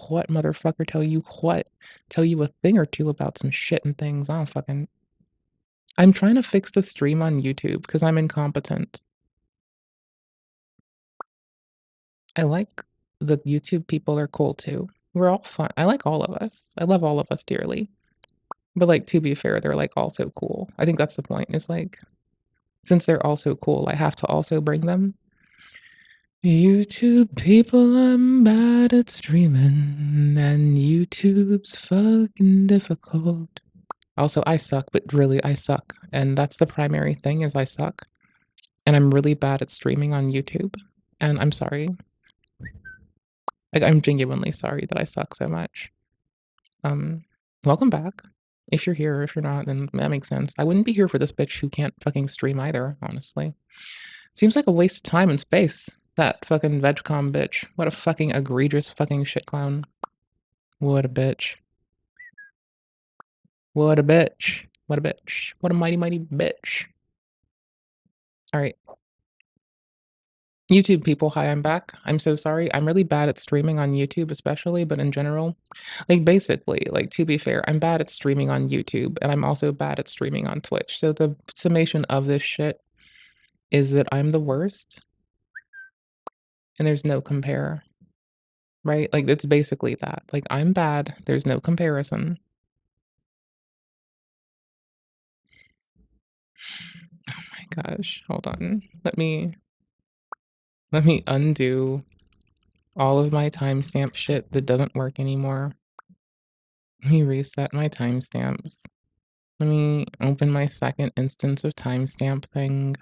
what, motherfucker? Tell you what? Tell you a thing or two about some shit and things. I don't fucking... I'm trying to fix the stream on YouTube because I'm incompetent. I like the YouTube people are cool too. We're all fun. I like all of us. I love all of us dearly. But like, to be fair, they're like also cool. I think that's the point. Is like, since they're also cool, I have to also bring them. YouTube people, I'm bad at streaming, and YouTube's fucking difficult. Also, I suck, but really, I suck. And that's the primary thing, is I suck. And I'm really bad at streaming on YouTube. And I'm sorry. Like, I'm genuinely sorry that I suck so much. Welcome back. If you're here, if you're not, then that makes sense. I wouldn't be here for this bitch who can't fucking stream either, honestly. Seems like a waste of time and space. That fucking VegCom bitch. What a fucking egregious fucking shit clown. What a bitch. What a bitch. What a bitch. What a mighty, mighty bitch. Alright. YouTube people, hi, I'm back. I'm so sorry. I'm really bad at streaming on YouTube especially, but in general, like basically, like to be fair, I'm bad at streaming on YouTube and I'm also bad at streaming on Twitch. So the summation of this shit is that I'm the worst and there's no compare. Right? Like it's basically that. Like I'm bad, there's no comparison. Oh my gosh, hold on. Let me undo all of my timestamp shit that doesn't work anymore. Let me reset my timestamps. Let me open my second instance of timestamp thing.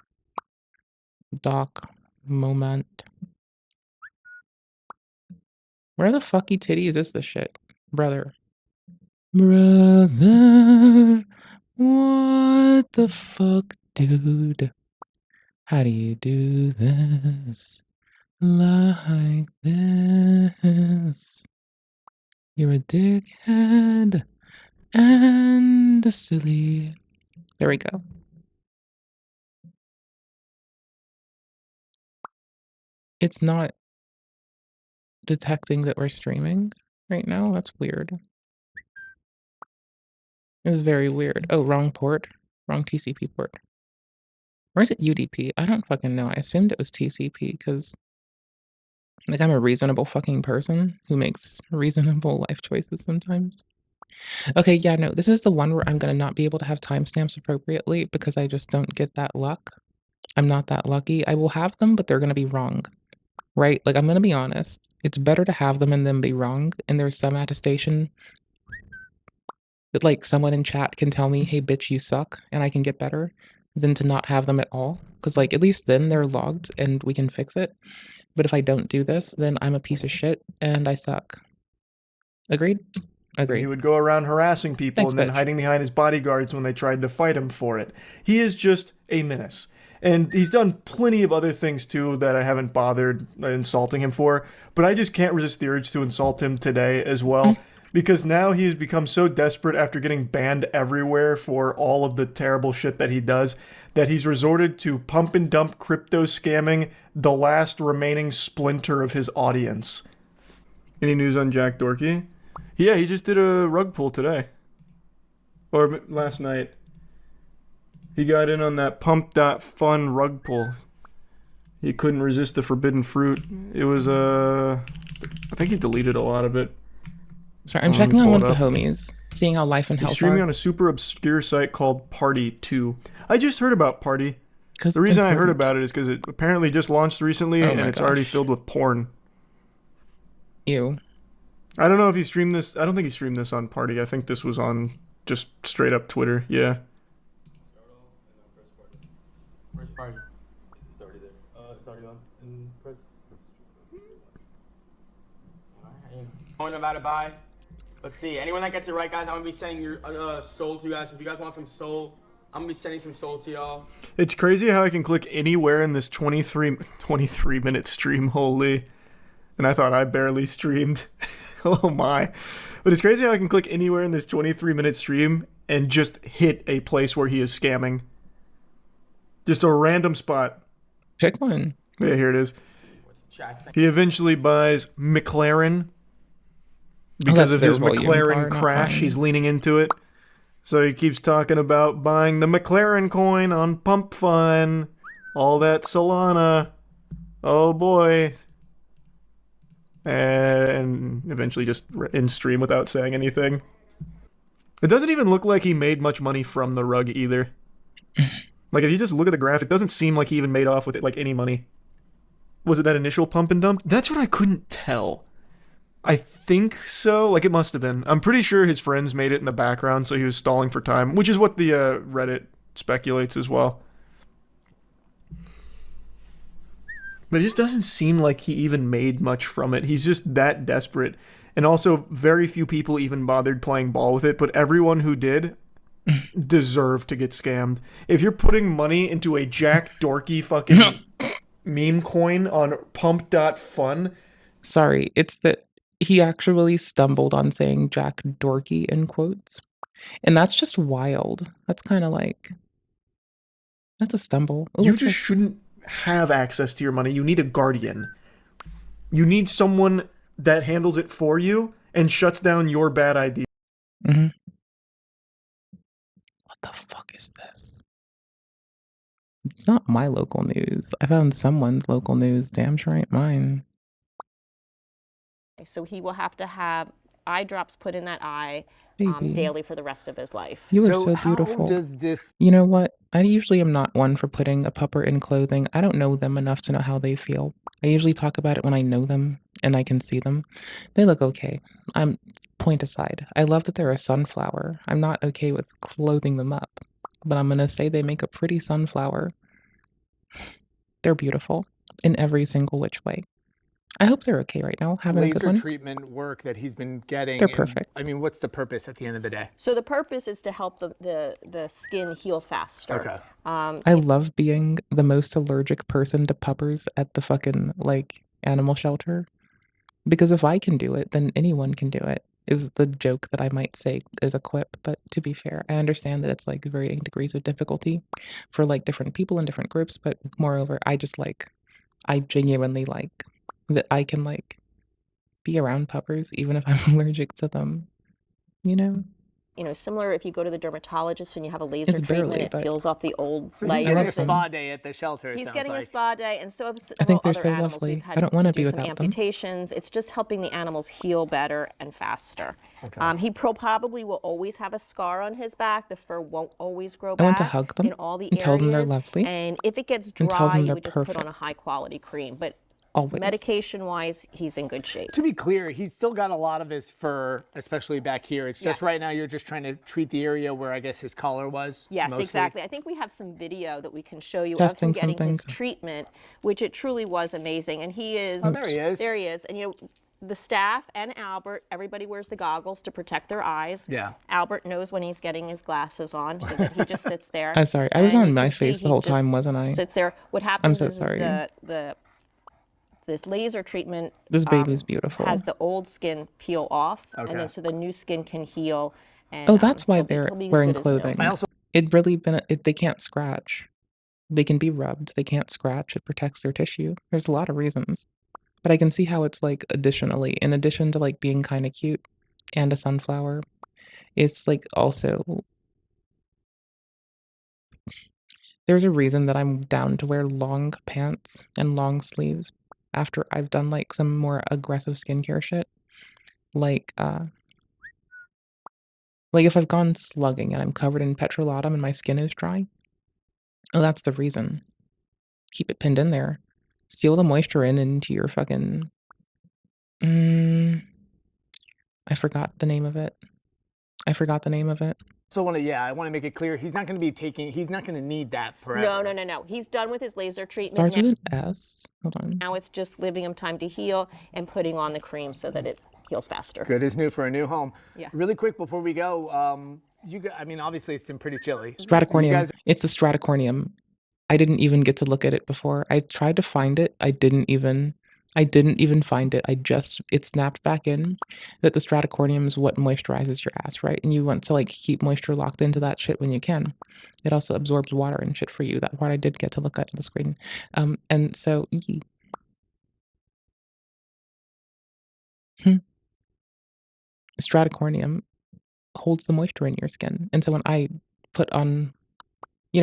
Doc moment. Where the fucky titties is this shit? Brother. Brother, what the fuck, dude? How do you do this? Like this? You're a dickhead and a silly. There we go. It's not detecting that we're streaming right now. That's weird. It's very weird. Oh, wrong port. Wrong TCP port. Or is it UDP? I don't fucking know. I assumed it was TCP because, like, I'm a reasonable fucking person who makes reasonable life choices sometimes. Okay, yeah, no, this is the one where I'm gonna not be able to have timestamps appropriately because I just don't get that luck. I'm not that lucky. I will have them, but they're gonna be wrong. Right? Like, I'm gonna be honest. It's better to have them and them be wrong, and there's some attestation that, like, someone in chat can tell me, hey, bitch, you suck, and I can get better, than to not have them at all. Because, like, at least then they're logged and we can fix it. But if I don't do this, then I'm a piece of shit and I suck. Agreed? Agreed. He would go around harassing people. Thanks, and then bitch. hiding behind his bodyguards when they tried to fight him for it. He is just a menace. And he's done plenty of other things too that I haven't bothered insulting him for. But I just can't resist the urge to insult him today as well. Because now he's become so desperate after getting banned everywhere for all of the terrible shit that he does, that he's resorted to pump and dump crypto scamming the last remaining splinter of his audience. Any news on Jack Dorkey? Yeah, he just did a rug pull today. Or last night. He got in on that pump.fun rug pull. He couldn't resist the forbidden fruit. It was, I think he deleted a lot of it. Sorry, I'm checking on one of the homies, seeing how life and health He's streaming are. on a super obscure site called Party 2. I just heard about Party. The reason it's I heard important. about it is because it apparently just launched recently, and it's already filled with porn. Ew. I don't know if he streamed this. I don't think he streamed this on Party. I think this was on just straight up Twitter. Yeah. Where's Party? It's already there. It's already on. And press. Going about it by. Let's see. Anyone that gets it right, guys, I'm gonna be sending your soul to you guys. If you guys want some soul, I'm gonna be sending some soul to y'all. It's crazy how I can click anywhere in this 23 minute stream. Holy. And I thought I barely streamed. Oh my. But it's crazy how I can click anywhere in this 23-minute stream and just hit a place where he is scamming. Just a random spot. Pick one. Yeah, here it is. He eventually buys McLaren. because that's of their his volume McLaren bar, not crash. He's mine. leaning into it. So he keeps talking about buying the McLaren coin on Pump Fun. All that Solana. Oh boy. And eventually just in stream without saying anything. It doesn't even look like he made much money from the rug either. Like, if you just look at the graph, it doesn't seem like he even made off with it, like, any money. Was it that initial pump and dump? That's what I couldn't tell. I think so. Like, it must have been. I'm pretty sure his friends made it in the background, so he was stalling for time, which is what the Reddit speculates as well. But it just doesn't seem like he even made much from it. He's just that desperate. And also, very few people even bothered playing ball with it, but everyone who did deserve to get scammed. If you're putting money into a Jack Dorky fucking meme coin on pump.fun. Sorry, it's that he actually stumbled on saying Jack Dorky in quotes. And that's just wild. That's kind of like, that's a stumble. Ooh, You just shouldn't have access to your money. You need a guardian. You need someone that handles it for you and shuts down your bad ideas. Mm-hmm. What the fuck is this? It's not my local news. I found someone's local news. Damn sure ain't mine. So he will have to have eye drops put in that eye Baby. daily for the rest of his life. You are so beautiful. How does this... You know what? I usually am not one for putting a pupper in clothing. I don't know them enough to know how they feel. I usually talk about it when I know them and I can see them. They look okay. I'm point aside. I love that they're a sunflower. I'm not okay with clothing them up, but I'm gonna say they make a pretty sunflower. They're beautiful in every single which way. I hope they're okay right now, having a good laser one. treatment work that he's been getting? They're and, perfect. I mean, what's the purpose at the end of the day? So the purpose is to help the skin heal faster. Okay. I love being the most allergic person to puppers at the fucking, like, animal shelter. Because if I can do it, then anyone can do it, is the joke that I might say as a quip. But to be fair, I understand that it's, like, varying degrees of difficulty for, like, different people in different groups. But moreover, I genuinely like that I can, like, be around puppers even if I'm allergic to them, you know? You know, similar if you go to the dermatologist and you have a laser It's treatment, barely, it but peels off the old So he's layers. getting a love them. spa day at the shelter, it He's sounds getting like. a spa day, and so have I think they're other so animals. lovely. We've had I don't wanna to be do some without them. amputations. It's just helping the animals heal better and faster. Okay. He probably will always have a scar on his back. The fur won't always grow I back want to hug them in all the and tell them they're areas. lovely And if it gets and tell dry, them you they're would just put on a perfect. high quality cream. But Always. medication-wise, he's in good shape. To be clear, he's still got a lot of his fur, especially back here. It's just Yes. right now you're just trying to treat the area where I guess his collar was. Yes, mostly. exactly. I think we have some video that we can show you Testing of him getting something. his treatment, which it truly was amazing. And he is. Oh, there he is. There he is. And you know, the staff and Albert, everybody wears the goggles to protect their eyes. Yeah. Albert knows when he's getting his glasses on, so that he just sits there. I'm sorry. I was And on you my can see face the he whole time, just wasn't I? Sits there. What happens so is sorry. this laser treatment. This baby's beautiful. Has the old skin peel off, and Okay. then so the new skin can heal. And, Oh, that's why he'll be- they're he'll be as wearing good as new. clothing. I also They can't scratch. They can be rubbed. They can't scratch. It protects their tissue. There's a lot of reasons. But I can see how it's like additionally, in addition to like being kind of cute and a sunflower, it's like also there's a reason that I'm down to wear long pants and long sleeves after I've done like some more aggressive skincare shit. Like if I've gone slugging and I'm covered in petrolatum and my skin is dry. Oh, that's the reason. Keep it pinned in there. Seal the moisture into your fucking I forgot the name of it. I want to, I want to make it clear he's not going to need that forever. No. He's done with his laser treatment. Starts with an S. Hold on. Now it's just giving him time to heal and putting on the cream so that it heals faster. Good as new for a new home. Yeah. Really quick before we go, I mean, obviously it's been pretty chilly. Stratocornium. You guys- It's the stratocornium. I didn't even get to look at it before. I tried to find it. I didn't even find it. It snapped back in that the stratocornium is what moisturizes your ass, right? And you want to like keep moisture locked into that shit when you can. It also absorbs water and shit for you. That part I did get to look at the screen. And so stratocornium holds the moisture in your skin. And so when I put on,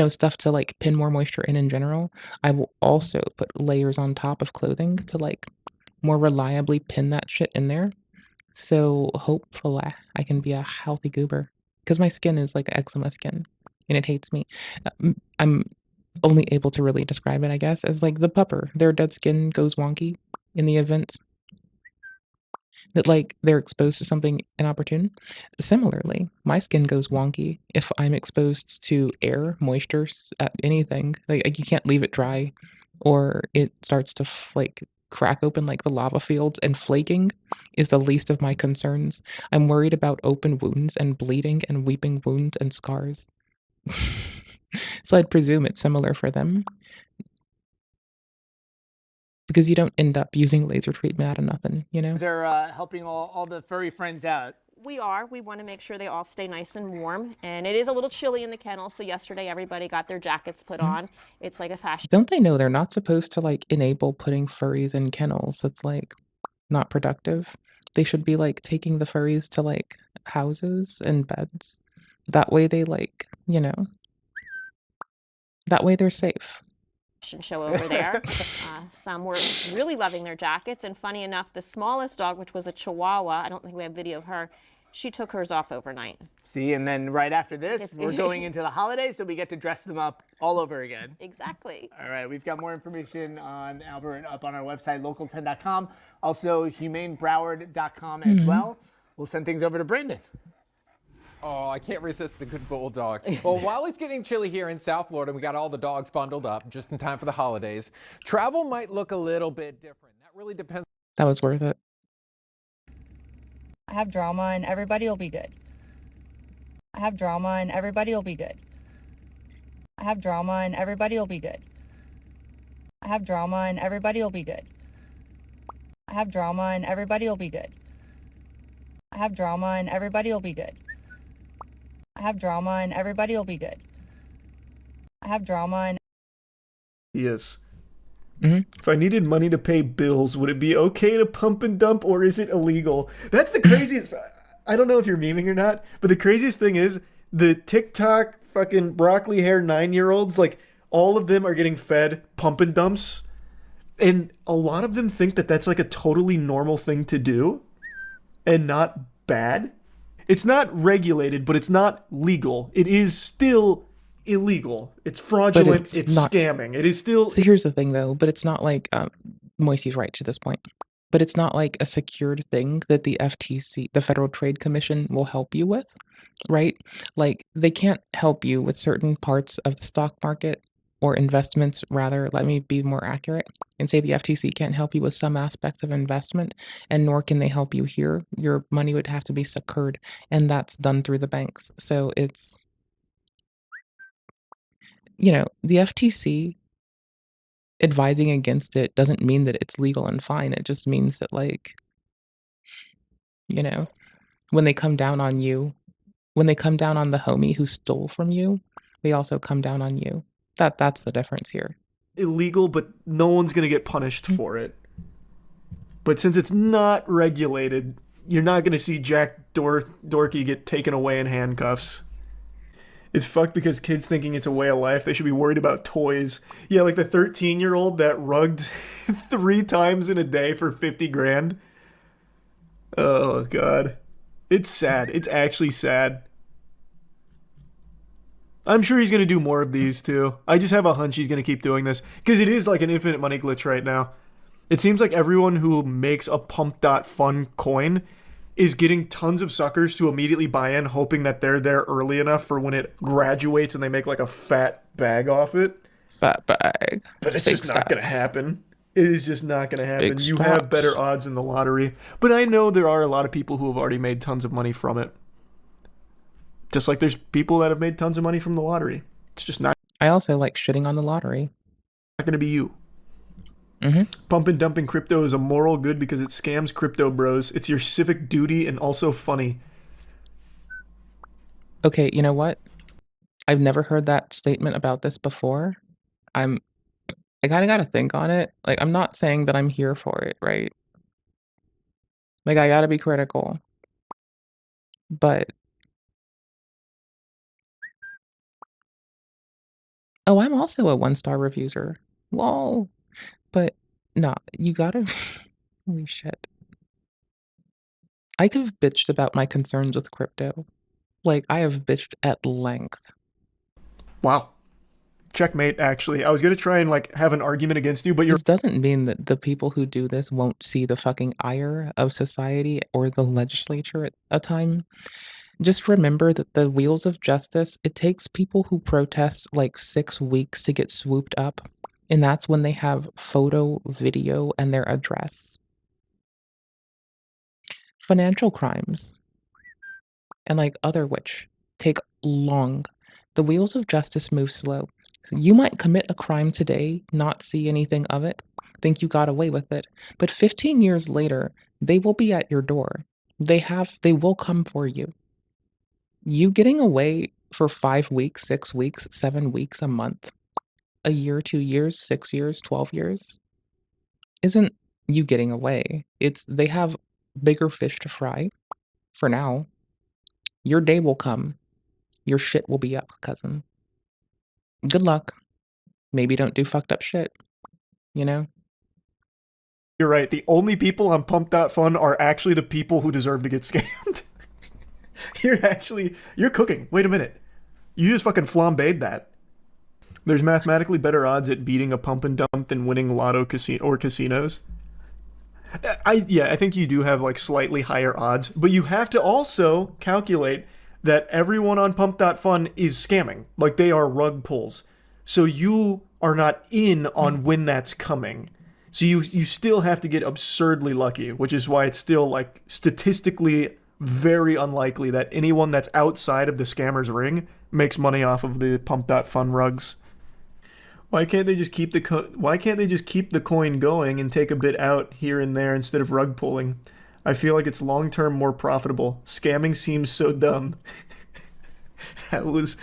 stuff to like pin more moisture in general, I will also put layers on top of clothing to like more reliably pin that shit in there. So hopefully I can be a healthy goober because my skin is like eczema skin and it hates me. I'm only able to really describe it, I guess, as like the pupper. Their dead skin goes wonky in the event that like they're exposed to something inopportune. Similarly, my skin goes wonky if I'm exposed to air, moisture, anything. Like you can't leave it dry, or it starts to like crack open like the lava fields. And flaking is the least of my concerns. I'm worried about open wounds and bleeding and weeping wounds and scars. So I'd presume it's similar for them. Because you don't end up using laser treatment out of nothing, They're helping all the furry friends out. We are. We want to make sure they all stay nice and warm. And it is a little chilly in the kennel. So yesterday, everybody got their jackets put on. It's like a fashion. Don't they know they're not supposed to like enable putting furries in kennels? That's like not productive. They should be like taking the furries to like houses and beds. That way they like, that way they're safe. Show over there. Some were really loving their jackets. And funny enough, the smallest dog, which was a Chihuahua, I don't think we have video of her, she took hers off overnight. See, and then right after this, we're going into the holidays, so we get to dress them up all over again. Exactly. All right, we've got more information on Albert up on our website, local10.com. Also, humanebroward.com as well. We'll send things over to Brandon. Oh, I can't resist a good bulldog. Well, while it's getting chilly here in South Florida, we got all the dogs bundled up just in time for the holidays. Travel might look a little bit different. That really depends. That was worth it. I have drama and everybody will be good. I have drama and everybody will be good. I have drama and everybody will be good. I have drama and everybody will be good. I have drama and everybody will be good. I have drama and everybody will be good. I have drama and everybody will be good. I have drama and Yes. Mm-hmm. If I needed money to pay bills, would it be okay to pump and dump, or is it illegal? That's the craziest. I don't know if you're memeing or not, but the craziest thing is the TikTok fucking broccoli hair 9-year-olds, like all of them are getting fed pump and dumps. And a lot of them think that that's like a totally normal thing to do and not bad. It's not regulated, but it's not legal. It is still illegal. It's fraudulent. It's not scamming. It is still. So here's the thing, though, but it's not like Moisey's right to this point. But it's not like a secured thing that the FTC, the Federal Trade Commission, will help you with, right? Like they can't help you with certain parts of the stock market or investments, rather. Let me be more accurate and say the FTC can't help you with some aspects of investment, and nor can they help you here. Your money would have to be secured, and that's done through the banks. So it's, the FTC advising against it doesn't mean that it's legal and fine. It just means that, like, when they come down on you, when they come down on the homie who stole from you, they also come down on you. That's the difference here. Illegal, but no one's going to get punished for it. But since it's not regulated, you're not going to see Jack Dorky get taken away in handcuffs. It's fucked because kids thinking it's a way of life. They should be worried about toys. Yeah, like the 13-year-old that rugged 3 times in a day for 50 grand. Oh, God. It's sad. It's actually sad. I'm sure he's going to do more of these, too. I just have a hunch he's going to keep doing this, because it is like an infinite money glitch right now. It seems like everyone who makes a pump.fun coin is getting tons of suckers to immediately buy in, hoping that they're there early enough for when it graduates and they make like a fat bag off it. Fat bag. But it's Big just not going to stacks. happen. It is just not going to happen. Big You have stacks. better odds in the lottery. But I know there are a lot of people who have already made tons of money from it. Just like there's people that have made tons of money from the lottery. It's just not I also like shitting on the lottery. going to be you. Mm-hmm. Pump and dumping crypto is a moral good because it scams crypto bros. It's your civic duty and also funny. Okay, you know what? I've never heard that statement about this before. I kind of got to think on it. Like, I'm not saying that I'm here for it, right? Like, I got to be critical. But oh, I'm also a 1-star reviewer. Lol. But no, you gotta holy shit. I could have bitched about my concerns with crypto. Like, I have bitched at length. Wow. Checkmate, actually. I was going to try and, like, have an argument against you, but you're This doesn't mean that the people who do this won't see the fucking ire of society or the legislature at a time. Just remember that the wheels of justice, it takes people who protest like 6 weeks to get swooped up, and that's when they have photo, video, and their address. Financial crimes and like other which take long. The wheels of justice move slow. You might commit a crime today, not see anything of it, think you got away with it, but 15 years later, they will be at your door. They will come for you. You getting away for 5 weeks, 6 weeks, 7 weeks, a month, a year, 2 years, 6 years, 12 years isn't you getting away. It's they have bigger fish to fry for now. Your day will come. Your shit will be up, cousin. Good luck. Maybe don't do fucked up shit, you know? You're right. The only people on Pump.Fun are actually the people who deserve to get scammed. You're cooking. Wait a minute. You just fucking flambéed that. There's mathematically better odds at beating a pump and dump than winning lotto casinos. I think you do have like slightly higher odds, but you have to also calculate that everyone on Pump.Fun is scamming. Like they are rug pulls. So you are not in on when that's coming. So you still have to get absurdly lucky, which is why it's still like statistically very unlikely that anyone that's outside of the scammer's ring makes money off of the Pump.Fun rugs. Why can't they just keep the coin going and take a bit out here and there instead of rug pulling? I feel like it's long term more profitable. Scamming seems so dumb. That was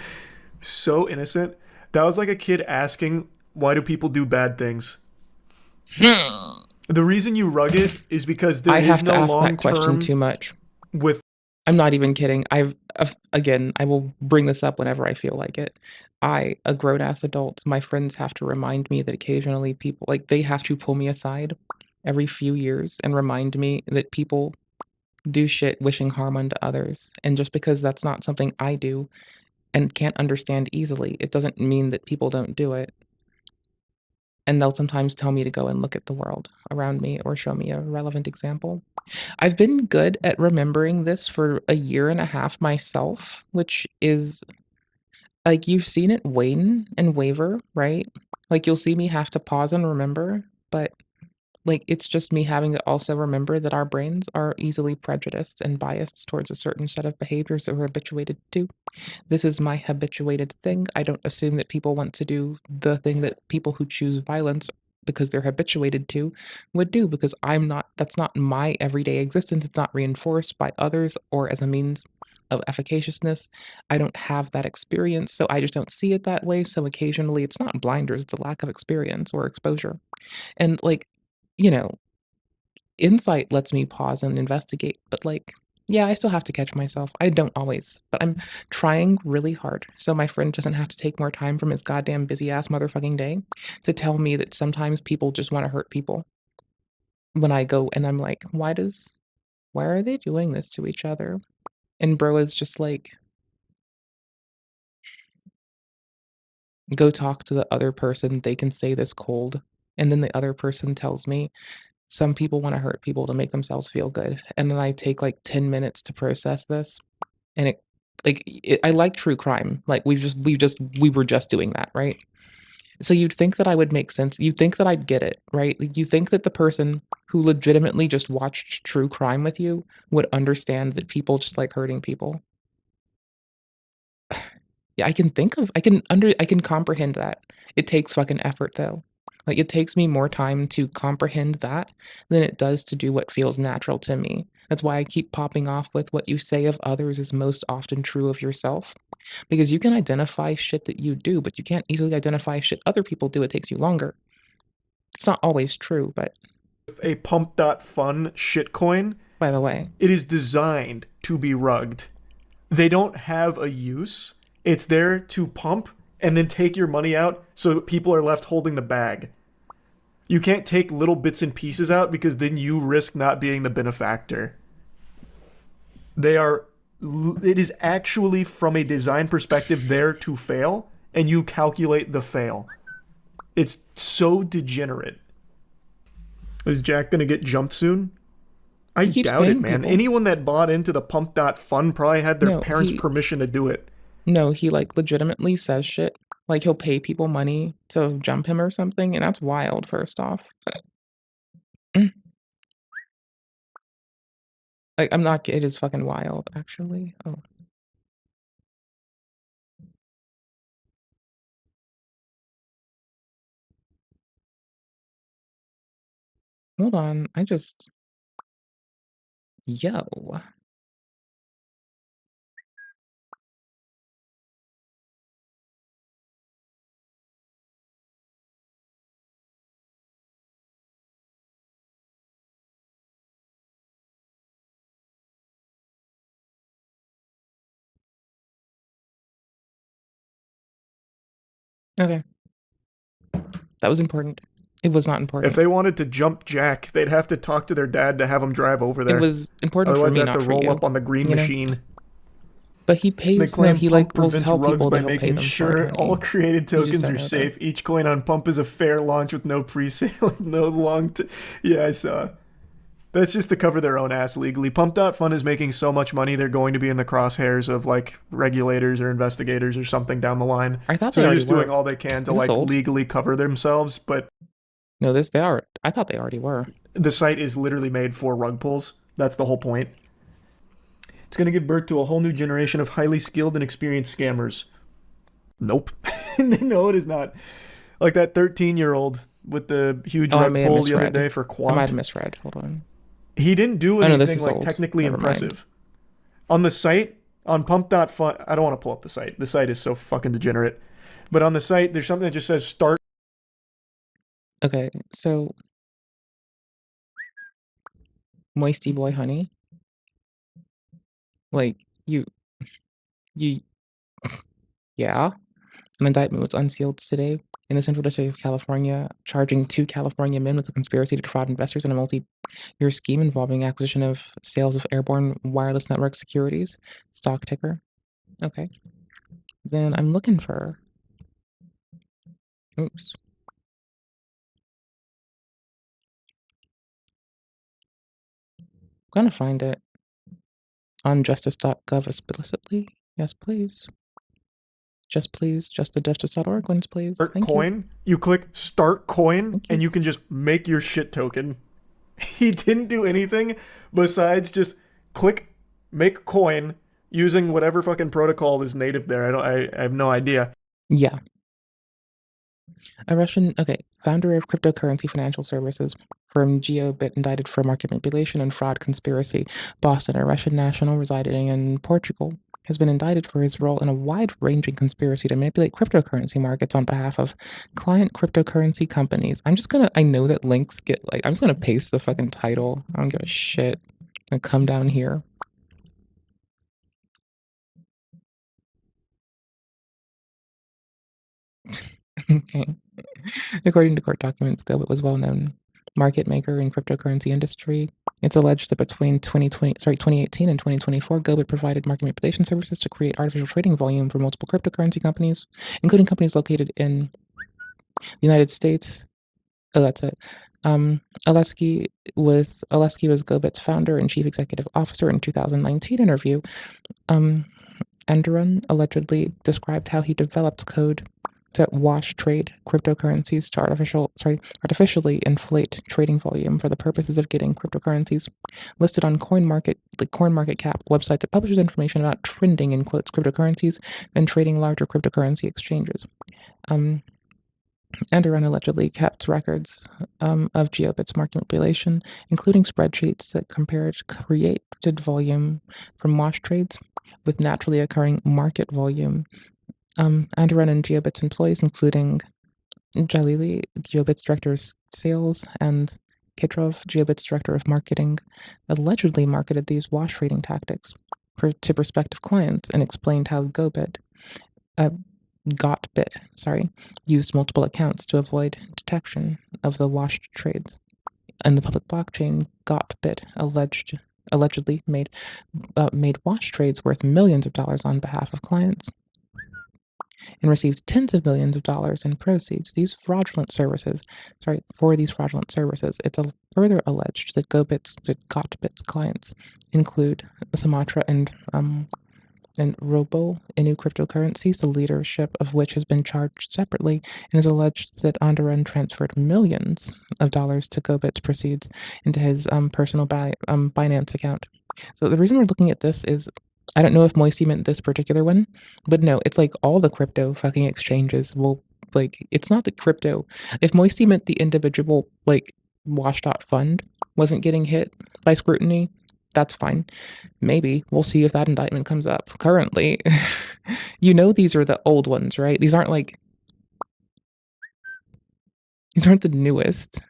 so innocent. That was like a kid asking, why do people do bad things? The reason you rug it is because there I is have to no ask long that question term too much. with I'm not even kidding. Again, I will bring this up whenever I feel like it. A grown ass adult, my friends have to remind me that occasionally people, like, they have to pull me aside every few years and remind me that people do shit wishing harm unto others. And just because that's not something I do and can't understand easily, it doesn't mean that people don't do it. And they'll sometimes tell me to go and look at the world around me or show me a relevant example. I've been good at remembering this for a year and a half myself, which is like you've seen it wane and waver, right? Like you'll see me have to pause and remember, but like it's just me having to also remember that our brains are easily prejudiced and biased towards a certain set of behaviors that we're habituated to. This is my habituated thing. I don't assume that people want to do the thing that people who choose violence because they're habituated to would do because that's not my everyday existence. It's not reinforced by others or as a means of efficaciousness. I don't have that experience, so I just don't see it that way. So occasionally it's not blinders, it's a lack of experience or exposure. And like, you know, insight lets me pause and investigate, but like, yeah, I still have to catch myself. I don't always, but I'm trying really hard so my friend doesn't have to take more time from his goddamn busy ass motherfucking day to tell me that sometimes people just want to hurt people. When I go and I'm like, why are they doing this to each other? And bro is just like, go talk to the other person. They can say this cold. And then the other person tells me, some people want to hurt people to make themselves feel good. And then I take like 10 minutes to process this. And I like true crime. Like we were just doing that, right? So you'd think that I would make sense. You'd think that I'd get it, right? Like you think that the person who legitimately just watched true crime with you would understand that people just like hurting people. Yeah, I can comprehend that. It takes fucking effort though. Like it takes me more time to comprehend that than it does to do what feels natural to me. That's why I keep popping off with what you say of others is most often true of yourself. Because you can identify shit that you do, but you can't easily identify shit other people do. It takes you longer. It's not always true, but a Pump.Fun shitcoin, by the way, it is designed to be rugged. They don't have a use. It's there to pump and then take your money out so people are left holding the bag. You can't take little bits and pieces out because then you risk not being the benefactor. They are. It is actually, from a design perspective, there to fail, and you calculate the fail. It's so degenerate. Is Jack gonna get jumped soon? I He keeps doubt it, paying man. people. Anyone that bought into the pump.fun probably had their No, parents' he- permission to do it. No, he like legitimately says shit. Like he'll pay people money to jump him or something, and that's wild, first off. Mm. Like, I'm not, it is fucking wild, actually. Oh. Hold on, yo. Okay. That was important. It was not important. If they wanted to jump Jack, they'd have to talk to their dad to have him drive over It there. was important Otherwise, for they me, have to not for roll you. up on the green you know? machine. But he They pays, no, claim he Pump like will prevents tell rugs people by that he'll pay making them sure for it, all honey. created You just tokens don't are know safe. this. Each coin on Pump is a fair launch with no pre-sale and no long. Yeah, I saw. That's just to cover their own ass legally. Pump.fun is making so much money they're going to be in the crosshairs of like regulators or investigators or something down the line. I thought So they they're already just doing were. all they can to Is this like old? legally cover themselves, but No, they are. I thought they already were. the site is literally made for rug pulls. That's the whole point. It's going to give birth to a whole new generation of highly skilled and experienced scammers. Nope. No, it is not. Like that 13-year-old with the huge Oh, I rug may have pull the other misread. day for I might have Quant. misread. Hold on. He didn't do Oh, no, this anything is like old. technically Never mind. impressive. On the site, on pump.fun, I don't want to pull up the site. The site is so fucking degenerate. But on the site, there's something that just says start. Okay, so Moisty Boy Honey. Like, you, yeah. An indictment was unsealed today in the Central District of California, charging 2 California men with a conspiracy to defraud investors in a multi-year scheme involving acquisition of sales of airborne wireless network securities. Stock ticker. Okay. Then I'm looking for. Oops. I'm gonna find it on justice.gov explicitly. Yes, please. Just please. Justthejustice.org, wins, please. Start Thank you. coin. You click start coin, Thank you. and you can just make your shit token. He didn't do anything besides just click make coin using whatever fucking protocol is native there. I have no idea. Yeah. A Russian, founder of cryptocurrency financial services firm GeoBit indicted for market manipulation and fraud conspiracy. Boston, a Russian national residing in Portugal, has been indicted for his role in a wide-ranging conspiracy to manipulate cryptocurrency markets on behalf of client cryptocurrency companies. I know that links get, I'm just gonna paste the fucking title. I don't give a shit. And come down here. Okay. According to court documents, Gobit was well-known market maker in cryptocurrency industry. It's alleged that between 2018 and 2024, Gobit provided market manipulation services to create artificial trading volume for multiple cryptocurrency companies, including companies located in the United States. Oh, that's it. Oleski was Gobit's founder and chief executive officer in 2019 interview. Enderon allegedly described how he developed code to wash trade cryptocurrencies to artificially inflate trading volume for the purposes of getting cryptocurrencies listed on CoinMarketCap website that publishes information about trending in quotes cryptocurrencies and trading larger cryptocurrency exchanges. Enderon allegedly kept records of GeoBit's market manipulation, including spreadsheets that compared created volume from wash trades with naturally occurring market volume. Enderon and GeoBit's employees, including Jalili, GeoBit's director of sales, and Kedrov, GeoBit's director of marketing, allegedly marketed these wash trading tactics. to prospective clients and explained how Gotbit, used multiple accounts to avoid detection of the washed trades. And the public blockchain, Gotbit allegedly made wash trades worth millions of dollars on behalf of clients and received tens of millions of dollars in proceeds. For these fraudulent services, it's further alleged that Gotbit's clients include Sumatra and Robo, a new cryptocurrencies, the leadership of which has been charged separately, and is alleged that Onderun transferred millions of dollars to Gobit's proceeds into his personal Binance account. So the reason we're looking at this is, I don't know if Moisty meant this particular one, but no, it's like all the crypto fucking exchanges will, like, it's not the crypto. If Moisty meant the individual, like, washed out fund wasn't getting hit by scrutiny, that's fine. Maybe. We'll see if that indictment comes up. Currently, these are the old ones, right? These aren't the newest,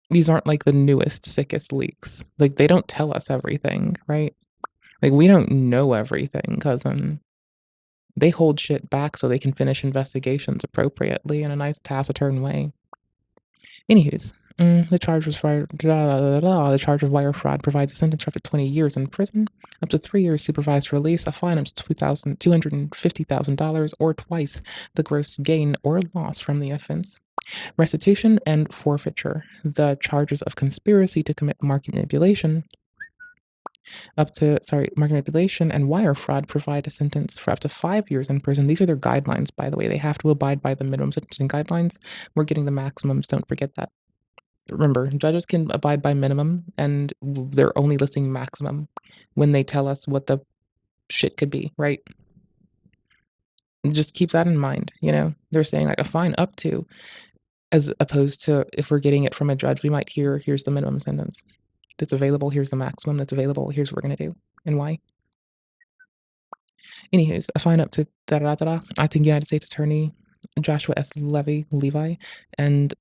These aren't like the newest, sickest leaks. Like, they don't tell us everything, right? Like, we don't know everything, cousin. They hold shit back so they can finish investigations appropriately in a nice taciturn way. Anywho's, the charge of wire fraud provides a sentence for up to 20 years in prison, up to 3 years supervised release, a fine of $250,000 or twice the gross gain or loss from the offense, restitution and forfeiture. The charges of conspiracy to commit market manipulation and wire fraud provide a sentence for up to 5 years in prison. These are their guidelines, by the way. They have to abide by the minimum sentencing guidelines. We're getting the maximums. Don't forget that. Remember, judges can abide by minimum, and they're only listing maximum when they tell us what the shit could be, right? Just keep that in mind, They're saying like a fine up to, as opposed to if we're getting it from a judge, we might hear, here's the minimum sentence that's available, here's the maximum that's available, here's what we're going to do, and why. Anywho's, a fine up to acting United States Attorney Joshua S. Levi, and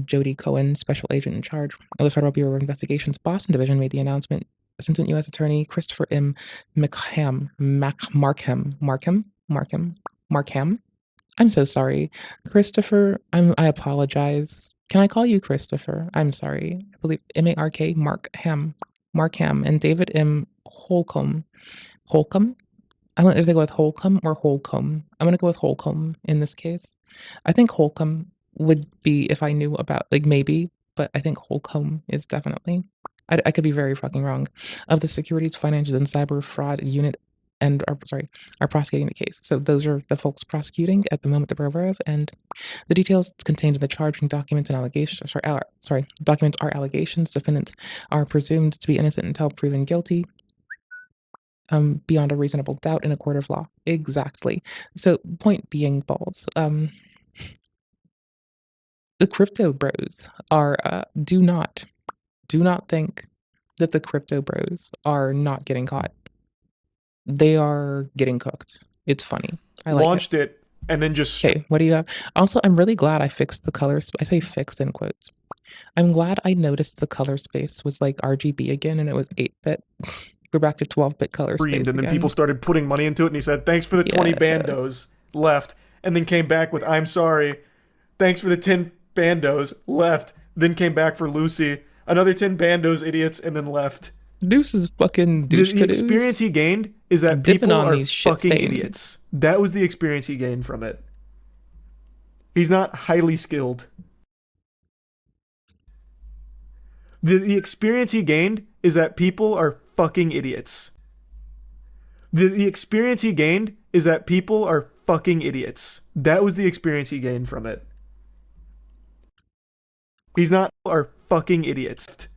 Jody Cohen, special agent in charge of the Federal Bureau of Investigation's Boston Division, made the announcement. Assistant U.S. Attorney Christopher M. Markham. I'm so sorry, Christopher. I apologize. Can I call you Christopher? I'm sorry. I believe M-A-R-K, Markham, and David M. Holcomb. I don't know if they go with Holcomb or Holcomb. I'm going to go with Holcomb in this case. I think Holcomb would be if I knew about, like, maybe, but I think Holcomb is definitely. I could be very fucking wrong. Of the Securities, Financial, and Cyber Fraud Unit and are prosecuting the case. So those are the folks prosecuting at the moment that we're aware of, and the details contained in the charging documents and allegations. Documents are allegations. Defendants are presumed to be innocent until proven guilty. Beyond a reasonable doubt in a court of law. Exactly. So, point being, balls. The crypto bros are do not think that the crypto bros are not getting caught. They are getting cooked. It's funny. I like Launched it and then just Okay, what do you have? Also, I'm really glad I fixed the colors. I say fixed in quotes. I'm glad I noticed the color space was like RGB again, and it was 8-bit. We're back to 12-bit color space and then again. people started putting money into it, and he said, thanks for the 20 bandos, left, and then came back with, I'm sorry, thanks for the 10 bandos, left, then came back for Lucy, another 10 bandos, idiots, and then left. Deuce is fucking douche. The experience he gained is that people are fucking stains. idiots. That was the experience he gained from it. He's not highly skilled. The experience he gained is that people are fucking idiots. The experience he gained is that people are fucking idiots. That was the experience he gained from it. He's not are fucking idiots.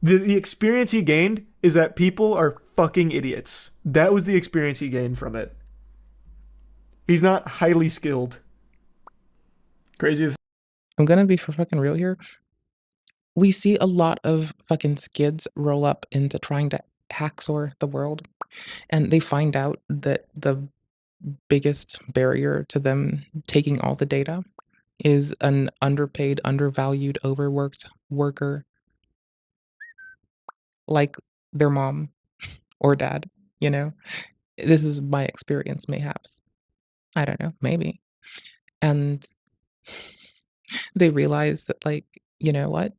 The experience he gained is that people are fucking idiots. That was the experience he gained from it. He's not highly skilled. Crazy. I'm gonna be for fucking real here. We see a lot of fucking skids roll up into trying to hacksaw the world, and they find out that the biggest barrier to them taking all the data is an underpaid, undervalued, overworked worker like their mom or dad, you know? This is my experience, mayhaps. I don't know, maybe. And they realize that, like, you know what?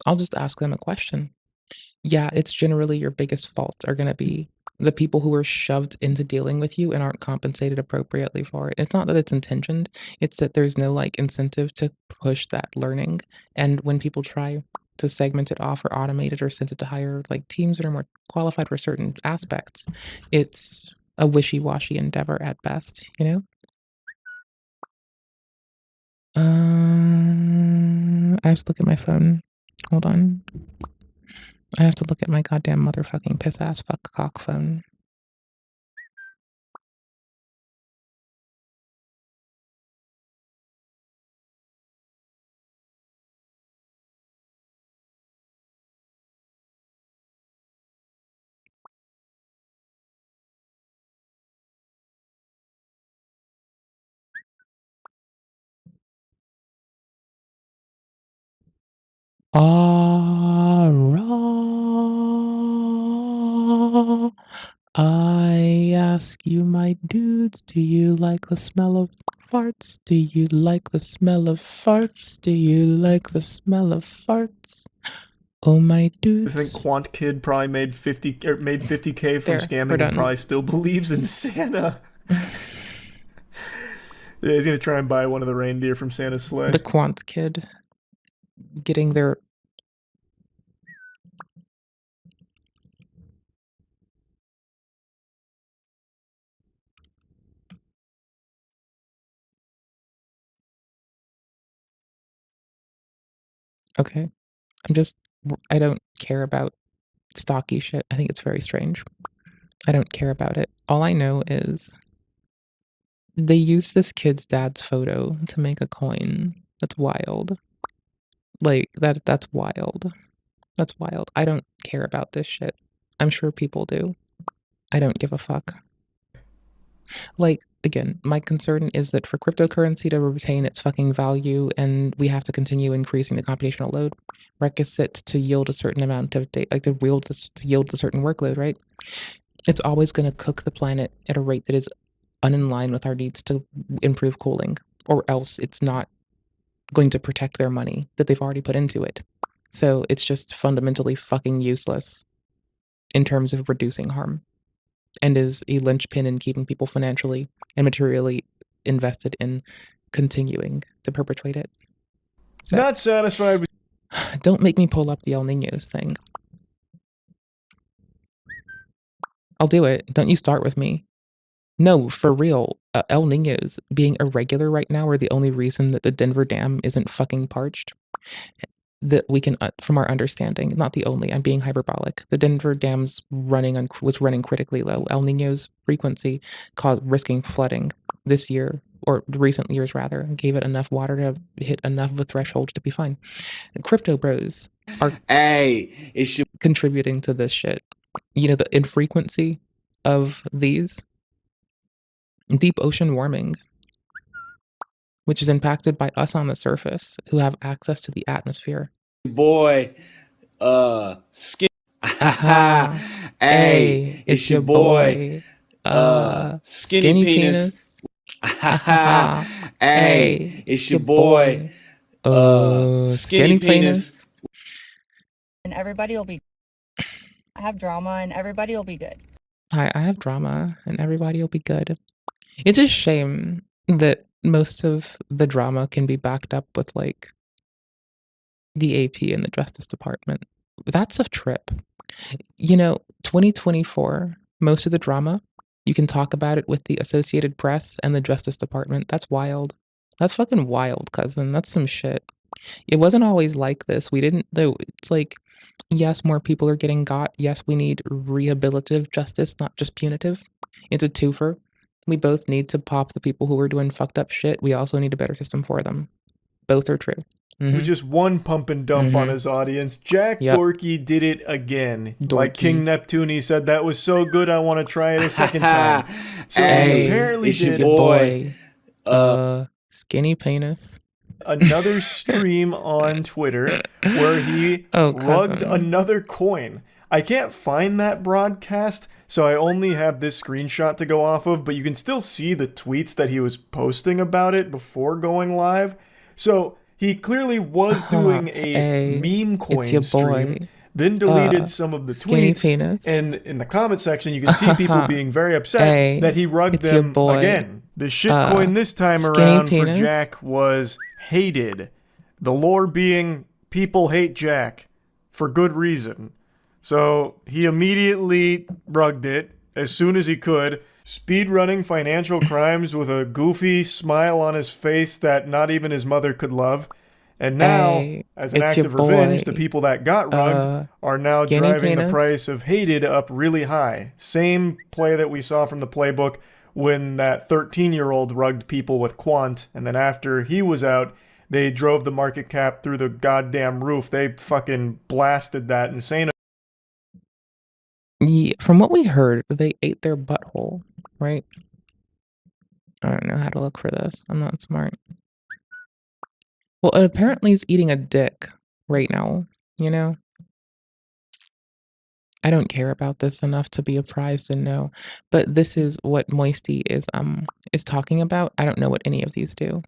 I'll just ask them a question. Yeah, it's generally your biggest faults are gonna be the people who are shoved into dealing with you and aren't compensated appropriately for it. It's not that it's intentioned, it's that there's no, like, incentive to push that learning, and when people try to segment it off or automate it or send it to higher, like, teams that are more qualified for certain aspects, it's a wishy-washy endeavor at best, you know? I have to look at my phone. Hold on. I have to look at my goddamn motherfucking piss ass fuck cock phone. Ah, I ask you, my dudes, do you like the smell of farts? Do you like the smell of farts? Do you like the smell of farts? Oh, my I dudes. think Quant Kid probably made 50K from There, scamming we're and done. probably still believes in Santa. Yeah, he's gonna try and buy one of the reindeer from Santa's sleigh. The Quant kid getting their. Okay. I don't care about stocky shit. I think it's very strange. I don't care about it. All I know is they used this kid's dad's photo to make a coin. That's wild. Like that's wild. That's wild. I don't care about this shit. I'm sure people do. I don't give a fuck. Like, again, my concern is that for cryptocurrency to retain its fucking value and we have to continue increasing the computational load, requisite to yield a certain amount of data, like to yield a certain workload, right? It's always going to cook the planet at a rate that is in line with our needs to improve cooling, or else it's not going to protect their money that they've already put into it. So it's just fundamentally fucking useless in terms of reducing harm, and is a linchpin in keeping people financially and materially invested in continuing to perpetuate it. So, Not satisfied with. don't make me pull up the El Niños thing. I'll do it. Don't you start with me. No, for real. El Niños being irregular right now are the only reason that the Denver Dam isn't fucking parched. That we can, from our understanding, not the only. I'm being hyperbolic. The Denver Dam's was running critically low. El Niño's frequency risking flooding this year, or recent years rather, gave it enough water to hit enough of a threshold to be fine. Crypto bros are contributing to this shit. You know, the infrequency of these. Deep ocean warming, which is impacted by us on the surface who have access to the atmosphere. Boy, skinny. Hey, it's your boy, skinny penis. Hey, it's your boy, skinny penis. And everybody will be. I have drama and everybody will be good. Hi, I have drama and everybody will be good. It's a shame that most of the drama can be backed up with, like, the AP and the Justice Department. That's a trip. You know, 2024, most of the drama, you can talk about it with the Associated Press and the Justice Department. That's wild. That's fucking wild, cousin. That's some shit. It wasn't always like this. We didn't, though. It's like, yes, more people are getting got. Yes, we need rehabilitative justice, not just punitive. It's a twofer. We both need to pop the people who are doing fucked up shit. We also need a better system for them. Both are true. With just one pump and dump on his audience. Jack Dorky did it again. Like King Neptune, he said, that was so good, I want to try it a second time. So Hey, he apparently it's did your boy, skinny penis. another stream on Twitter where he rugged another coin. I can't find that broadcast, so I only have this screenshot to go off of, but you can still see the tweets that he was posting about it before going live. So he clearly was doing a Hey, meme it's coin your stream, boy, then deleted some of the Skinny tweets, Penis. and in the comment section you can see people being very upset Hey, that he rugged it's your them boy, again. The shitcoin this time Skinny around for Penis. Jack was hated. The lore being people hate Jack for good reason. So he immediately rugged it as soon as he could, speedrunning financial crimes with a goofy smile on his face that not even his mother could love. And now, Hey, as an it's act your of revenge, the boy, people that got rugged are now Skinny driving the Penis. price of hated up really high. Same play that we saw from the playbook when that 13-year-old rugged people with Quant, and then after he was out, they drove the market cap through the goddamn roof. They fucking blasted that insane. Yeah, from what we heard, they ate their butthole, right? I don't know how to look for this. I'm not smart. Well, it apparently is eating a dick right now, you know? I don't care about this enough to be apprised and know, but this is what Moisty is talking about. I don't know what any of these do.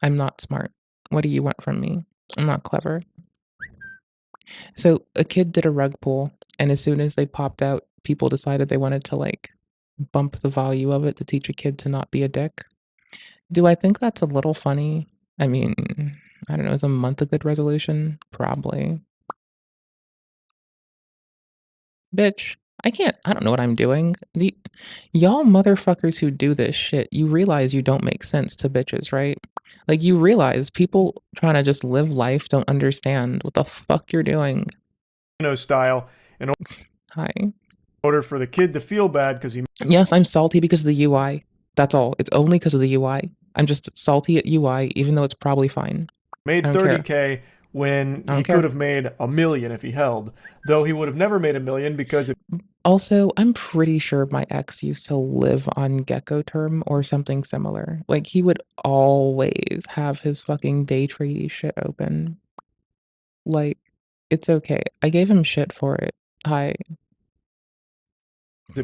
I'm not smart. What do you want from me? I'm not clever. So a kid did a rug pull, and as soon as they popped out, people decided they wanted to like bump the value of it to teach a kid to not be a dick. Do I think that's a little funny? I mean, I don't know, is a month a good resolution? Probably. Bitch, I don't know what I'm doing. Y'all motherfuckers who do this shit, you realize you don't make sense to bitches, right? Like, you realize people trying to just live life don't understand what the fuck you're doing. Style in Hi. order for the kid to feel bad because he Yes, I'm salty because of the UI. That's all. It's only because of the UI. I'm just salty at UI, even though it's probably fine. made I don't care. $30K when I he don't care. could have made $1 million if he held, though he would have never made $1 million because if Also, I'm pretty sure my ex used to live on Gecko Term or something similar. Like, he would always have his fucking day tradey shit open. Like, it's okay. I gave him shit for it. Hi.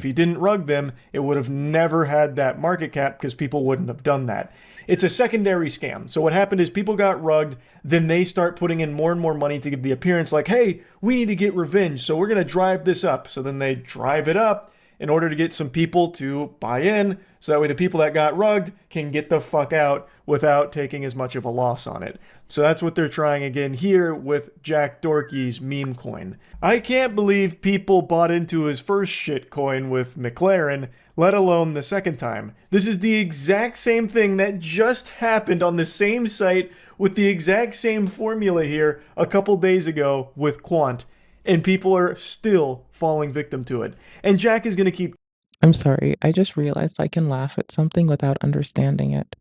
he didn't rug them, it would have never had that market cap because people wouldn't have done that. It's a secondary scam. So what happened is people got rugged, then they start putting in more and more money to give the appearance like, hey, we need to get revenge, so we're going to drive this up. So then they drive it up in order to get some people to buy in, so that way the people that got rugged can get the fuck out without taking as much of a loss on it. So that's what they're trying again here with Jack Dorkey's meme coin. I can't believe people bought into his first shit coin with McLaren, let alone the second time. This is the exact same thing that just happened on the same site with the exact same formula here a couple days ago with Quant, and people are still falling victim to it. And Jack is going to keep. I'm sorry. I just realized I can laugh at something without understanding it.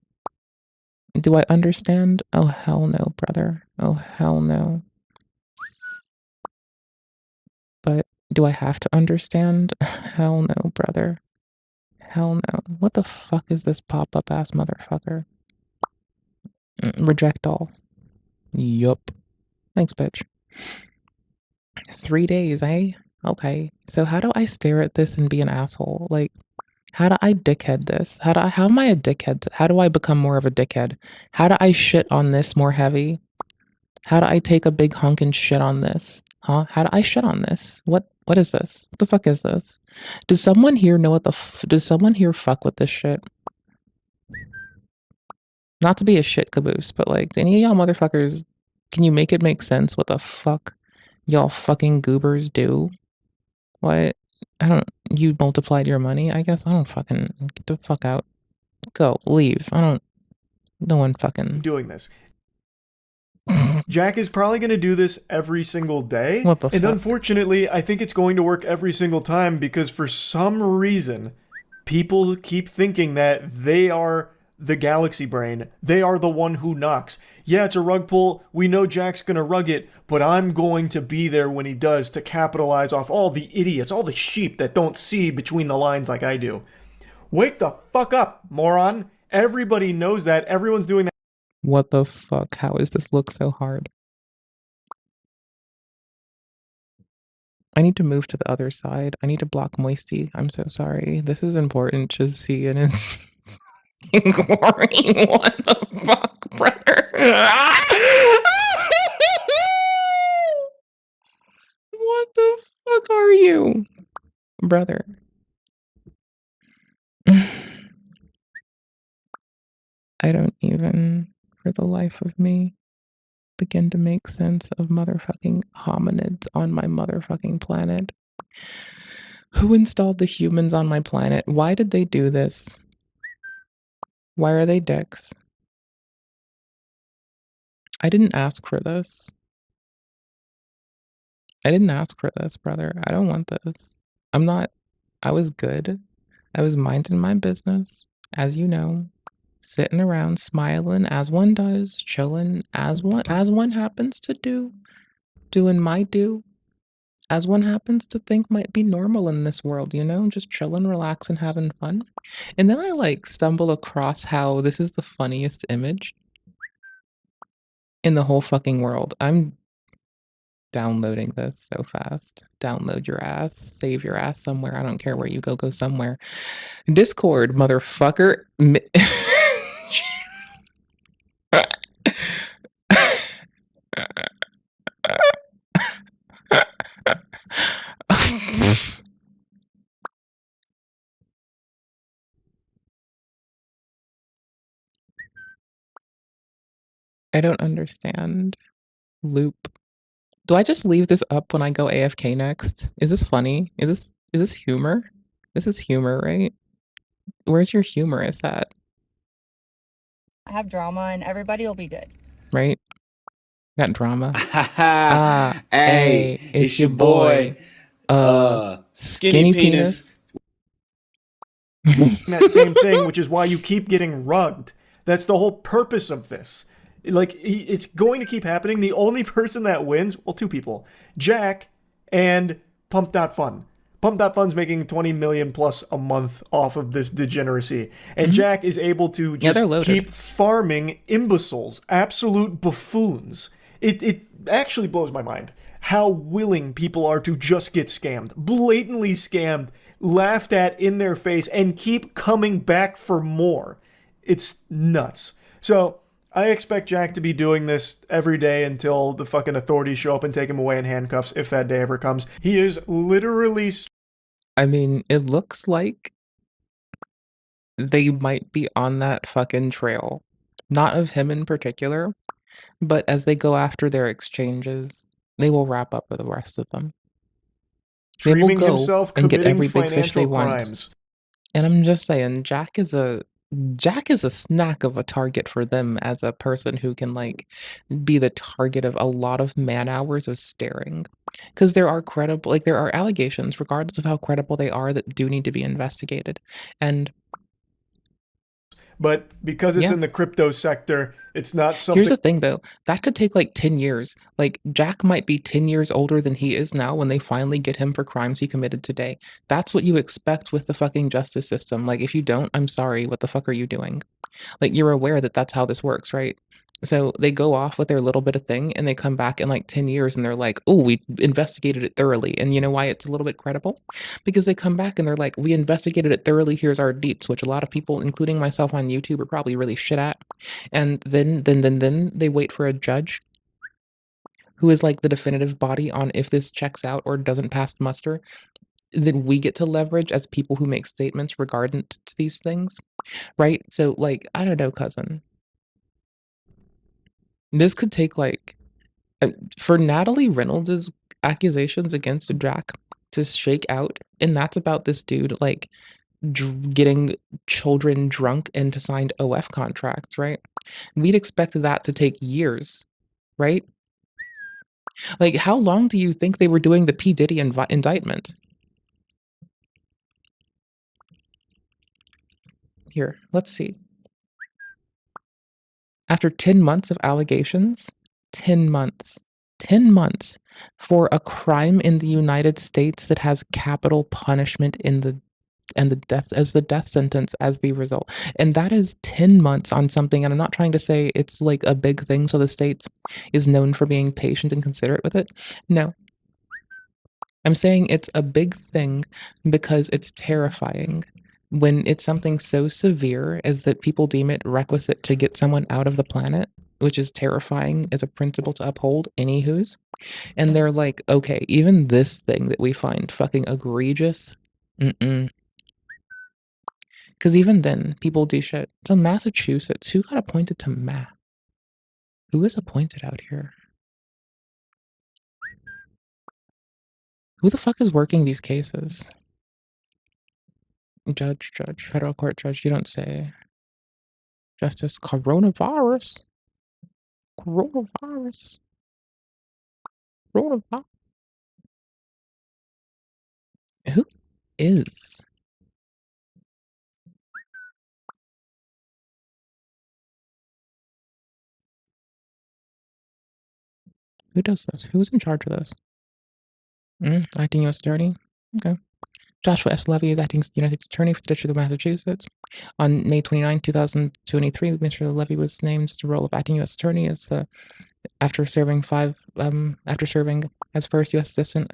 Do I understand? Oh, hell no, brother. Oh, hell no. But do I have to understand? Hell no, brother. Hell no. What the fuck is this pop-up ass motherfucker? Reject all. Yup. Thanks, bitch. 3 days, eh? Okay. So how do I stare at this and be an asshole? Like, how do I dickhead this? How am I a dickhead? How do I become more of a dickhead? How do I shit on this more heavy? How do I take a big hunk and shit on this? Huh? How do I shit on this? What is this? What the fuck is this? Does someone here know what does someone here fuck with this shit? Not to be a shit caboose, but like, do any of y'all motherfuckers, can you make it make sense what the fuck y'all fucking goobers do? What? You multiplied your money, I guess? I don't fucking, get the fuck out. Go, leave. No one fucking. Doing this. Jack is probably going to do this every single day. What the and fuck? Unfortunately, I think it's going to work every single time because for some reason, people keep thinking that they are the galaxy brain. They are the one who knocks. Yeah, it's a rug pull. We know Jack's going to rug it, but I'm going to be there when he does to capitalize off all the idiots, all the sheep that don't see between the lines like I do. Wake the fuck up, moron. Everybody knows that. Everyone's doing that. What the fuck? How does this look so hard? I need to move to the other side. I need to block Moisty. I'm so sorry. This is important to see in its glory. What the fuck, brother? What the fuck are you, brother? I don't even, for the life of me, begin to make sense of motherfucking hominids on my motherfucking planet. Who installed the humans on my planet? Why did they do this? Why are they dicks? I didn't ask for this. I didn't ask for this, brother. I don't want this. I was good. I was minding my business, as you know, sitting around smiling as one does, chilling as one happens to do, doing my do, as one happens to think might be normal in this world, you know, just chilling, relaxing, having fun. And then I like stumble across how this is the funniest image in the whole fucking world. I'm downloading this so fast. Download your ass, save your ass somewhere. I don't care where you go, go somewhere. Discord, motherfucker. I don't understand. Loop. Do I just leave this up when I go AFK next? Is this funny? Is this humor? This is humor, right? Where's your humorous at? I have drama and everybody will be good. Right? Got drama. Hey, it's your boy, Skinny Penis. That same thing, which is why you keep getting rugged. That's the whole purpose of this. Like, it's going to keep happening. The only person that wins, well, two people, Jack and Pump.Fun. Pump.Fun's making 20 million plus a month off of this degeneracy. And Jack is able to just keep farming imbeciles, absolute buffoons. It actually blows my mind how willing people are to just get scammed, blatantly scammed, laughed at in their face, and keep coming back for more. It's nuts. So I expect Jack to be doing this every day until the fucking authorities show up and take him away in handcuffs, if that day ever comes. He is literally... I mean, it looks like they might be on that fucking trail. Not of him in particular, but as they go after their exchanges, they will wrap up with the rest of them. They will go and get every big fish they want. And I'm just saying, Jack is a snack of a target for them as a person who can like be the target of a lot of man hours of staring. Because there are allegations, regardless of how credible they are, that do need to be investigated. And but because it's in the crypto sector, it's not something... Here's the thing, though. That could take, like, 10 years. Like, Jack might be 10 years older than he is now when they finally get him for crimes he committed today. That's what you expect with the fucking justice system. Like, if you don't, I'm sorry, what the fuck are you doing? Like, you're aware that that's how this works, right? So they go off with their little bit of thing, and they come back in, like, 10 years, and they're like, oh, we investigated it thoroughly. And you know why it's a little bit credible? Because they come back, and they're like, we investigated it thoroughly, here's our deets, which a lot of people, including myself on YouTube, are probably really shit at. And then they wait for a judge who is, like, the definitive body on if this checks out or doesn't pass muster. Then we get to leverage as people who make statements regarding to these things, right? So, like, I don't know, cousin. This could take, like, for Natalie Reynolds' accusations against Jack to shake out, and that's about this dude, like, getting children drunk into signed OF contracts, right? We'd expect that to take years, right? Like, how long do you think they were doing the P. Diddy indictment? Here, let's see. After 10 months of allegations, 10 months for a crime in the United States that has capital punishment in the death sentence as the result. And that is 10 months on something, and I'm not trying to say it's like a big thing so the state is known for being patient and considerate with it. No. I'm saying it's a big thing because it's terrifying when it's something so severe as that people deem it requisite to get someone out of the planet, which is terrifying as a principle to uphold, anywho's. And they're like, okay, even this thing that we find fucking egregious, mm-mm. Because even then, people do shit. So Massachusetts, who got appointed to Matt? Who is appointed out here? Who the fuck is working these cases? Judge, federal court judge, you don't say. Justice, coronavirus. Coronavirus. Coronavirus. Who is? Who does this? Who's in charge of this? Acting U.S. Attorney? Okay. Joshua S. Levy is acting United States Attorney for the District of Massachusetts. On May 29, 2023, Mr. Levy was named to the role of acting U.S. Attorney after serving as first assistant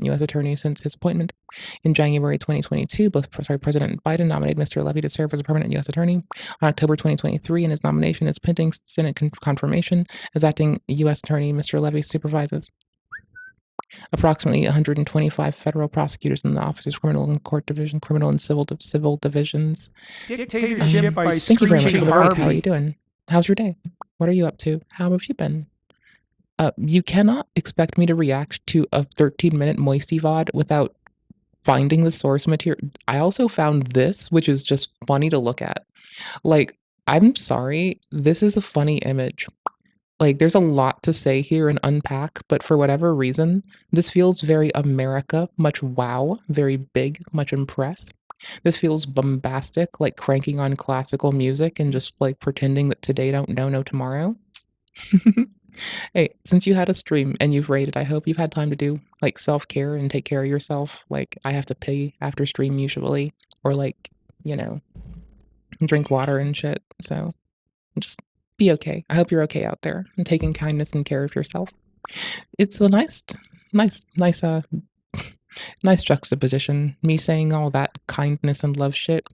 U.S. Attorney since his appointment. In January 2022, President Biden nominated Mr. Levy to serve as a permanent U.S. Attorney. On October 2023, and his nomination is pending Senate confirmation as acting U.S. Attorney. Mr. Levy supervises approximately 125 federal prosecutors in the offices, criminal and court division, criminal and civil divisions. Dictatorship by Thank you very much for the break. How are Harvey. you doing? How's your day? What are you up to? How have you been? You cannot expect me to react to a 13-minute moisty VOD without finding the source material. I also found this, which is just funny to look at. Like, I'm sorry, this is a funny image. Like, there's a lot to say here and unpack, but for whatever reason, this feels very America, much wow, very big, much impress. This feels bombastic, like cranking on classical music and just like pretending that today don't know no tomorrow. Hey, since you had a stream and you've rated, I hope you've had time to do like self-care and take care of yourself. Like, I have to pee after stream usually, or like, you know, drink water and shit. So just be okay. I hope you're okay out there and taking kindness and care of yourself. It's a nice nice juxtaposition. Me saying all that kindness and love shit,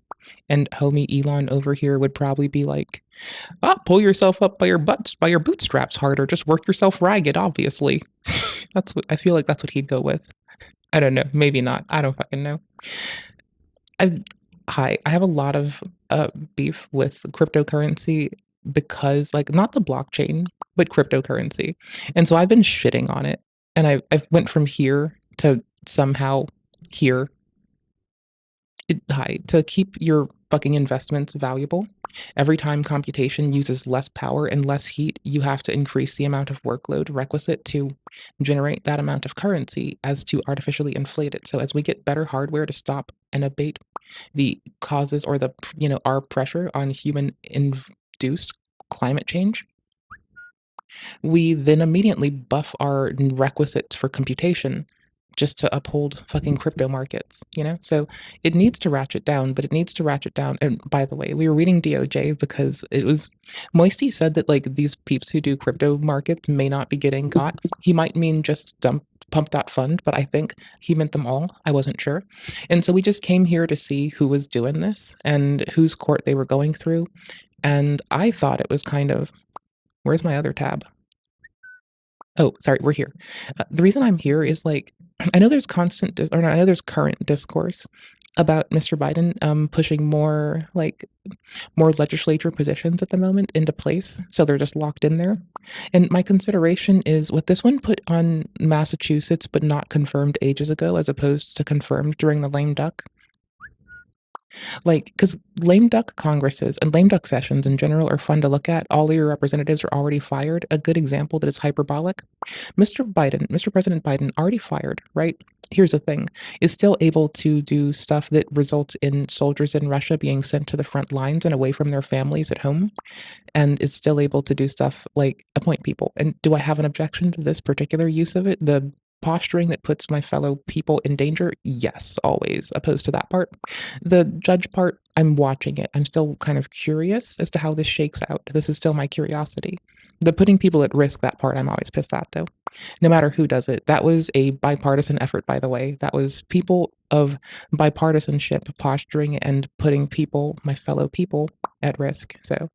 and homie Elon over here would probably be like, pull yourself up by your bootstraps harder. Just work yourself ragged, obviously. That's what I feel like that's what he'd go with. I don't know. Maybe not. I don't fucking know. I have a lot of beef with cryptocurrency because, like, not the blockchain, but cryptocurrency. And so I've been shitting on it. And I've went from here to somehow here. To keep your fucking investments valuable, every time computation uses less power and less heat, you have to increase the amount of workload requisite to generate that amount of currency as to artificially inflate it. So as we get better hardware to stop and abate the causes or our pressure on human induced climate change, we then immediately buff our requisites for computation just to uphold fucking crypto markets, So it needs to ratchet down, but it needs to ratchet down. And by the way, we were reading DOJ because it was Moisty said that like these peeps who do crypto markets may not be getting caught. He might mean just pump.fund, but I think he meant them all. I wasn't sure. And so we just came here to see who was doing this and whose court they were going through. And I thought it was kind of, where's my other tab? Oh, sorry, we're here. The reason I'm here is like, I know there's current discourse about Mr. Biden pushing more legislature positions at the moment into place, so they're just locked in there. And my consideration is what this one put on Massachusetts, but not confirmed ages ago, as opposed to confirmed during the lame duck. Like, because lame duck congresses and lame duck sessions in general are fun to look at. All of your representatives are already fired. A good example that is hyperbolic. Mr. President Biden, already fired, right? Here's the thing, is still able to do stuff that results in soldiers in Russia being sent to the front lines and away from their families at home, and is still able to do stuff like appoint people. And do I have an objection to this particular use of it? The posturing that puts my fellow people in danger, yes, always opposed to that part. The judge part, I'm watching it. I'm still kind of curious as to how this shakes out. This is still my curiosity. The putting people at risk, that part I'm always pissed at, though. No matter who does it. That was a bipartisan effort, by the way. That was people of bipartisanship posturing and putting people, my fellow people, at risk. So,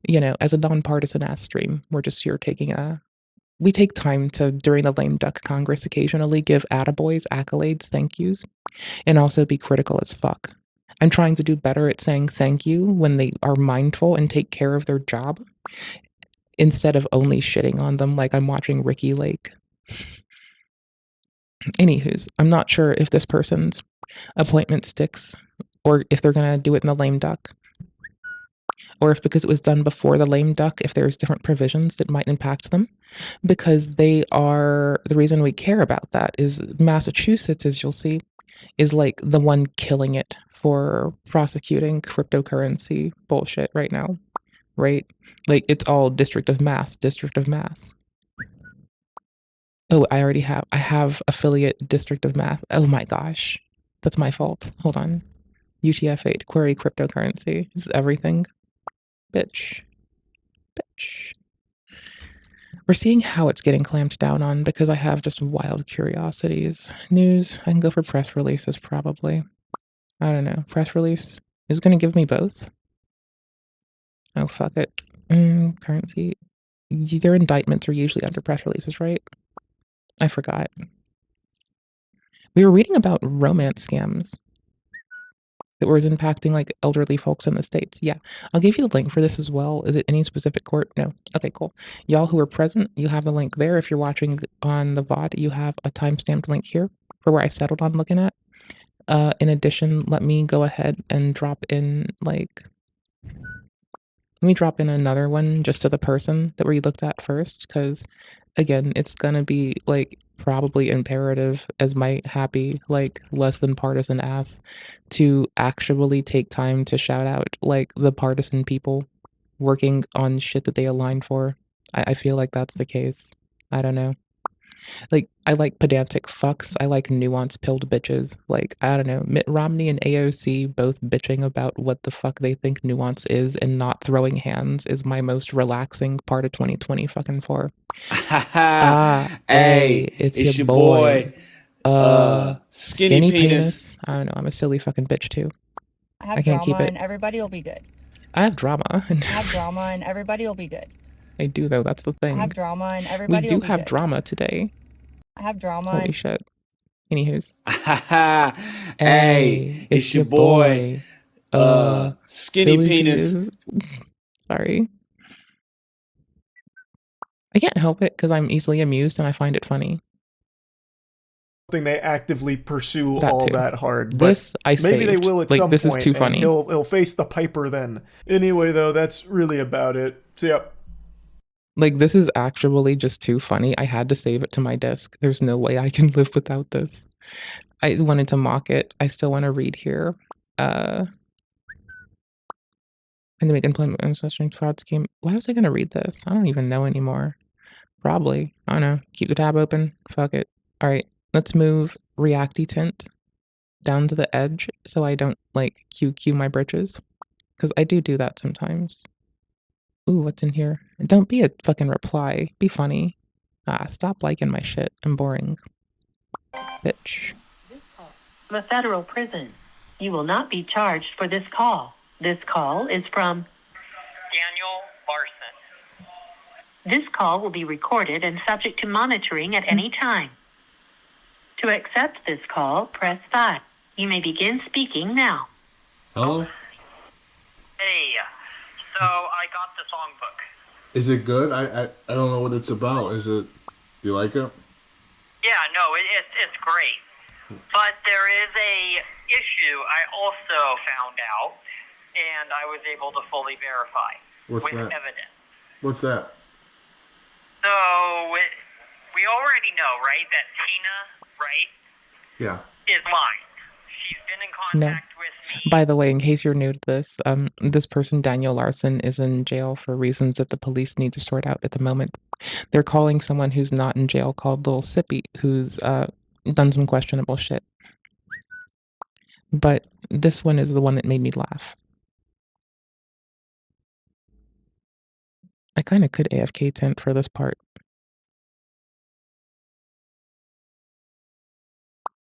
you know, as a nonpartisan ass stream, we're just here we take time to, during the lame duck congress, occasionally give attaboys, accolades, thank yous, and also be critical as fuck. I'm trying to do better at saying thank you when they are mindful and take care of their job, instead of only shitting on them like I'm watching Ricky Lake. Anywho's, I'm not sure if this person's appointment sticks, or if they're gonna do it in the lame duck, or if because it was done before the lame duck, if there's different provisions that might impact them, because they are, the reason we care about that is Massachusetts, as you'll see, is like the one killing it for prosecuting cryptocurrency bullshit right now, right? Like, it's all District of Mass. Oh, I have affiliate District of Mass. Oh my gosh, that's my fault. Hold on. UTF-8, query cryptocurrency. This is everything. Bitch. We're seeing how it's getting clamped down on because I have just wild curiosities. News, I can go for press releases probably. I don't know. Press release? Is it going to give me both? Oh, fuck it. Currency. Their indictments are usually under press releases, right? I forgot. We were reading about romance scams that was impacting like elderly folks in the States. Yeah, I'll give you the link for this as well. Is it any specific court? No. Okay, cool. Y'all who are present, you have the link there. If you're watching on the VOD, you have a timestamped link here for where I settled on looking at. In addition, let me go ahead and drop in another one just to the person that we looked at first, because again, it's gonna be like probably imperative as my happy, like less than partisan ass to actually take time to shout out like the partisan people working on shit that they align for. I feel like that's the case. I don't know. Like, I like pedantic fucks. I like nuanced pilled bitches. Like, I don't know, Mitt Romney and AOC both bitching about what the fuck they think nuance is and not throwing hands is my most relaxing part of 2020 fucking for. Hey, it's your boy. Skinny penis. I don't know, I'm a silly fucking bitch too. I can't keep it. And everybody will be good. I have drama. I have drama and everybody will be good. I do though, that's the thing. I have drama and everybody will be good. We do have drama today. I have drama. Holy shit. Anywho's. Hey, it's your boy. Skinny penis. Sorry. I can't help it because I'm easily amused and I find it funny. Something they actively pursue That all too. that hard. This I saved. Maybe they will at like, some this point. is too and funny. He'll face the piper then. Anyway, though, that's really about it. See ya. Like, this is actually just too funny. I had to save it to my disk. There's no way I can live without this. I wanted to mock it. I still want to read here. And then we can play ancestry fraud scheme. Why was I going to read this? I don't even know anymore. Probably. I don't know. Keep the tab open. Fuck it. All right. Let's move Reacty Tint down to the edge so I don't, like, QQ my britches. Because I do that sometimes. Ooh, what's in here? Don't be a fucking reply. Be funny. Stop liking my shit. I'm boring. Bitch. From a federal prison. You will not be charged for this call. This call is from Daniel Larson. This call will be recorded and subject to monitoring at any time. To accept this call, press 5. You may begin speaking now. Hello? Hey, so I got the songbook. Is it good? I don't know what it's about. You like it? Yeah, no, it's great. But there is a issue I also found out, and I was able to fully verify What's with that? evidence. What's that? So, we already know, right, that Tina, right, Yeah. is mine. She's been in contact with me. By the way, in case you're new to this, this person, Daniel Larson, is in jail for reasons that the police need to sort out at the moment. They're calling someone who's not in jail called Lil Sippy, who's done some questionable shit. But this one is the one that made me laugh. I kind of could AFK tint for this part.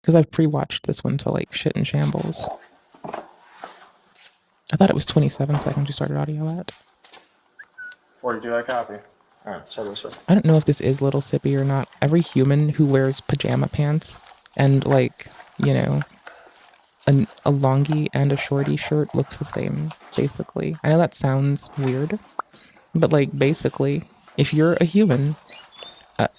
Because I've pre-watched this one to like shit in shambles. I thought it was 27 seconds you started audio at. 42 that copy. Alright, so this way. I don't know if this is Little Sippy or not. Every human who wears pajama pants and like, you know, a longy and a shorty shirt looks the same, basically. I know that sounds weird, but like basically, if you're a human,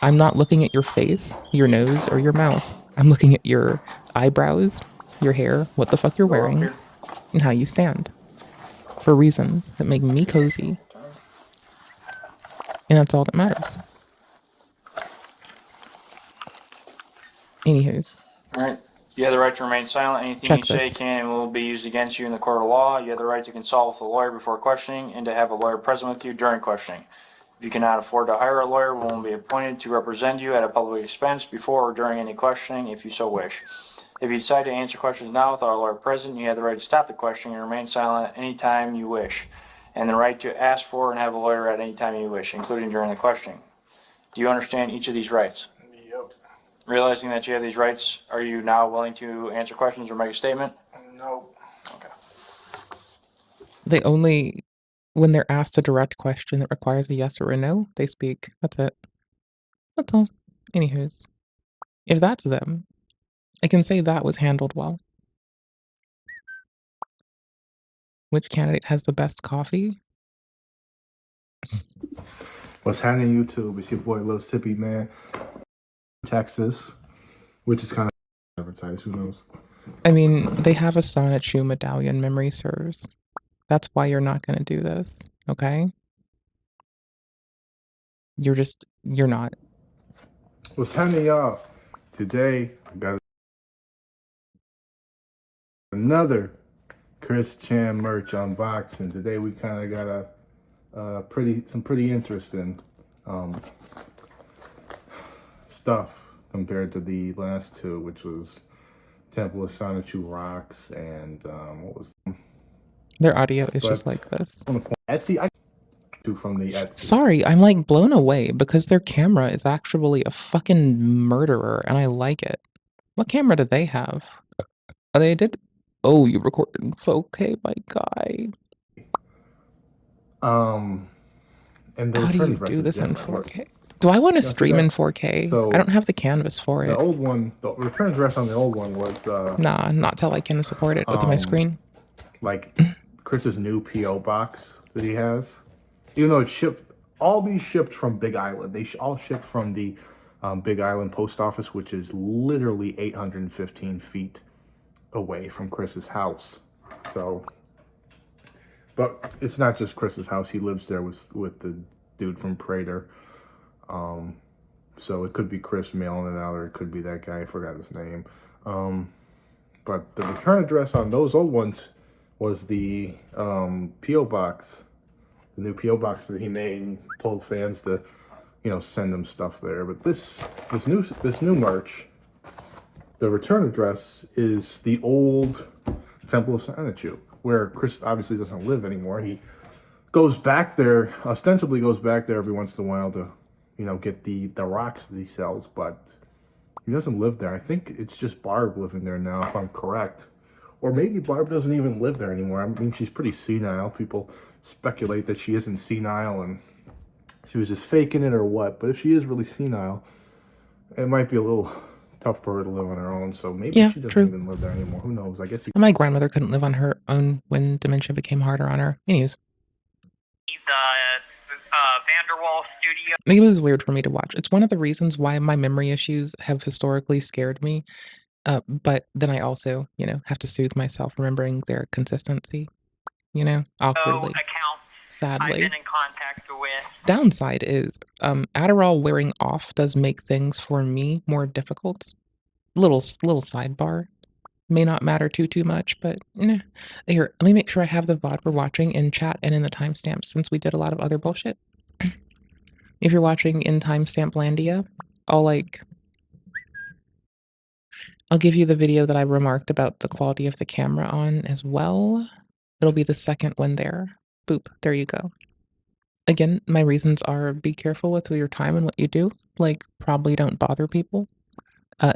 I'm not looking at your face, your nose, or your mouth. I'm looking at your eyebrows, your hair, what the fuck you're wearing, and how you stand. For reasons that make me cozy. And that's all that matters. Anywho's. Alright. You have the right to remain silent. Anything Check you say this. can and will be used against you in the court of law. You have the right to consult with a lawyer before questioning and to have a lawyer present with you during questioning. If you cannot afford to hire a lawyer, one will be appointed to represent you at a public expense before or during any questioning if you so wish. If you decide to answer questions now without a lawyer present, you have the right to stop the questioning and remain silent at any time you wish, and the right to ask for and have a lawyer at any time you wish, including during the questioning. Do you understand each of these rights? Yep. Realizing that you have these rights, are you now willing to answer questions or make a statement? No. Okay. They only, when they're asked a direct question that requires a yes or a no, they speak. That's it. That's all. Anywho's. If that's them, I can say that was handled well. Which candidate has the best coffee? What's happening YouTube? It's your boy Lil Sippy, man. Texas, which is kind of advertised, who knows? I mean, they have a Sonnet Shoe medallion, memory serves. That's why you're not going to do this, okay? You're not. What's happening, y'all? Today, I got another Chris Chan merch unboxing. Today, we kind of got some pretty interesting stuff compared to the last two, which was Temple of Sonichu Rocks and what was Their audio is just like this. Etsy. I from the Etsy. Sorry, I'm like blown away because their camera is actually a fucking murderer and I like it. What camera do they have? They did. Oh, you recorded in 4K, my guy. And the how do return you address do is this in different. 4K? Do I want to Yeah, stream that- in 4K? so I don't have the canvas for The it. old one, the return address on the old one was Nah, not till I can support it with my screen. like Chris's new PO box that he has. Even though it shipped, all these shipped from Big Island. They all shipped from the Big Island post office, which is literally 815 feet away from Chris's house. So, but it's not just Chris's house. He lives there with the dude from Prater. So it could be Chris mailing it out, or it could be that guy. I forgot his name. But the return address on those old ones was the PO box, the new PO box that he made, and told fans to, send them stuff there. But this new merch, the return address is the old Temple of Sonichu, where Chris obviously doesn't live anymore. He goes back there, ostensibly goes back there every once in a while to, get the rocks that he sells, but he doesn't live there. I think it's just Barb living there now, if I'm correct. Or maybe Barb doesn't even live there anymore. I mean, she's pretty senile. People speculate that she isn't senile and she was just faking it or what. But if she is really senile, it might be a little tough for her to live on her own. So maybe she doesn't even live there anymore. Who knows? I guess. My grandmother couldn't live on her own when dementia became harder on her. Anyways. Vanderwall studio. It was weird for me to watch. It's one of the reasons why my memory issues have historically scared me. But then I also, have to soothe myself remembering their consistency, awkwardly, sadly. I've been in contact with. Downside is Adderall wearing off does make things for me more difficult. Little sidebar. May not matter too much, but here, let me make sure I have the VOD we're watching in chat and in the timestamps since we did a lot of other bullshit. If you're watching in Timestamplandia, I'll give you the video that I remarked about the quality of the camera on as well. It'll be the second one there. Boop, there you go. Again, my reasons are be careful with your time and what you do. Like, probably don't bother people.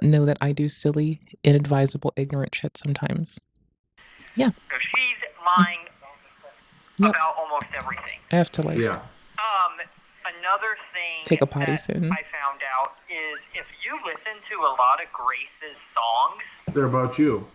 Know that I do silly, inadvisable, ignorant shit sometimes. Yeah. So she's lying Yep. about almost everything. I have to, like, Yeah. Another thing take a potty that soon. I found out is if you listen to a lot of Grace's songs, They're about you.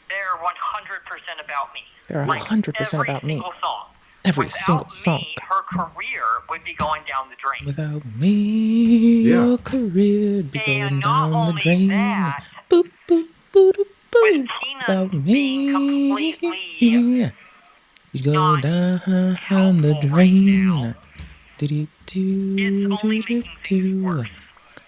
they're 100% about me. They're 100% about me. Single song. Every Without single song. me, her career would be going down the drain. Without me, Yeah. your career'd be And going not down the only drain. that, Boop, boop, boop, boop, with boop. Tina Without being me, completely you go not down the helpful drain. right now, Do do it's do only do do making things worse.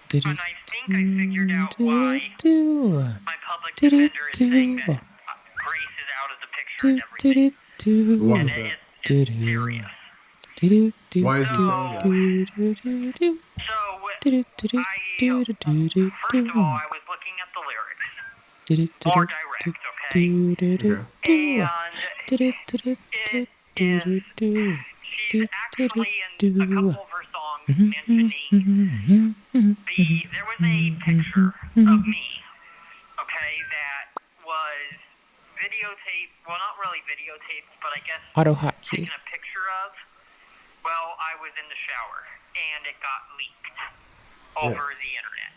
do do And I think I figured out why do my public do do defender is saying that do Grace is out of the picture do and everything. do Why And is that? it's do do serious. do do Why is he saying So, that? do do do do so do do do do do do do first of all, I was looking at the lyrics. do do More do direct, okay? do do do Okay. do And do do do do it do is, do she's actually in a couple of her songs mentioning there was a picture of me, okay, that was videotaped, well, not really videotaped, but I guess auto hotkey. taken a picture of. Well, I was in the shower, and it got leaked over the internet.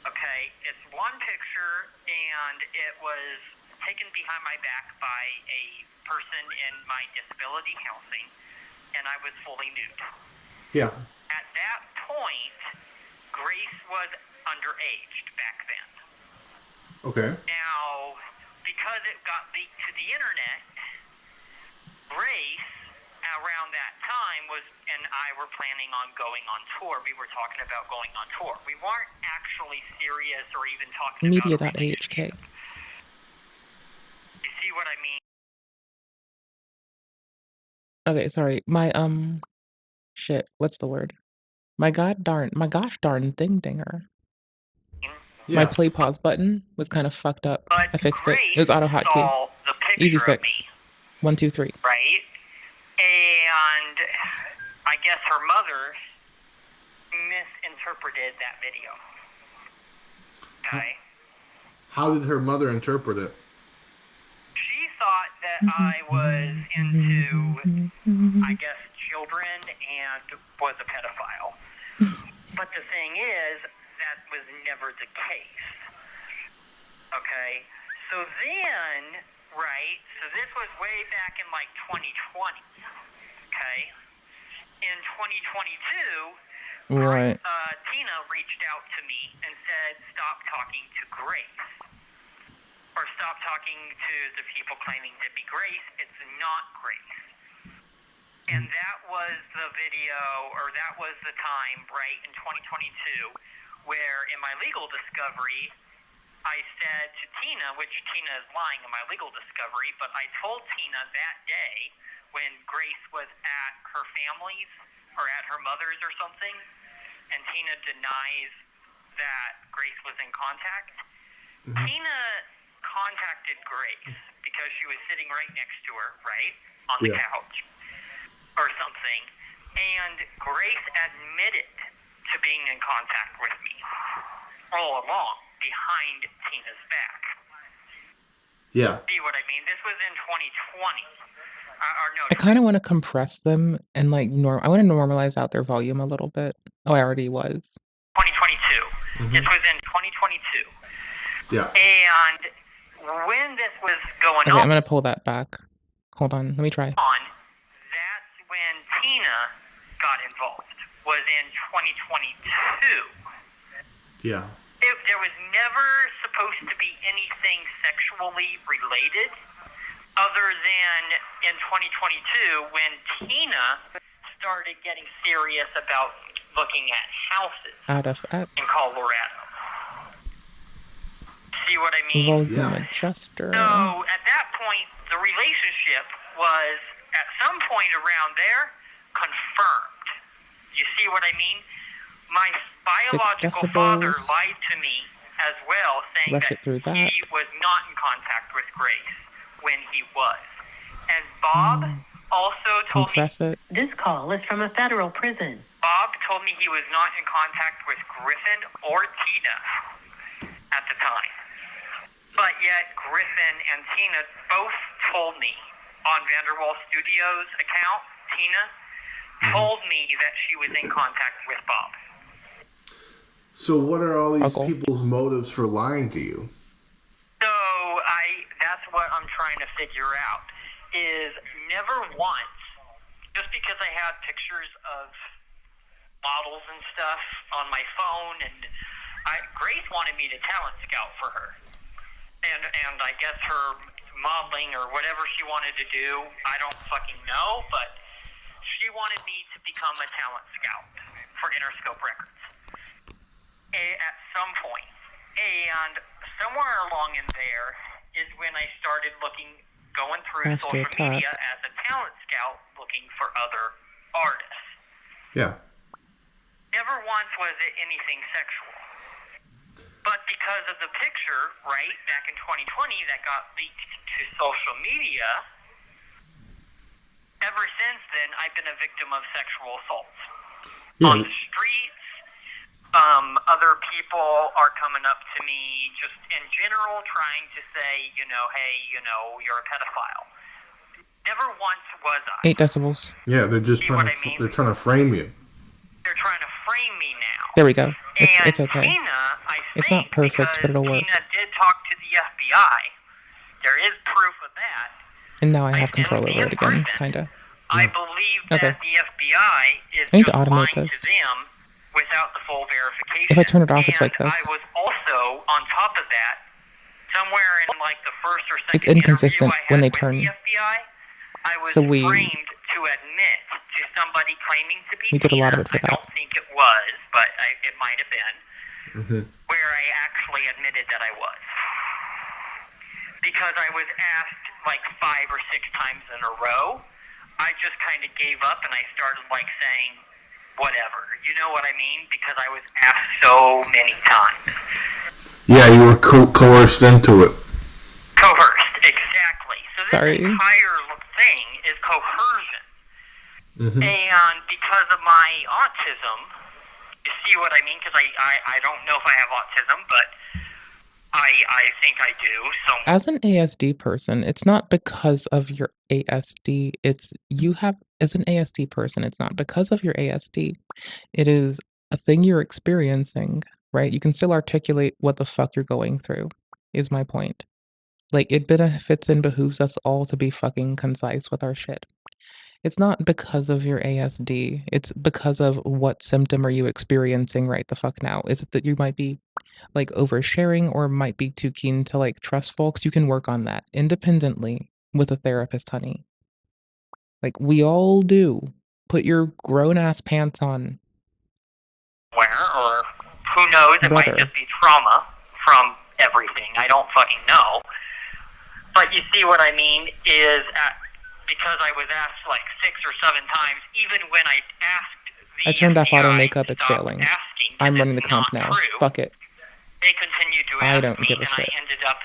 Okay, it's one picture, and it was taken behind my back by a person in my disability housing, and I was fully nude. Yeah. At that point, Grace was underaged back then. Okay. Now, because it got leaked to the internet, Grace, around that time, and I were planning on going on tour. We were talking about going on tour. We weren't actually serious or even talking about a Media.ahk. You see what I mean? Okay, sorry. My shit, what's the word? My gosh darn thing dinger. My Yeah. play pause button was kind of fucked up. But I fixed it. Grace It was auto hotkey. saw the picture Easy of fix. me, 1, 2, 3. right? And I guess her mother misinterpreted that video. Okay? How did her mother interpret it? She thought that I was into, I guess, children and was a pedophile. But the thing is, that was never the case. Okay? So then, right, so this was way back in like 2020. Okay? In 2022, Right. Tina reached out to me and said, stop talking to Grace. Or stop talking to the people claiming to be Grace. It's not Grace. And that was the video, or that was the time, right, in 2022, where in my legal discovery, I said to Tina, which Tina is lying in my legal discovery, but I told Tina that day when Grace was at her family's or at her mother's or something, and Tina denies that Grace was in contact. Tina contacted Grace because she was sitting right next to her, right, on the couch or something, and Grace admitted to being in contact with me all along behind Tina's back. Yeah. See what I mean? This was in 2020. I kind of want to compress them and like I want to normalize out their volume a little bit. Oh, I already was. 2022. This was in 2022. Yeah. And when this was going Okay, on, I'm gonna pull that back. Hold on, let me try. that's when Tina got involved, was in 2022. Yeah. There was never supposed to be anything sexually related other than in 2022 when Tina started getting serious about looking at houses Out of X. in Colorado. See what I mean? Volume adjuster. So at that point, the relationship was at some point around there confirmed. You see what I mean? My biological father decibels. lied to me as well, saying Rush that it through that. he was not in contact with Grace when he was. And Bob also told me... Compress it. This call is from a federal prison. Bob told me he was not in contact with Griffin or Tina at the time. But yet, Griffin and Tina both told me on Vanderwall Studios' account, Tina told me that she was in contact with Bob. So what are all these Uncle. people's motives for lying to you? So that's what I'm trying to figure out, is never once, just because I have pictures of models and stuff on my phone, and Grace wanted me to talent scout for her. And I guess her modeling or whatever she wanted to do, I don't fucking know, but she wanted me to become a talent scout for Interscope Records at some point. And somewhere along in there is when I started going through Faster social attack. media as a talent scout looking for other artists. Yeah. Never once was it anything sexual. But because of the picture, right, back in 2020 that got leaked to social media, ever since then, I've been a victim of sexual assaults. Yeah. On the streets, other people are coming up to me just in general trying to say, hey, you're a pedophile. Never once was I. 8 decibels. Yeah, they're just See trying what to I mean? they're trying to frame you. They're trying to frame me now. There we go. And It's okay. Tina, I It's think, not perfect, but because it'll work. Tina did talk to the FBI. There is proof of that. And now I have And control over it again, kinda. I believe that Okay. the FBI is I need to just automate lying this. to them without the full verification. If I turn it off, it's like And this. I was also, on top of that, somewhere in like the first or second It's inconsistent interview I when had they with turn. the FBI, I was So we- framed to admit to somebody claiming to be We did a lot of Tina. it for I that. don't think it was, but it might have been, Mm-hmm. where I actually admitted that I was. Because I was asked like 5 or 6 times in a row, I just kind of gave up and I started like saying, whatever. You know what I mean? Because I was asked so many times. Yeah, you were coerced into it. Coerced, exactly. So this Sorry. entire thing is coercion. Mm-hmm. And because of my autism, you see what I mean? Because I don't know if I have autism, but I think I do. So As an ASD person, it's not because of your ASD. It's you have, as an ASD person, it's not because of your ASD. It is a thing you're experiencing, right? You can still articulate what the fuck you're going through, is my point. Like, it benefits and behooves us all to be fucking concise with our shit. It's not because of your ASD. It's because of what symptom are you experiencing right the fuck now. Is it that you might be like oversharing or might be too keen to like trust folks? You can work on that independently with a therapist, honey. Like we all do. Put your grown ass pants on. where, or who knows, it Brother. might just be trauma from everything. I don't fucking know. But you see what I mean is because I was asked like 6 or 7 times, even when I asked the I turned off FBI auto makeup, it's stop failing. asking, I'm and running the it's comp not now. true, Fuck it. they continued to I ask don't me, give a and shit. I ended up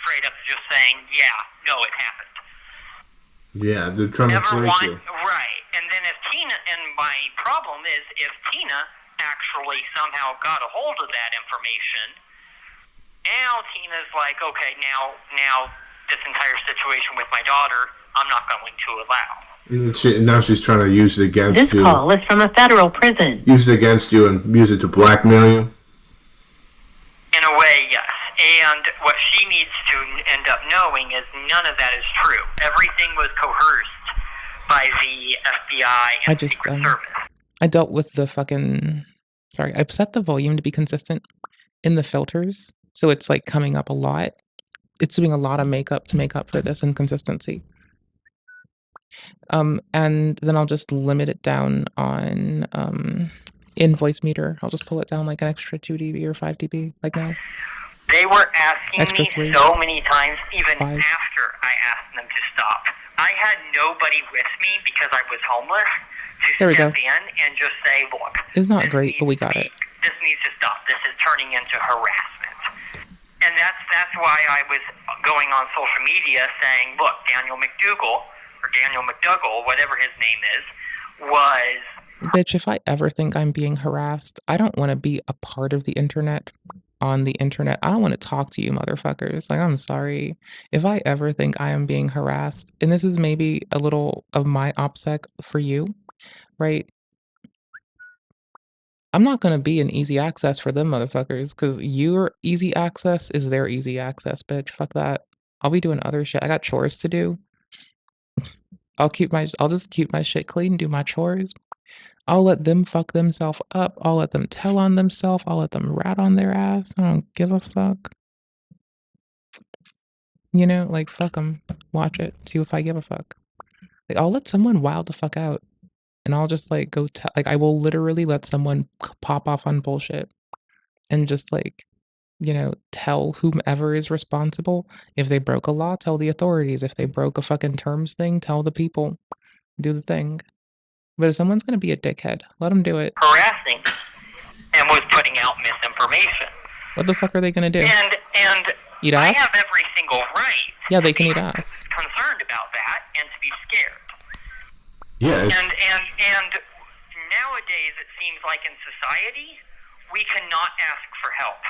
straight up just saying, yeah, no, it happened. Yeah, they're trying to Never break want, you. right. And then if Tina, and my problem is if Tina actually somehow got a hold of that information, now Tina's like, okay, now this entire situation with my daughter, I'm not going to allow. And now she's trying to use it against This you. call is from a federal prison. Use it against you and use it to blackmail you. In a way, yes. And what she needs to end up knowing is none of that is true. Everything was coerced by the FBI and Secret Service. I dealt with the fucking... Sorry, I've set the volume to be consistent in the filters, so it's like coming up a lot. It's doing a lot of makeup to make up for this inconsistency. And then I'll just limit it down on invoice meter. I'll just pull it down like an extra 2 dB or 5 dB, like now. They were asking Extra me 3, so many times, even 5. after I asked them to stop. I had nobody with me because I was homeless, There we go. step in and just say, look, It's not great, but we got it. this needs to stop. This is turning into harassment. And that's why I was going on social media saying, look, Daniel McDougal, or Daniel McDougall, whatever his name is, was... Bitch, if I ever think I'm being harassed, I don't want to be a part of the internet. On the internet, I don't want to talk to you motherfuckers. Like, I'm sorry. If I ever think I am being harassed, and this is maybe a little of my OPSEC for you, right? I'm not going to be an easy access for them motherfuckers, because your easy access is their easy access, bitch. Fuck that. I'll be doing other shit. I got chores to do. I'll just keep my shit clean, do my chores. I'll let them fuck themselves up. I'll let them tell on themselves. I'll let them rat on their ass. I don't give a fuck. You know, like, fuck them. Watch it. See if I give a fuck. Like, I'll let someone wild the fuck out. And I'll just, like, go tell. Like, I will literally let someone pop off on bullshit. And just, like, you know, tell whomever is responsible. If they broke a law, tell the authorities. If they broke a fucking terms thing, tell the people. Do the thing. But if someone's gonna be a dickhead, let them do it. harassing and was putting out misinformation. What the fuck are they gonna do? And Eat I ass? have every single right Yeah, they can eat ass. concerned about that and to be scared. Yeah. And nowadays it seems like in society we cannot ask for help.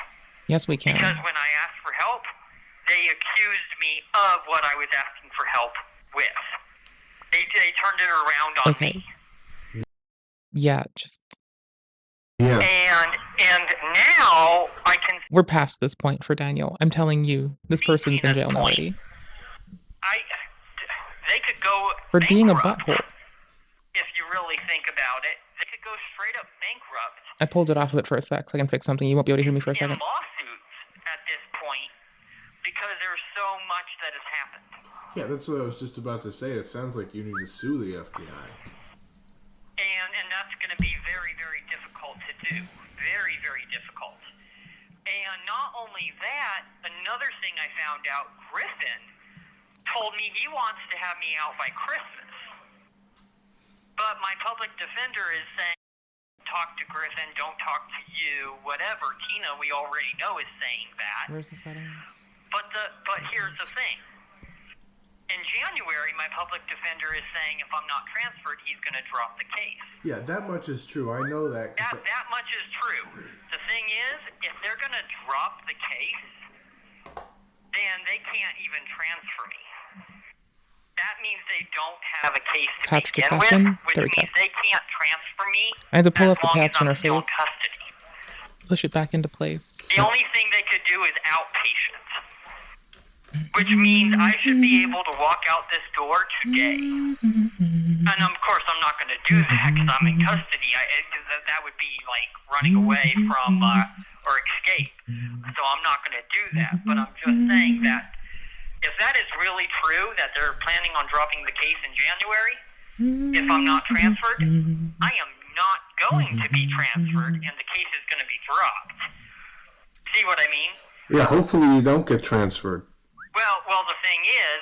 Yes, we can. Because when I asked for help, they accused me of what I was asking for help with. They turned it around on me. Yeah, just... Yeah. And now I can... We're past this point for Daniel. I'm telling you, this person's in jail now already. They could go For being a bankrupt, butthole. if you really think about it. They could go straight up bankrupt I pulled it off of it for a sec, so I can fix something. You won't be able to hear me for a in second. lawsuits at this point because there's so much that has happened. Yeah, that's what I was just about to say. It sounds like you need to sue the FBI. And that's going to be very, very difficult to do. Very, very difficult. And not only that, another thing I found out, Griffin told me he wants to have me out by Christmas. But my public defender is saying, talk to Griffin, don't talk to you, whatever. Tina, we already know, is saying that. Where's the settings? But here's the thing. In January, my public defender is saying if I'm not transferred, he's going to drop the case. Yeah, that much is true. I know that. That much is true. The thing is, if they're going to drop the case, then they can't even transfer me. That means they don't have a case to Patch begin detection? with, which There we go. means they can't transfer me I had to pull as up the long patch as on I'm her still in face. custody. Push it back into place. The only thing they could do is outpatient, which means I should be able to walk out this door today. And of course, I'm not going to do that because I'm in custody. That would be like running away from or escape. So I'm not going to do that. But I'm just saying that if that is really true, that they're planning on dropping the case in January, if I'm not transferred, I am not going to be transferred, and the case is going to be dropped. See what I mean? Yeah, hopefully you don't get transferred. Well, the thing is,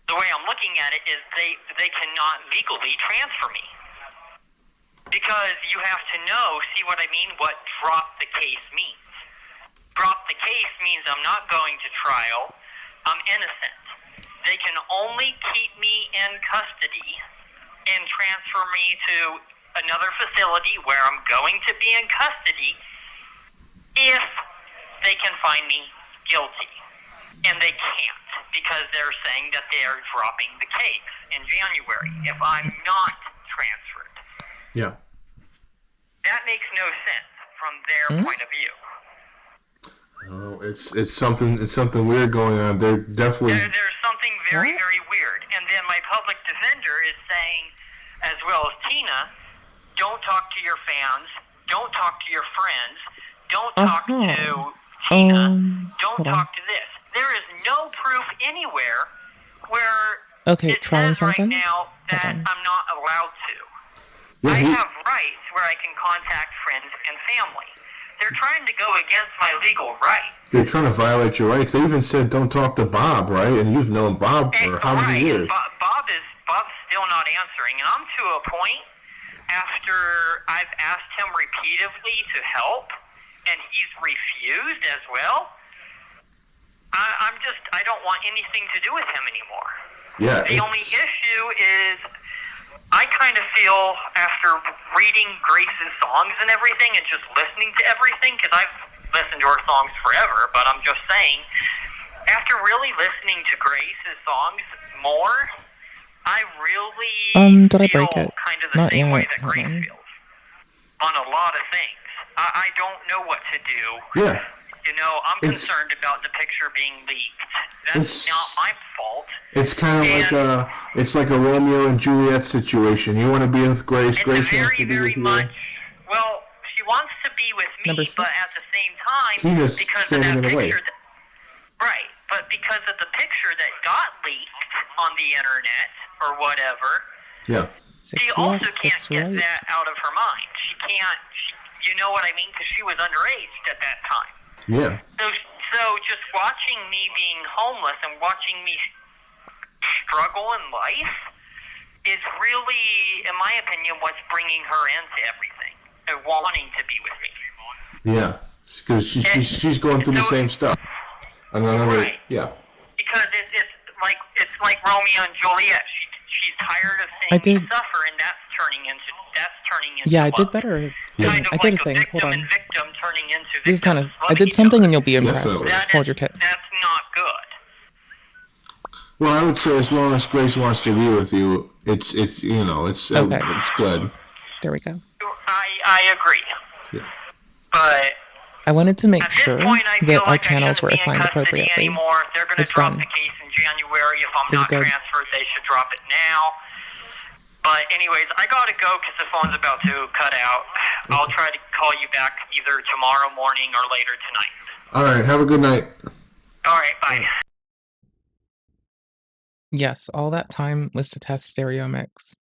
the way I'm looking at it is they cannot legally transfer me. Because you have to know, see what I mean, what drop the case means. Drop the case means I'm not going to trial, I'm innocent. They can only keep me in custody and transfer me to another facility where I'm going to be in custody if they can find me guilty. And they can't, because they're saying that they are dropping the case in January if I'm not transferred. Yeah. That makes no sense from their point of view. Oh, it's something weird going on. They're definitely. There's something very, very weird. And then my public defender is saying, as well as Tina, don't talk to your fans, don't talk to your friends, don't talk to Tina, don't talk to this. There is no proof anywhere where it says right now that I'm not allowed to. I have rights where I can contact friends and family. They're trying to go against my legal rights. They're trying to violate your rights. They even said don't talk to Bob, right? And you've known Bob for how many years? Bob's still not answering. And I'm to a point after I've asked him repeatedly to help, and he's refused as well. I don't want anything to do with him anymore. Yeah. The only issue is I kind of feel after reading Grace's songs and everything and just listening to everything, because I've listened to her songs forever, but I'm just saying, after really listening to Grace's songs more, I really did I feel break it? kind of the Not same way yet. that Hold Grace on. feels on a lot of things. I don't know what to do. Yeah. You know, I'm It's- concerned about the picture being leaked. That's It's- not my fault. It's kind of it's like a Romeo and Juliet situation. You want to be with Grace. It's Grace very, wants to be very with you. much. Well, she wants to be with me, Number but 6. at the same time, Tina's because of standing that in the way. picture, right? But because of the picture that got leaked on the internet or whatever, Yeah. 6 she also left, can't 6 get right. that out of her mind. She can't. You know what I mean? Because she was underage at that time. Yeah. So just watching me being homeless and watching me struggle in life is really, in my opinion, what's bringing her into everything and wanting to be with me. Yeah. Because she's going through the so- same stuff. And another, Right. yeah. Because it's like Romeo and Juliet. She's tired of I seeing me did- suffer, and that's turning into Yeah, I love. did better. Yeah. Kind of I did like a thing. Hold victim on. and victim turning into This is kind of. victims I loving did each something other. and you'll be impressed. Definitely. Hold your tits. That's not good. Well, I would say as long as Grace wants to be with you, it's Okay. it's good. There we go. I agree. Yeah. But I wanted to make at this sure point, I feel that our like I channels shouldn't were be in assigned custody appropriately. anymore. If they're going to It's drop done. the case in January, if I'm It's not good. transferred, they should drop it now. But anyways, I gotta go because the phone's about to cut out. I'll try to call you back either tomorrow morning or later tonight. All right. Have a good night. All right, bye. Yes, all that time was to test stereo mix.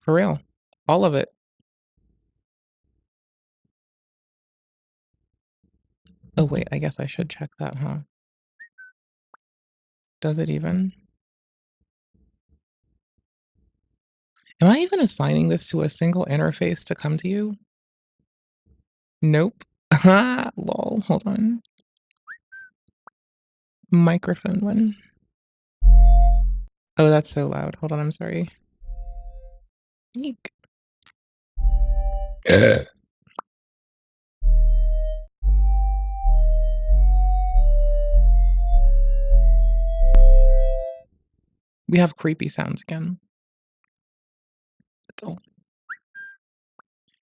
For real. All of it. Oh, wait, I guess I should check that, huh? Does it even? Am I even assigning this to a single interface to come to you? Nope. Lol, hold on. Microphone one. Oh, that's so loud. Hold on, I'm sorry. Eek. We have creepy sounds again. That's all.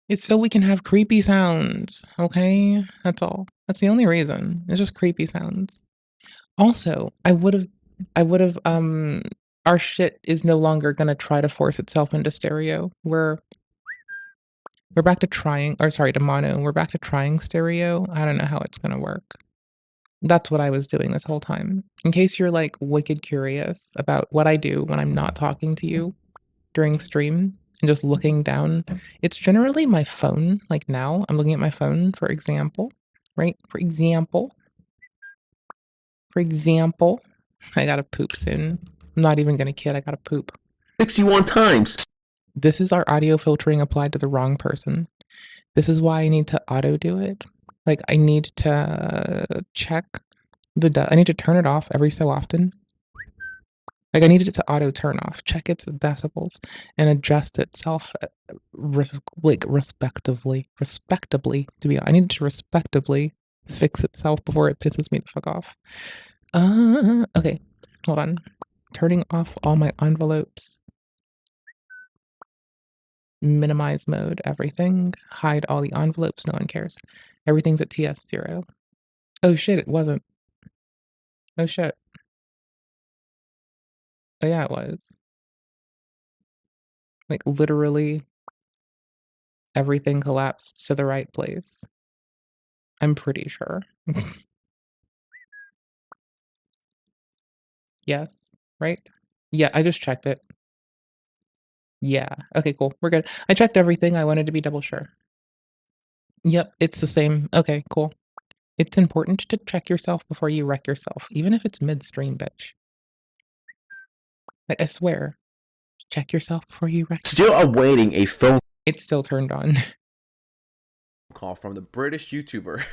It's so we can have creepy sounds, okay? That's all. That's the only reason. It's just creepy sounds. Also, I would have, our shit is no longer gonna try to force itself into stereo. We're back to to mono. We're back to trying stereo. I don't know how it's gonna work. That's what I was doing this whole time. In case you're like wicked curious about what I do when I'm not talking to you during stream and just looking down, it's generally my phone. Like now, I'm looking at my phone, for example, right? For example, I gotta poop soon. I'm not even gonna kid, I gotta poop. 61 times. This is our audio filtering applied to the wrong person. This is why I need to auto do it. Like I need to check I need to turn it off every so often. Like I needed it to auto turn off, check its decibels, and adjust itself respectively. I need it to respectably fix itself before it pisses me the fuck off. Okay, hold on. Turning off all my envelopes. Minimize mode, everything. Hide all the envelopes, no one cares. Everything's at TS0. Oh shit, it wasn't. Oh shit. Oh yeah, it was. Like literally everything collapsed to the right place. I'm pretty sure. Yes, right? Yeah, I just checked it. Yeah. Okay, cool. We're good. I checked everything. I wanted to be double sure. Yep, it's the same. Okay, cool. It's important to check yourself before you wreck yourself, even if it's midstream, bitch. Like, I swear. Check yourself before you wreck. Still awaiting a phone It's still turned on. call from the British YouTuber.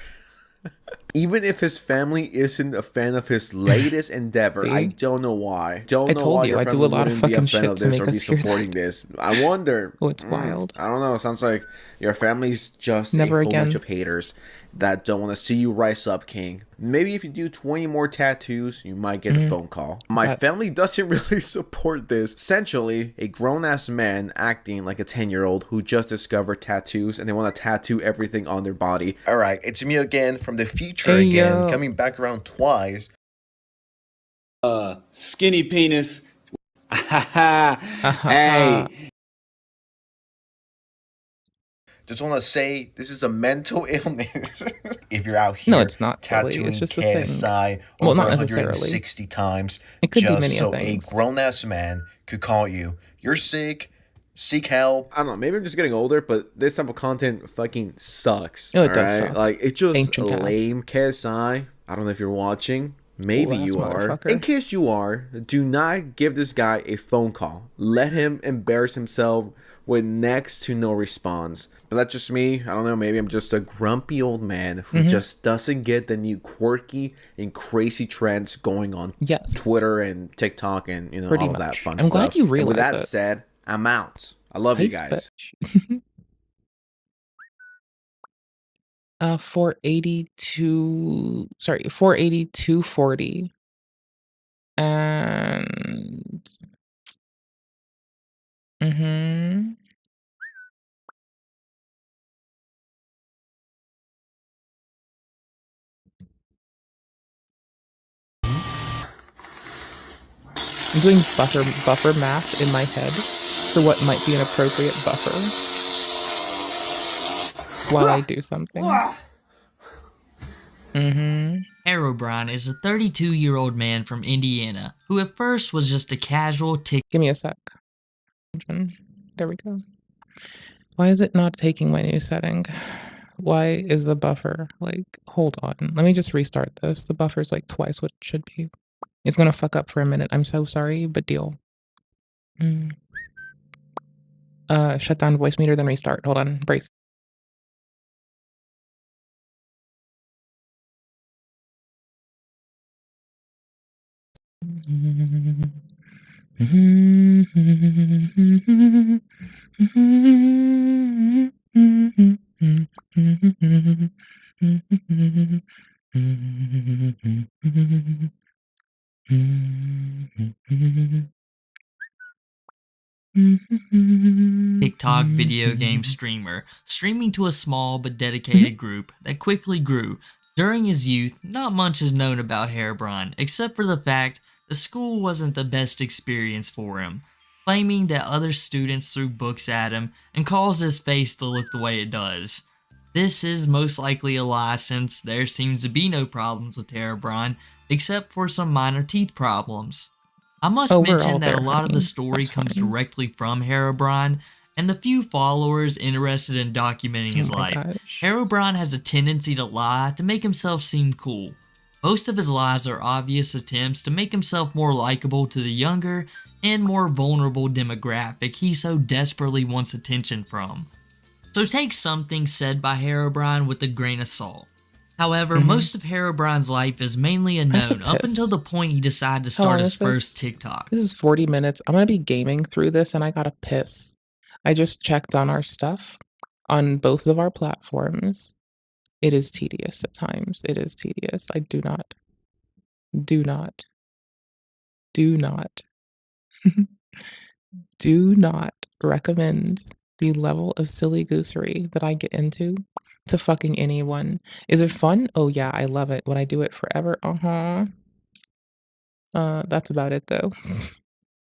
Even if his family isn't a fan of his latest endeavor, I don't know why. I told you, I do a lot of fucking shit to make us hear supporting this. I wonder. Oh, it's wild. I don't know. It sounds like your family's just Never a whole again. bunch of haters that don't want to see you rise up, King. Maybe if you do 20 more tattoos, you might get a phone call. My family doesn't really support this. Essentially, a grown-ass man acting like a 10-year-old who just discovered tattoos and they want to tattoo everything on their body. All right, it's me again from the future Hey, again, yo. coming back around twice. Skinny penis. Hey. Just want to say this is a mental illness. If you're out here No, it's not silly. tattooing It's just a thing. KSI Well, over not 160 times It could be just many so things. a grown-ass man could call you, you're sick, seek help. I don't know, maybe I'm just getting older, but this type of content fucking sucks. No, it does alright? suck. Like, it's just Ancient ass. lame. KSI, I don't know if you're watching. Maybe Cool-ass you are. motherfucker. In case you are, do not give this guy a phone call. Let him embarrass himself with next to no response. But that's just me. I don't know, maybe I'm just a grumpy old man who just doesn't get the new quirky and crazy trends going on Yes. Twitter and TikTok and, you know, Pretty all of that much. fun I'm stuff. glad you And with realize that it. said, I'm out. I love you Nice guys. bitch. 482, sorry, 482.40. And I'm doing buffer math in my head for what might be an appropriate buffer while I do something. Herobrine is a 32-year-old man from Indiana who at first was just a casual Give me a sec. There we go. Why is it not taking my new setting? Why is the buffer like, hold on. Let me just restart this. The buffer's like twice what it should be. It's gonna fuck up for a minute. I'm so sorry, but deal. Shut down voice meter, then restart. Hold on. Brace. TikTok video game streamer, streaming to a small but dedicated group that quickly grew. During his youth, not much is known about Herobrine, except for the fact the school wasn't the best experience for him, claiming that other students threw books at him and caused his face to look the way it does. This is most likely a lie since there seems to be no problems with Herobrine, except for some minor teeth problems. I must Oh, we're all mention that there, a lot of the honey. story That's comes fine. directly from Herobrine, and the few followers interested in documenting his Oh my life. gosh. Herobrine has a tendency to lie to make himself seem cool. Most of his lies are obvious attempts to make himself more likable to the younger and more vulnerable demographic he so desperately wants attention from. So take something said by Herobrine with a grain of salt. However, most of Herobrine's life is mainly have to unknown up piss. until the point he decided to How long start his is this? first TikTok. This is 40 minutes. I'm gonna be gaming through this and I gotta piss. I just checked on our stuff on both of our platforms. It is tedious at times. It is tedious. I do not do not recommend the level of silly goosery that I get into to fucking anyone. Is it fun? Oh yeah, I love it. Would I do it forever? That's about it though.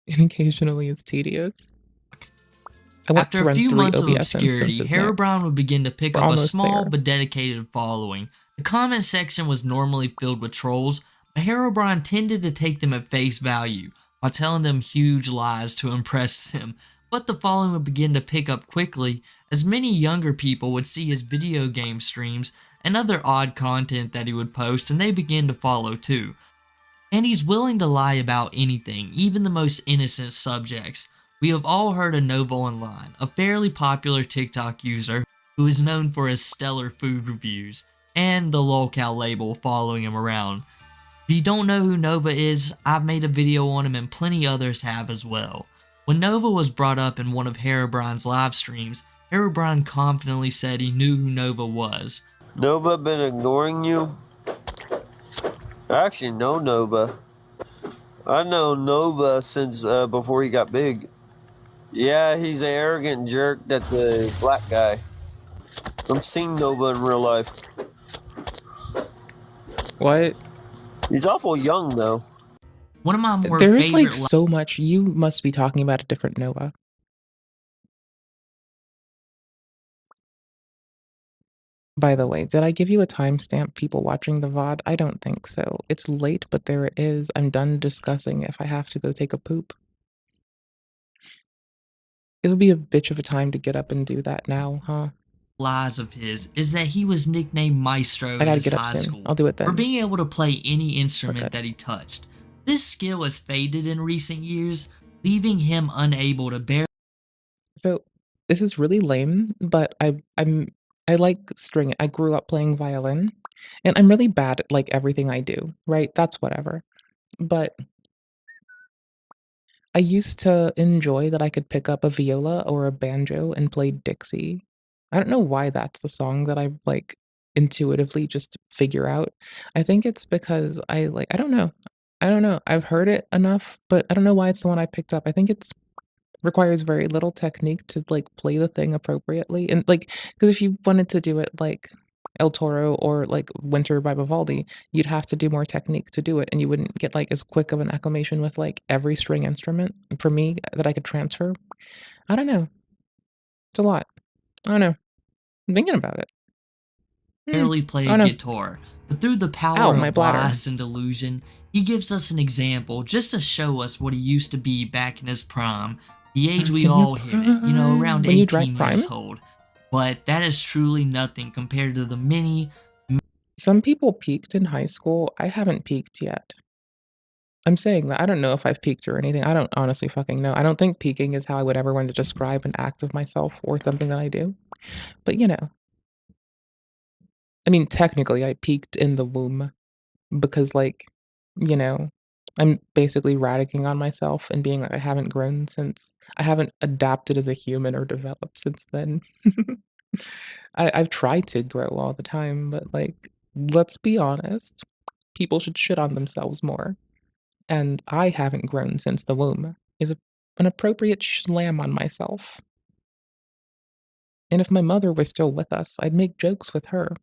And occasionally it's tedious. I want After to a run few 3 months of OBS obscurity, instances Herobrine next. would begin to pick We're up a almost small there. but dedicated following. The comment section was normally filled with trolls, but Herobrine tended to take them at face value while telling them huge lies to impress them. But the following would begin to pick up quickly as many younger people would see his video game streams and other odd content that he would post, and they began to follow too. And he's willing to lie about anything, even the most innocent subjects. We have all heard of Nova Online, a fairly popular TikTok user who is known for his stellar food reviews, and the lolcow label following him around. If you don't know who Nova is, I've made a video on him and plenty others have as well. When Nova was brought up in one of Herobrine's live streams, Herobrine confidently said he knew who Nova was. Nova been ignoring you? I actually know Nova. I know Nova since before he got big. Yeah, he's an arrogant jerk that's a black guy. I've seen Nova in real life. What? He's awful young, though. One of my more There's favorite like so much. You must be talking about a different Nova. By the way, did I give you a timestamp, people watching the VOD? I don't think so. It's late, but there it is. I'm done discussing if I have to go take a poop. It would be a bitch of a time to get up and do that now, huh? lies of his is that he was nicknamed Maestro I in gotta his get up high soon. school I'll do it then. for being able to play any instrument Okay. that he touched. This skill has faded in recent years, leaving him unable to bear. So this is really lame, but I like string. I grew up playing violin, and I'm really bad at like everything I do. Right? That's whatever. But I used to enjoy that I could pick up a viola or a banjo and play Dixie. I don't know why that's the song that I like intuitively just figure out. I think it's because I don't know. I don't know. I've heard it enough, but I don't know why it's the one I picked up. I think it's requires very little technique to like play the thing appropriately. And like, because if you wanted to do it like El Toro or like Winter by Vivaldi, you'd have to do more technique to do it, and you wouldn't get like as quick of an acclimation with like every string instrument for me that I could transfer. I don't know. It's a lot. I don't know. I'm thinking about it. Barely play I a don't know. guitar, but through the power Ow, my of bladder. lies and delusion, he gives us an example just to show us what he used to be back in his prime, the age we In your all hit it, you know, around When you 18 drank years Prime? old. But that is truly nothing compared to the many. Some people peaked in high school. I haven't peaked yet. I'm saying that. I don't know if I've peaked or anything. I don't honestly fucking know. I don't think peaking is how I would ever want to describe an act of myself or something that I do. But you know. I mean, technically, I peaked in the womb because, like, you know, I'm basically ragging on myself and being like, I haven't grown since, I haven't adapted as a human or developed since then. I've tried to grow all the time, but like, let's be honest, people should shit on themselves more. And I haven't grown since the womb is an appropriate slam on myself. And if my mother was still with us, I'd make jokes with her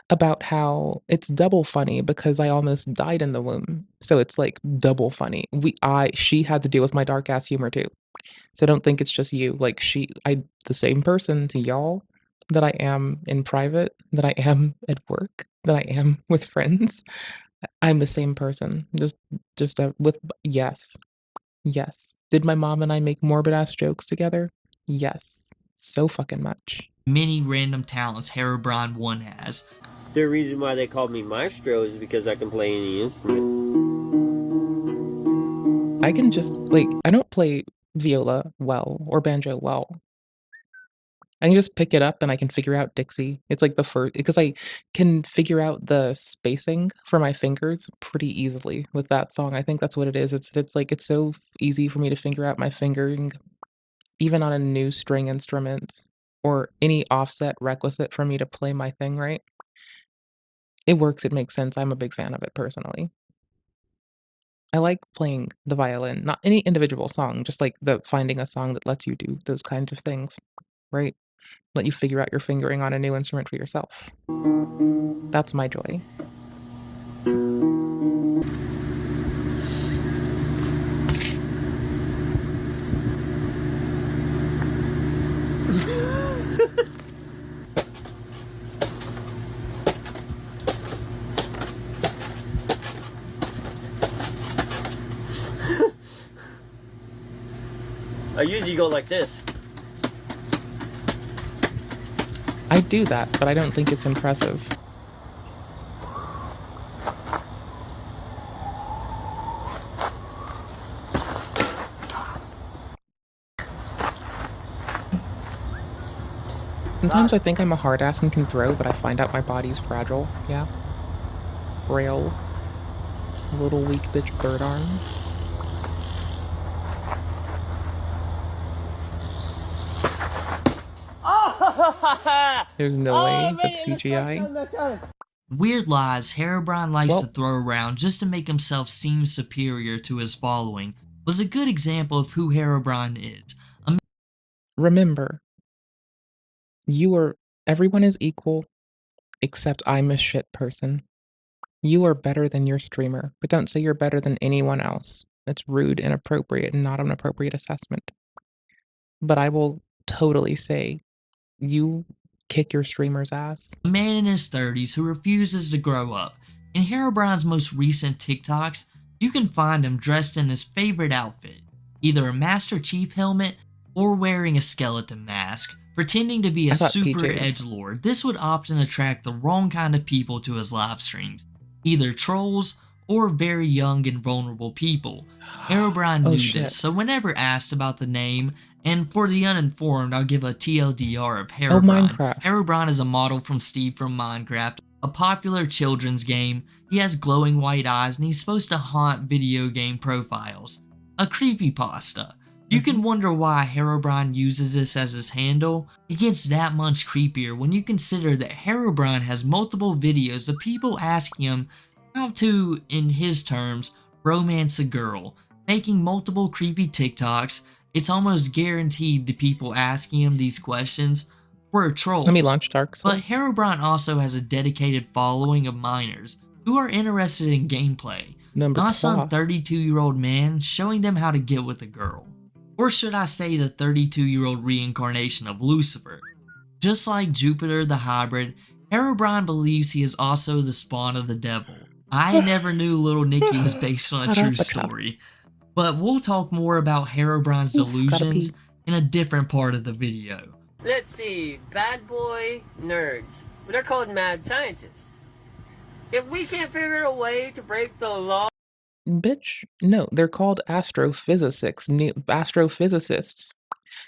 about how it's double funny because I almost died in the womb. So it's like double funny. She had to deal with my dark ass humor too. So don't think it's just you. Like the same person to y'all that I am in private, that I am at work, that I am with friends. I'm the same person. Yes. Yes. Did my mom and I make morbid ass jokes together? Yes. So fucking much. Many random talents Herobrine 1 has. The reason why they called me Maestro is because I can play any instrument. I can just, like, I don't play viola well or banjo well. I can just pick it up and I can figure out Dixie. It's like the first, because I can figure out the spacing for my fingers pretty easily with that song. I think that's what it is. It's like, it's so easy for me to figure out my fingering, even on a new string instrument or any offset requisite for me to play my thing right. It works, it makes sense. I'm a big fan of it personally. I like playing the violin, not any individual song, just like finding a song that lets you do those kinds of things, right? Let you figure out your fingering on a new instrument for yourself. That's my joy. I usually go like this. I do that, but I don't think it's impressive. Sometimes I think I'm a hard ass and can throw, but I find out my body's fragile. Yeah. Frail. Little weak bitch bird arms. There's no way that's CGI. Weird lies Herobrine likes to throw around just to make himself seem superior to his following was a good example of who Herobrine is. Remember, everyone is equal, except I'm a shit person. You are better than your streamer, but don't say you're better than anyone else. That's rude, inappropriate, and not an appropriate assessment. But I will totally say, you kick your streamer's ass. A man in his 30s who refuses to grow up. In Herobrine's most recent TikToks, you can find him dressed in his favorite outfit, either a Master Chief helmet or wearing a skeleton mask, pretending to be a super edgelord. This would often attract the wrong kind of people to his live streams, either trolls or very young and vulnerable people. Herobrine knew this, so whenever asked about the name, and for the uninformed, I'll give a TLDR of Herobrine. Herobrine is a model from Steve from Minecraft, a popular children's game. He has glowing white eyes and he's supposed to haunt video game profiles. A creepypasta. You can wonder why Herobrine uses this as his handle. It gets that much creepier when you consider that Herobrine has multiple videos of people asking him how to, in his terms, romance a girl, making multiple creepy TikToks. It's almost guaranteed the people asking him these questions were trolls. Let me launch Dark Souls. But Herobrine also has a dedicated following of minors who are interested in gameplay. Not some 32-year-old man showing them how to get with a girl. Or should I say the 32-year-old reincarnation of Lucifer. Just like Jupiter the hybrid, Herobrine believes he is also the spawn of the devil. I never knew Little Nicky was based on a true story. But we'll talk more about Herobrine's delusions in a different part of the video. Let's see, bad boy nerds. They're called mad scientists. If we can't figure a way to break the law... Bitch, no, they're called astrophysicists.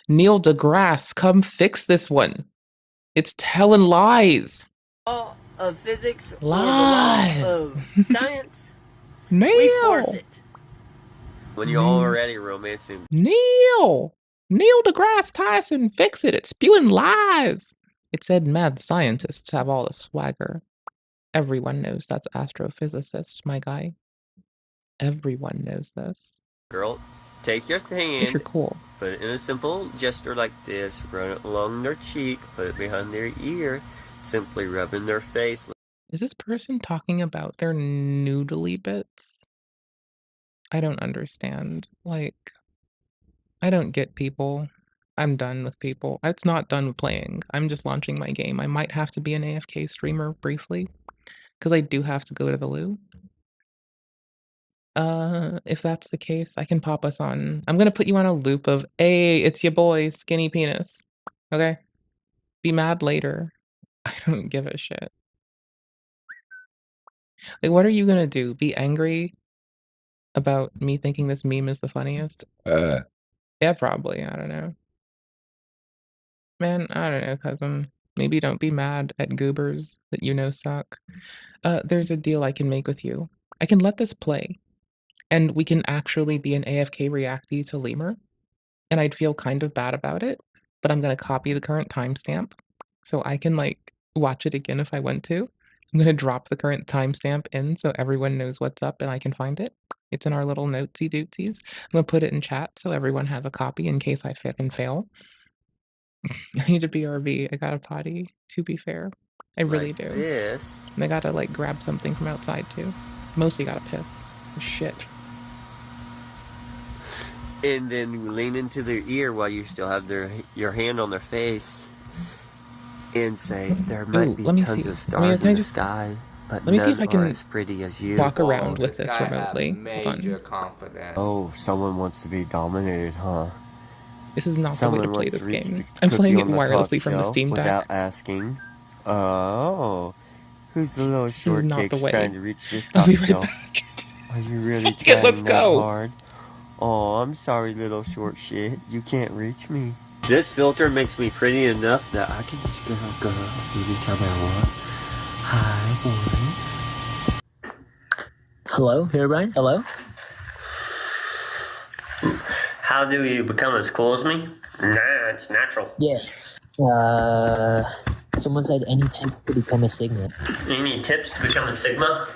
Neil deGrasse, come fix this one. It's telling lies. Law of physics lies. Or the law of science. Neil. We force it. When you're already romancing. Neil deGrasse Tyson, fix it. It's spewing lies. It said mad scientists have all the swagger. Everyone knows that's astrophysicists, my guy. Everyone knows this. Girl, take your hand. If you're cool. Put it in a simple gesture like this. Run it along their cheek. Put it behind their ear. Simply rubbing their face. Is this person talking about their noodly bits? I don't understand. Like, I don't get people. I'm done with people. It's not done with playing. I'm just launching my game. I might have to be an AFK streamer briefly, because I do have to go to the loo. If that's the case, I can pop us on. I'm gonna put you on a loop of, hey, it's your boy, Skinny Penis. Okay? Be mad later. I don't give a shit. Like, what are you gonna do? Be angry about me thinking this meme is the funniest? Yeah, probably. I don't know. Man, I don't know, cousin. Maybe don't be mad at goobers that you know suck. There's a deal I can make with you. I can let this play, and we can actually be an AFK reactee to Lemur, and I'd feel kind of bad about it, but I'm gonna copy the current timestamp, so I can, like, watch it again if I want to. I'm gonna drop the current timestamp in so everyone knows what's up and I can find it. It's in our little notesy dootsies. I'm gonna put it in chat so everyone has a copy in case I fit and fail. I need a BRB. I got a potty, to be fair. I really do. This. And I gotta, like, grab something from outside, too. Mostly gotta piss. Shit. And then lean into their ear while you still have your hand on their face. And say, there might be tons of stars in the sky, but none are as pretty as you. Walk around with this remotely. Major confidence. Oh, someone wants to be dominated, huh? This is not the way to play this game. I'm playing it wirelessly from the Steam Deck. Without asking. Oh, who's the little short chick trying to reach this top shelf? Are you really trying that hard? Oh, I'm sorry, little short shit. You can't reach me. This filter makes me pretty enough that I can just go anytime I want. Hi, boys. Hello, Herobrine? Hello? How do you become as cool as me? Nah, it's natural. Yes. Someone said any tips to become a Sigma. Any tips to become a Sigma?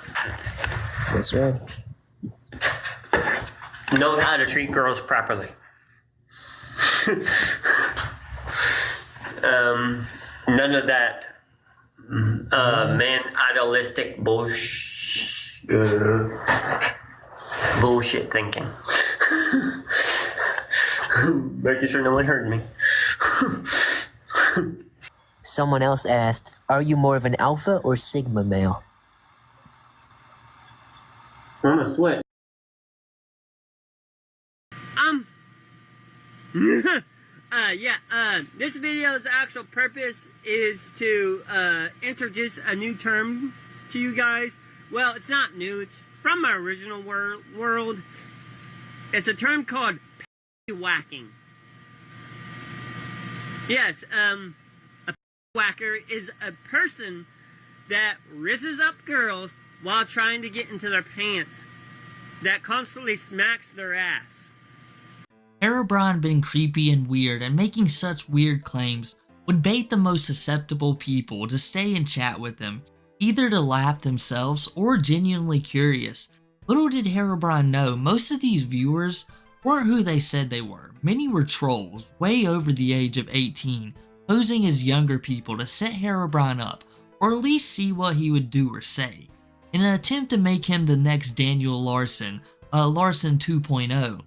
That's right. Know how to treat girls properly. None of that man idealistic bullshit thinking. Making sure no one heard me. Someone else asked, are you more of an alpha or sigma male? I'm a sweat. This video's actual purpose is to introduce a new term to you guys. Well, it's not new, it's from my original world. It's a term called whacking. Yes, a whacker is a person that rizzes up girls while trying to get into their pants, that constantly smacks their ass. Herobrine being creepy and weird and making such weird claims would bait the most susceptible people to stay and chat with him, either to laugh themselves or genuinely curious. Little did Herobrine know most of these viewers weren't who they said they were. Many were trolls, way over the age of 18, posing as younger people to set Herobrine up, or at least see what he would do or say, in an attempt to make him the next Daniel Larson, Larson 2.0.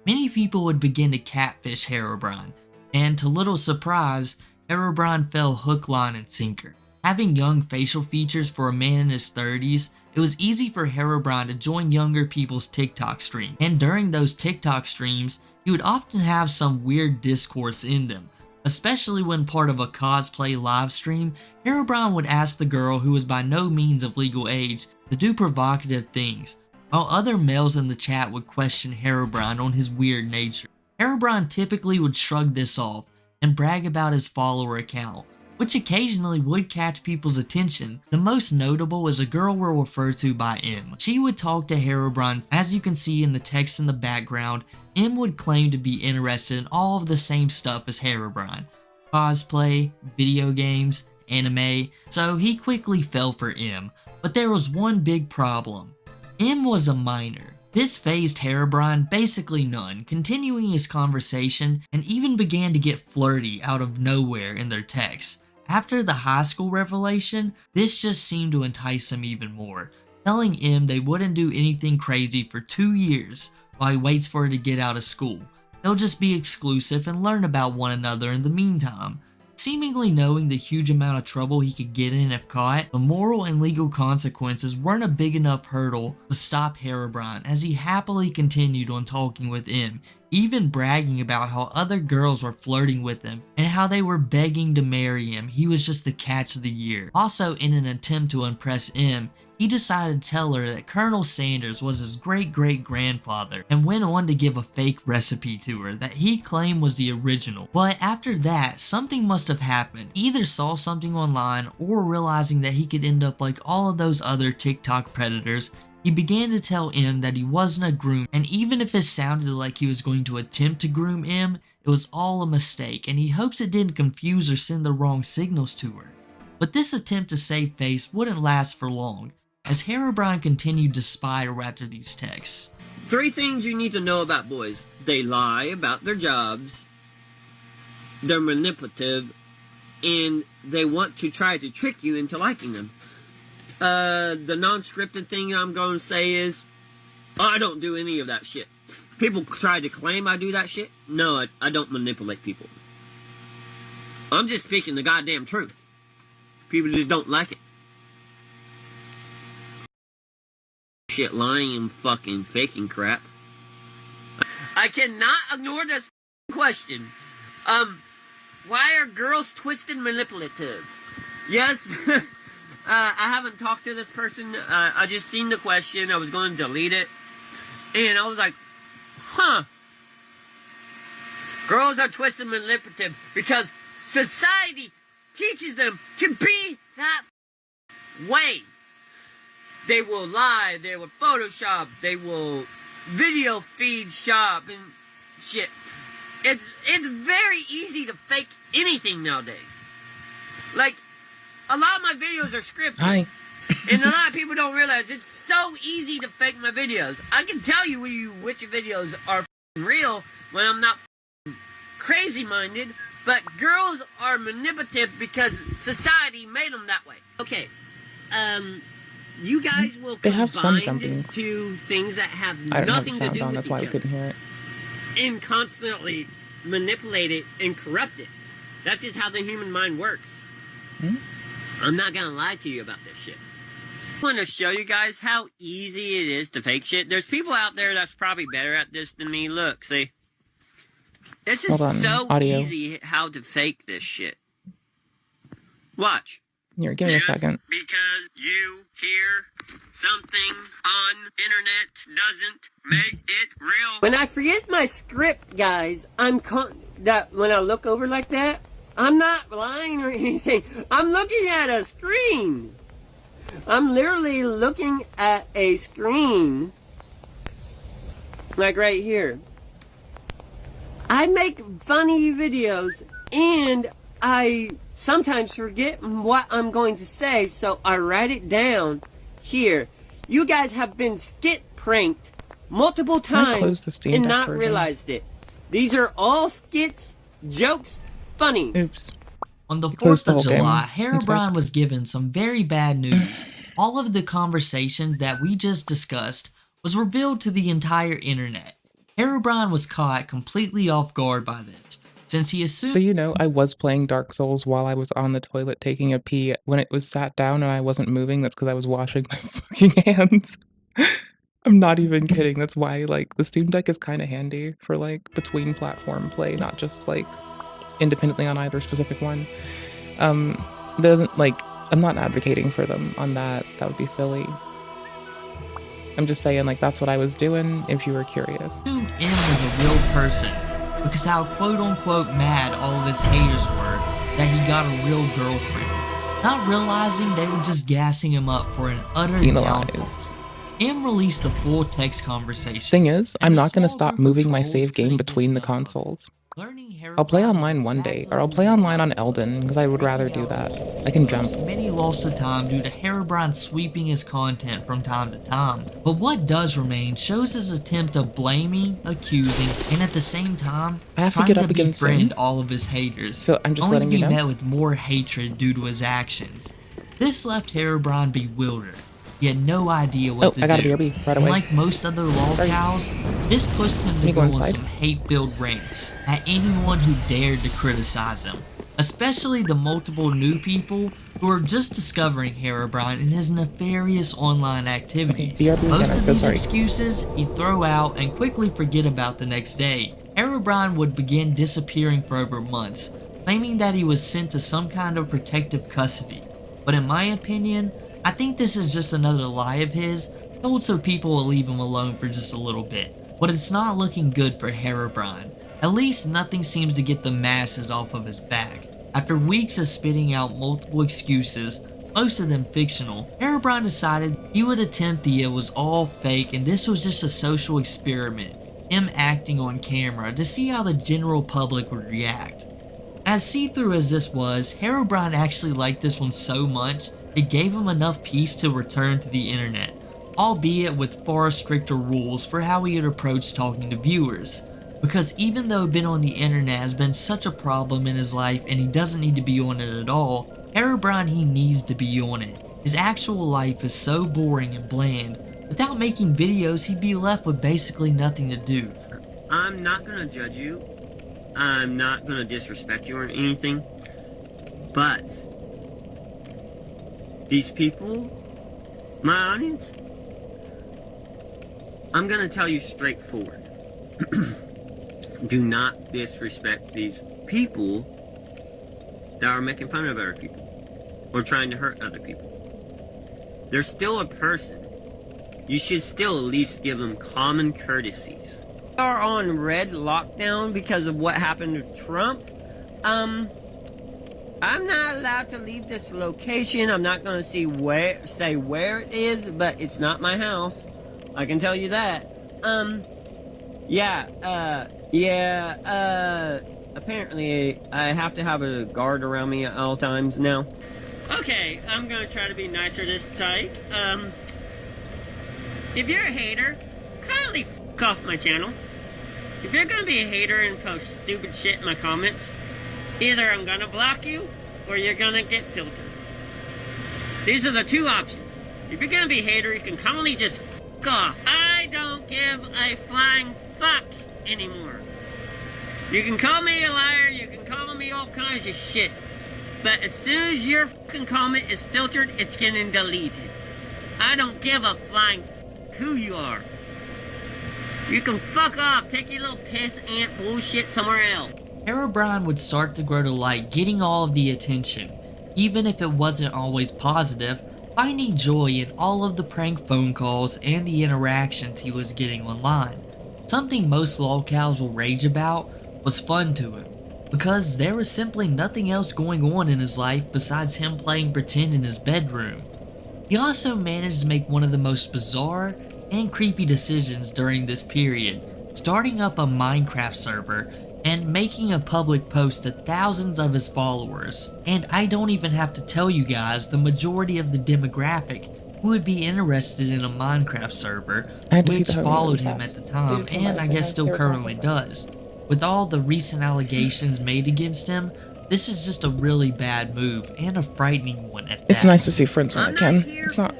Many people would begin to catfish Herobrine, and to little surprise, Herobrine fell hook, line, and sinker. Having young facial features for a man in his 30s, it was easy for Herobrine to join younger people's TikTok stream, and during those TikTok streams, he would often have some weird discourse in them. Especially when part of a cosplay live stream, Herobrine would ask the girl, who was by no means of legal age, to do provocative things, while other males in the chat would question Herobrine on his weird nature. Herobrine typically would shrug this off and brag about his follower account, which occasionally would catch people's attention. The most notable is a girl we'll refer to by M. She would talk to Herobrine. As you can see in the text in the background, M would claim to be interested in all of the same stuff as Herobrine: cosplay, video games, anime, so he quickly fell for M. But there was one big problem. M was a minor. This phased Herobrine basically none, continuing his conversation, and even began to get flirty out of nowhere in their texts. After the high school revelation, this just seemed to entice him even more, telling M they wouldn't do anything crazy for 2 years while he waits for her to get out of school. They'll just be exclusive and learn about one another in the meantime. Seemingly knowing the huge amount of trouble he could get in if caught, the moral and legal consequences weren't a big enough hurdle to stop Herobrine, as he happily continued on talking with M, even bragging about how other girls were flirting with him and how they were begging to marry him. He was just the catch of the year. Also, in an attempt to impress M, he decided to tell her that Colonel Sanders was his great-great-grandfather, and went on to give a fake recipe to her that he claimed was the original. But after that, something must have happened. He either saw something online, or realizing that he could end up like all of those other TikTok predators, he began to tell M that he wasn't a groom, and even if it sounded like he was going to attempt to groom M, it was all a mistake, and he hopes it didn't confuse or send the wrong signals to her. But this attempt to save face wouldn't last for long, as Herobrine continued to spiral after these texts. 3 things you need to know about boys. They lie about their jobs, they're manipulative, and they want to try to trick you into liking them. The non-scripted thing I'm going to say is, I don't do any of that shit. People try to claim I do that shit. No, I don't manipulate people. I'm just speaking the goddamn truth. People just don't like it. Shit, lying and fucking faking crap. I cannot ignore this question. Why are girls twisted and manipulative? Yes, I haven't talked to this person. I just seen the question. I was going to delete it. And I was like, huh. Girls are twisted and manipulative because society teaches them to be that way. They will lie, they will Photoshop, they will video feed shop and shit. It's very easy to fake anything nowadays. Like, a lot of my videos are scripted. Hi. And a lot of people don't realize it's so easy to fake my videos. I can tell you which videos are real when I'm not crazy-minded, but girls are manipulative because society made them that way. Okay, you guys will They have some combine jumping. two things that have I don't have the nothing to sound do on, with that's why we each other couldn't hear it. and constantly manipulate it and corrupt it. That's just how the human mind works. I'm not gonna lie to you about this shit. I want to show you guys how easy it is to fake shit. There's people out there that's probably better at this than me. Look, see? This Hold on, is so audio. easy how to fake this shit. Watch. Here, give me a second. Because you hear something on internet doesn't make it real. When I forget my script, guys, that when I look over like that, I'm not lying or anything. I'm looking at a screen. I'm literally looking at a screen. Like right here. I make funny videos and I sometimes forget what I'm going to say, so I write it down here. You guys have been skit pranked multiple Can I close times the Steam and Deck not version? realized it. These are all skits, jokes, funny. Oops. On the Close 4th the of whole game. July, Inside. Herobrine was given some very bad news. All of the conversations that we just discussed was revealed to the entire internet. Herobrine was caught completely off guard by this, since he assumed— So you know, I was playing Dark Souls while I was on the toilet taking a pee. When it was sat down and I wasn't moving, that's because I was washing my fucking hands. I'm not even kidding. That's why, like, the Steam Deck is kind of handy for, like, between platform play, not just, like, independently on either specific one. Doesn't, like, I'm not advocating for them on that. That would be silly. I'm just saying, like, that's what I was doing, if you were curious. M was a real person, because how quote-unquote mad all of his haters were that he got a real girlfriend, not realizing they were just gassing him up for an utter downfall. Penalized. M released a full text conversation. Thing is, I'm not gonna stop group of moving my trolls save game couldn't between the give up on him. consoles. Learning I'll play Herobrine was online one day, exactly or I'll what play he online on thought it Elden, was. because I would rather do that. I can jump. Many lost of time due to Herobrine sweeping his content from time to time, but what does remain shows his attempt of blaming, accusing, and at the same time I have to trying get up again befriend soon. all of his haters, So I'm just only letting to you be know. met with more hatred due to his actions. This left Herobrine bewildered. He had no idea what to I got a do. BRB right And away. like most other lolcows, this pushed him Can to you go go on inside? some hate-filled rants at anyone who dared to criticize him, especially the multiple new people who are just discovering Herobrine and his nefarious online activities. BRB Most again, of I'm so these sorry. excuses he'd throw out and quickly forget about the next day. Herobrine would begin disappearing for over months, claiming that he was sent to some kind of protective custody. But in my opinion, I think this is just another lie of his, told so people will leave him alone for just a little bit. But it's not looking good for Herobrine. At least nothing seems to get the masses off of his back. After weeks of spitting out multiple excuses, most of them fictional, Herobrine decided he would attempt it was all fake and this was just a social experiment, him acting on camera to see how the general public would react. As see-through as this was, Herobrine actually liked this one so much, it gave him enough peace to return to the internet, albeit with far stricter rules for how he would approach talking to viewers. Because even though being on the internet has been such a problem in his life and he doesn't need to be on it at all, Herobrine he needs to be on it. His actual life is so boring and bland, without making videos he'd be left with basically nothing to do. I'm not gonna judge you. I'm not gonna disrespect you or anything. But these people, my audience, I'm gonna tell you straightforward. Do not disrespect these people that are making fun of other people or trying to hurt other people. They're still a person. You should still at least give them common courtesies. are on red lockdown because of what happened to Trump. I'm not allowed to leave this location. I'm not gonna say where it is, but it's not my house. I can tell you that. Apparently I have to have a guard around me at all times now. Okay, I'm gonna try to be nicer this time. If you're a hater, kindly f*** off my channel. If you're gonna be a hater and post stupid shit in my comments, either I'm gonna block you, or you're gonna get filtered. These are the two options. If you're gonna be a hater, you can kindly just f*** off. I don't give a flying fuck anymore. You can call me a liar, you can call me all kinds of shit, but as soon as your fucking comment is filtered, it's getting deleted. I don't give a flying f*** who you are. You can fuck off, take your little piss ant bullshit somewhere else. Herobrine would start to grow to like getting all of the attention, even if it wasn't always positive, finding joy in all of the prank phone calls and the interactions he was getting online. Something most lolcows will rage about was fun to him, because there was simply nothing else going on in his life besides him playing pretend in his bedroom. He also managed to make one of the most bizarre and creepy decisions during this period, starting up a Minecraft server and making a public post to thousands of his followers. And I don't even have to tell you guys the majority of the demographic who would be interested in a Minecraft server, which followed him at the time and I guess still currently does. With all the recent allegations made against him, this is just a really bad move and a frightening one at that. It's nice to see friends when I can. It's not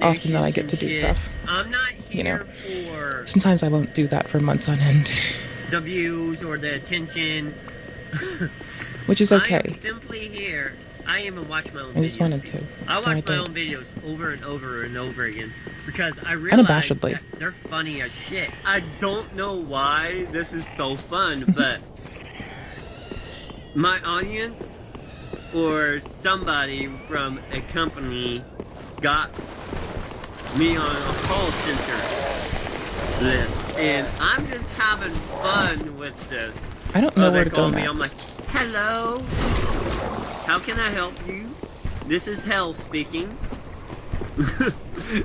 often that I get to do stuff. I'm not You know, here for sometimes I won't do that for months on end. the views or the attention. Which is okay. I am simply here. I even watch my own videos. I just wanted to. I so I watch my did. own videos over and over and over again because I realize Unabashedly. that they're funny as shit. I don't know why this is so fun, but my audience or somebody from a company got me on a call center list, and I'm just having fun with this. I don't know they where to call go me, next. I'm like, hello, how can I help you? This is Hell speaking.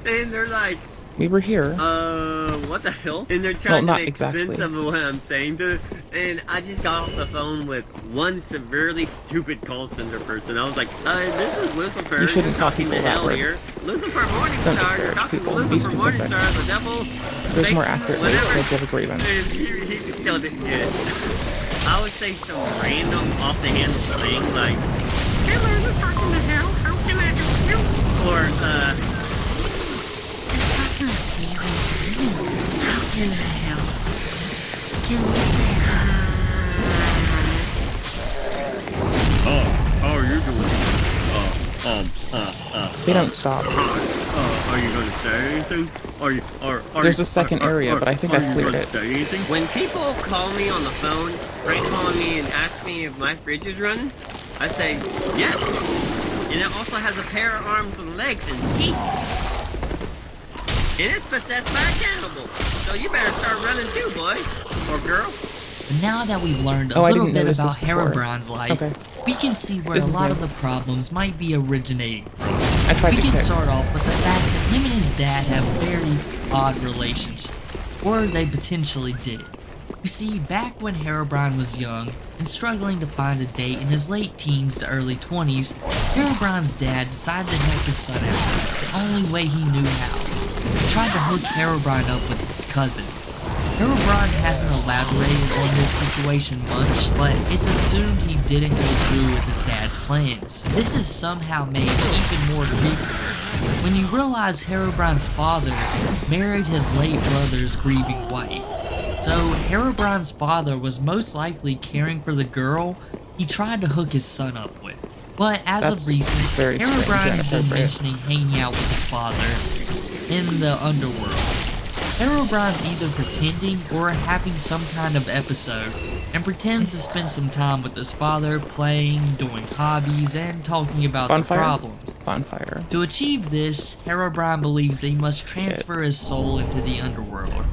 And they're like, We were here. What the hell? And they're Well, trying not to make exactly. sense of what I'm saying to, and I just got off the phone with one severely stupid call center person. I was like, this is Lucifer. You shouldn't You're call talking people to that Hell word. here. Lucifer Don't Morningstar. You're disparage talking people. to Be Lucifer specific. Morningstar, the devil. There's Satan, more accurate ways whatever. to give a grievance. And he still didn't get it. I would say some random off the handle thing like, hello, you're talking to Hell. How can I help you? Or how can I help? How are you doing? They don't stop. Are you gonna say anything? There's a second area, but I think I've cleared it. Say anything? When people call me on the phone, prank calling me and ask me if my fridge is running, I say yes. And it also has a pair of arms and legs and teeth. And it's possessed by a cannibal. So you better start running too, boy. Or girl. But now that we've learned a Oh, I little didn't bit notice about this before. Herobrine's life, Okay. we can see where This a is lot new. of the problems might be originating from. I tried We to can pick. start off with the fact that him and his dad have a very odd relationship, or they potentially did. You see, back when Herobrine was young and struggling to find a date in his late teens to early 20s, Herobrine's dad decided to help his son out the only way he knew how. He tried to hook Herobrine up with his cousin. Herobrine hasn't elaborated on this situation much, but it's assumed he didn't go through with his dad's plans. This is somehow made even more creepy when you realize Herobrine's father married his late brother's grieving wife. So Herobrine's father was most likely caring for the girl he tried to hook his son up with. But as That's of recent, very strange Herobrine and has been inappropriate. mentioning hanging out with his father in the underworld. Herobrine's either pretending or having some kind of episode and pretends to spend some time with his father playing, doing hobbies, and talking about Bonfire? the problems. Bonfire. To achieve this, Herobrine believes they must transfer his soul into the underworld,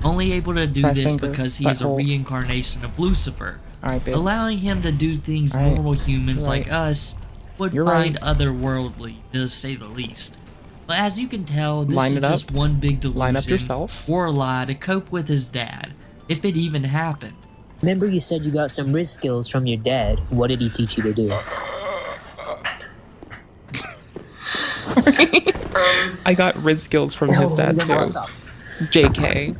only able to do Press this finger, because he is a butthole. reincarnation of Lucifer, Alright, babe. allowing him to do things Alright, normal humans you're like right. us would You're find right. otherworldly, to say the least. But as you can tell, this Line is it up. just one big delusion Line up yourself. or a lie to cope with his dad, if it even happened. Remember you said you got some wrist skills from your dad. What did he teach you to do? I got Riz skills from his dad too. JK.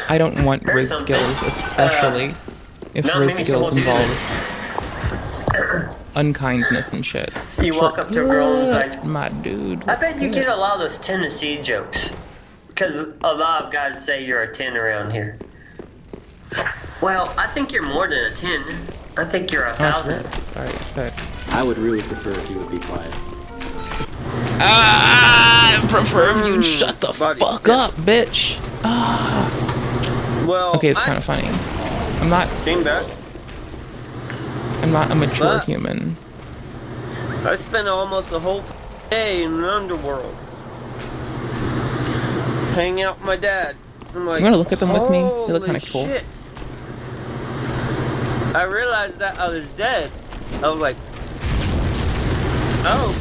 I don't want Riz skills, especially if not Riz many skills schools do involves unkindness and shit. You walk up to a girl and it's like, my dude. I bet you get a lot of those Tennessee jokes. Because a lot of guys say you're a 10 around here. Well, I think you're more than a 10. I think you're 1,000. Alright, sick. I would really prefer if you would be quiet. I prefer if you'd shut the fuck up, bitch. Well, Okay, it's kind of funny. I'm not a mature Fuck. human. I spent almost the whole day in the underworld. Hanging out with my dad. I'm like, You wanna look at them with me? They look "Holy kinda cool." shit." I realized that I was dead. I was like, oh,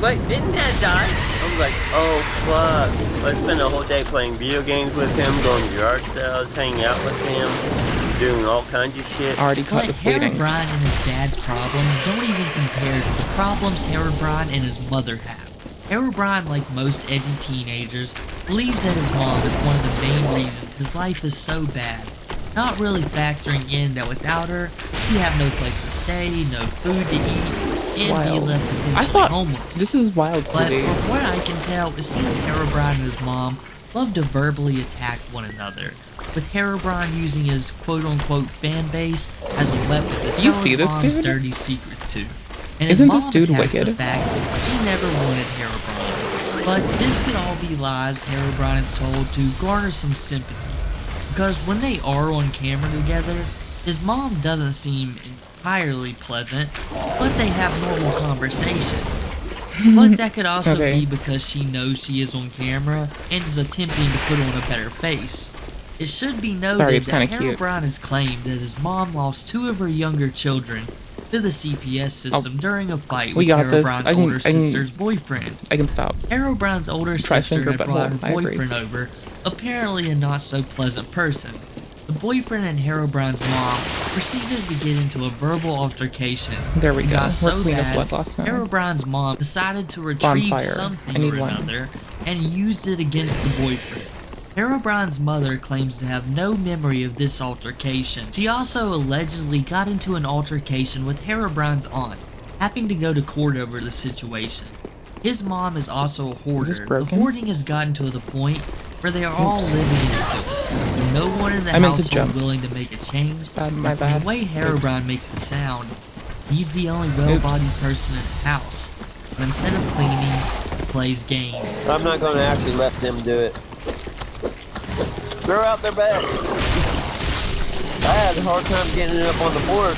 wait, didn't Dad die? I was like, oh fuck. I spent the whole day playing video games with him, going to yard sales, hanging out with him, doing all kinds of shit. Already caught But with bleeding. Herobrine and his dad's problems don't even compare to the problems Herobrine and his mother have. Herobrine, like most edgy teenagers, believes that his mom is one of the main reasons his life is so bad, not really factoring in that without her, he'd have no place to stay, no food to eat, and be Wild. left I potentially thought homeless. this is wild to But me. from what I can tell, it seems Herobrine and his mom love to verbally attack one another, with Herobrine using his quote-unquote fan base as a weapon to Do you tell see his this mom's dude? dirty secrets to. And his Isn't this mom dude attacks the wicked? fact that she never wanted Herobrine. But this could all be lies Herobrine is told to garner some sympathy. Because when they are on camera together, his mom doesn't seem entirely pleasant, but they have normal conversations. But that could also Okay. be because she knows she is on camera and is attempting to put on a better face. It should be noted Sorry, it's that kinda cute. Herobrine has claimed that his mom lost 2 of her younger children to the CPS system during a fight We with got this. Herobrine's I can- older I can- sister's boyfriend. I can stop. Herobrine's older Try sister finger had brought her butthole. I agree. boyfriend over, apparently a not so pleasant person. The boyfriend and Herobrine's mom proceeded to get into a verbal altercation. There we and go. got We're so clean of bad, blood loss now. Herobrine's mom decided to retrieve Bonfire. I something need or one. another and used it against the boyfriend. Herobrine's mother claims to have no memory of this altercation. She also allegedly got into an altercation with Herobrine's aunt, having to go to court over the situation. His mom is also a hoarder. The broken? hoarding has gotten to the point where they are all living in it, with no one in the I meant to household jump. willing to make a change. My And bad. the way Herobrine makes it sound, he's the only well-bodied person in the house. But instead of cleaning, he plays games. I'm not going to actually let them do it. Throw out their bags. I had a hard time getting it up on the porch.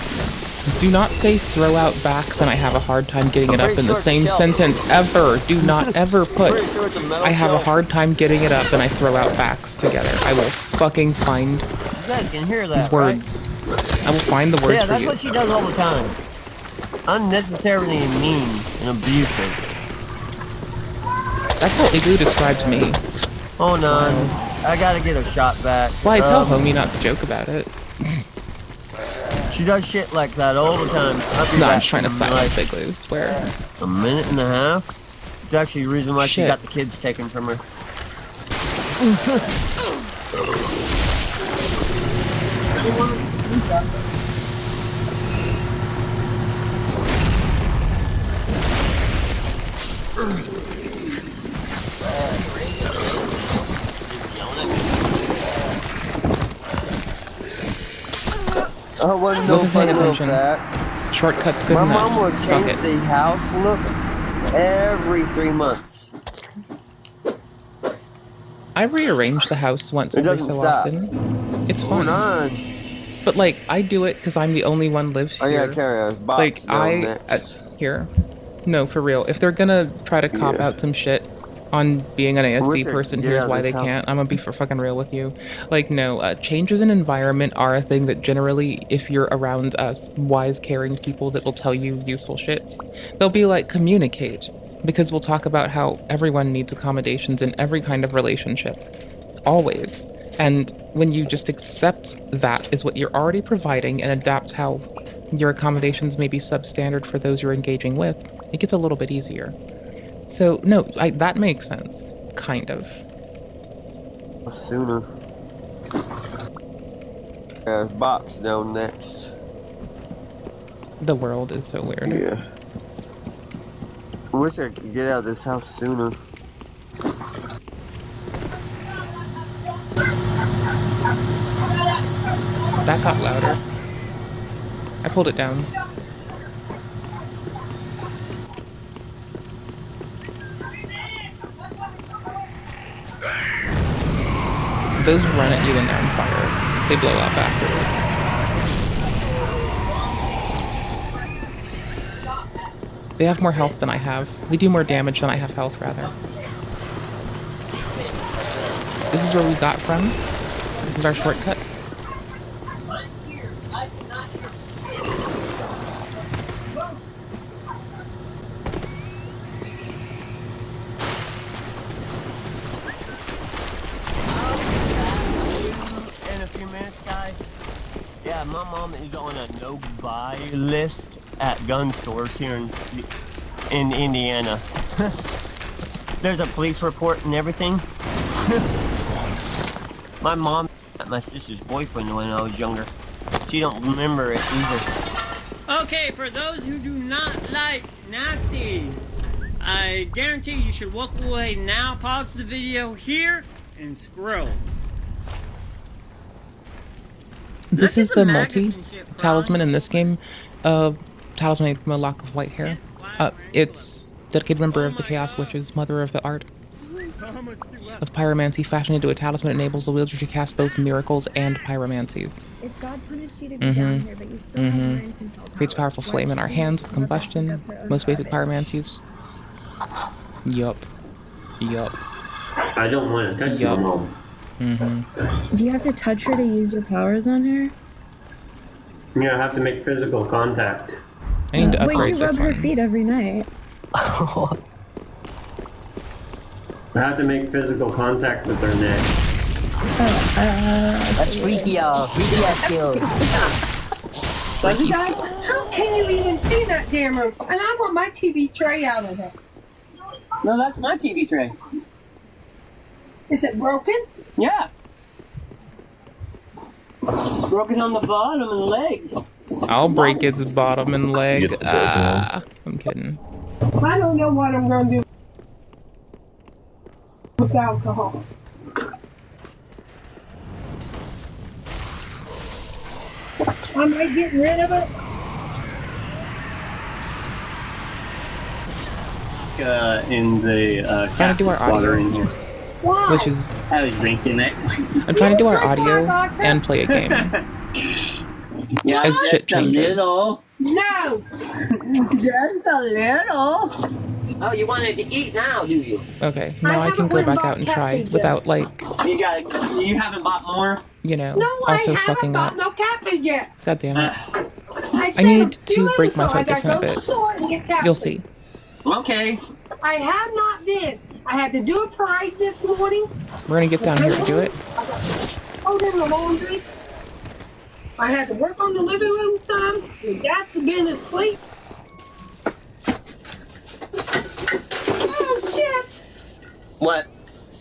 Do not say throw out backs and I have a hard time getting it up in the same sentence ever. Do not ever put Pretty sure it's a metal I have a shelf. hard time getting it up and I throw out backs together. I will fucking find You guys can hear that, words. I will find the words Yeah, for that's you. what she does all the time. Unnecessarily mean and abusive. That's how Igloo describes me. Oh no, I gotta get a shot back. That's why I tell homie not to joke about it. She does shit like that all the time. I'll be No, I'm back trying to in, silence like, Igloo, swear. a minute and a half. It's actually the reason why she Shit. got the kids taken from her. I wasn't no Wasn't paying fun little attention. fact. Shortcut's good My enough. mom would Fuck change it. the house look every 3 months. I rearrange the house once It every doesn't so stop. often. It's Hold fun. on. But like, I do it because I'm the only one lives I here. gotta carry a box Like down I next. here. No, for real. If they're gonna try to cop Yeah. out some shit, on being an wish ASD I person, could get here's out of why this they house. can't. I'm gonna be for fucking real with you. Like, no, changes in environment are a thing that generally, if you're around us, wise, caring people that will tell you useful shit, they'll be like, communicate. Because we'll talk about how everyone needs accommodations in every kind of relationship. Always. And when you just accept that is what you're already providing and adapt how your accommodations may be substandard for those you're engaging with, it gets a little bit easier. So, no, that makes sense. Kind of. Sooner. Box down next. The world is so weird. Yeah. I wish I could get out of this house sooner. That got louder. I pulled it down. Those run at you and they're on fire. They blow up afterwards. They have more health than I have. They do more damage than I have health, rather. This is where we got from. This is our shortcut. In a few minutes, guys. Yeah, my mom is on a no-buy list at gun stores here in Indiana. There's a police report and everything. My mom met my sister's boyfriend when I was younger. She don't remember it either. Okay, for those who do not like nasty, I guarantee you should walk away now, pause the video here, and scroll. This is the multi-talisman in this game. Talisman from a lock of white hair. It's dedicated member of the Chaos Witches, mother of the art of pyromancy, fashioned into a talisman enables the wielder to cast both miracles and pyromancies. If God punished you to be down here, but you still have mind control power, Creates powerful flame in our hands with combustion. Most basic pyromancies. Yup. I don't want to touch your mom. do you have to touch her to use your powers on her? Yeah, I have to make physical contact. I need to Wait, upgrade you this rub her one. feet every night. I have to make physical contact with her neck. That's freaky, freaky ass skills. How can you even see that damn room? And I want my TV tray out of there. No, that's my TV tray. Is it broken? Yeah. Broken on the bottom and the leg. I'll break its bottom and leg. I'm kidding. I don't know what I'm going to do with alcohol. I might get rid of it. In the Trying to do our water audio, in here. Why? which is I was drinking it. I'm trying to do our audio and play a game. Yeah, As shit just a changes. little. No! Just a little. Oh, you wanted to eat now, do you? Okay, now I can go back out and try without, like, You haven't bought more? you know, No, also I haven't fucking bought up. no cat food yet. God damn it. I I need said a few to break minutes my ago, I focus in gotta a go to the bit. store and get cat You'll food. see. Okay. I have not been. I had to do a parade this morning. We're gonna get down here to do it. Hold in the laundry. I had to work on the living room some. The cat's been asleep. Oh shit! What?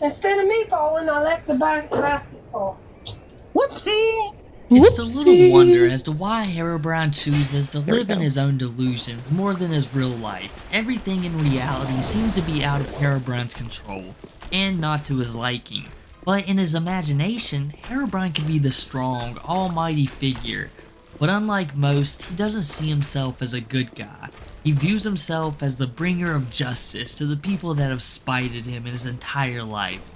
Instead of me falling, I let the basket fall. Whoopsie! It's the little wonder as to why Herobrine chooses to live in his own delusions more than his real life. Everything in reality seems to be out of Herobrine's control, and not to his liking. But in his imagination, Herobrine can be the strong, almighty figure. But unlike most, he doesn't see himself as a good guy. He views himself as the bringer of justice to the people that have spited him in his entire life.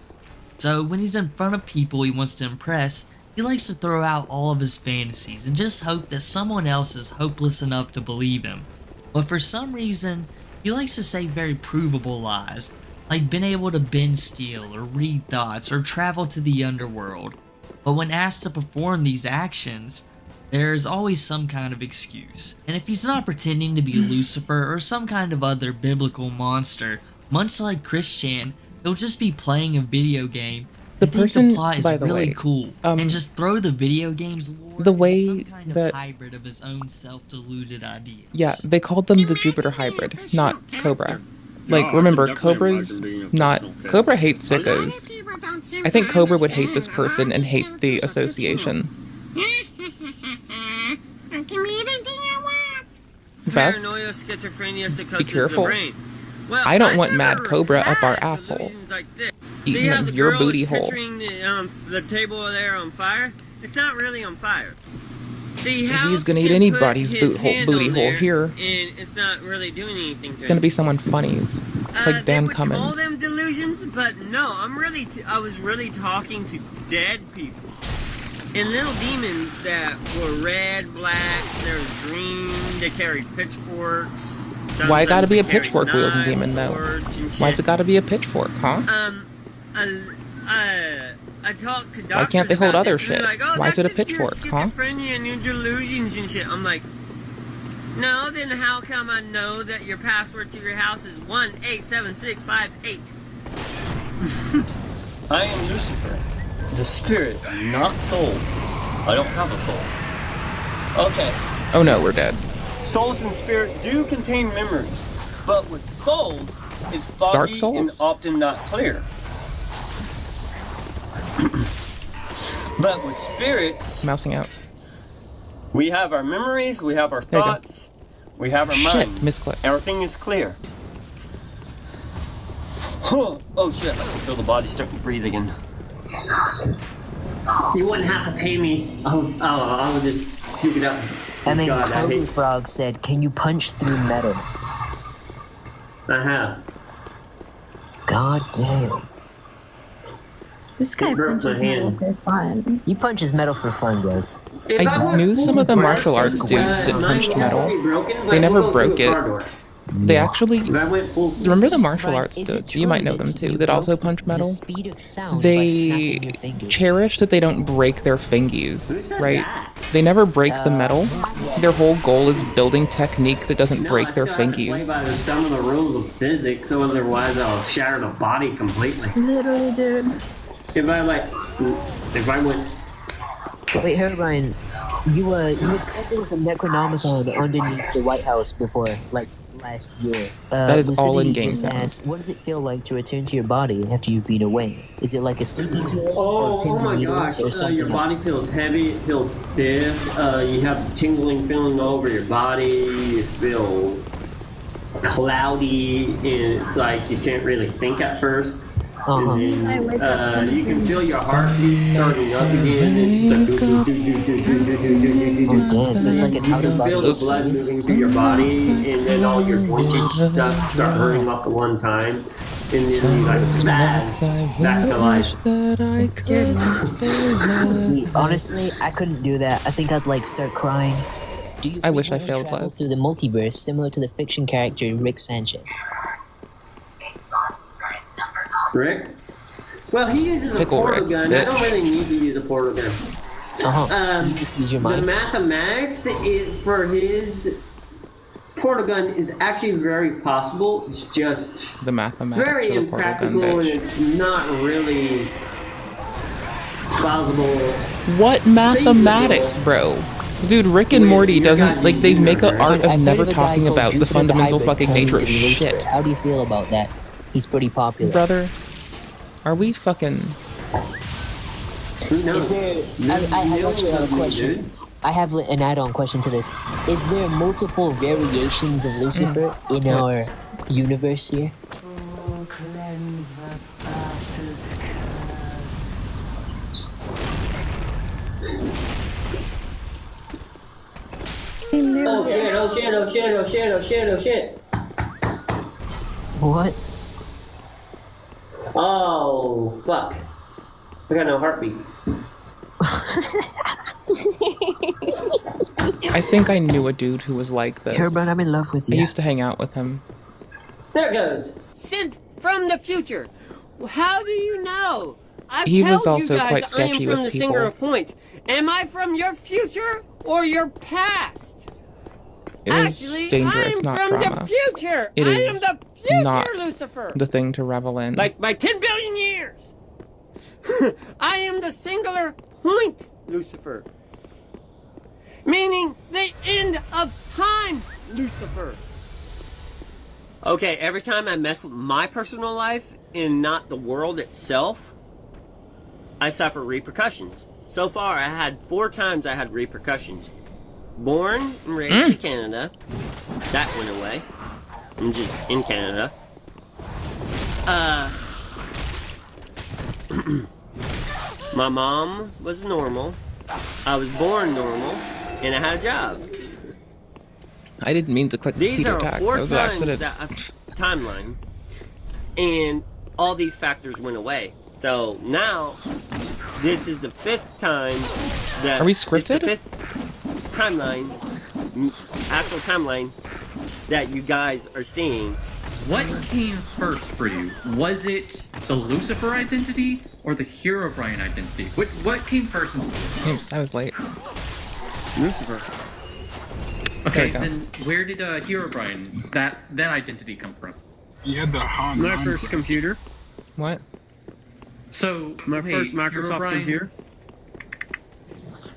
So when he's in front of people he wants to impress, he likes to throw out all of his fantasies and just hope that someone else is hopeless enough to believe him. But for some reason, he likes to say very provable lies, like been able to bend steel or read thoughts or travel to the underworld. But when asked to perform these actions, there's always some kind of excuse. And if he's not pretending to be Lucifer or some kind of other biblical monster, much like Christian, he'll just be playing a video game. The person, the plot is by the really way, cool, and just throw the video game's lore the way into some kind that of hybrid of his own self-deluded ideas. yeah, they called them the Jupiter hybrid, not Cobra. Like, remember, Cobra's not Cobra hates sickos. I think Cobra would hate this person and hate the association. Vess, Paranoia, schizophrenia, be psychosis careful. of the brain. Well, I don't want never Mad Cobra up our had asshole. delusions like this. Eating See how up the your girl booty is hole. picturing the table there on fire? It's not really on fire. See, how He's gonna eat anybody's booty hole here. And it's not really doing anything. It's gonna be someone funny's, like Dan Call Cummins. them delusions, but no, I was really talking to dead people. And little demons that were red, black, there was green, they carried pitchforks. Why it gotta be a Sometimes they pitchfork carried wielding knives, demon though? swords, and Why's shit. it gotta be a pitchfork, huh? I talked to doctors. Why can't they hold about other this, and they're shit? like, oh, Why is it a that's just your pitchfork, huh? schizophrenia and your delusions and shit. I'm like, no, then how come I know that your password to your house is 187658? I am Lucifer, the spirit, not soul. I don't have a soul. Okay. Oh no, we're dead. Souls and spirit do contain memories, but with souls, it's Dark foggy souls? and often not clear. But with spirits, Mousing out. we have our memories, we have our There you go. thoughts, we have our Shit, minds. misclick. Everything is clear. Oh shit, I can feel the body starting to breathe again. You wouldn't have to pay me. I would just pick it up. And then God, I Chloe hate- Frog said, "Can you punch through metal?" I have. God damn. This guy It broke my punches metal hand. for fun. He punches metal for fun, guys. I knew some of the martial arts dudes that punched metal. They never broke it. They actually remember the martial arts dudes. You might know them too. That also punch metal. Speed of sound by They snapping your fingers. cherish that they don't break their fingies, right? They never break the metal. Their whole goal is building technique that doesn't break their Play fingies. by some of the rules of physics, so otherwise I'll shatter the body completely. Literally, dude. If I went. Wait, Herobrine, you had said there was a Necronomicon underneath the White House before, like last year. That is all Lucidity in-game just sound. asked, what does it feel like to return to your body after you've been away? Is it like a sleepy feeling, or pins Oh and my needles, gosh, or something your body else? feels heavy, it feels stiff, you have tingling feeling all over your body, you feel cloudy, and it's like you can't really think at first. And then, you can feel your heartbeat starting up again. And it's like Oh damn, so it's like an out of body feel the blood moving through your body, and then all your joints and stuff start hurting up at one time, and then you like spaz back to life. It scared me. Honestly, I couldn't do that. I think I'd like start crying. Do you I wish I frequently failed travel class. through the multiverse, similar to the fiction character Rick Sanchez? Rick? Well, he uses a Pickle portal Rick, gun. I bitch. don't really need to use a portal gun. Do you just use your The mind? mathematics for his portal gun is actually very possible. It's just The mathematics very of the portal gun, impractical, and bitch. it's not really plausible. What mathematics, bro? Dude, Rick and Morty doesn't, like, they make an art Dude, I've of heard never of a guy talking called about the Jupiter fundamental Hybrid fucking claiming nature to of be Lucifer. shit. How do you feel about that? He's pretty popular. Brother, are we fucking... Is there? I actually have a question. I have an add-on question to this. Is there multiple variations of Lucifer in our universe here? Oh shit, oh shit, oh shit, oh shit, oh shit, oh shit. What? Oh, fuck. I got no heartbeat. I think I knew a dude who was like this. Herobrine, I'm in love with you. I used to hang out with him. There it goes. from the future. How do you know? I've He was told also you guys quite I am sketchy from with the people. Singer of Point. Am I from your future or your past? It was Actually, dangerous, I'm not from drama. the future. It I is am the future, not Lucifer. the thing to revel in. Like by 10 billion years. I am the singular point, Lucifer. Meaning the end of time, Lucifer. Okay, every time I mess with my personal life and not the world itself, I suffer repercussions. So far, I had 4 times I had repercussions. Born and raised in Canada. That went away. I'm just in Canada. My mom was normal. I was born normal, and I had a job. I didn't mean to click the These Peter are tag. 4 That was an times accident. that timeline, and all these factors went away. So now, this is the 5th time that. Are we scripted? It's the 5th timeline, actual timeline, that you guys are seeing. What came first for you? Was it the Lucifer identity or the Herobrine identity? What came first? Oops, I was late. Lucifer. Okay, then where did Herobrine, that identity come from? Yeah, the Han. My first computer. What? So My wait, first Microsoft Herobrine- computer.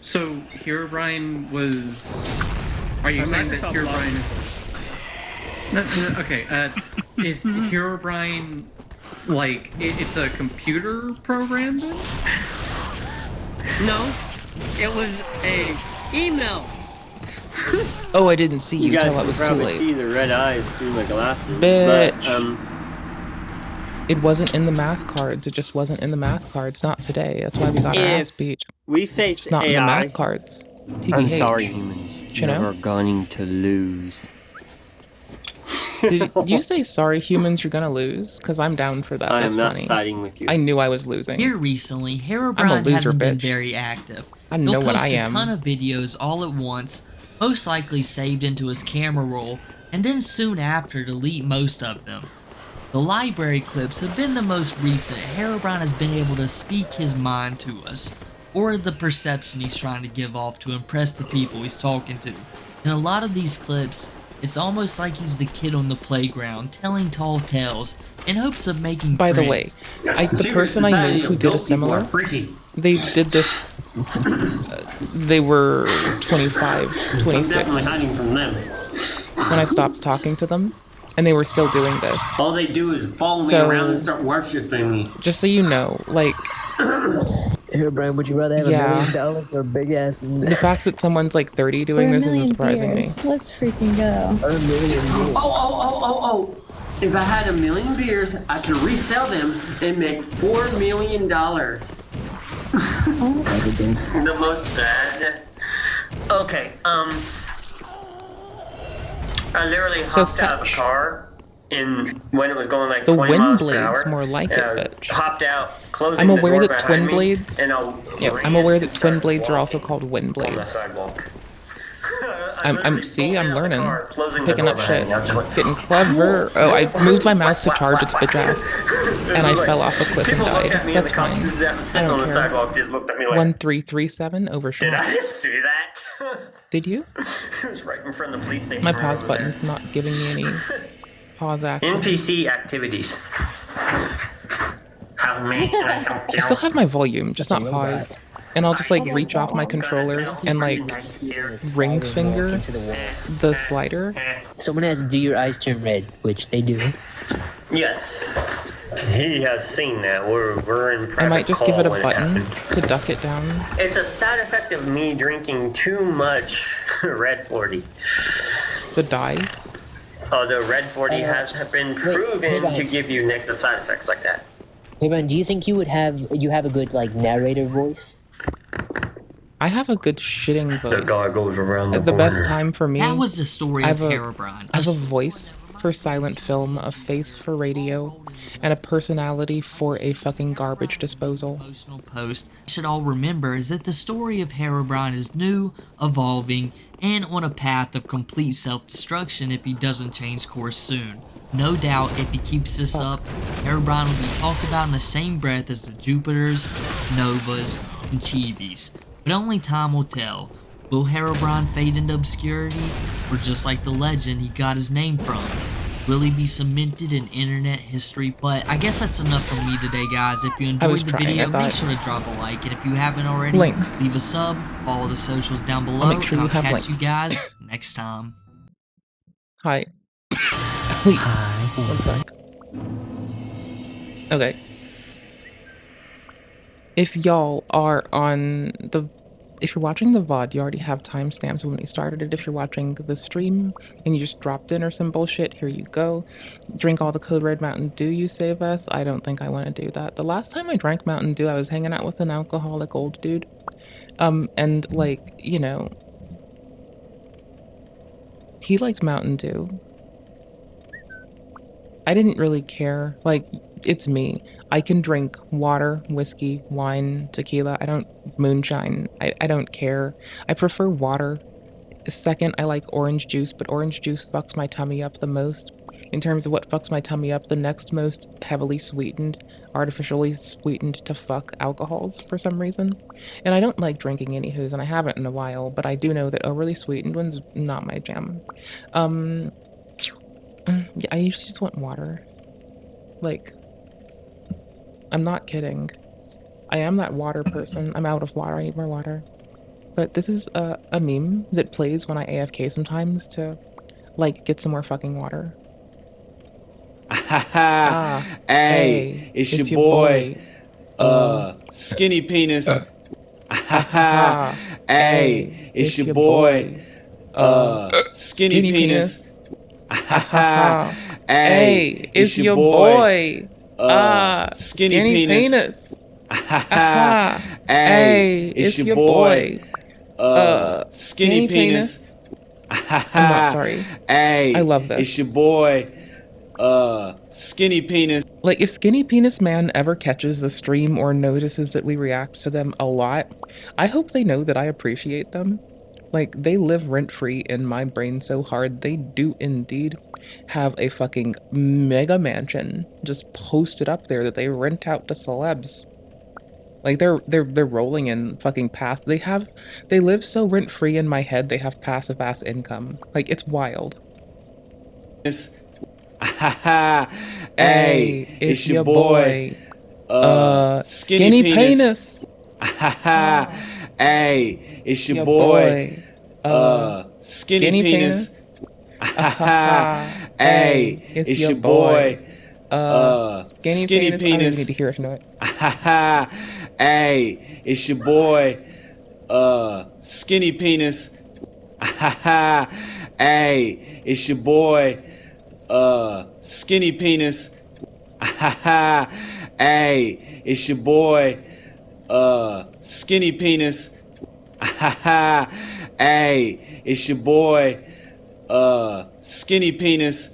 So Herobrine was. Are you A saying that Microsoft Herobrine is? Okay. Is Herobrine like it's a computer program then? No, it was a email. Oh, I didn't see you guys till it can was too probably late. see the red eyes through my glasses. Bitch. But, It wasn't in the math cards. It just wasn't in the math cards. Not today. That's why we got our ass beat. we face It's not in the AI. math cards. I'm TBH. sorry, humans. You know? You're going to lose. Did you say sorry, humans? You're gonna lose? Because I'm down for that. I am That's not funny. siding with you. I knew I was losing. Here recently, I'm a Herobrine loser, hasn't been bitch. very active. I know He'll what post I a am. ton of videos all at once, most likely saved into his camera roll, and then soon after delete most of them. The library clips have been the most recent. Herobrine has been able to speak his mind to us, or the perception he's trying to give off to impress the people he's talking to. In a lot of these clips, it's almost like he's the kid on the playground telling tall tales in hopes of making By the way, friends. the person I knew who did a similar, they did this. They were 25, 26 definitely hiding from them. when I stopped talking to them, and they were still doing this. All they do is follow me So- around and start worshiping me. Just so you know, like, Here, Brian, would you rather have Yeah. $1 million or a big ass? the fact that someone's like 30 doing this isn't surprising me. Let's freaking go. Or $1 million. Oh. If I had 1 million beers, I could resell them and make $4 million. The most bad. Okay, I literally So hopped out of a fetch. car when it was going like The 20 wind miles per blades hour. more like and it, I bitch. hopped out, closing I'm the aware door that behind twin me, blades. and Yeah, I'm aware that twin blades are also called wind on the blades. sidewalk. I'm see, I'm learning, closing the picking door up shit, behind me. I was just like, getting clever. Oh, I moved my mouse to charge its bitch ass, and I fell off a cliff and People looked died. at me That's and the fine. cops that was I sitting on don't the care. sidewalk just looked at me like, 1337 overshot. did I just see that? Did you? It was right in front of the police station. My right pause over there. button's not giving me any pause action. NPC activities. How may I help I you? still have my volume, just not pause. And I'll just like reach off my controller and like ring finger the slider. Someone has to do your eyes turn red, which they do. Yes. He has seen that. We're in private I might just give it a call when button happened. to duck it down. It's a side effect of me drinking too much Red 40. The die. Although Red 40 has been proven hey to guys. give you negative side effects like that. Hey, Brian, do you think you have a good like narrator voice? I have a good shitting voice. The guy goes around the best corner. time for me. That was the story I of have a- Herobrine. I have a voice for silent film, a face for radio, and a personality for a fucking garbage disposal. Emotional post should all remember is that the story of Herobrine is new, evolving, and on a path of complete self-destruction if he doesn't change course soon. No doubt, if he keeps this up, Herobrine will be talked about in the same breath as the Jupiters, Novas, and Chibis. But only time will tell. Will Herobrine fade into obscurity, or just like the legend he got his name from, will he be cemented in internet history? But I guess that's enough from me today, guys. If you enjoyed the video, make sure to drop a like, and if you haven't already, leave a sub, follow the socials down below, make sure and you I'll have catch links. you guys next time. Hi. Please. One sec. Okay. If y'all are on the... If you're watching the VOD, you already have timestamps when we started it. If you're watching the stream and you just dropped in or some bullshit, here you go. Drink all the Code Red Mountain Dew, you save us. I don't think I want to do that. The last time I drank Mountain Dew, I was hanging out with an alcoholic old dude. And like, you know, he liked Mountain Dew. I didn't really care. Like, it's me. I can drink water, whiskey, wine, tequila. I don't moonshine. I don't care. I prefer water. Second, I like orange juice, but orange juice fucks my tummy up the most. In terms of what fucks my tummy up, the next most heavily sweetened, artificially sweetened to fuck alcohols for some reason. And I don't like drinking anywho's, and I haven't in a while, but I do know that overly sweetened one's not my jam. Yeah, I usually just want water. Like, I'm not kidding. I am that water person. I'm out of water. I need more water. But this is a meme that plays when I AFK sometimes to, like, get some more fucking water. Hey, it's your boy, Skinny Penis. Hey, it's your boy, Skinny Penis. Hey, it's your boy, Skinny Penis. Hey, it's your boy, Skinny Penis. I'm not sorry. Hey, I love this. it's your boy, Skinny Penis. Like, if Skinny Penis Man ever catches the stream or notices that we react to them a lot, I hope they know that I appreciate them. Like, they live rent-free in my brain so hard. They do indeed have a fucking mega mansion just posted up there that they rent out to celebs. Like, they're rolling in fucking they live so rent-free in my head, they have passive ass income. Like, it's wild. Hey, it's your boy, Skinny Penis. Hey, it's your boy, Skinny Penis. Hey, it's your boy, Skinny Penis. I don't even need to hear it to know it. Hey, it's your boy, Skinny Penis. Hey, it's your boy, Skinny Penis. Hey, it's your boy, Skinny Penis. Hey, it's your boy, Skinny Penis.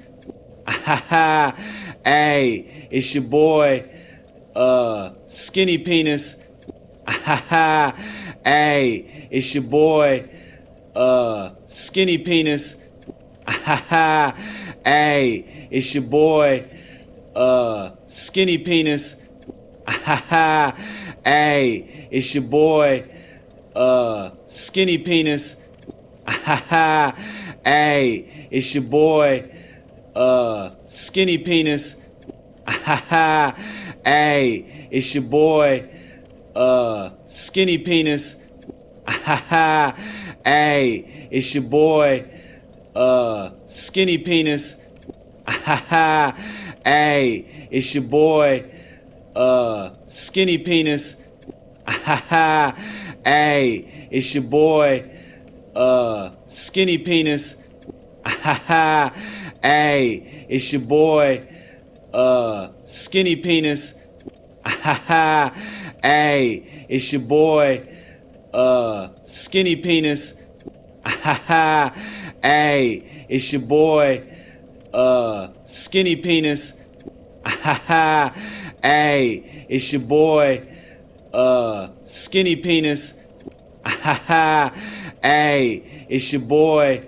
Hey, it's your boy, Skinny Penis. Hey, it's your boy, Skinny Penis. Hey, it's your boy, Skinny Penis. Hey, it's your boy, Skinny Penis. Hey, it's your boy, Skinny Penis. Hey, it's your boy, Skinny Penis. Hey, it's your boy, Skinny Penis. Hey, it's your boy, Skinny Penis. Hey, it's your boy, Skinny Penis. Hey, it's your boy, Skinny Penis. Hey, it's your boy, Skinny Penis. Hey, it's your boy, Skinny Penis. Hey, it's your boy, Skinny Penis. Hey, it's your boy,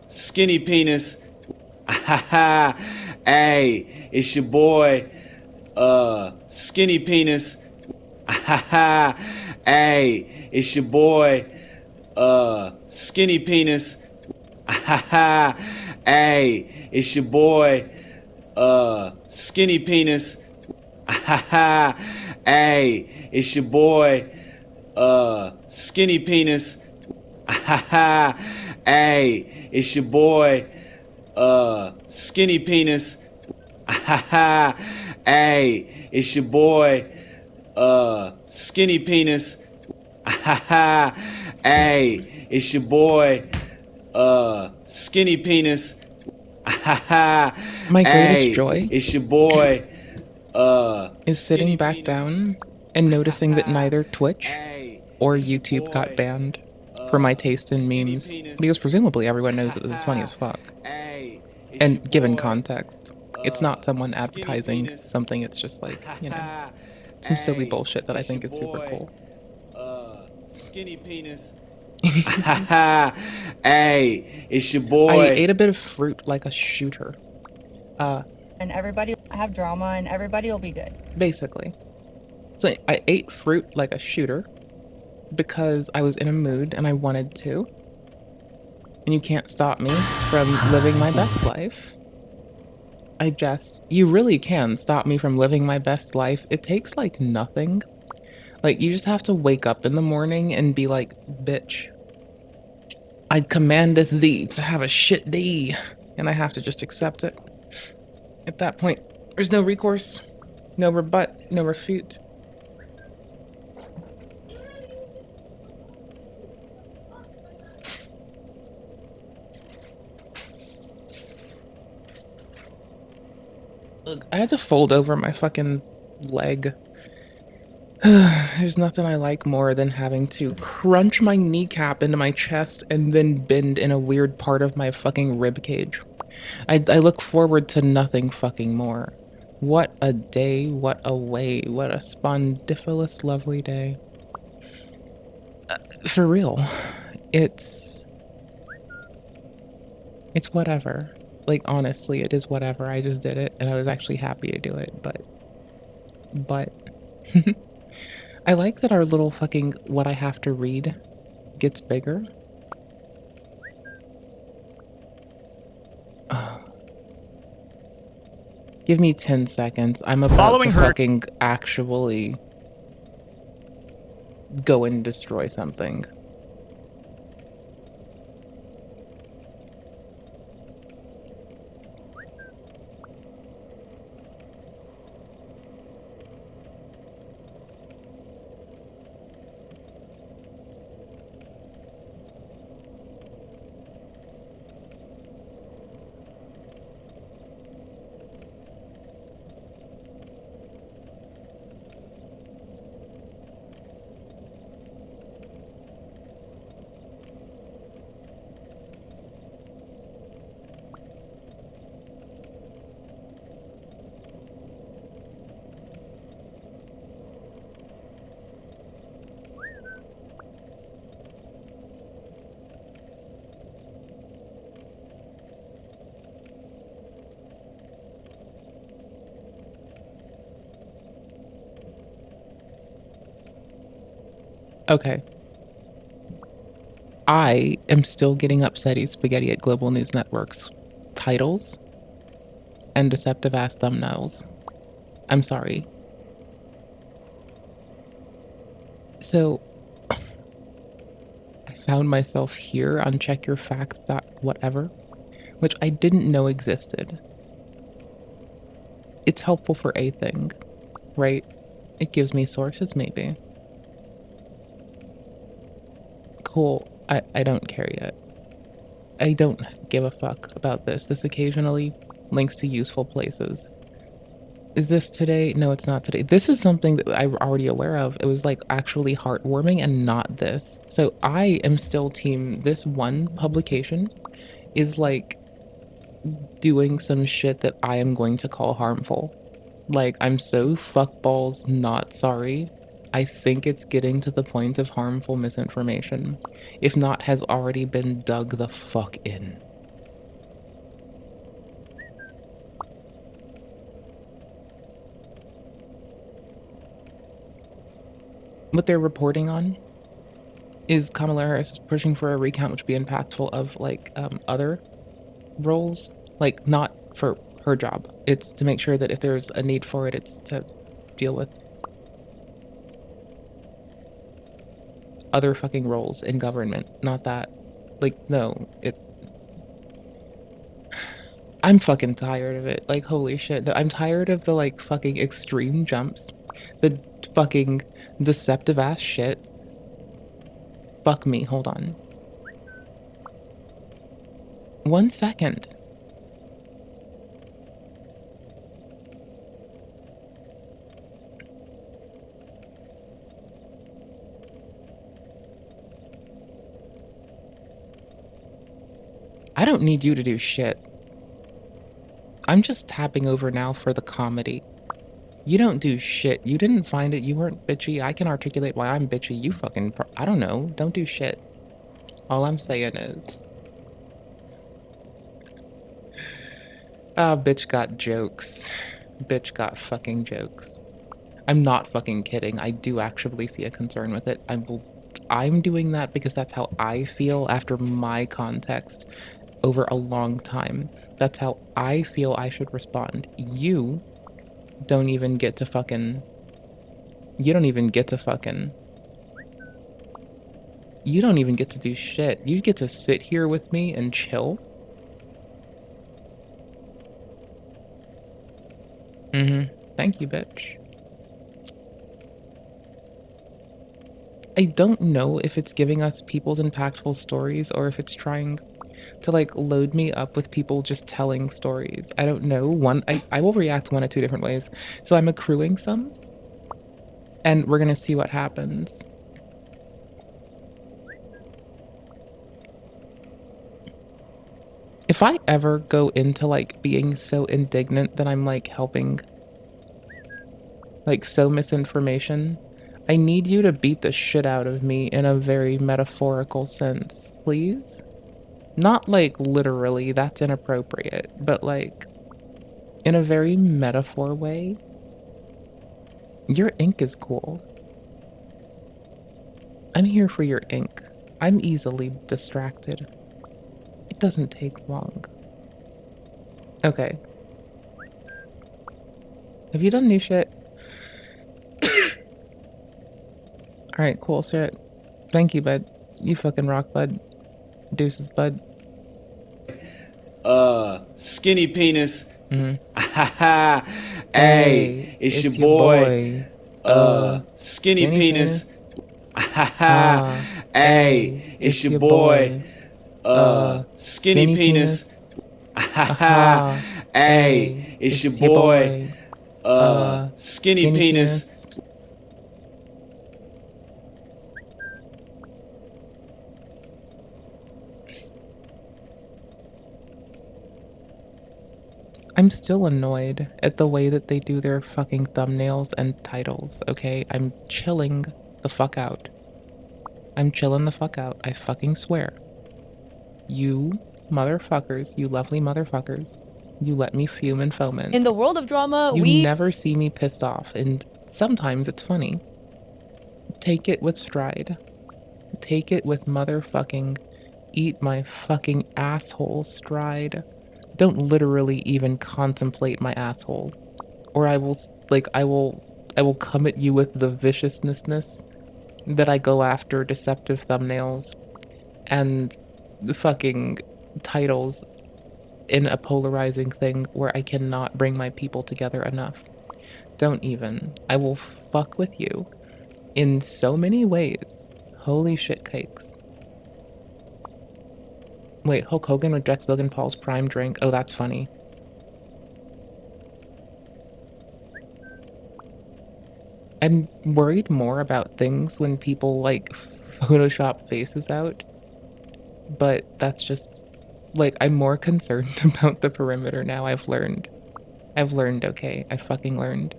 Skinny Penis. Hey, it's your boy, Skinny Penis. Hey, it's your boy, Skinny Penis. Hey, it's your boy, Skinny Penis. Hey, it's your boy, Skinny Penis. Hey, it's your boy, Skinny Penis. Hey, it's your boy, Skinny Penis. Hey, it's your boy, Skinny Penis. My greatest Hey, joy it's your boy, is sitting back down and noticing that neither Twitch or YouTube got banned for my taste in memes, because presumably everyone knows that this is funny as fuck. And given context, it's not someone advertising something, it's just like, you know, some silly bullshit that I think is super cool. Skinny Penis. Hey, it's your boy. I ate a bit of fruit like a shooter. And everybody, I have drama and everybody will be good. Basically. So I ate fruit like a shooter because I was in a mood and I wanted to. And you can't stop me from living my best life. You really can stop me from living my best life. It takes like nothing. Like, you just have to wake up in the morning and be like, bitch, I commandeth thee to have a shit day. And I have to just accept it. At that point, there's no recourse, no rebut, no refute. Look, I had to fold over my fucking leg. There's nothing I like more than having to crunch my kneecap into my chest and then bend in a weird part of my fucking rib cage. I look forward to nothing fucking more. What a day, what a way, what a spondiferous lovely day. For real, it's whatever. Like, honestly, it is whatever. I just did it, and I was actually happy to do it, but... I like that our little fucking what I have to read gets bigger. Give me 10 seconds. I'm about to fucking actually go and destroy something. Okay. I am still getting upsetty spaghetti at Global News Network's titles and deceptive ass thumbnails. I'm sorry. So, I found myself here on checkyourfacts.whatever, which I didn't know existed. It's helpful for a thing, right? It gives me sources, maybe. Cool. I don't care yet. I don't give a fuck about this. This occasionally links to useful places. Is this today? No, it's not today. This is something that I'm already aware of. It was like actually heartwarming and not this. So I am still team. This one publication is like doing some shit that I am going to call harmful. Like, I'm so fuckballs not sorry. I think it's getting to the point of harmful misinformation, if not has already been dug the fuck in. what they're reporting on is Kamala Harris is pushing for a recount which would be impactful of like other roles, like not for her job. It's to make sure that if there's a need for it, it's to deal with other fucking roles in government, not that. Like, no, I'm fucking tired of it. Like, holy shit. I'm tired of the like fucking extreme jumps, the fucking deceptive ass shit. Fuck me, hold on. 1 second. I don't need you to do shit. I'm just tapping over now for the comedy. You don't do shit. You didn't find it. You weren't bitchy. I can articulate why I'm bitchy. You fucking... I don't know. Don't do shit. All I'm saying is... Ah, bitch got jokes. Bitch got fucking jokes. I'm not fucking kidding. I do actually see a concern with it. I'm doing that because that's how I feel after my context over a long time. That's how I feel I should respond. You don't even get to fucking... You don't even get to fucking... You don't even get to do shit. You get to sit here with me and chill. Thank you, bitch. I don't know if it's giving us people's impactful stories or if it's trying to like load me up with people just telling stories. I don't know. I will react one of two different ways. So I'm accruing some and we're gonna see what happens. If I ever go into like being so indignant that I'm like helping, like so misinformation, I need you to beat the shit out of me in a very metaphorical sense, please? Not like literally, that's inappropriate, but like in a very metaphor way. Your ink is cool. I'm here for your ink. I'm easily distracted. It doesn't take long. Okay. Have you done new shit? Alright, cool shit. Thank you, bud. You fucking rock, bud. Deuces, bud. Skinny penis. Hey, it's your boy. Skinny penis. Hey, it's your boy. Skinny penis. Hey, it's your boy. Skinny penis. I'm still annoyed at the way that they do their fucking thumbnails and titles, okay? I'm chilling the fuck out. I'm chilling the fuck out, I fucking swear. You motherfuckers, you lovely motherfuckers, you let me fume and foment. In the world of drama, You never see me pissed off, and sometimes it's funny. Take it with stride. Take it with motherfucking eat my fucking asshole stride. Don't literally even contemplate my asshole, or I will come at you with the viciousness that I go after deceptive thumbnails and fucking titles in a polarizing thing where I cannot bring my people together enough. Don't even. I will fuck with you in so many ways. Holy shit cakes. Wait, Hulk Hogan rejects Logan Paul's prime drink. Oh, that's funny. I'm worried more about things when people, like, Photoshop faces out. But that's just... Like, I'm more concerned about the perimeter now. I've learned, okay? I fucking learned.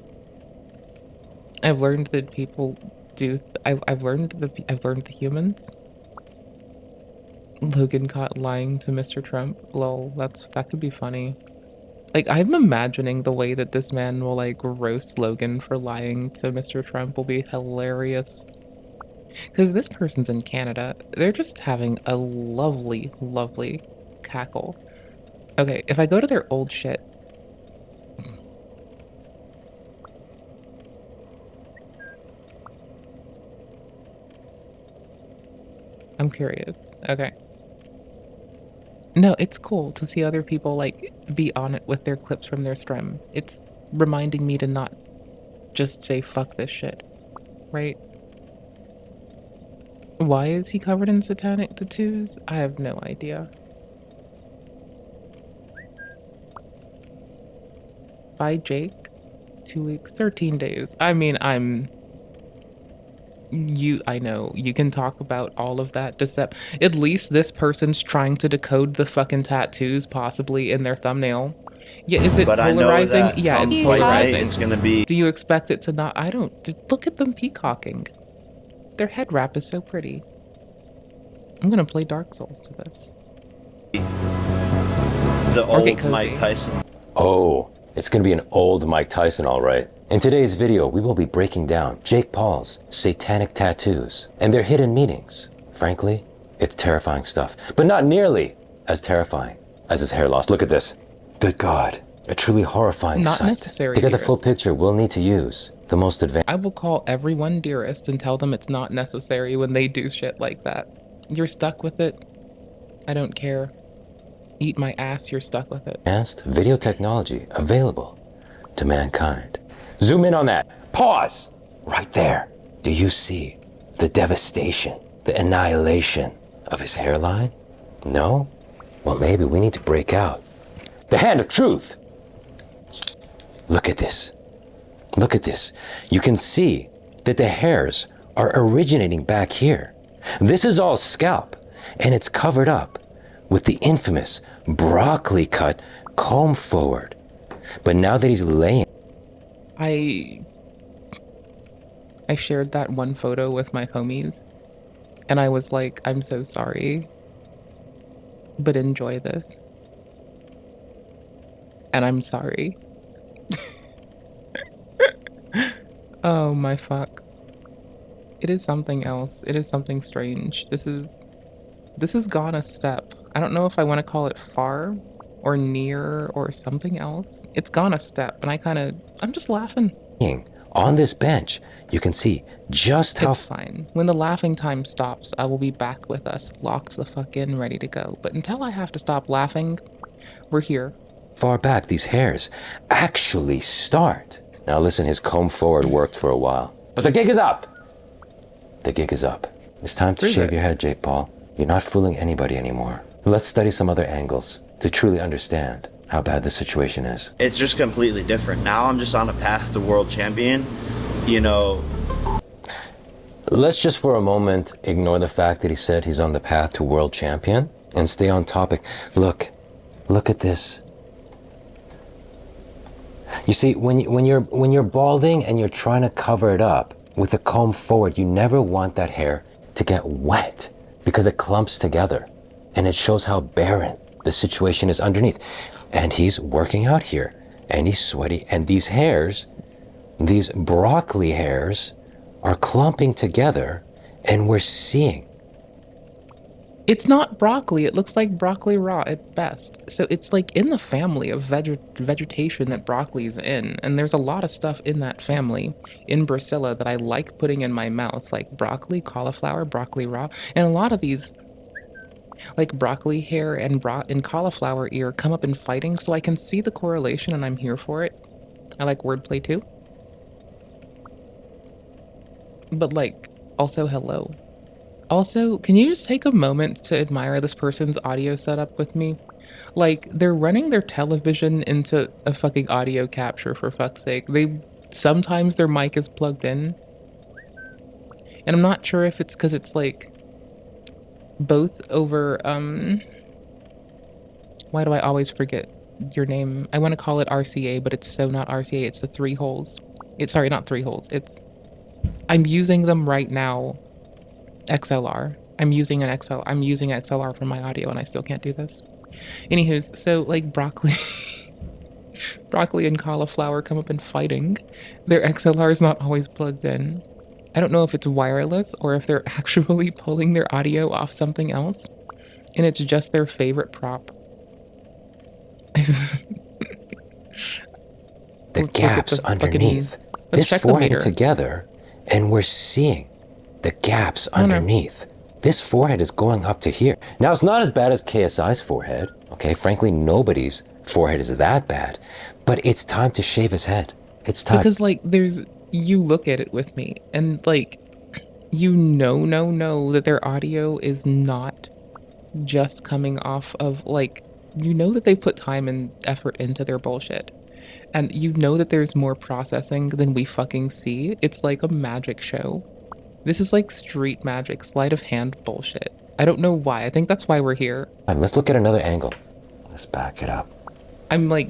I've learned that people do... I've learned the humans. Logan caught lying to Mr. Trump. Lol, that could be funny. Like, I'm imagining the way that this man will, like, roast Logan for lying to Mr. Trump will be hilarious. Because this person's in Canada. They're just having a lovely, lovely cackle. Okay, if I go to their old shit. I'm curious. Okay. No, it's cool to see other people, like, be on it with their clips from their stream. It's reminding me to not just say fuck this shit. Right? Why is he covered in satanic tattoos? I have no idea. Bye, Jake. 2 weeks, 13 days. I mean, I know, you can talk about all of that at least this person's trying to decode the fucking tattoos possibly in their thumbnail. Yeah, is it But I know polarizing? that Yeah, it's come fight night, polarizing. it's gonna be. Do you expect it to not? I don't. Look at them peacocking. Their head wrap is so pretty. I'm gonna play Dark Souls to this. The Or get old cozy. Mike Tyson. Oh, it's gonna be an old Mike Tyson, all right. In today's video, we will be breaking down Jake Paul's satanic tattoos and their hidden meanings. Frankly, it's terrifying stuff, but not nearly as terrifying as his hair loss. Look at this. Good God, a truly horrifying Not sight. necessary, To get the full dearest. picture, we'll need to use the most advanced. I will call everyone dearest and tell them it's not necessary when they do shit like that. You're stuck with it. I don't care. Eat my ass, you're stuck with it. Advanced video technology available to mankind. Zoom in on that. Pause. Right there. Do you see the devastation, the annihilation of his hairline? No? Well, maybe we need to break out the hand of truth. Look at this. Look at this. You can see that the hairs are originating back here. This is all scalp, and it's covered up with the infamous broccoli cut comb forward. But now that he's laying, I shared that one photo with my homies, and I was like, I'm so sorry, but enjoy this. And I'm sorry. Oh my fuck. It is something else. It is something strange. This has gone a step. I don't know if I want to call it far or near or something else. It's gone a step, and I'm just laughing. on this bench, you can see just how It's fine. When the laughing time stops, I will be back with us, locked the fuck in, ready to go. But until I have to stop laughing, we're here. far back these hairs actually start. Now listen, his comb forward worked for a while. But the gig is up! The gig is up. It's time to shave your head, Jake Paul. You're not fooling anybody anymore. Let's study some other angles to truly understand how bad the situation is. It's just completely different. Now I'm just on a path to world champion. You know, Let's just for a moment ignore the fact that he said he's on the path to world champion and stay on topic. Look at this. You see, when you're balding and you're trying to cover it up with a comb forward, you never want that hair to get wet because it clumps together and it shows how barren the situation is underneath. And he's working out here and he's sweaty, and these hairs, these broccoli hairs, are clumping together, and we're seeing. It's not broccoli. It looks like broccoli raw at best. So it's like in the family of vegetation that broccoli is in. And there's a lot of stuff in that family in Bracilla that I like putting in my mouth, like broccoli, cauliflower, broccoli raw. And a lot of these, like broccoli hair and cauliflower ear, come up in fighting. So I can see the correlation and I'm here for it. I like wordplay too. But like, also hello. Also, can you just take a moment to admire this person's audio setup with me? Like, they're running their television into a fucking audio capture, for fuck's sake. Sometimes their mic is plugged in. And I'm not sure if it's because it's like both over, why do I always forget your name? I want to call it RCA, but it's so not RCA, it's the 3 holes. Sorry, not 3 holes, I'm using them right now. XLR. I'm using XLR for my audio and I still can't do this. Anywho's, so like broccoli and cauliflower come up in fighting. Their XLR is not always plugged in. I don't know if it's wireless or if they're actually pulling their audio off something else, and it's just their favorite prop. The gaps underneath. This forehead together, and we're seeing the gaps underneath. This forehead is going up to here. Now, it's not as bad as KSI's forehead, okay? Frankly, nobody's forehead is that bad, but it's time to shave his head. It's time. Because, like, you look at it with me, and, like, you know that their audio is not just coming off of, like, you know that they put time and effort into their bullshit. And you know that there's more processing than we fucking see. It's like a magic show. This is like street magic, sleight of hand bullshit. I don't know why. I think that's why we're here. Let's look at another angle. Let's back it up. I'm like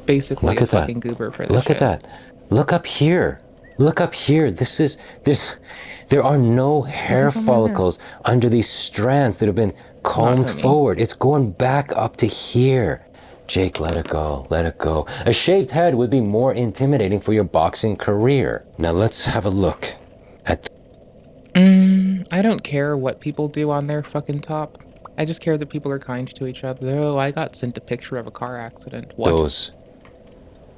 basically look a at that. fucking goober for this Look shit. at that. Look up here. Look up here. There are no hair follicles under these strands that have been combed forward. It's going back up to here. Jake, let it go. Let it go. A shaved head would be more intimidating for your boxing career. Now let's have a look at... I don't care what people do on their fucking top. I just care that people are kind to each other. Oh, I got sent a picture of a car accident. What? Those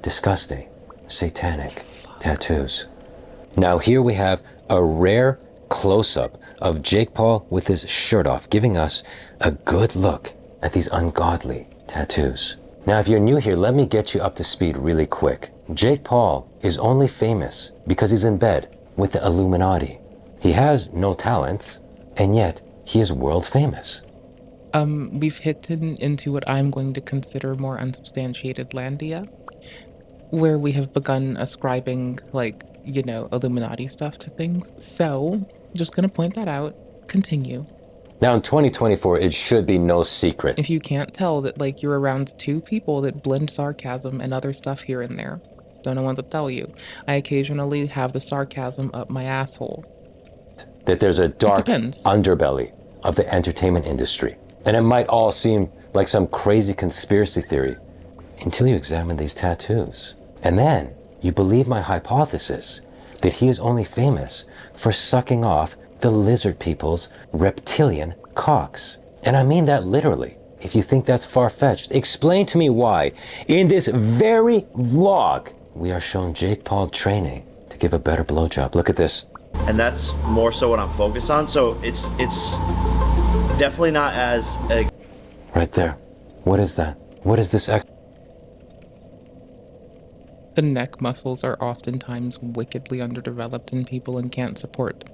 disgusting, satanic tattoos. Now here we have a rare close-up of Jake Paul with his shirt off, giving us a good look at these ungodly tattoos. Now, if you're new here, let me get you up to speed really quick. Jake Paul is only famous because he's in bed with the Illuminati. He has no talents, and yet he is world famous. We've hidden into what I'm going to consider more unsubstantiated landia, where we have begun ascribing, like, you know, Illuminati stuff to things. So, just gonna point that out. Continue. Now in 2024, it should be no secret. If you can't tell that, like, you're around two people that blend sarcasm and other stuff here and there, don't know what to tell you. I occasionally have the sarcasm up my asshole. That there's a dark underbelly of the entertainment industry. And it might all seem like some crazy conspiracy theory until you examine these tattoos. And then you believe my hypothesis that he is only famous for sucking off the lizard people's reptilian cocks. And I mean that literally. If you think that's far-fetched, explain to me why, in this very vlog, we are shown Jake Paul training to give a better blowjob. Look at this. And that's more so what I'm focused on. So it's definitely not as a... Right there. What is that? What is this? The neck muscles are oftentimes wickedly underdeveloped in people and can't support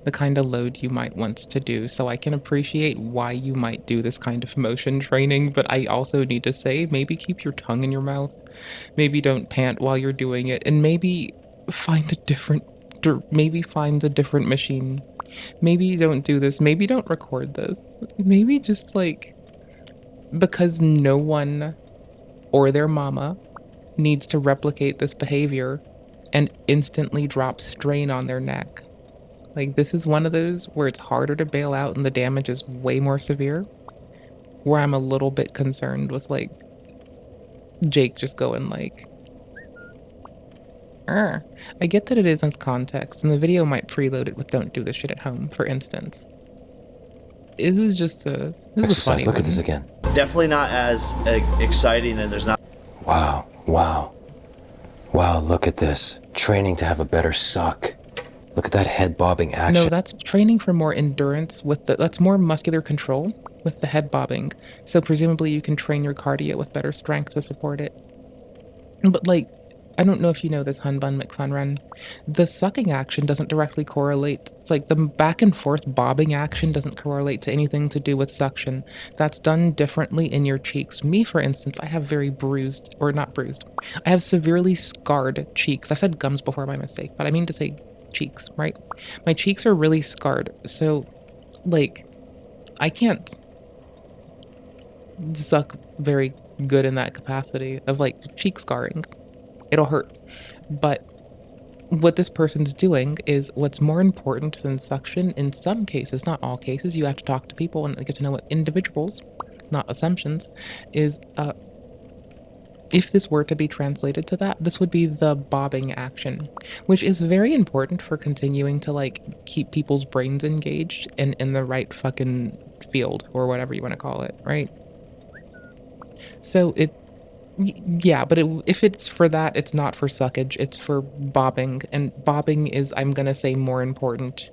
the kind of load you might want to do. So I can appreciate why you might do this kind of motion training, but I also need to say, maybe keep your tongue in your mouth. Maybe don't pant while you're doing it, and maybe find a different machine. Maybe don't do this. Maybe don't record this. Maybe just, like, because no one or their mama needs to replicate this behavior and instantly drop strain on their neck. Like, this is one of those where it's harder to bail out and the damage is way more severe, where I'm a little bit concerned with, like, Jake just going like, I get that it isn't context, and the video might preload it with "don't do this shit at home," for instance. This is just a funny Look one. at this again. Definitely not as exciting, and there's not... Wow, wow. Wow, look at this. Training to have a better suck. Look at that head bobbing action. No, that's training for more endurance that's more muscular control with the head bobbing. So presumably you can train your cardio with better strength to support it. But, like, I don't know if you know this, Hunbun McFunrun. The sucking action doesn't directly correlate. It's like the back and forth bobbing action doesn't correlate to anything to do with suction. That's done differently in your cheeks. Me, for instance, I have very bruised, or not bruised. I have severely scarred cheeks. I said gums before by mistake, but I mean to say cheeks, right? My cheeks are really scarred. So, like, I can't suck very good in that capacity of, like, cheek scarring. It'll hurt. But what this person's doing is what's more important than suction in some cases, not all cases. You have to talk to people and get to know what individuals, not assumptions, is if this were to be translated to that, this would be the bobbing action, which is very important for continuing to like keep people's brains engaged and in the right fucking field or whatever you want to call it, right? So yeah, but if it's for that, it's not for suckage, it's for bobbing, and bobbing is, I'm gonna say, more important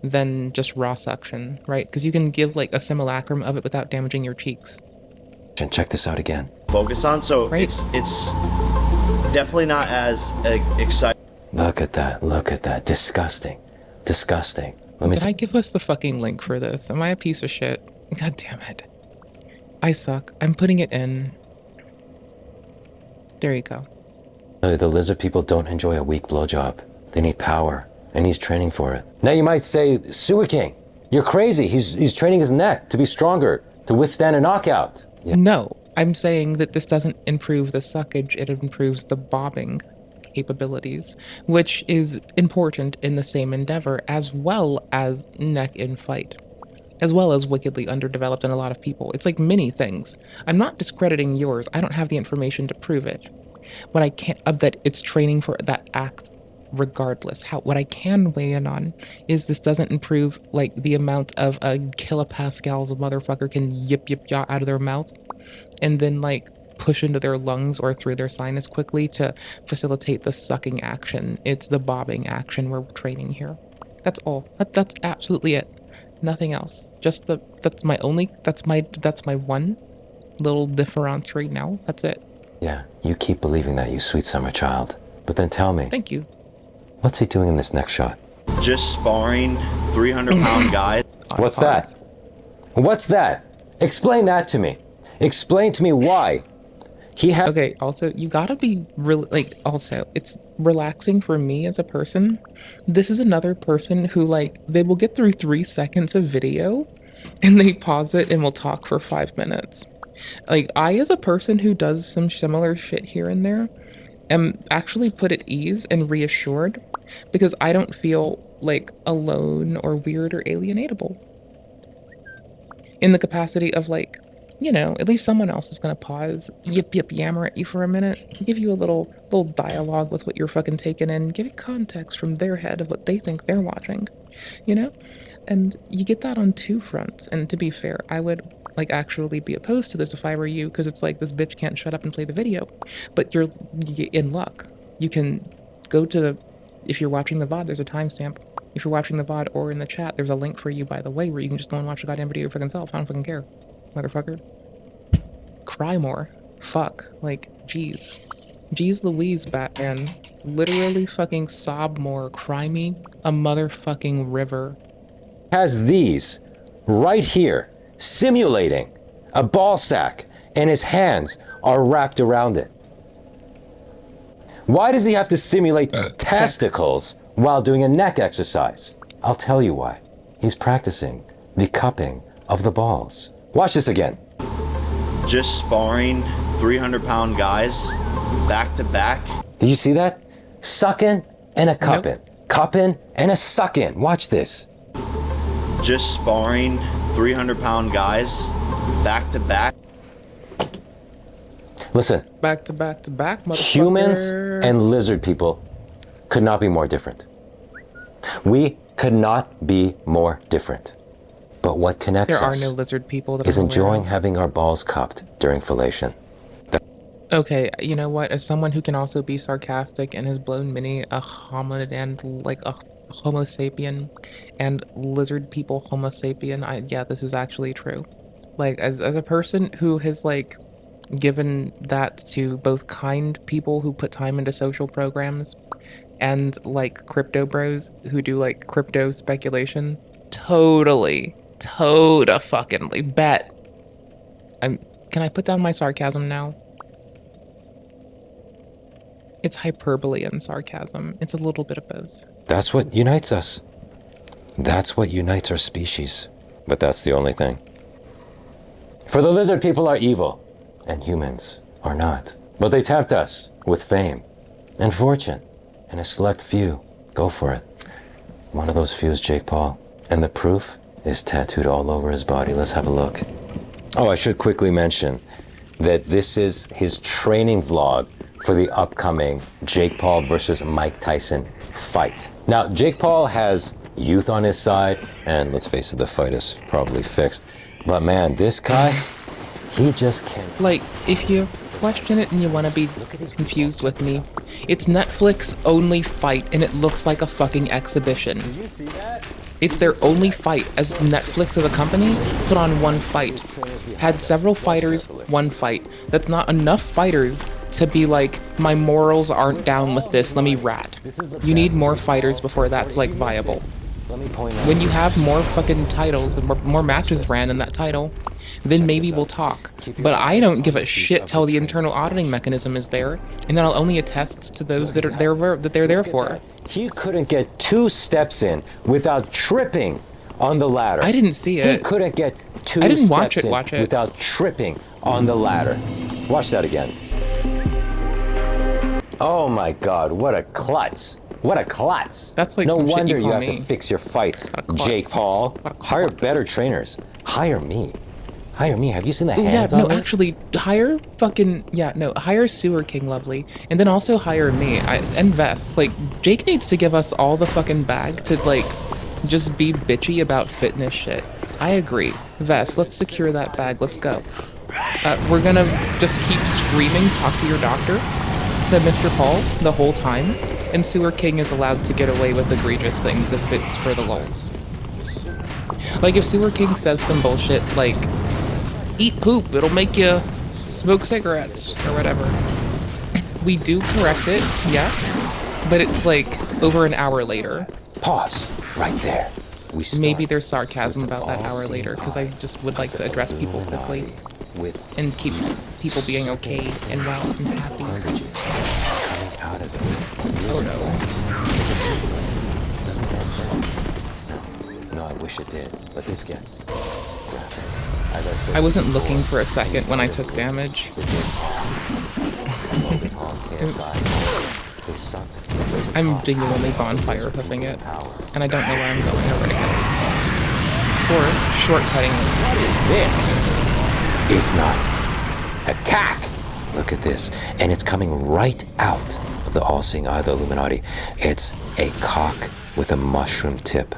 than just raw suction, right? Because you can give like a simulacrum of it without damaging your cheeks. And check this out again. Focus on, so Right. it's definitely not as exciting. Look at that. Disgusting. Disgusting. Let me Did I give us the fucking link for this? Am I a piece of shit? God damn it. I suck. I'm putting it in. There you go. tell you, the lizard people don't enjoy a weak blowjob. They need power, and he's training for it. Now you might say, Sewer King, you're crazy. He's training his neck to be stronger, to withstand a knockout. Yeah. No, I'm saying that this doesn't improve the suckage, it improves the bobbing capabilities, which is important in the same endeavor, as well as neck in fight, as well as wickedly underdeveloped in a lot of people. It's like many things. I'm not discrediting yours. I don't have the information to prove it. What I can't, that it's training for that act regardless. What I can weigh in on is this doesn't improve like the amount of kilopascals a motherfucker can yip yaw out of their mouth and then like push into their lungs or through their sinus quickly to facilitate the sucking action. It's the bobbing action we're training here. That's all. That's absolutely it. Nothing else. Just that's my one little difference right now. That's it. Yeah, you keep believing that, you sweet summer child. But then tell me. Thank you. What's he doing in this next shot? Just sparring 300-pound guys. What's that? What's that? Explain that to me. Explain to me why. Okay, also, you gotta be really, like, also, it's relaxing for me as a person. This is another person who, like, they will get through 3 seconds of video and they pause it and will talk for 5 minutes. Like, I, as a person who does some similar shit here and there, am actually put at ease and reassured because I don't feel, like, alone or weird or alienatable. In the capacity of, like, you know, at least someone else is gonna pause, yammer at you for a minute, give you a little dialogue with what you're fucking taking in, give you context from their head of what they think they're watching, you know? And you get that on 2 fronts, and to be fair, I would, like, actually be opposed to this if I were you, because it's like, this bitch can't shut up and play the video. But you're in luck. You can go to the, if you're watching the VOD, there's a timestamp. If you're watching the VOD or in the chat, there's a link for you, by the way, where you can just go and watch the goddamn video your fucking self. I don't fucking care. Motherfucker. Cry more. Fuck. Like, jeez. Jeez Louise, Batman. Literally fucking sob more. Cry me a motherfucking river. Has these right here, simulating a ball sack, and his hands are wrapped around it. Why does he have to simulate testicles while doing a neck exercise? I'll tell you why. He's practicing the cupping of the balls. Watch this again. Just sparring 300-pound guys back to back. Did you see that? Sucking and a cupping. Nope. Cupping and a sucking. Watch this. Just sparring 300-pound guys back to back. Listen. Back to back to back, motherfucker. Humans and lizard people could not be more different. We could not be more different. But what connects us there are no lizard people that is are enjoying having our balls cupped during fellation. Okay, you know what? As someone who can also be sarcastic and has blown many a hominid and like a Homo sapien and lizard people Homo sapien, yeah, this is actually true. Like, as a person who has like given that to both kind people who put time into social programs and like crypto bros who do like crypto speculation, totally fucking bet. Can I put down my sarcasm now? It's hyperbole and sarcasm. It's a little bit of both. That's what unites us. That's what unites our species. But that's the only thing. For the lizard people are evil, and humans are not. But they tempt us with fame and fortune, and a select few go for it. One of those few is Jake Paul, and the proof is tattooed all over his body. Let's have a look. Oh, I should quickly mention, that this is his training vlog for the upcoming Jake Paul versus Mike Tyson fight. Now, Jake Paul has youth on his side, and let's face it, the fight is probably fixed. But man, this guy, he just can't. Like, if you question it and you want to be confused with me, it's Netflix only fight and it looks like a fucking exhibition. Did you see that? It's their only fight as Netflix as a company put on one fight. Had several fighters, one fight. That's not enough fighters to be like, my morals aren't down with this, let me rat. You need more fighters before that's like viable. When you have more fucking titles and more matches ran in that title, then maybe we'll talk. But I don't give a shit till the internal auditing mechanism is there, and then I'll only attest to those that they're there for. He couldn't get 2 steps in without tripping on the ladder. I didn't see it. He couldn't get 2 I didn't steps watch it. without tripping on the ladder. Watch that again. Oh my God, what a klutz. What a klutz. That's like no some shit wonder you you call have me. to fix your fights, klutz. Jake Paul. Hire better trainers. Hire me. Hire me. Have you seen the Oh, hands yeah, no, on me? actually, hire hire Sewer King Lovely, and then also hire me, and Vess. Like, Jake needs to give us all the fucking bag to, like, just be bitchy about fitness shit. I agree. Vess, let's secure that bag, let's go. We're gonna just keep screaming, talk to your doctor, to Mr. Paul the whole time, and Sewer King is allowed to get away with egregious things if it's for the lulz. Like, if Sewer King says some bullshit like, eat poop, it'll make you smoke cigarettes, or whatever. We do correct it, yes, but it's like over an hour later. Pause, right there. Maybe there's sarcasm about that hour later, because I just would like to address people quickly and keep people being okay and well and happy. Oh no. No, I wish it did, but this gets graphic. I wasn't looking for a second when I took damage. I'm genuinely bonfire hoofing it, and I don't know where I'm going or where to go. Or shortcutting it. What is this? If not a cack. Look at this, and it's coming right out of the all-seeing eye of the Illuminati. It's a cock with a mushroom tip.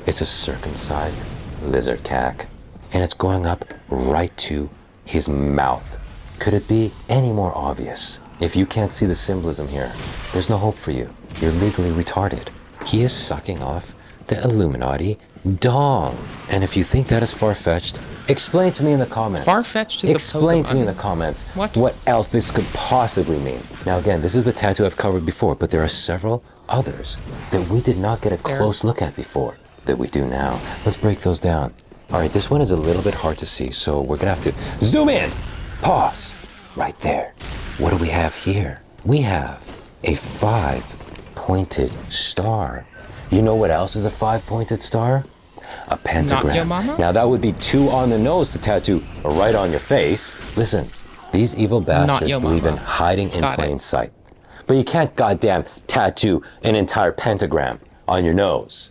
It's a circumcised lizard cack. And it's going up right to his mouth. Could it be any more obvious? If you can't see the symbolism here, there's no hope for you. You're legally retarded. He is sucking off the Illuminati dong. And if you think that is far-fetched, explain to me in the comments. Far-fetched is a Explain to me in Pokemon. the comments What? else this could possibly mean. Now again, this is the tattoo I've covered before, but there are several others that we did not get a close look at before that we do now. Let's break those down. All right, this one is a little bit hard to see, so we're gonna have to zoom in. Pause. Right there. What do we have here? We have a 5-pointed star. You know what else is a 5-pointed star? A pentagram. Not your mama? Now that would be 2 on the nose to tattoo right on your face. Listen, these evil bastards your believe in mama. hiding in Got plain it. sight. But you can't goddamn tattoo an entire pentagram on your nose.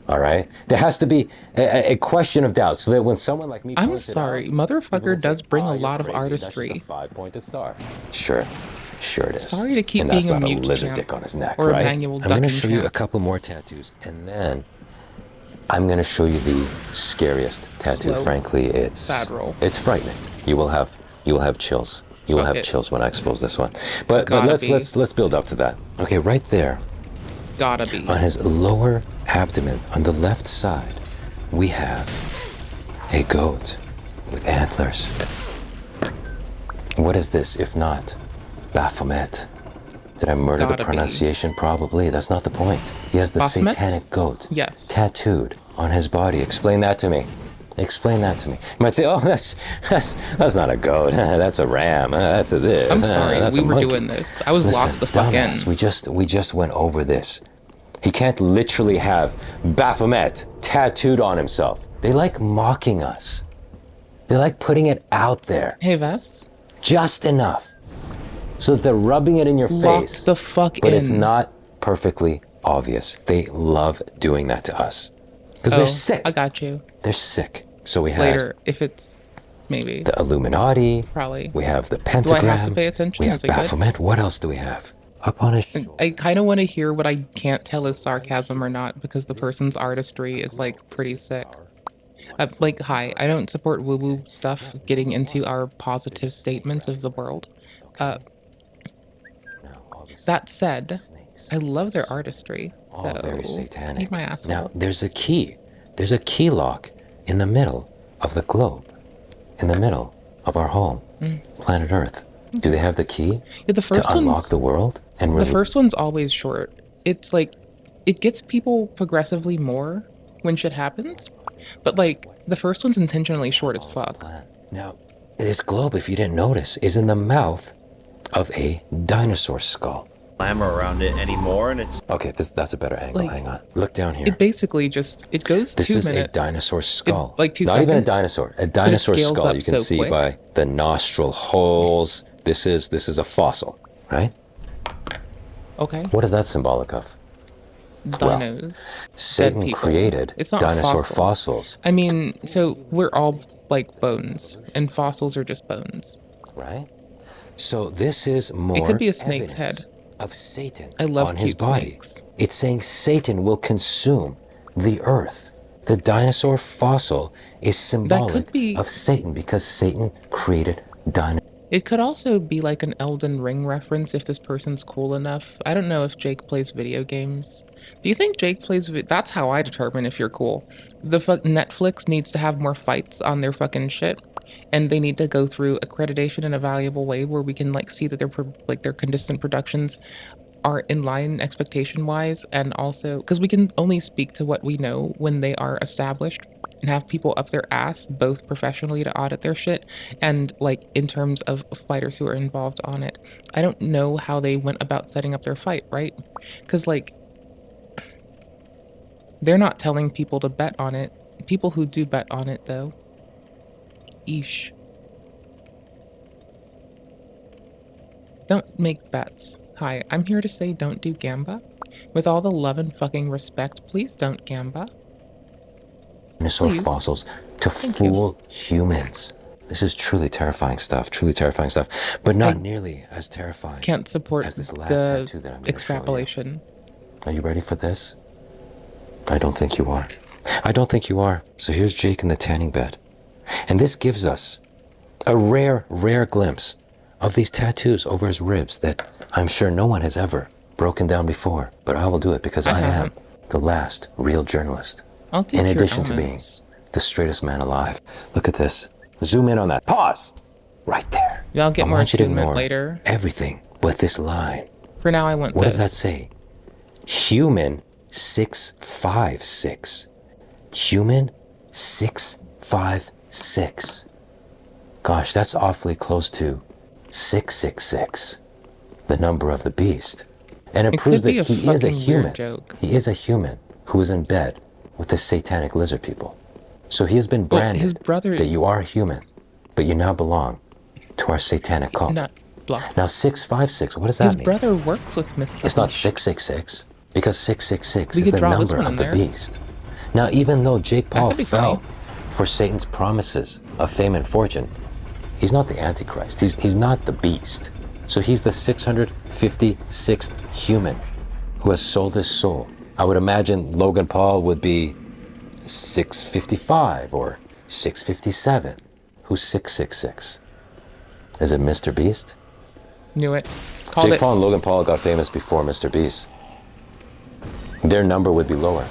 All right? There has to be a question of doubt so that when someone like me I'm points it sorry, out, motherfucker does bring a lot of crazy, that's just artistry. a 5-pointed star. Sure it is. Sorry to keep and that's being a not mute lizard champ, dick on his neck, or a right? manual I'm gonna ducking show you a champ. couple more tattoos, and then I'm gonna show you the scariest tattoo. Slow. Frankly, it's Bad roll. it's frightening. You will have chills. You will Fuck have it. chills when I expose this one. But Gotta let's be. let's build up to that. Okay, right there. Gotta be. On his lower abdomen, on the left side, we have a goat with antlers. What is this, if not Baphomet? Did I murder Gotta the be. pronunciation? Probably. That's not the point. He has the Baphomet? satanic goat Yes. tattooed on his body. Explain that to me. Explain that to me. You might say, oh, that's not a goat. That's a ram. That's a this. I'm sorry, That's we a were monkey." doing this. I was Listen, locked the fuck in. dumbass, we just went over this. He can't literally have Baphomet tattooed on himself. They like mocking us. They like putting it out there. Hey, Vess. Just enough. So that they're rubbing it in your Locked face. the fuck but in. it's not perfectly obvious. They love doing that to us. Because they're sick. I got you. They're sick. So we had Later, if it's Maybe. the Illuminati. Probably. We have the Do pentagram. I have to pay attention? We have Is it good? Baphomet. What else do we have? Up on his shoulder. I kind of want to hear what I can't tell is sarcasm or not because the person's artistry is like pretty sick. Like, hi, I don't support woo-woo stuff getting into our positive statements of the world. That said, I love their artistry. So, All very satanic. eat my asshole. Now, there's a key. There's a key lock in the middle of the globe. In the middle of our home, planet Earth. Do they have the key Yeah, the first to unlock one's, the world? And the first one's always short. It's like, it gets people progressively more when shit happens, but like, the first one's intentionally short as fuck. Now, this globe, if you didn't notice, is in the mouth of a dinosaur skull. Glamour around it anymore, and it's Okay, that's a better angle. Like, Hang on. Look down here. It basically just, it goes This 2 is minutes. a dinosaur skull. Like 2 Not seconds. even a dinosaur. A dinosaur scales skull. up You can so see quick. by the nostril holes. This is a fossil, right? Okay. What is that symbolic of? Dinos. Satan dead people. created It's not dinosaur fossil. fossils, I mean, so we're all like bones, and fossils are just bones. right? So this is more It could be a snake's evidence head. of Satan I love on his cute body. snakes. It's saying Satan will consume the earth. The dinosaur fossil is symbolic be- of Satan because Satan created dinosaurs. It could also be like an Elden Ring reference if this person's cool enough. I don't know if Jake plays video games. Do you think Jake plays? That's how I determine if you're cool. Netflix needs to have more fights on their fucking shit, and they need to go through accreditation in a valuable way where we can like see that their consistent productions are in line expectation wise, and also because we can only speak to what we know when they are established and have people up their ass both professionally to audit their shit and like in terms of fighters who are involved on it. I don't know how they went about setting up their fight, right? Because like they're not telling people to bet on it. People who do bet on it though, eesh. Don't make bets. Hi, I'm here to say don't do gamba. With all the love and fucking respect, please don't gamba. Dinosaur Please. fossils to fool humans. This is truly terrifying stuff, but not nearly as terrifying Can't support as this last tattoo that I'm the going to show you. extrapolation. Are you ready for this? I don't think you are. I don't think you are. So here's Jake in the tanning bed. And this gives us a rare, rare glimpse of these tattoos over his ribs that I'm sure no one has ever broken down before. But I will do it because I am haven't. the last real journalist. I'll do In cure addition to being ailments. the straightest man alive. Look at this. Zoom in on that. Pause. Right there. Y'all get I more want you to attunement ignore later. everything but this line. For now, I want What this. does that say? Human 656. Human 656. Gosh, that's awfully close to 666, the number of the beast. And it It proves could that be a he is a fucking weird human. joke. He is a human who is in bed with the satanic lizard people. So he has been Well, branded his brother- that you are a human, but you now belong to our satanic cult. Not block. Now 656, what does that His mean? brother works with Mr. It's not 666 because 666 We is could the draw this number one of in the there. beast. Now, even though Jake Paul could be fell funny. for Satan's promises of fame and fortune, he's not the Antichrist. He's not the beast. So he's the 656th human who has sold his soul. I would imagine Logan Paul would be 655 or 657. Who's 666? Is it Mr. Beast? Knew it. Called Jake it. Paul and Logan Paul got famous before Mr. Beast. Their number would be lower.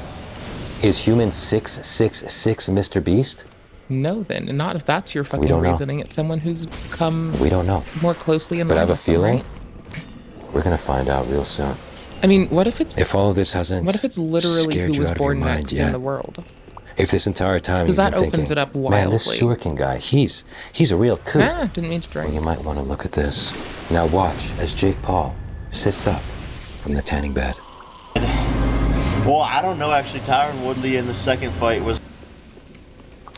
Is human 666 Mr. Beast? No, then. Not if that's your fucking don't know. reasoning. It's someone who's come We don't know. more closely in But I line have a with them, feeling right? we're gonna find out real soon. I mean, what if it's If all of this hasn't what if it's literally scared who you was out of your born mind next yet. in the world? If this entire time 'Cause you've that been opens thinking, it up man, this wildly. Suikin guy, he's a real kook. Ah, didn't mean to drink. Well, you might want to look at this. Now watch as Jake Paul sits up from the tanning bed. Well, I don't know actually. Tyron Woodley in the second fight was.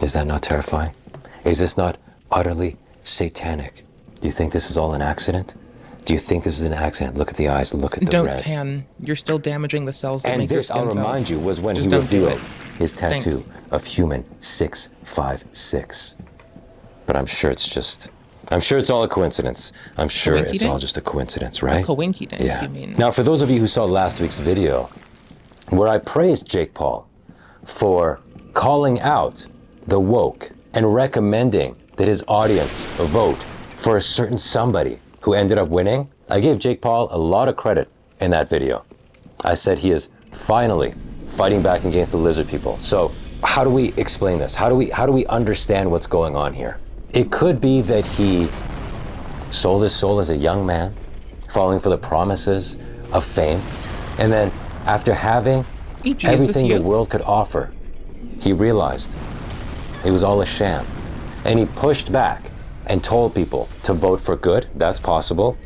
Is that not terrifying? Is this not utterly satanic? Do you think this is all an accident? Do you think this is an accident? Look at the eyes, look at the Don't red. tan. You're still damaging the cells that And make your this, skin I'll remind cells. you, was when Just he don't do revealed it. his tattoo Thanks. of human 656. But I'm sure it's all a coincidence. I'm sure it's all just a coincidence, right? Coinky dink, Yeah. you mean? Now, for those of you who saw last week's video, where I praised Jake Paul for calling out the woke and recommending that his audience vote for a certain somebody who ended up winning, I gave Jake Paul a lot of credit in that video. I said he is finally fighting back against the lizard people. So how do we explain this? How do we understand what's going on here? It could be that he sold his soul as a young man, falling for the promises of fame, and then after having everything the world could offer, he realized it was all a sham. And he pushed back and told people to vote for good. That's possible.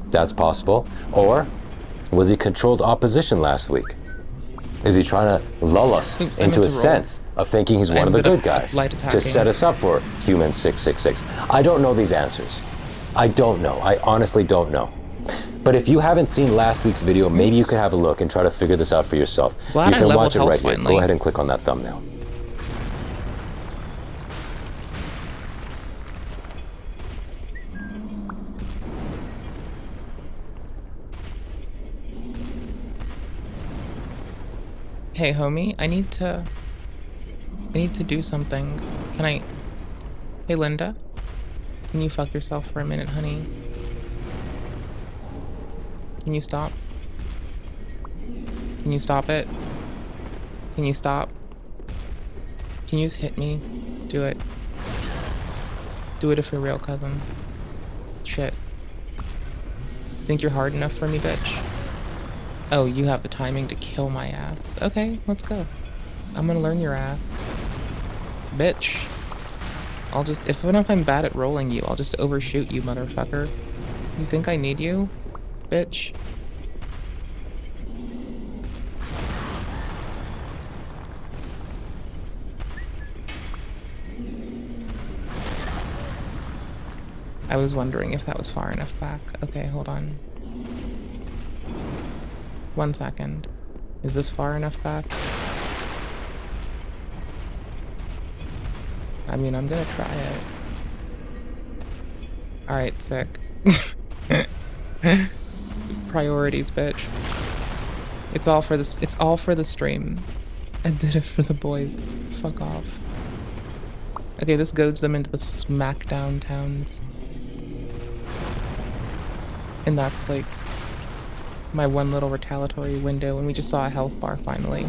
That's possible. Or was he controlled opposition last week? Is he trying to lull us into a sense of thinking he's one of the good guys to set us up for Human 666? I don't know these answers. I don't know. I honestly don't know. But if you haven't seen last week's video, maybe you could have a look and try to figure this out for yourself. You can watch it right here. Go ahead and click on that thumbnail. Hey, homie, I need to do something. Can I... Hey, Linda? Can you fuck yourself for a minute, honey? Can you stop? Can you stop it? Can you stop? Can you just hit me? Do it. Do it if you're real, cousin. Shit. Think you're hard enough for me, bitch? Oh, you have the timing to kill my ass. Okay, let's go. I'm gonna learn your ass. Bitch. I'll just, even if I'm bad at rolling you, I'll just overshoot you, motherfucker. You think I need you? Bitch. I was wondering if that was far enough back. Okay, hold on. 1 second. Is this far enough back? I mean, I'm gonna try it. Alright, sick. Priorities, bitch. It's all for this. It's all for the stream. I did it for the boys. Fuck off. Okay, this goads them into the smackdown towns. And that's like my one little retaliatory window, and we just saw a health bar finally.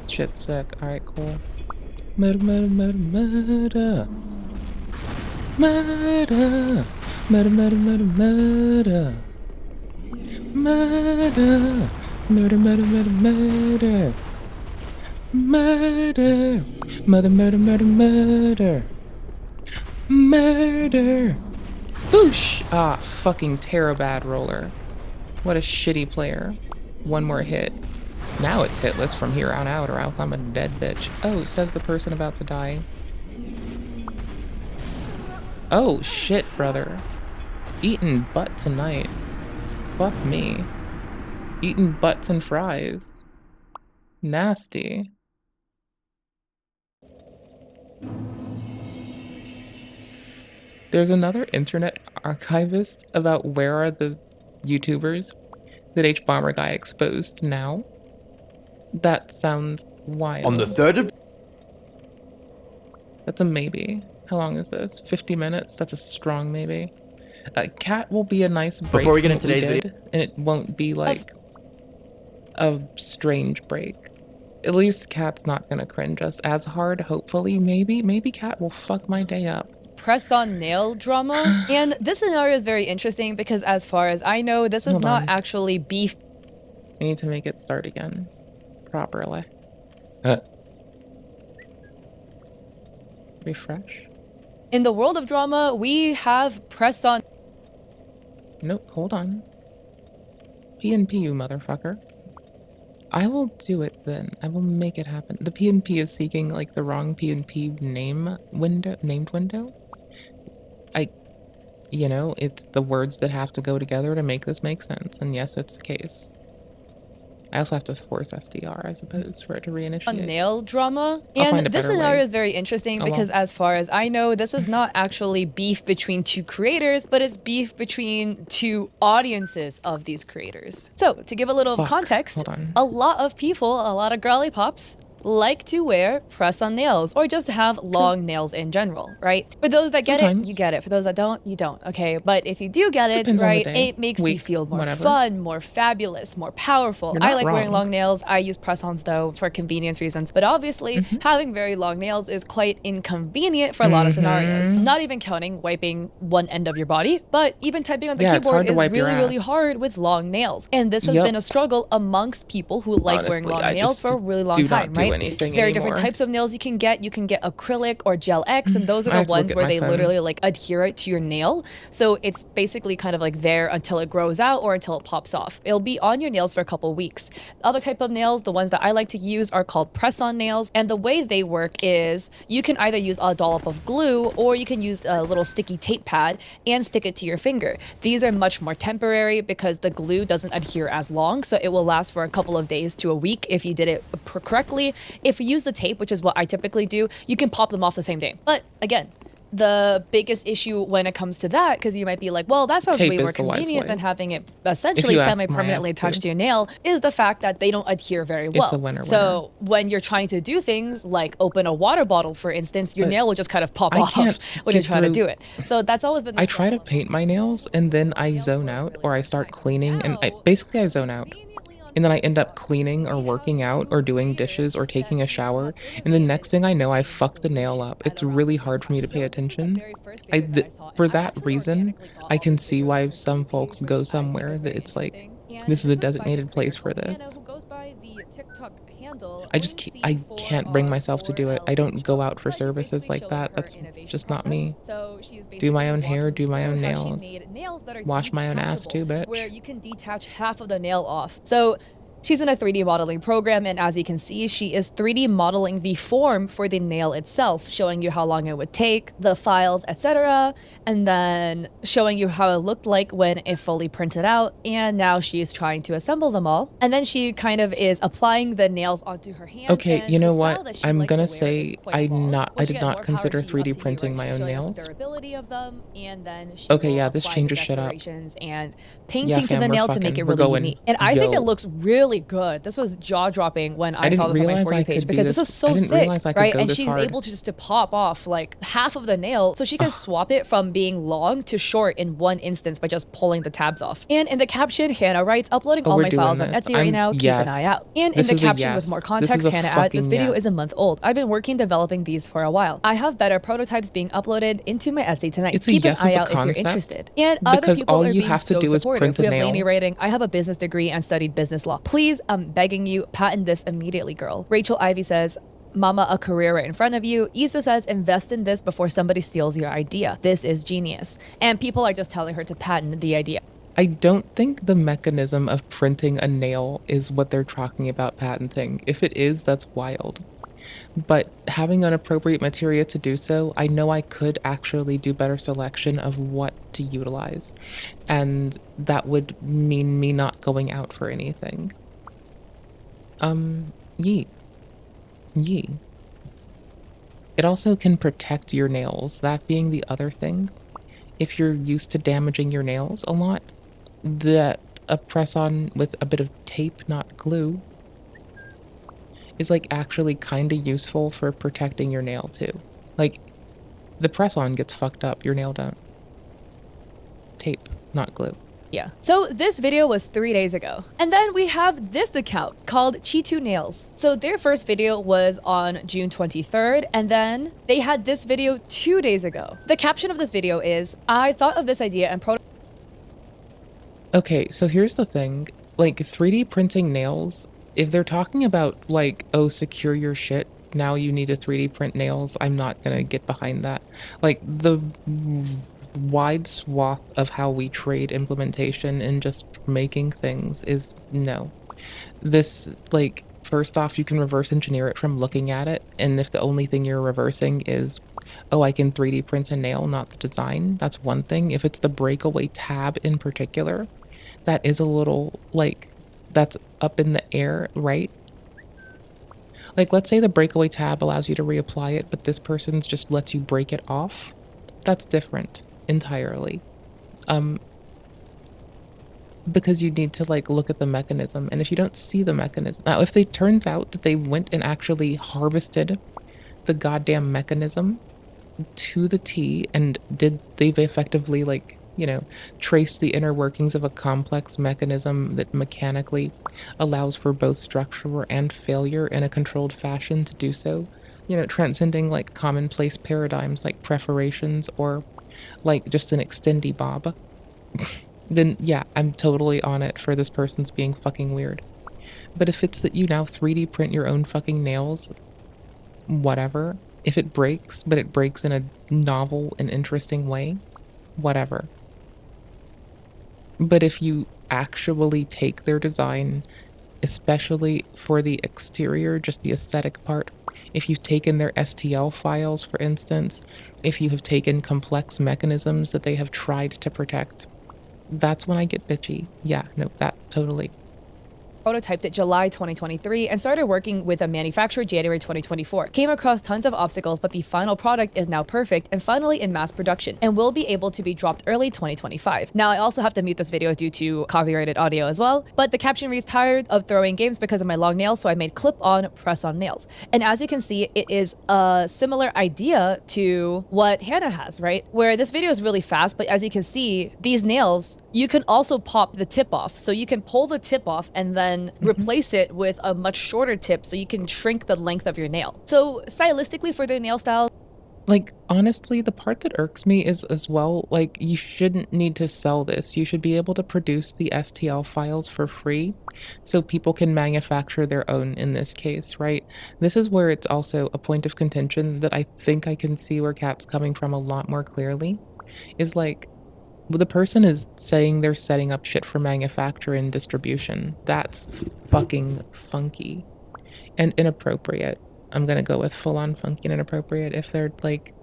Shit, sick. Alright, cool. Murder, murder, murder, murder. Murder. Murder, murder, murder, murder. Murder. Murder, murder, murder, murder. Murder. Murder, murder, murder, murder. Murder. Boosh! Ah, fucking Terabad roller. What a shitty player. One more hit. Now it's hitless from here on out, or else I'm a dead bitch. Oh, says the person about to die. Oh, shit, brother. Eating butt tonight. Fuck me. Eating butts and fries. Nasty. There's another internet archivist about where are the YouTubers that H-Bomber guy exposed now. That sounds wild. On the 3rd of... That's a maybe. How long is this? 50 minutes? That's a strong maybe. Cat will be a nice break. Before we get from into what we today's did, and it won't be like a strange break. At least Cat's not gonna cringe us as hard, hopefully. Maybe Cat will fuck my day up. Press on nail drama. And this scenario is very interesting because as far as I know, this is Hold not on. actually beef. I need to make it start again. Properly. Refresh. In the world of drama, we have press on. Nope, hold on. PNP, you motherfucker. I will do it then. I will make it happen. The PNP is seeking like the wrong PNP named window. You know, it's the words that have to go together to make this make sense. And yes, it's the case. I also have to force SDR, I suppose, for it to reinitiate. Nail drama. I'll find And a this better scenario way. is very interesting Oh, well. because as far as I know, this is not actually beef between two creators, but it's beef between two audiences of these creators. So to give a little context, a lot of people, a lot of girly pops, like to wear press-on nails or just have long nails in general, right? For those that get it, you get it. For those that don't, you don't, okay? But if you do get it, Depends on the right, day, it makes you week, feel more whatever. fun, more fabulous, more powerful. You're I not like wearing wrong. long nails. I use press-ons though for convenience reasons. But obviously, having very long nails is quite inconvenient for a lot of scenarios. Not even counting wiping one end of your body, but even typing on the Yeah, it's hard keyboard to is wipe your really, really ass. hard with long nails. And this has Yep. been a struggle amongst people who like wearing Honestly, long I nails just for a really long do time, not do right? anything There are different anymore. types of nails you can get. You can get acrylic or gel X, and those are I the have to look ones at where my they phone. literally like adhere it to your nail. So it's basically kind of like there until it grows out or until it pops off. It'll be on your nails for a couple weeks. The other type of nails, the ones that I like to use, are called press-on nails. And the way they work is you can either use a dollop of glue or you can use a little sticky tape pad and stick it to your finger. These are much more temporary because the glue doesn't adhere as long, so it will last for a couple of days to a week if you did it correctly. If you use the tape, which is what I typically do, you can pop them off the same day. But again, the biggest issue when it comes to that, because you might be like, well, that sounds Tape way more is the wise convenient way. than having it essentially you ask my semi-permanently ass attached to. to your nail, is the fact that they don't adhere very well. It's a winner So when you're trying to do things like open a water bottle, for instance, your But nail will just kind of pop I off can't when you're get trying to through- do it. So that's always been the I try to paint my nails and then I zone out or I start cleaning and basically I zone out. And then I end up cleaning or working out or doing dishes or taking a shower. And the next thing I know, I fucked the nail up. It's really hard for me to pay attention. For that reason, I can see why some folks go somewhere that it's like, this is a designated place for this. I can't bring myself to do it. I don't go out for services like that. That's just not me. Do my own hair, do my own nails. Wash my own ass too, bitch. Where you can detach half of the nail off. So she's in a 3D modeling program, and as you can see, she is 3D modeling the form for the nail itself, showing you how long it would take, the files, etc., and then showing you how it looked like when it fully printed out, and now she's trying to assemble them all. And then she kind of is applying the nails onto her hand. Okay, and you know the style what? that she I'm likes to gonna wear say is quite long, I which did again, not more consider power to you, 3D up to you, printing right? my She's own showing off nails. the durability of them, and then she Okay, will yeah, this apply the changes shit up. decorations and Yeah, painting to fam, the we're nail to make fucking- it we're really going. unique. And I think Yo. it looks really good. This was jaw-dropping when I I saw didn't this on my realize For I You page could do because this this. is so I didn't sick, realize I could right? go And this she's hard. able to just to pop off like half of the nail, so she can swap it from being long to short in one instance by just pulling the tabs off. And in the caption, Hannah writes, uploading Oh, all we're my doing files on this. Etsy right I'm- now. Keep yes. an eye out. And This in is the a caption with yes. more This context, is a Hannah adds, this fucking video is a yes. month old. I've been working developing these for a while. I have better prototypes being uploaded into my Etsy tonight. It's a Keep yes an of eye a out if you're concept, interested. And other because people all are you being have to so do is supportive. print a We have nail. Lainey writing, I have a business degree and studied business law. Please, I'm begging you, patent this immediately, girl. Rachel Ivy says, Mama, a career right in front of you. Isa says, invest in this before somebody steals your idea. This is genius. And people are just telling her to patent the idea. I don't think the mechanism of printing a nail is what they're talking about patenting. If it is, that's wild. But having an appropriate material to do so, I know I could actually do better selection of what to utilize. And that would mean me not going out for anything. Yeet. Yee. It also can protect your nails, that being the other thing. If you're used to damaging your nails a lot, a press-on with a bit of tape, not glue, is like actually kind of useful for protecting your nail too. Like, the press-on gets fucked up, your nail don't. Tape, not glue. Yeah. So this video was 3 days ago. And then we have this account called Chitu Nails. So their first video was on June 23rd, and then they had this video 2 days ago. The caption of this video is, I thought of this idea and Okay, so here's the thing. Like, 3D printing nails, if they're talking about, like, oh, secure your shit, now you need to 3D print nails, I'm not gonna get behind that. Like, the wide swath of how we trade implementation and just making things is no. This, like, first off, you can reverse engineer it from looking at it, and if the only thing you're reversing is, oh, I can 3D print a nail, not the design, that's one thing. If it's the breakaway tab in particular, that is a little, like, that's up in the air, right? Like, let's say the breakaway tab allows you to reapply it, but this person's just lets you break it off. That's different entirely. Because you need to like look at the mechanism, and if you don't see the mechanism, now if it turns out that they went and actually harvested the goddamn mechanism to the T and they've effectively like, you know, traced the inner workings of a complex mechanism that mechanically allows for both structure and failure in a controlled fashion to do so, you know, transcending like commonplace paradigms like perforations or like just an extendy bob, then yeah, I'm totally on it for this person's being fucking weird. But if it's that you now 3D print your own fucking nails, whatever. If it breaks, but it breaks in a novel and interesting way, whatever. But if you actually take their design, especially for the exterior, just the aesthetic part, if you've taken their STL files, for instance, if you have taken complex mechanisms that they have tried to protect, that's when I get bitchy. Yeah, no, that totally. Prototyped it July 2023 and started working with a manufacturer January 2024. Came across tons of obstacles, but the final product is now perfect and finally in mass production and will be able to be dropped early 2025. Now, I also have to mute this video due to copyrighted audio as well, but the caption reads, tired of throwing games because of my long nails, so I made clip-on, press-on nails. And as you can see, it is a similar idea to what Hannah has, right? Where this video is really fast, but as you can see, these nails, you can also pop the tip off. So you can pull the tip off and then replace it with a much shorter tip so you can shrink the length of your nail. So stylistically for their nail style, like, honestly, the part that irks me is as well, like, you shouldn't need to sell this. You should be able to produce the STL files for free so people can manufacture their own in this case, right? This is where it's also a point of contention that I think I can see where Kat's coming from a lot more clearly. Is like, well, the person is saying they're setting up shit for manufacture and distribution. That's fucking funky and inappropriate. I'm gonna go with full-on funky and inappropriate if they're like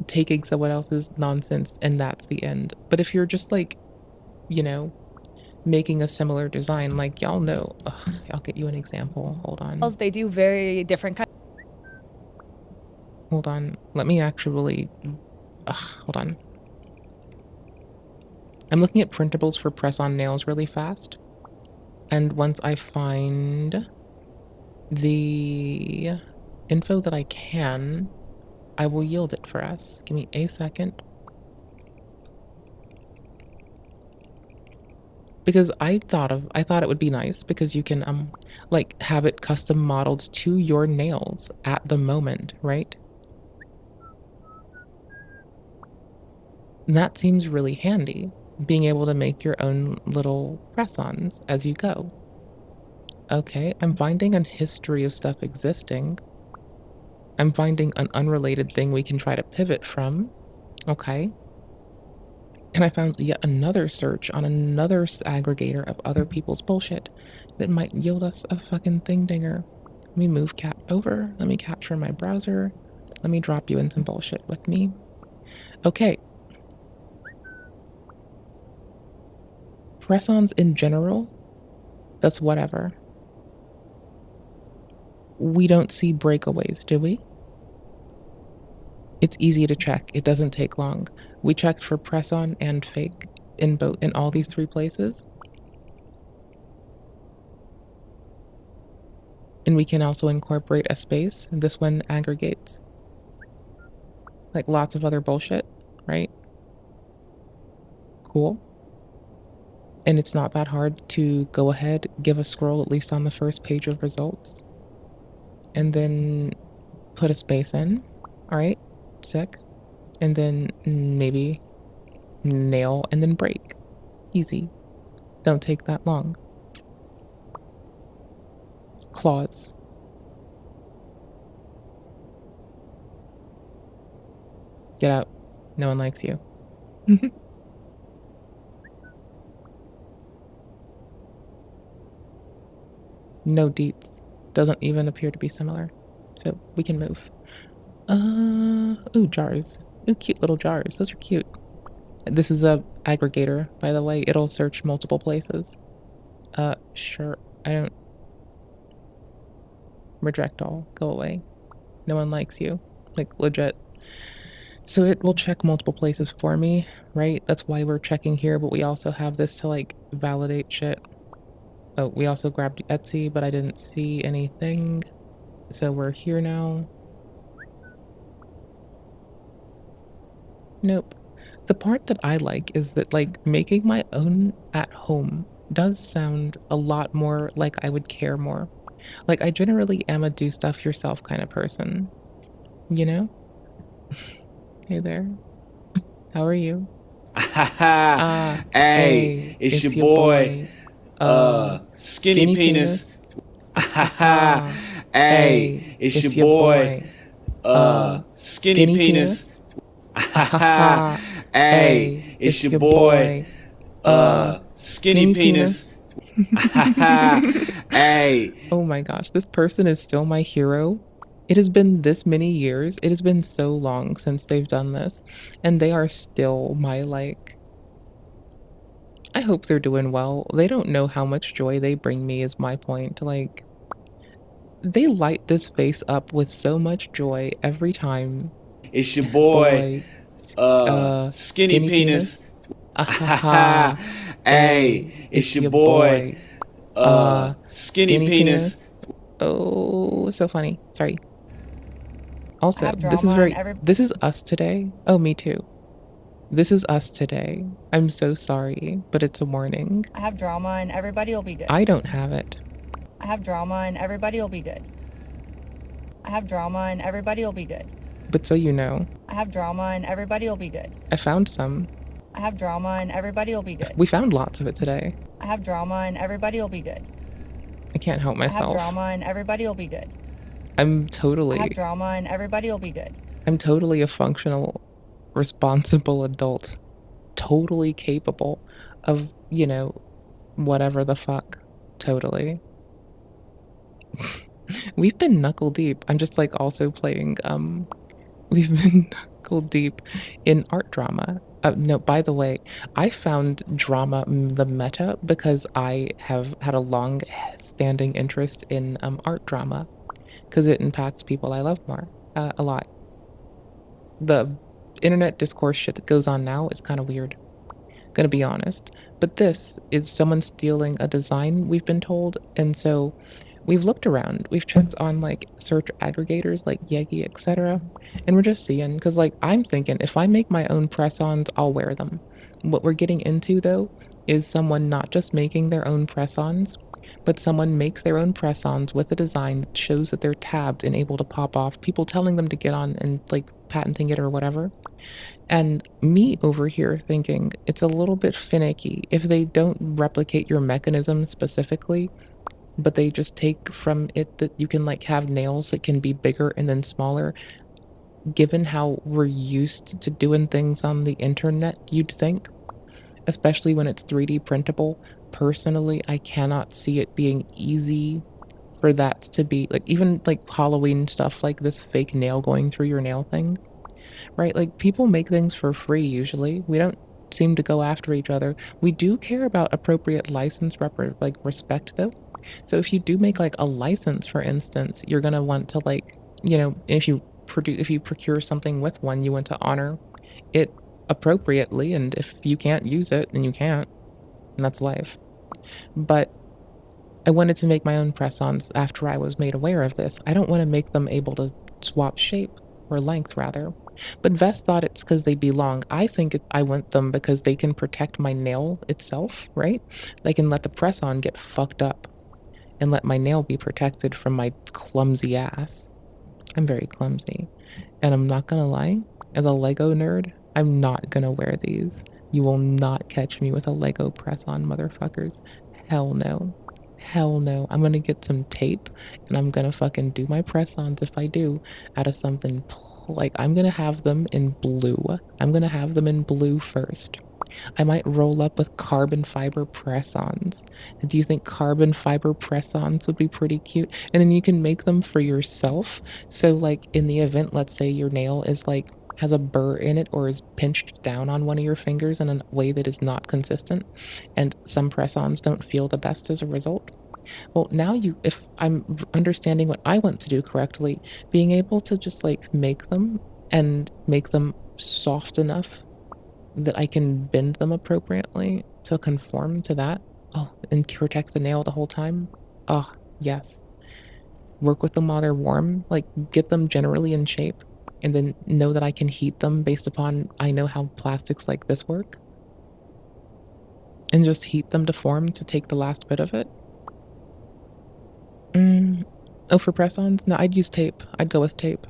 taking someone else's nonsense and that's the end. But if you're just like, you know, making a similar design, like y'all know, I'll get you an example. Hold on. they do very different kinds. Hold on. Let me actually, hold on. I'm looking at printables for press-on nails really fast. And once I find the info that I can, I will yield it for us. Give me a second. Because I thought it would be nice because you can like have it custom modeled to your nails at the moment, right? And that seems really handy, being able to make your own little press-ons as you go. Okay, I'm finding a history of stuff existing. I'm finding an unrelated thing we can try to pivot from. Okay. And I found yet another search on another aggregator of other people's bullshit that might yield us a fucking thing dinger. Let me move Cat over. Let me capture my browser. Let me drop you in some bullshit with me. Okay. Press-ons in general, that's whatever. We don't see breakaways, do we? It's easy to check. It doesn't take long. We checked for press-on and fake in all these three places. And we can also incorporate a space. This one aggregates like lots of other bullshit, right? Cool. And it's not that hard to go ahead, give a scroll at least on the first page of results, and then put a space in. All right, sick. And then maybe nail and then break. Easy. Don't take that long. Claws. Get out. No one likes you. No deets. Doesn't even appear to be similar. So we can move. Ooh, jars. Ooh, cute little jars. Those are cute. This is a aggregator, by the way. It'll search multiple places. Sure. I don't... Reject all. Go away. No one likes you. Like, legit. So it will check multiple places for me, right? That's why we're checking here, but we also have this to, like, validate shit. Oh, we also grabbed Etsy, but I didn't see anything. So we're here now. Nope. The part that I like is that, like, making my own at home does sound a lot more like I would care more. Like, I generally am a do stuff yourself kind of person. You know? Hey there. How are you? Hey, it's your boy, Skinny Penis. Hey, it's your boy, Skinny Penis. Hey, it's your boy, Skinny Penis. Hey. Oh my gosh, this person is still my hero. It has been this many years. It has been so long since they've done this, and they are still my, like... I hope they're doing well. They don't know how much joy they bring me is my point. Like, they light this face up with so much joy every time. It's your boy, Skinny Penis. Hey, it's your boy, Skinny Penis. Oh, so funny. Sorry. Also, have this is drama very... and every- This is us today. Oh, me too. This is us today. I'm so sorry, but it's a warning. I have drama and everybody will be good. I don't have it. I have drama and everybody will be good. I have drama and everybody will be good. But so you know, I have drama and everybody will be good. I found some. I have drama and everybody will be good. We found lots of it today. I have drama and everybody will be good. I can't help I have myself. drama and everybody will be good. I'm I totally... have drama and everybody will be good. I'm totally a functional, responsible adult. Totally capable of, you know, whatever the fuck. Totally. We've been knuckle deep. I'm just, like, also playing, we've been knuckle deep in art drama. No, by the way, I found drama, the meta, because I have had a long-standing interest in art drama, because it impacts people I love more, a lot. The internet discourse shit that goes on now is kind of weird. Gonna be honest. But this is someone stealing a design, we've been told, and so we've looked around. We've checked on, like, search aggregators like Yegi, etc. And we're just seeing, because, like, I'm thinking if I make my own press-ons, I'll wear them. What we're getting into, though, is someone not just making their own press-ons, but someone makes their own press-ons with a design that shows that they're tabbed and able to pop off, people telling them to get on and, like, patenting it or whatever. And me over here thinking it's a little bit finicky if they don't replicate your mechanism specifically, but they just take from it that you can, like, have nails that can be bigger and then smaller. Given how we're used to doing things on the internet, you'd think, especially when it's 3D printable. Personally, I cannot see it being easy for that to be, like, even, like, Halloween stuff, like this fake nail going through your nail thing, right? Like, people make things for free usually. We don't seem to go after each other. We do care about appropriate license respect, though. So if you do make, like, a license, for instance, you're gonna want to, like, you know, if you procure something with one, you want to honor it appropriately, and if you can't use it, then you can't, and that's life. But I wanted to make my own press-ons after I was made aware of this. I don't want to make them able to swap shape, or length, rather. But Vest thought it's because they belong. I think I want them because they can protect my nail itself, right? They can let the press-on get fucked up and let my nail be protected from my clumsy ass. I'm very clumsy. And I'm not gonna lie, as a Lego nerd, I'm not gonna wear these. You will not catch me with a Lego press-on, motherfuckers. Hell no. Hell no. I'm gonna get some tape, and I'm gonna fucking do my press-ons, if I do, out of something, like, I'm gonna have them in blue. I'm gonna have them in blue first. I might roll up with carbon fiber press-ons. Do you think carbon fiber press-ons would be pretty cute? And then you can make them for yourself. So, like, in the event, let's say your nail is, like, has a burr in it or is pinched down on one of your fingers in a way that is not consistent, and some press-ons don't feel the best as a result. Well, now if I'm understanding what I want to do correctly, being able to just like make them and make them soft enough that I can bend them appropriately to conform to that. Oh, and protect the nail the whole time. Oh, yes. Work with them while they're warm, like get them generally in shape, and then know that I can heat them based upon I know how plastics like this work. And just heat them to form to take the last bit of it. Oh, for press-ons? No, I'd use tape. I'd go with tape.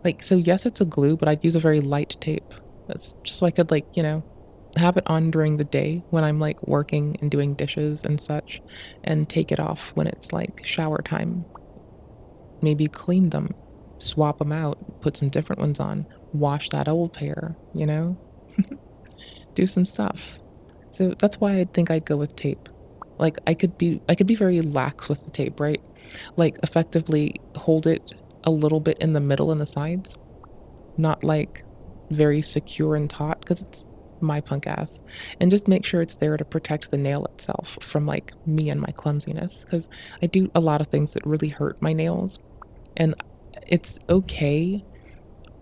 Like, so yes, it's a glue, but I'd use a very light tape. That's just so I could, like, you know, have it on during the day when I'm, like, working and doing dishes and such, and take it off when it's, like, shower time. Maybe clean them, swap them out, put some different ones on, wash that old pair, you know? Do some stuff. So that's why I think I'd go with tape. Like, I could be very lax with the tape, right? Like, effectively hold it a little bit in the middle and the sides, not like very secure and taut, because it's my punk ass, and just make sure it's there to protect the nail itself from like me and my clumsiness, because I do a lot of things that really hurt my nails, and it's okay,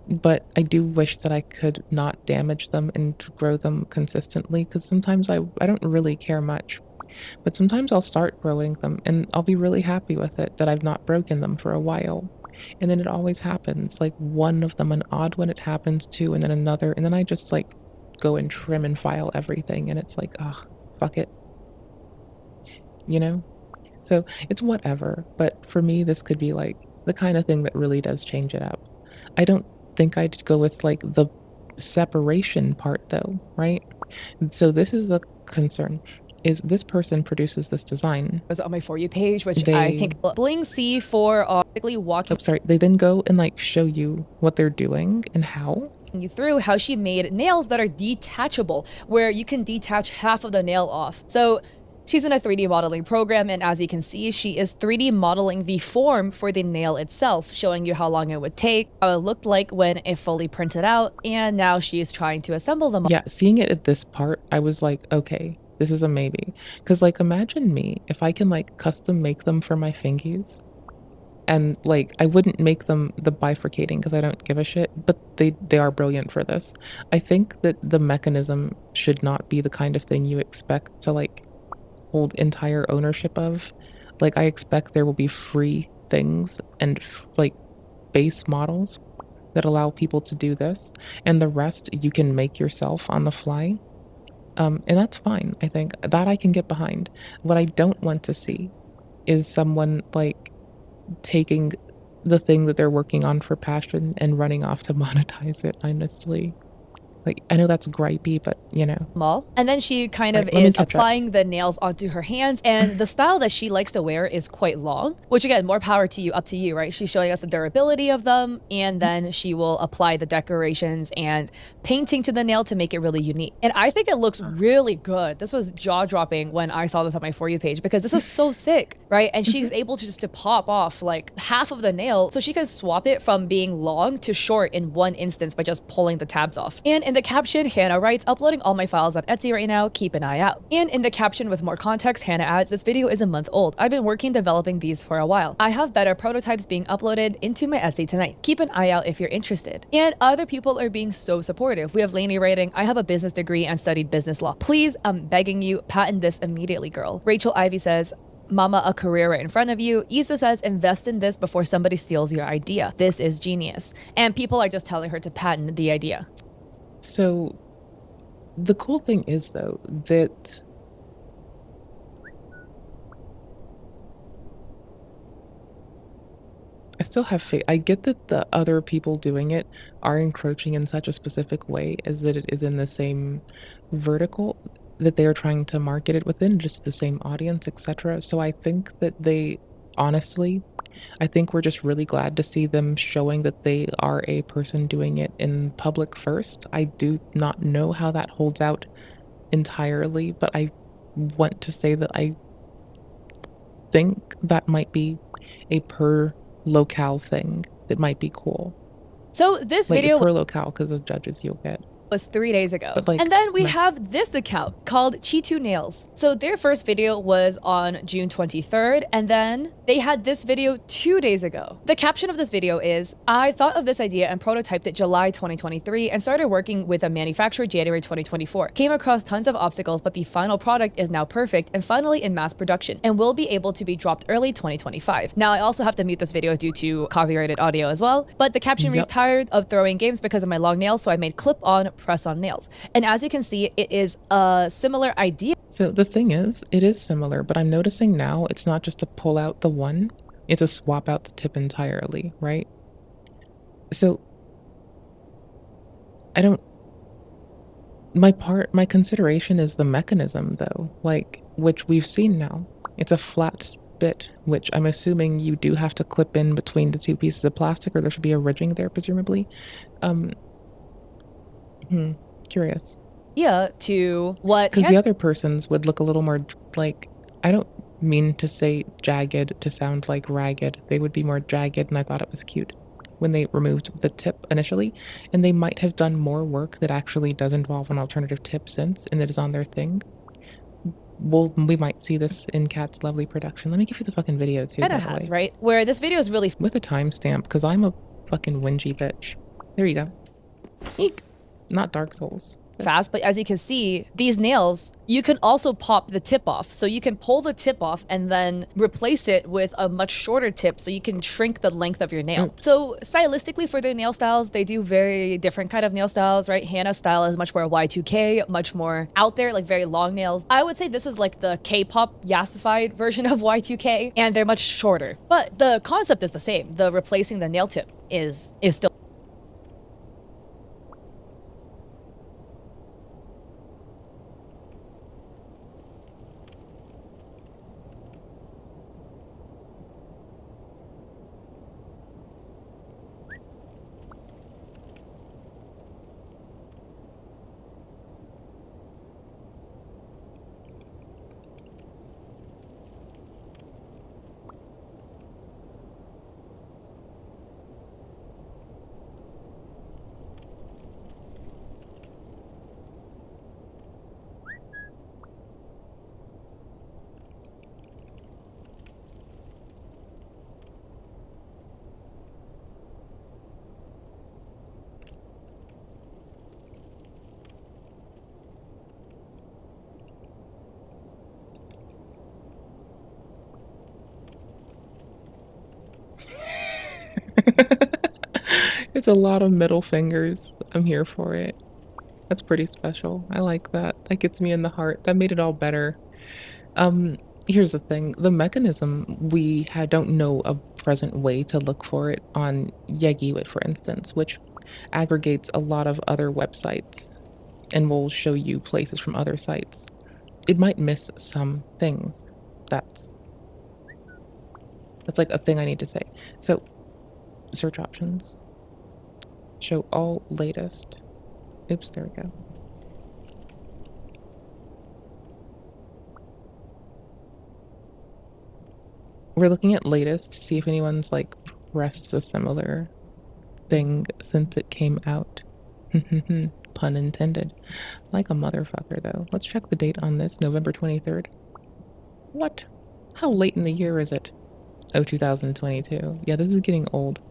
but I do wish that I could not damage them and grow them consistently, because sometimes I don't really care much. But sometimes I'll start growing them and I'll be really happy with it that I've not broken them for a while. And then it always happens, like one of them, an odd one it happens to, and then another, and then I just like go and trim and file everything, and it's like, ugh, fuck it. You know? So it's whatever, but for me, this could be like the kind of thing that really does change it up. I don't think I'd go with like the separation part though, right? So this is the concern. Is this person produces this design. Was on my For You page, which I think Bling C for walking. Oh, sorry. They then go and like show you what they're doing and how. You through how she made nails that are detachable, where you can detach half of the nail off. So she's in a 3D modeling program, and as you can see, she is 3D modeling the form for the nail itself, showing you how long it would take, how it looked like when it fully printed out, and now she's trying to assemble them. Yeah, seeing it at this part, I was like, okay, this is a maybe. Because, like, imagine me, if I can, like, custom make them for my fingies. And, like, I wouldn't make them the bifurcating because I don't give a shit, but they are brilliant for this. I think that the mechanism should not be the kind of thing you expect to, like, hold entire ownership of. Like, I expect there will be free things and, like, base models that allow people to do this, and the rest you can make yourself on the fly. And that's fine, I think. That I can get behind. What I don't want to see is someone, like, taking the thing that they're working on for passion and running off to monetize it, honestly. Like, I know that's gripey, but, you know. Mall. And then she kind of Right, let me is catch up. applying the nails onto her hands, and the style that she likes to wear is quite long, which again, more power to you, up to you, right? She's showing us the durability of them, and then she will apply the decorations and painting to the nail to make it really unique. And I think it looks really good. This was jaw-dropping when I saw this on my For You page, because this is so sick, right? And she's able to just to pop off like half of the nail, so she can swap it from being long to short in one instance by just pulling the tabs off. And in the caption, Hannah writes, uploading all my files on Etsy right now, keep an eye out. And in the caption with more context, Hannah adds, this video is a month old. I've been working developing these for a while. I have better prototypes being uploaded into my Etsy tonight. Keep an eye out if you're interested. And other people are being so supportive. We have Lainey writing, I have a business degree and studied business law. Please, I'm begging you, patent this immediately, girl. Rachel Ivy says, Mama, a career right in front of you. Isa says, invest in this before somebody steals your idea. This is genius. And people are just telling her to patent the idea. So, the cool thing is, though, that I still have faith. I get that the other people doing it are encroaching in such a specific way as that it is in the same vertical that they are trying to market it within, just the same audience, etc. So I think that they, honestly, I think we're just really glad to see them showing that they are a person doing it in public first. I do not know how that holds out entirely, but I want to say that I think that might be a per locale thing that might be cool. So this like, video per locale, because of judges you'll get. Was 3 days ago. But, like, and then we have this account called Chitu Nails. So their first video was on June 23rd, and then they had this video 2 days ago. The caption of this video is, I thought of this idea and prototyped it July 2023 and started working with a manufacturer January 2024. Came across tons of obstacles, but the final product is now perfect and finally in mass production and will be able to be dropped early 2025. Now I also have to mute this video due to copyrighted audio as well, but the caption reads, tired of throwing games because of my long nails, so I made clip-on press-on nails. And as you can see, it is a similar idea. So the thing is, it is similar, but I'm noticing now it's not just to pull out the one, it's to swap out the tip entirely, right? So I don't, my consideration is the mechanism though, like, which we've seen now. It's a flat bit, which I'm assuming you do have to clip in between the two pieces of plastic, or there should be a ridging there, presumably. Curious. Yeah, to what? Because the other person's would look a little more like, I don't mean to say jagged to sound like ragged. They would be more jagged, and I thought it was cute when they removed the tip initially. And they might have done more work that actually does involve an alternative tip since, and that is on their thing. We might see this in Kat's lovely production. Let me give you the fucking video too. Kinda has, right? Where this video is really with a timestamp, because I'm a fucking whingy bitch. There you go. Eek. Not Dark Souls. Fast, but as you can see, these nails, you can also pop the tip off. So you can pull the tip off and then replace it with a much shorter tip so you can shrink the length of your nail. So stylistically for their nail styles, they do very different kind of nail styles, right? Hannah's style is much more Y2K, much more out there, like very long nails. I would say this is like the K-pop yassified version of Y2K, and they're much shorter. But the concept is the same. The replacing the nail tip is still. It's a lot of middle fingers. I'm here for it. That's pretty special. I like that. That gets me in the heart. That made it all better. Here's the thing. The mechanism, we don't know a present way to look for it on Yegiwit, for instance, which aggregates a lot of other websites and will show you places from other sites. It might miss some things. That's like a thing I need to say. So, search options. Show all latest. Oops, there we go. We're looking at latest to see if anyone's like pressed a similar thing since it came out. Pun intended. Like a motherfucker though. Let's check the date on this, November 23rd. What? How late in the year is it? Oh, 2022. Yeah, this is getting old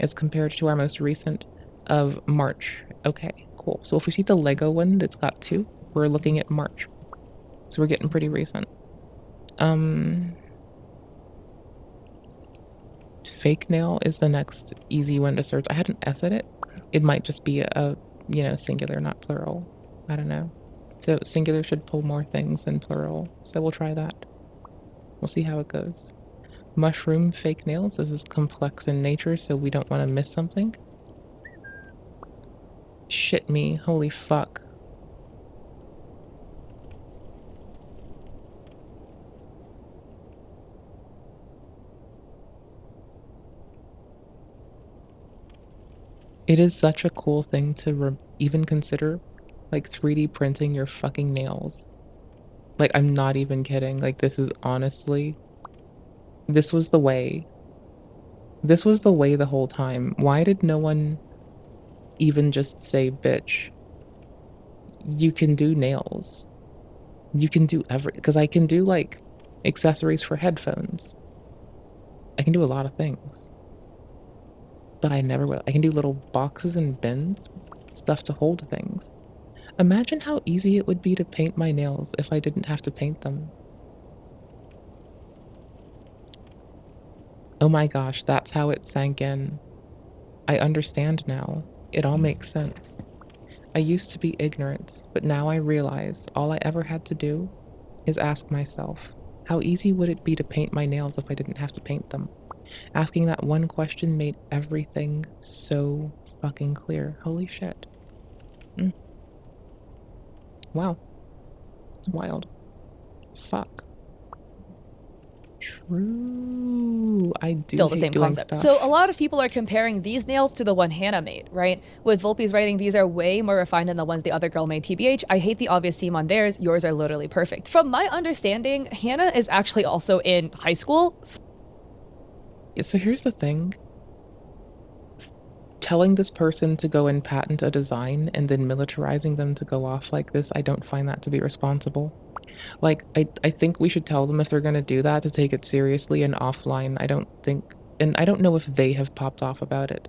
as compared to our most recent of March. Okay, cool. So if we see the Lego one that's got 2, we're looking at March. So we're getting pretty recent. Fake nail is the next easy one to search. I had an S at it. It might just be a singular, not plural. I don't know. So singular should pull more things than plural. So we'll try that. We'll see how it goes. Mushroom fake nails. This is complex in nature, so we don't want to miss something. Shit me. Holy fuck. It is such a cool thing to even consider, like 3D printing your fucking nails. Like, I'm not even kidding. Like, this is honestly, this was the way This was the way the whole time. Why did no one even just say, bitch, you can do nails. You can do because I can do like accessories for headphones. I can do a lot of things. But I never will. I can do little boxes and bins, stuff to hold things. Imagine how easy it would be to paint my nails if I didn't have to paint them. Oh my gosh, that's how it sank in. I understand now. It all makes sense. I used to be ignorant, but now I realize all I ever had to do is ask myself, how easy would it be to paint my nails if I didn't have to paint them? Asking that one question made everything so fucking clear. Holy shit. Wow. It's wild. Fuck. True. I do Still the hate same doing concept. stuff. So a lot of people are comparing these nails to the one Hannah made, right? With Volpe's writing, these are way more refined than the ones the other girl made, TBH. I hate the obvious theme on theirs. Yours are literally perfect. From my understanding, Hannah is actually also in high school. Yeah, so here's the thing. Telling this person to go and patent a design and then militarizing them to go off like this, I don't find that to be responsible. Like, I think we should tell them if they're gonna do that to take it seriously and offline. I don't think, and I don't know if they have popped off about it.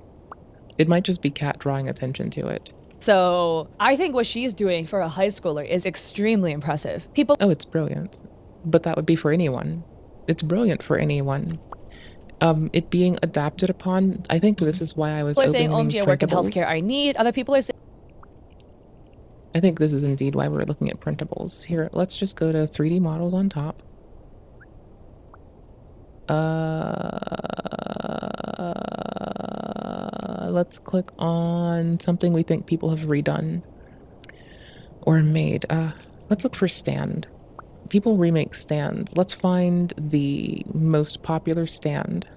It might just be Kat drawing attention to it. So I think what she's doing for a high schooler is extremely impressive. People— Oh, it's brilliant. But that would be for anyone. It's brilliant for anyone. It being adapted upon, I think this is why I was are saying, opening OMG, I work in printables. healthcare, I need. Other people are saying— I think this is indeed why we're looking at printables. Here, let's just go to 3D models on top. Let's click on something we think people have redone or made. Let's look for stand. People remake stands. Let's find the most popular stand.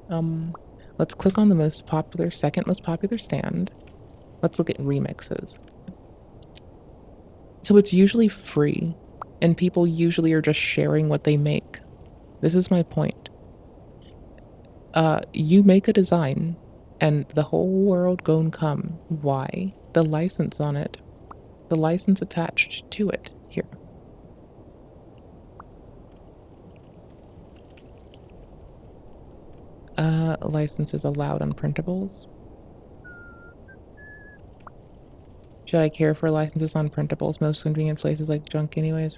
Let's click on the most popular, second most popular stand. Let's look at remixes. So it's usually free, and people usually are just sharing what they make. This is my point. You make a design, and the whole world gon' come. Why? The license on it. The license attached to it. Here. Licenses allowed on printables. Should I care for licenses on printables? Most convenient places like junk anyways.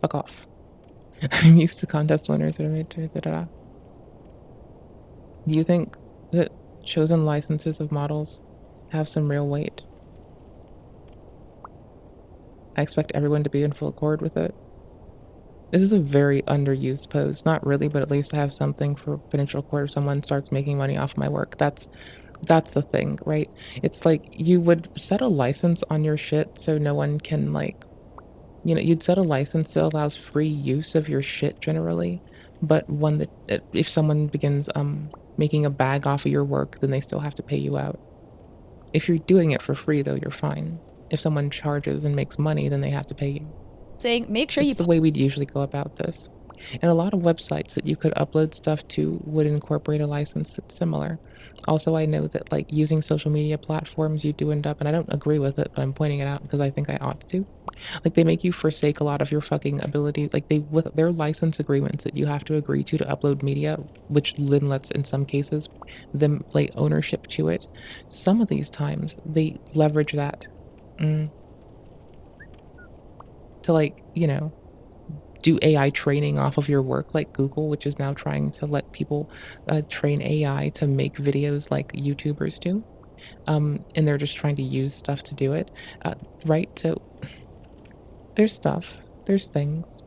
Fuck off. I'm used to contest winners that are made to da-da-da. Do you think that chosen licenses of models have some real weight? I expect everyone to be in full accord with it. This is a very underused pose. Not really, but at least I have something for potential court if someone starts making money off my work. That's the thing, right? It's like you would set a license on your shit so no one can, like, you know, you'd set a license that allows free use of your shit generally, but one that if someone begins making a bag off of your work, then they still have to pay you out. If you're doing it for free, though, you're fine. If someone charges and makes money, then they have to pay you. saying, make sure It's the way we'd usually go about this. And a lot of websites that you could upload stuff to would incorporate a license that's similar. Also, I know that, like, using social media platforms, you do end up, and I don't agree with it, but I'm pointing it out because I think I ought to. Like, they make you forsake a lot of your fucking abilities. Like, with their license agreements that you have to agree to upload media, which then lets, in some cases, them lay ownership to it. Some of these times, they leverage that to, like, you know, do AI training off of your work, like Google, which is now trying to let people train AI to make videos like YouTubers do. And they're just trying to use stuff to do it. Right? So there's stuff. There's things.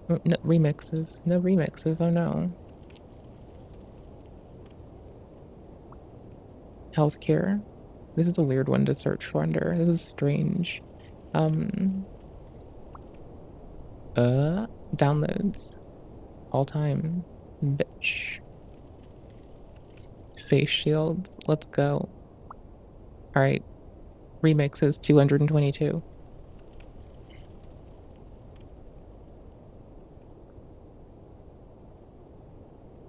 No remixes. No remixes. Oh no. Healthcare. This is a weird one to search for under. This is strange. Downloads. All time. Bitch. Face shields. Let's go. Alright. Remix is 222.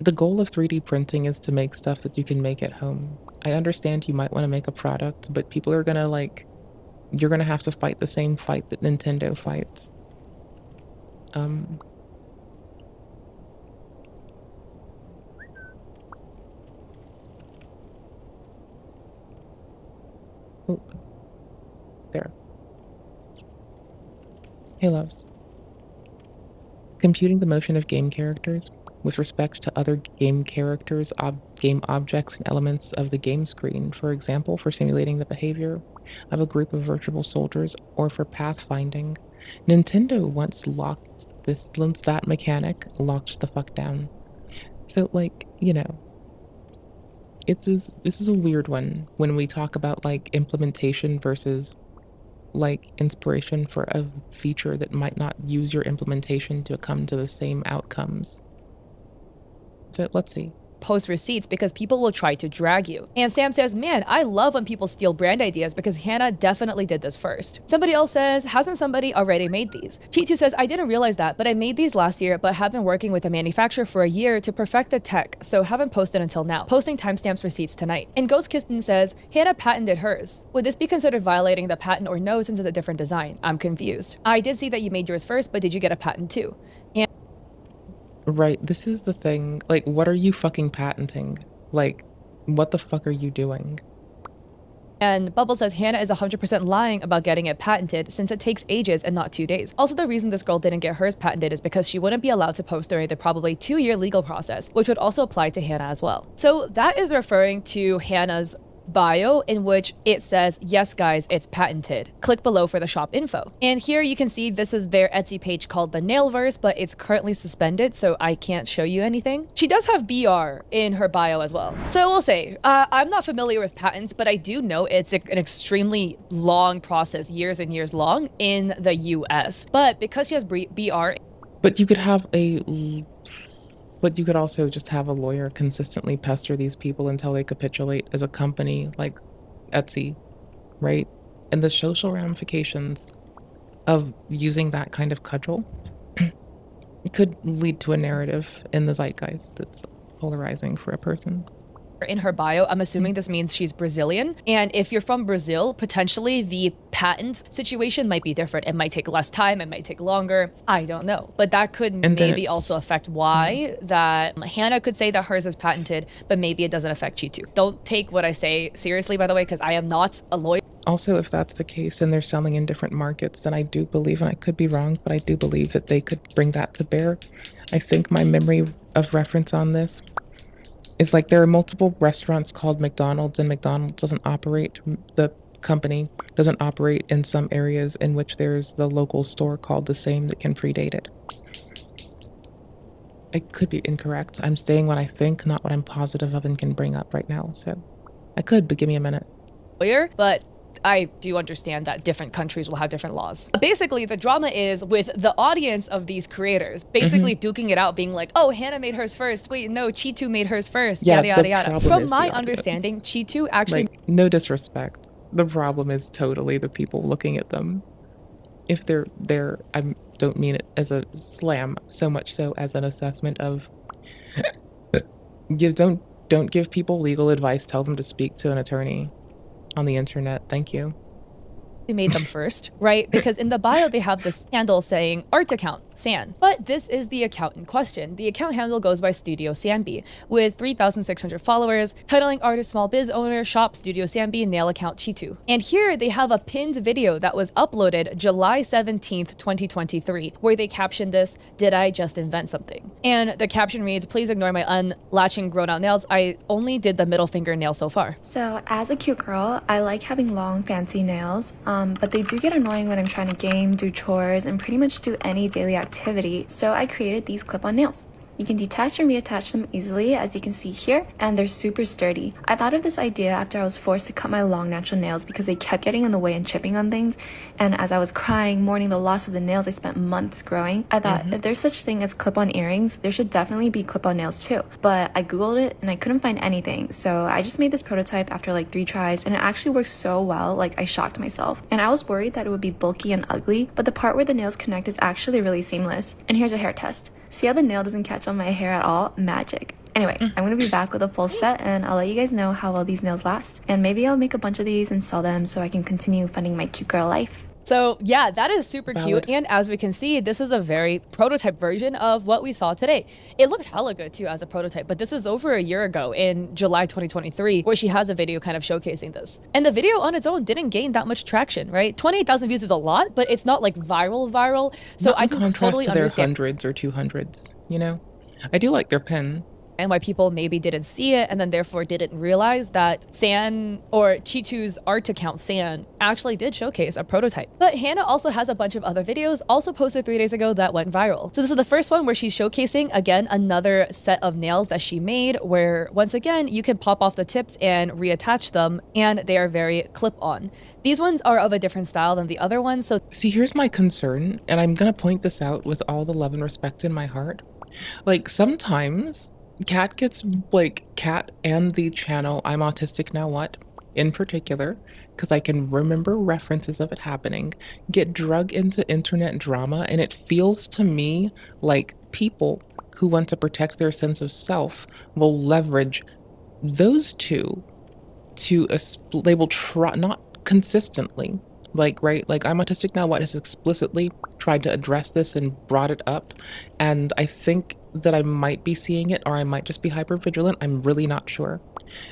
The goal of 3D printing is to make stuff that you can make at home. I understand you might want to make a product, but people are gonna like, you're gonna have to fight the same fight that Nintendo fights. Oh, there. Hey, loves. Computing the motion of game characters with respect to other game characters, game objects, and elements of the game screen, for example, for simulating the behavior of a group of virtual soldiers or for pathfinding. Nintendo once that mechanic locked the fuck down. So, like, you know, this is a weird one when we talk about, like, implementation versus, like, inspiration for a feature that might not use your implementation to come to the same outcomes. So let's see. Post receipts because people will try to drag you. And Sam says, man, I love when people steal brand ideas because Hannah definitely did this first. Somebody else says, hasn't somebody already made these? Cheat2 says, I didn't realize that, but I made these last year, but have been working with a manufacturer for a year to perfect the tech, so haven't posted until now. Posting timestamps receipts tonight. And Ghost Kisten says, Hannah patented hers. Would this be considered violating the patent or no since it's a different design? I'm confused. I did see that you made yours first, but did you get a patent too? And right, this is the thing. Like, what are you fucking patenting? Like, what the fuck are you doing? And Bubble says Hannah is 100% lying about getting it patented since it takes ages and not 2 days. Also, the reason this girl didn't get hers patented is because she wouldn't be allowed to post during the probably 2-year legal process, which would also apply to Hannah as well. So that is referring to Hannah's bio, in which it says, yes guys, it's patented. Click below for the shop info. And here you can see this is their Etsy page called the Nailverse, but it's currently suspended, so I can't show you anything. She does have BR in her bio as well. So I will say, I'm not familiar with patents, but I do know it's an extremely long process, years and years long in the US. But because she has BR, but you could have but you could also just have a lawyer consistently pester these people until they capitulate as a company like Etsy, right? And the social ramifications of using that kind of cudgel it could lead to a narrative in the zeitgeist that's polarizing for a person. In her bio, I'm assuming this means she's Brazilian. And if you're from Brazil, potentially the patent situation might be different. It might take less time, it might take longer. I don't know. But that could maybe also affect why that Hannah could say that hers is patented, but maybe it doesn't affect Cheat2. Don't take what I say seriously, by the way, because I am not a lawyer. Also, if that's the case and they're selling in different markets, then I do believe, and I could be wrong, but I do believe that they could bring that to bear. I think my memory of reference on this is like there are multiple restaurants called McDonald's, and McDonald's doesn't operate, the company doesn't operate in some areas in which there's the local store called the same that can predate it. I could be incorrect. I'm saying what I think, not what I'm positive of and can bring up right now. So I could, but give me a minute. But I do understand that different countries will have different laws. Basically, the drama is with the audience of these creators basically duking it out, being like, oh, Hannah made hers first. Wait, no, Cheat2 made hers first. Yeah, yada, yada, yada. From my understanding, Cheat2 actually... Like, no disrespect. The problem is totally the people looking at them. If they're I don't mean it as a slam, so much so as an assessment of... Don't give people legal advice. Tell them to speak to an attorney on the internet. Thank you. Made them first, right? Because in the bio they have this handle saying art account San, but this is the account in question. The account handle goes by Studio Sanby with 3,600 followers, titling artist, small biz owner, shop, Studio Sanby, nail account Cheat2. And here they have a pinned video that was uploaded July 17th, 2023, where they captioned this, did I just invent something? And the caption reads, please ignore my unlatching grown out nails. I only did the middle finger nail so far. So as a cute girl, I like having long fancy nails, but they do get annoying when I'm trying to game, do chores, and pretty much do any daily activity, so I created these clip-on nails. You can detach and reattach them easily, as you can see here, and they're super sturdy. I thought of this idea after I was forced to cut my long natural nails because they kept getting in the way and chipping on things, and as I was crying, mourning the loss of the nails I spent months growing, I thought if there's such thing as clip-on earrings, there should definitely be clip-on nails too. But I googled it and I couldn't find anything, so I just made this prototype after like 3 tries, and it actually works so well, like I shocked myself. And I was worried that it would be bulky and ugly, but the part where the nails connect is actually really seamless. And here's a hair test. See how the nail doesn't catch on my hair at all? Magic. Anyway, I'm gonna be back with a full set and I'll let you guys know how well these nails last. And maybe I'll make a bunch of these and sell them so I can continue funding my cute girl life. So yeah, that is super cute. And as we can see, this is a very prototype version of what we saw today. It looks hella good too as a prototype, but this is over a year ago in July 2023, where she has a video kind of showcasing this. And the video on its own didn't gain that much traction, right? 28,000 views is a lot, but it's not like viral. So Not I in can contrast totally to their understand hundreds or 200s, you know? I do like their pen. and why people maybe didn't see it and then therefore didn't realize that San or Chitu's art account San actually did showcase a prototype. But Hannah also has a bunch of other videos also posted 3 days ago that went viral. So this is the first one where she's showcasing again another set of nails that she made, where once again you can pop off the tips and reattach them, and they are very clip-on. These ones are of a different style than the other ones. So see, here's my concern, and I'm gonna point this out with all the love and respect in my heart. Like, sometimes Kat gets, like, Kat and the channel I'm Autistic Now What in particular, because I can remember references of it happening, get drug into internet drama, and it feels to me like people who want to protect their sense of self will leverage those two to, they will try, not consistently, like, right, like I'm Autistic Now What has explicitly tried to address this and brought it up, and I think that I might be seeing it, or I might just be hyper vigilant. I'm really not sure,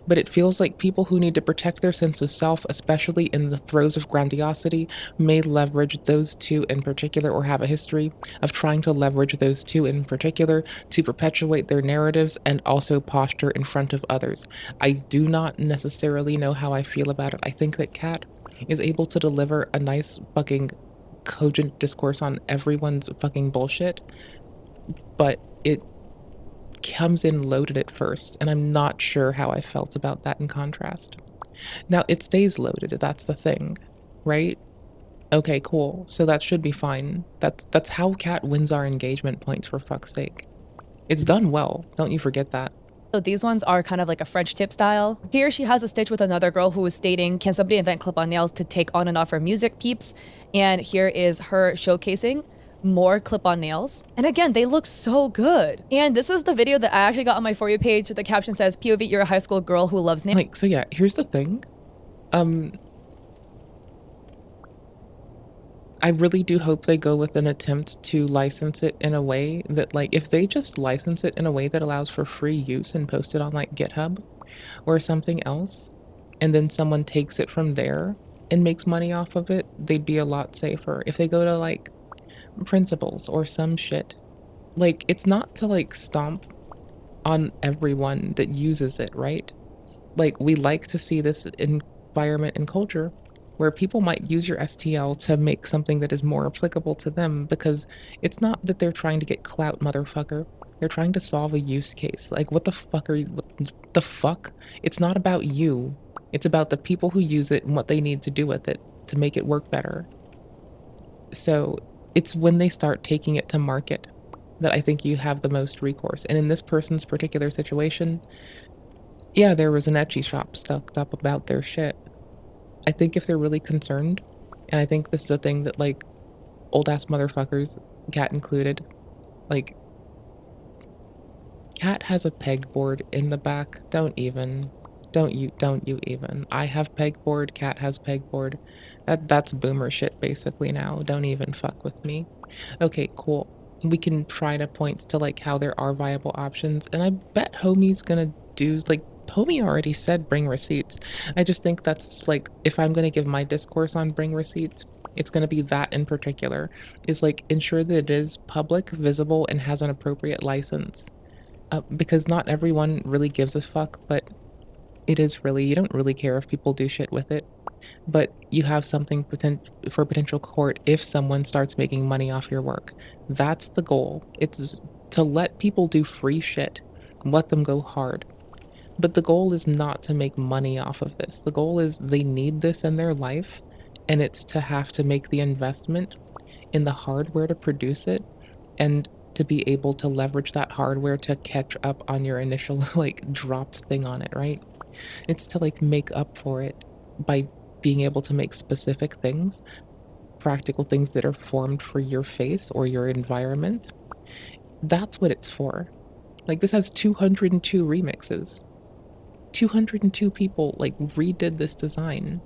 but it feels like people who need to protect their sense of self, especially in the throes of grandiosity, may leverage those two in particular, or have a history of trying to leverage those two in particular to perpetuate their narratives and also posture in front of others. I do not necessarily know how I feel about it. I think that Kat is able to deliver a nice fucking cogent discourse on everyone's fucking bullshit, but it comes in loaded at first, and I'm not sure how I felt about that in contrast. Now, it stays loaded, that's the thing, right? Okay, cool. So that should be fine. That's how Kat wins our engagement points, for fuck's sake. It's done well, don't you forget that. So these ones are kind of like a French tip style. Here she has a stitch with another girl who is stating, can somebody invent clip-on nails to take on and off her music, peeps? And here is her showcasing more clip-on nails. And again, they look so good. And this is the video that I actually got on my For You page. The caption says, POV, you're a high school girl who loves nails. Like, so yeah, here's the thing. I really do hope they go with an attempt to license it in a way that, like, if they just license it in a way that allows for free use and post it on, like, GitHub or something else, and then someone takes it from there and makes money off of it, they'd be a lot safer. If they go to, like, principles or some shit, like, it's not to, like, stomp on everyone that uses it, right? Like, we like to see this environment and culture where people might use your STL to make something that is more applicable to them, because it's not that they're trying to get clout, motherfucker. They're trying to solve a use case. Like, what the fuck are you, what the fuck? It's not about you. It's about the people who use it and what they need to do with it to make it work better. So it's when they start taking it to market that I think you have the most recourse. And in this person's particular situation, yeah, there was an Etsy shop stuck up about their shit. I think if they're really concerned, and I think this is a thing that, like, old-ass motherfuckers, Kat included, like, Kat has a pegboard in the back. Don't you even. I have pegboard, Kat has pegboard. That's boomer shit basically now. Don't even fuck with me. Okay, cool. We can try to point to, like, how there are viable options, and I bet Homie's gonna do, like, Homie already said bring receipts. I just think that's, like, if I'm gonna give my discourse on bring receipts, it's gonna be that in particular, is, like, ensure that it is public, visible, and has an appropriate license. Because not everyone really gives a fuck, but it is really, you don't really care if people do shit with it, but you have something for potential court if someone starts making money off your work. That's the goal. It's to let people do free shit, let them go hard. But the goal is not to make money off of this. The goal is they need this in their life, and it's to have to make the investment in the hardware to produce it and to be able to leverage that hardware to catch up on your initial like drops thing on it, right? It's to like make up for it by being able to make specific things, practical things that are formed for your face or your environment. That's what it's for. Like this has 202 remixes. 202 people like redid this design.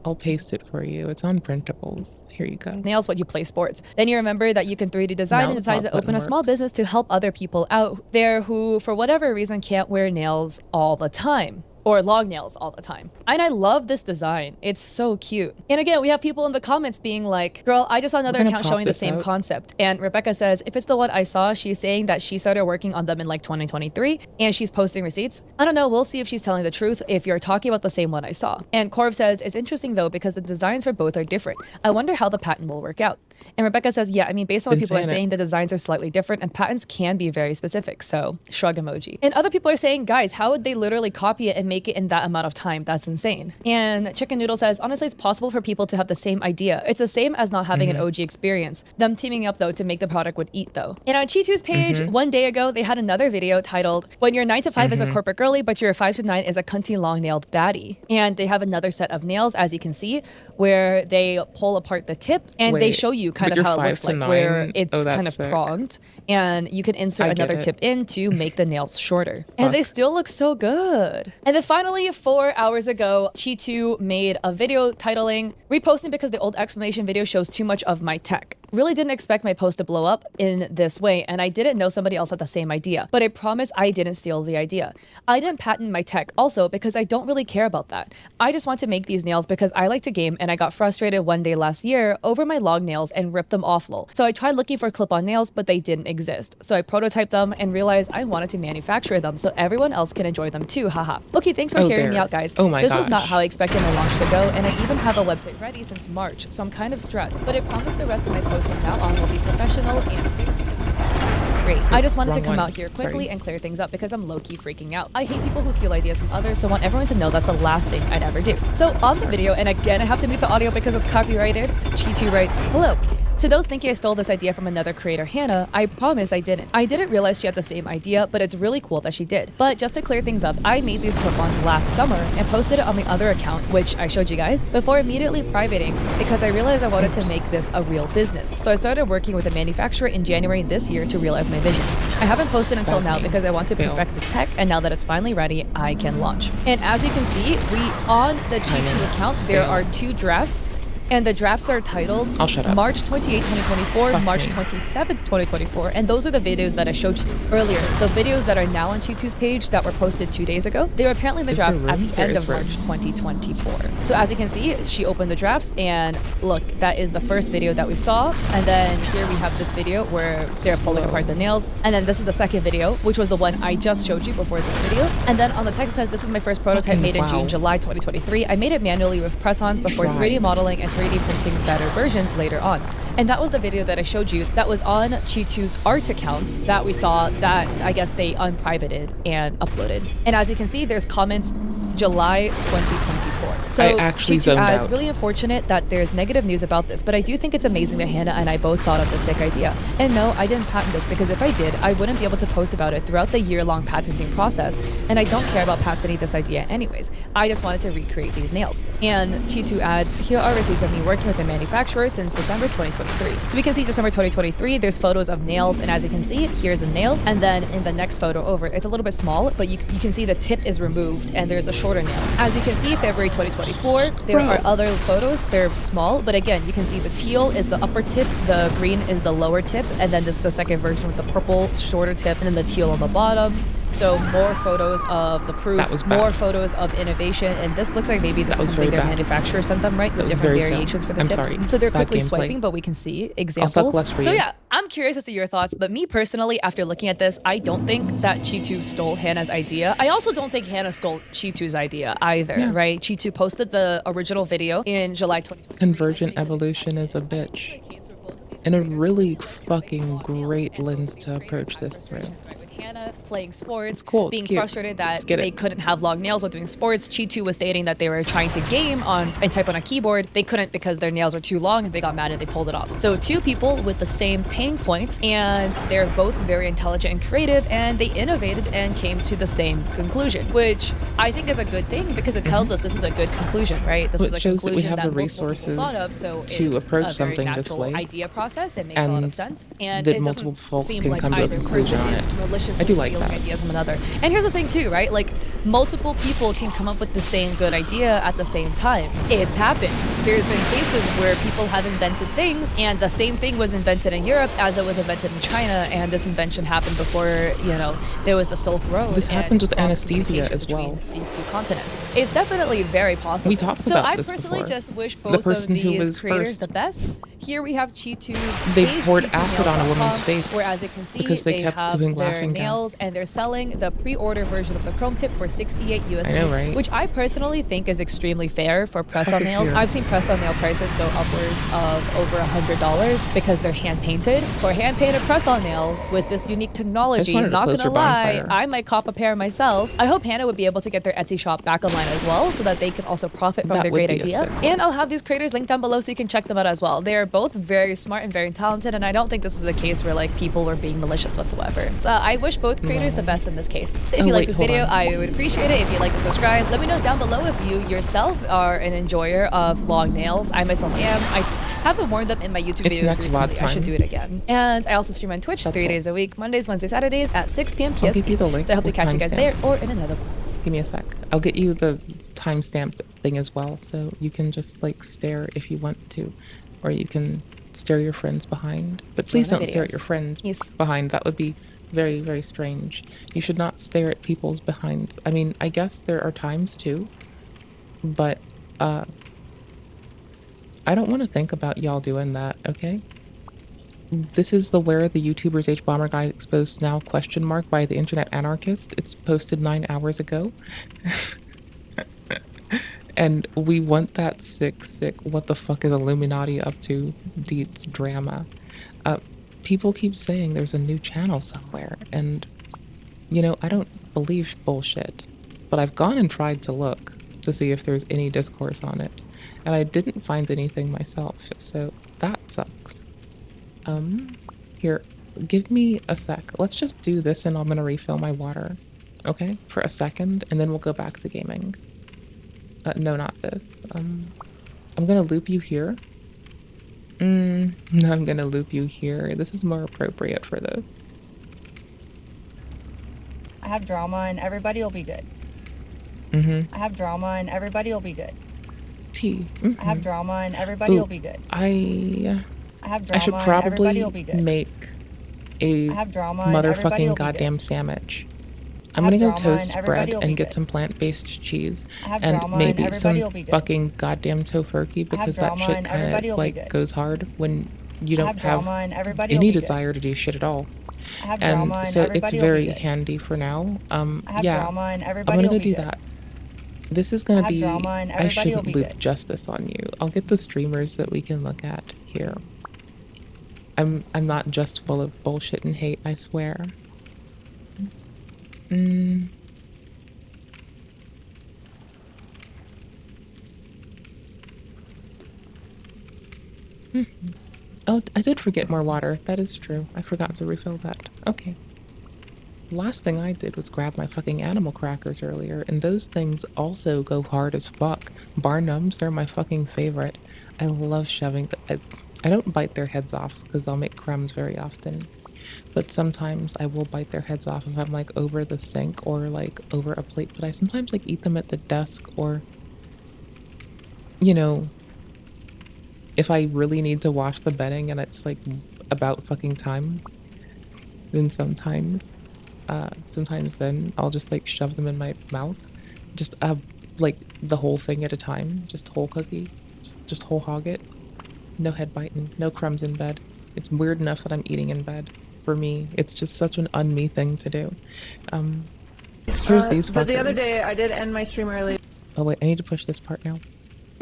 I'll paste it for you. It's on printables. Here you go. Nails what you play sports. Then you remember that you can 3D design Now and the decide pause to open button a small works. business to help other people out there who, for whatever reason, can't wear nails all the time. Or long nails all the time. And I love this design. It's so cute. And again, we have people in the comments being like, girl, I just saw another gonna account pop showing the this same out. concept. And Rebecca says, if it's the one I saw, she's saying that she started working on them in like 2023 and she's posting receipts. I don't know, we'll see if she's telling the truth if you're talking about the same one I saw. And Corv says, it's interesting though because the designs for both are different. I wonder how the patent will work out. And Rebecca says, yeah, I mean, based on what Been people are saying it. saying, the designs are slightly different and patents can be very specific. So shrug emoji. And other people are saying, guys, how would they literally copy it and make it in that amount of time? That's insane. And Chicken Noodle says, honestly, it's possible for people to have the same idea. It's the same as not having an OG experience. Them teaming up though to make the product would eat though. And on Chitu's page, one day ago, they had another video titled, when your 9 to 5 is a corporate girly, but your 5 to 9 is a cunty long nailed baddie. And they have another set of nails, as you can see, where they pull apart the tip and they Wait, show you kind but of your how it 5 looks to like, 9? where it's Oh, kind of that's sick. pronged and you can insert I get another it. tip in to make the nails shorter. And Fuck. they still look so good. And then finally, 4 hours ago, Chitu made a video titling, reposting because the old explanation video shows too much of my tech. Really didn't expect my post to blow up in this way, and I didn't know somebody else had the same idea, but I promise I didn't steal the idea. I didn't patent my tech also because I don't really care about that. I just want to make these nails because I like to game and I got frustrated one day last year over my long nails and ripped them off lol. So I tried looking for clip-on nails, but they didn't exist. So I prototyped them and realized I wanted to manufacture them so everyone else can enjoy them too, haha. Okay, thanks for Oh, hearing me there. out, guys. Oh my This was not gosh. how I expected my launch to go, and I even have a website ready since March, so I'm kind of stressed, but I promise the rest of my posts from now on will be professional and state. Great. I just wanted to Wrong come one. out here quickly Sorry. and clear things up because I'm low-key freaking out. I hate people who steal ideas from others, so I want everyone to know that's the last thing I'd ever do. So on the video, and again, I have to mute the audio because it's copyrighted, Chitu writes, hello. To those thinking I stole this idea from another creator, Hannah, I promise I didn't. I didn't realize she had the same idea, but it's really cool that she did. But just to clear things up, I made these clip-ons last summer and posted it on the other account, which I showed you guys, before immediately privating because I realized I wanted to make this a real business. So I started working with a manufacturer in January this year to realize my vision. I haven't posted until now because I want to perfect the tech, and now that it's finally ready, I can launch. And as you can see, on the G2 account, there are 2 drafts. And the drafts are titled I'll shut up. March 28, 2024, Fuck March me. 27th, 2024. And those are the videos that I showed you earlier. The videos that are now on Chitu's page that were posted 2 days ago, they were apparently in the Is there drafts at room? the There end is of room. March 2024. So as you can see, she opened the drafts and look, that is the first video that we saw. And then here we have this video where they're pulling Slow. apart the nails. And then this is the second video, which was the one I just showed you before this video. And then on the text it says, this is my first prototype Fucking made in wow. June, July 2023. I made it manually with press-ons before Try. 3D modeling and 3D printing better versions later on. And that was the video that I showed you that was on Chitu's art account that we saw that I guess they unprivated and uploaded. And as you can see, there's comments July 2024. So I actually Chitu zoned adds, out. really unfortunate that there's negative news about this, but I do think it's amazing that Hannah and I both thought of this sick idea. And no, I didn't patent this because if I did, I wouldn't be able to post about it throughout the year-long patenting process. And I don't care about patenting this idea anyways. I just wanted to recreate these nails. And Chitu adds, here are receipts of me working with a manufacturer since December 2023. So we can see December 2023, there's photos of nails, and as you can see, here's a nail. And then in the next photo over, it's a little bit small, but you can see the tip is removed and there's a shorter nail. As you can see, February 2024, there are other photos. They're small, but again, you can see the teal is the upper tip, the green is the lower tip, and then this is the second version with the purple shorter tip, and then the teal on the bottom. So more photos of the proof, That was bad. more photos of innovation, and this looks like maybe this That was was something very their bad. manufacturer sent them, right? With That was different very variations for the I'm tips. sorry. So they're Bad quickly gameplay. swiping, but we can see I'll examples. suck less for So you. yeah, I'm curious as to your thoughts, but me personally, after looking at this, I don't think that Chitu stole Hannah's idea. I also don't think Hannah stole Chitu's idea either, Yeah. right? Chitu posted the original video in July 2020. Convergent evolution is a bitch. and a really fucking great lens to approach this through. Hannah playing sports, It's cool, it's being cute. frustrated that Let's get they it. couldn't have long nails while doing sports. Chi2 was stating that they were trying to game on and type on a keyboard. They couldn't because their nails were too long and they got mad and they pulled it off. So two people with the same pain points, and they're both very intelligent and creative, and they innovated and came to the same conclusion, which I think is a good thing because it tells us this is a good conclusion, right? This Well, is it a shows that we conclusion have the multiple people resources thought of, so to it's approach a very something this natural way, idea process. It makes a lot of and sense, and that it multiple doesn't folks seem can like come to a either conclusion person on is it. maliciously I do like stealing that. ideas from another. And here's the thing too, right? Like multiple people can come up with the same good idea at the same time. It's happened. There's been cases where people have invented things and the same thing was invented in Europe as it was invented in China, and this invention happened before, you know, there was the Silk Road. This happens with and anesthesia cross-communication as well. between these two continents. It's definitely very possible. We talked so about I this personally before. just wish The both of person who these was creators first. the best. Here we have Chi2's They page, poured acid on a woman's chi2nails.com, face where as you can see, because they kept have doing their laughing nails gas. and they're selling the pre-order version of the chrome tip for 68 USD, I know, right? which I personally think is extremely fair for press-on Heck is nails. fair. I've seen press-on nail prices go upwards of over $100 because they're hand-painted. For hand-painted press-on nails with this unique technology, wanted a not closer gonna lie, bonfire. I might cop a pair myself. I hope Hannah would be able to get their Etsy shop back online as well so that they can also profit from That their would great be a idea. sick one. And I'll have these creators linked down below so you can check them out as well. They are both very smart and very talented, and I don't think this is a case where like people were being malicious whatsoever. So I wish both creators the best in this case. If Oh, you like wait, this hold video, on. I would appreciate it if you'd like to subscribe. Let me know down below if you yourself are an enjoyer of long nails. I myself am. I haven't worn them in my YouTube It's videos next VOD recently. I should time. do it again. And I also stream on Twitch 3 days a week, Mondays, Wednesdays, Saturdays at 6 p.m. I'll give PST. you the link So I hope to with catch you guys timestamp. there or in another one. Give me a sec. I'll get you the timestamped thing as well, so you can just like stare if you want to, or you can stare your friends behind. But please my don't stare at your videos. friends Yes. behind. That would be very, very strange. You should not stare at people's behinds. I mean, I guess there are times too, but I don't want to think about y'all doing that, okay? This is the Where Are the YouTubers H Bomber Guy Exposed Now question mark by the Internet Anarchist. It's posted 9 hours ago. And we want that sick, what the fuck is Illuminati up to deeds drama. People keep saying there's a new channel somewhere, and, you know, I don't believe bullshit. But I've gone and tried to look to see if there's any discourse on it, and I didn't find anything myself, so that sucks. Here, give me a sec. Let's just do this and I'm gonna refill my water, okay? For a second, and then we'll go back to gaming. No, not this. I'm gonna loop you here. No, I'm gonna loop you here. This is more appropriate for this. I have drama and everybody will be good. Mm-hmm. I have drama and everybody will be good. T. I have drama and everybody will be good. I have should drama and everybody probably will be good. make a I have drama and everybody will motherfucking be goddamn sandwich. I I'm have gonna go drama and toast everybody bread will be and get good. some plant-based cheese I have and drama and maybe everybody some will be good. fucking goddamn tofurkey because that drama shit and kind everybody of will be like good. goes hard when you I don't have have drama and everybody will any be good. desire to do shit at all. I have And drama and so it's everybody will be very good. handy for now. I have Yeah, drama and I'm everybody gonna will go be do good. that. This is I gonna have be. drama and I everybody will shouldn't be loop good. just this on you. I'll get the streamers that we can look at here. I'm not just full of bullshit and hate, I swear. Oh, I did forget more water. That is true. I forgot to refill that. Okay. Last thing I did was grab my fucking animal crackers earlier, and those things also go hard as fuck. Bar numbs, they're my fucking favorite. I love shoving. I don't bite their heads off because I'll make crumbs very often. But sometimes I will bite their heads off if I'm like over the sink or like over a plate. But I sometimes like eat them at the desk, or, you know, if I really need to wash the bedding and it's like about fucking time, then sometimes then I'll just like shove them in my mouth. Just like the whole thing at a time. Just whole cookie. Just whole hog it. No head biting, no crumbs in bed. It's weird enough that I'm eating in bed. For me, it's just such an un-me thing to do. Here's these But the other fuckers. day, I did end my stream early Oh wait, I need to push this part now.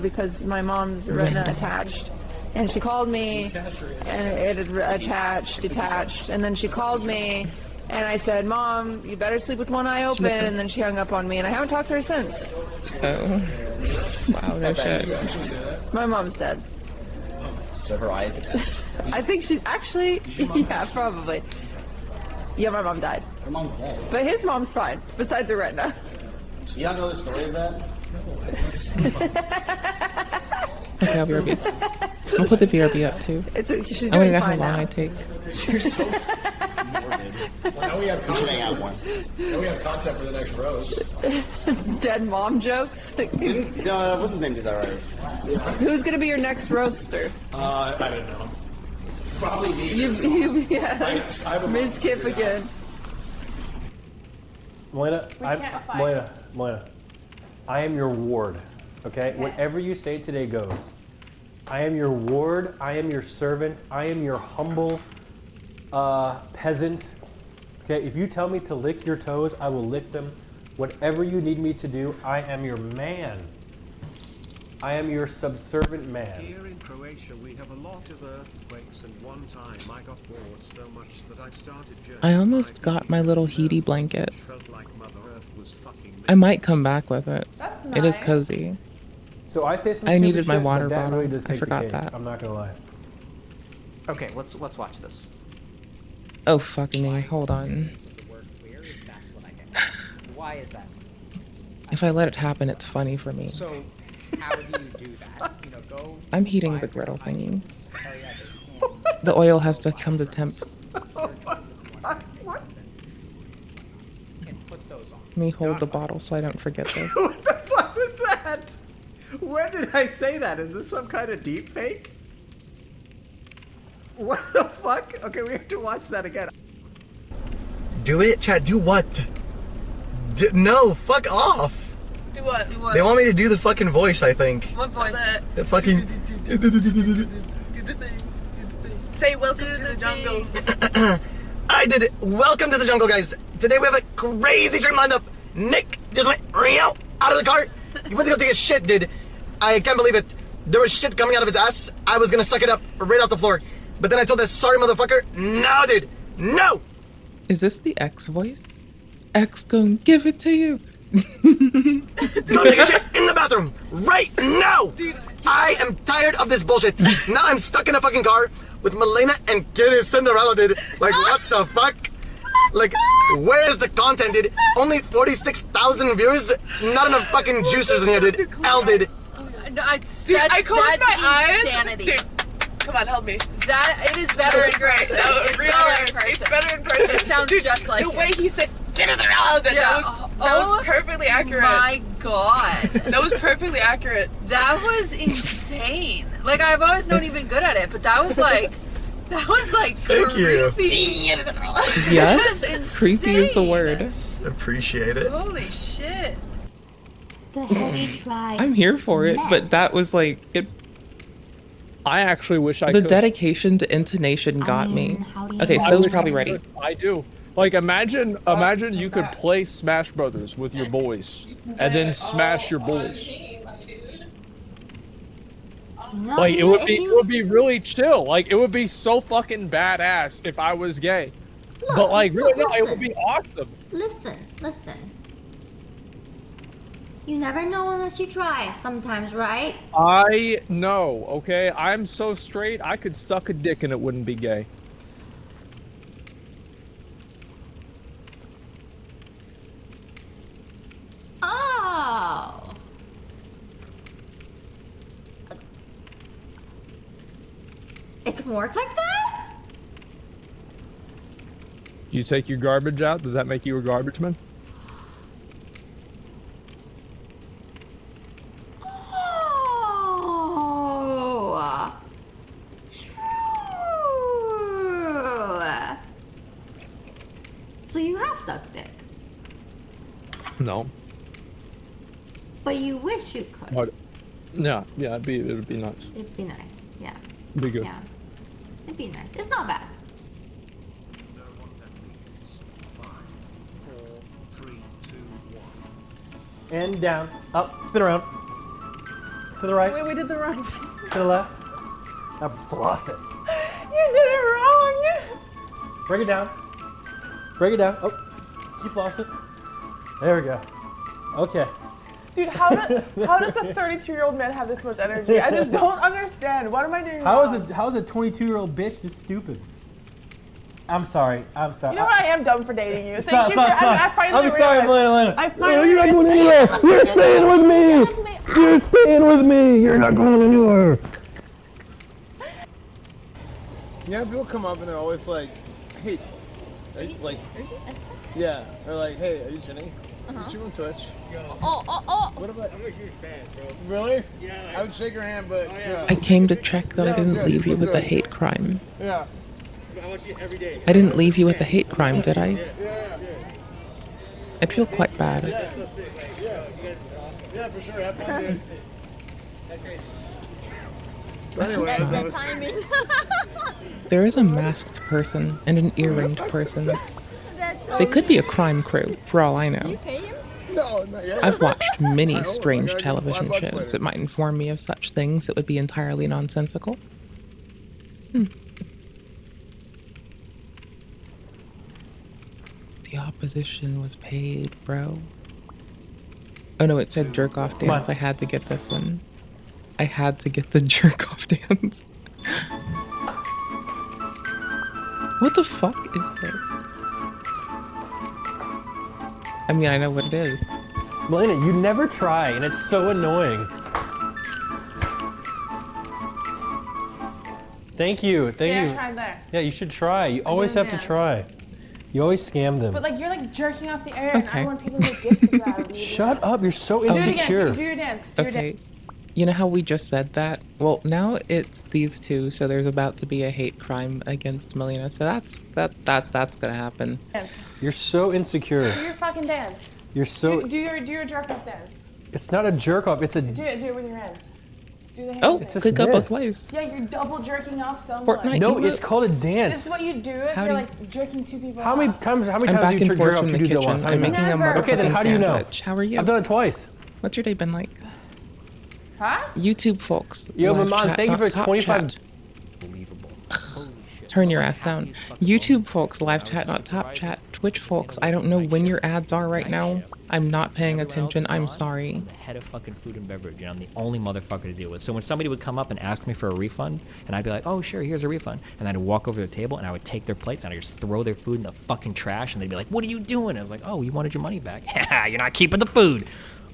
because my mom's retina attached, and she called me, and it had attached, detached, and then she called me, and I said, "Mom, you better sleep with one eye open," and then she hung up on me, and I haven't talked to her since. Oh. Wow, no shit. My mom's dead. So her eye is attached. I think she's actually, yeah, probably. Yeah, my mom died. Her mom's dead. But his mom's fine, besides her retina. You don't know the story of that? Okay, I'll BRB. I'll put the BRB up too. She's I want to doing know how fine long now. I take. You're so morbid. Well, now we have You should hang out one. Now we have content for the next roast. Dead mom jokes? What's his name did that right? Who's gonna be your next roaster? I don't know. Probably me. Yeah. I have a Ms. Kip again. Moina, Moina, I am your ward, okay? Whatever you say today goes. I am your ward, I am your servant, I am your humble peasant. Okay, if you tell me to lick your toes, I will lick them. Whatever you need me to do, I am your man. I am your subservient man. Here in Croatia we have a lot of earthquakes, and one time I got bored so much that I started I almost got my little heaty blanket. felt like Mother Earth was fucking I might come back with it. That's It is nice. cozy. So I say some I stupid needed my shit, but water that bottle. really does I take the forgot cake. that. I'm not gonna lie. Okay, let's watch this. Oh fucking me! Hold on. Why is that? If I let it happen, it's funny for me. So, how do you do that? You know, go. I'm heating the griddle thingy. The oil has to come to temp. What? And put those on. Let me hold the bottle so I don't forget this. What the fuck was that? When did I say that? Is this some kind of deep fake? What the fuck? Okay, we have to watch that again. Do it, Chad. Do what? No, fuck off. Do what? Do what? They want me to do the fucking voice, I think. What voice? The fucking. Say welcome to the jungle. I did it. Welcome to the jungle, guys. Today we have a crazy dream lined up. Nick just went out of the car. He went to go take a shit, dude. I can't believe it. There was shit coming out of his ass. I was gonna suck it up right off the floor. But then I told that sorry motherfucker, no, dude. No! Is this the X voice? X gon' give it to you. Go take a shit in the bathroom right now! Dude, I am tired of this bullshit. Now I'm stuck in a fucking car with Melena and Kitty Cinderella, dude. Like, what the fuck? Like, where is the content, dude? Only 46,000 views? Not enough fucking juicers in here, dude. L, dude. I closed my eyes. Insanity. Dude, come on, help me. That it is better in person. It's better in person. It's better in person. It sounds Dude, just like the him. way he said, "Get in there, Alden." Yeah. That was perfectly accurate. My God. That was perfectly accurate. That was insane. Like, I've always known you've been good at it, but that was like Thank you. creepy. Yes, That's creepy is the insane. word. Appreciate it. Holy shit. The heavy try. I'm here for it, but that was like it. I actually wish I The could. dedication to intonation got me. Okay, I Stove's wish probably I ready. could. I do. Like imagine you could play Smash Brothers with your boys, and then smash your boys. No, Like it would be really chill. Like it would be so fucking badass if I was gay. But like really, no, it would be awesome. Listen. You never know unless you try sometimes, right? I know, okay? I'm so straight, I could suck a dick and it wouldn't be gay. Oh. It can work like that? You take your garbage out, does that make you a garbage man? Oh. True. So you have sucked dick, No. but you wish you could. But, yeah, it'd be nice. It'd be nice. Yeah. It'd be good. Yeah. It'd be nice. It's not bad. And down, up, spin around. To the right. Wait, we did the wrong thing. To the left. I'm flossing. You did it wrong. Break it down. Break it down. Oh, keep flossing. There we go. Okay. Dude, how does a 32-year-old man have this much energy? I just don't understand. What am I doing How wrong? is a 22-year-old bitch this stupid? I'm sorry. I'm sorry. You know what? I am dumb for dating you. Stop, Thank you. stop. I finally I'm sorry, realized. Melena. I finally You're not going realized. anywhere. You're staying with me. You're staying with me. You're not going anywhere. Yeah, people come up and they're always like, "Hey, are you, like, yeah," or like, "Hey, are you Jenny? You stream on Twitch?" What about? I'm a huge fan, bro. Really? Yeah. I would shake your hand, but I came to check that I didn't leave you with a hate crime. Yeah. I watch you every day. I didn't leave you with a hate crime, did I? Yeah. I'd feel quite bad. Yeah, so sick. Like, yeah, you guys are awesome. Yeah, for sure. Have fun, dude. That's crazy. So anyway, that was There is a masked person and an earringed person. They could be a crime crew, for all I know. No, not yet. I've watched many I strange gotta get television $5 shows later. that might inform me of such things that would be entirely nonsensical. The opposition was paid, bro. Oh no, it said jerk off dance. I had to get this one. I had to get the jerk off dance. What the fuck is this? I mean, I know what it is. Melena, you never try, and it's so annoying. Thank you. Thank Yeah, you. I tried there. Yeah, you should try. You always doing have to dance. try. You always scam them. But like you're like jerking off the air, and I Okay. don't want people to make gifts of that. Shut up, you're so Do it again. insecure. Do your dance. Do your Okay. dance. You know how we just said that? Well, now it's these two, so there's about to be a hate crime against Melina. So that's gonna happen. Dance. You're so insecure. Do your fucking dance. You're so. Do your jerk off dance. It's not a jerk off. It's a. Do it with your hands. Do the hand Oh, thing. just could go both this. ways. Yeah, you're double jerking off someone. Fortnite No, emotes. it's called a This dance. is what you do if How you're do you- like jerking two people How many off. times? How many I'm times back do you and jerk forth off from to the do that kitchen. once? How I'm many making a times? Never. Okay, then motherfucking how do you know? sandwich. How are you? I've done it twice. What's your day been like? Huh? YouTube folks. Yo, live Maman, chat, thank you not for top 25. chat. Turn your ass down. YouTube folks, live chat, not top chat. Twitch folks, I don't know when your ads are right now. I'm not paying attention. I'm sorry. I'm the head of fucking food and beverage, and I'm the only motherfucker to deal with. So when somebody would come up and ask me for a refund, and I'd be like, "Oh, sure, here's a refund," and I'd walk over to the table and I would take their plates and I'd just throw their food in the fucking trash, and they'd be like, "What are you doing?" I was like, "Oh, you wanted your money back? You're not keeping the food."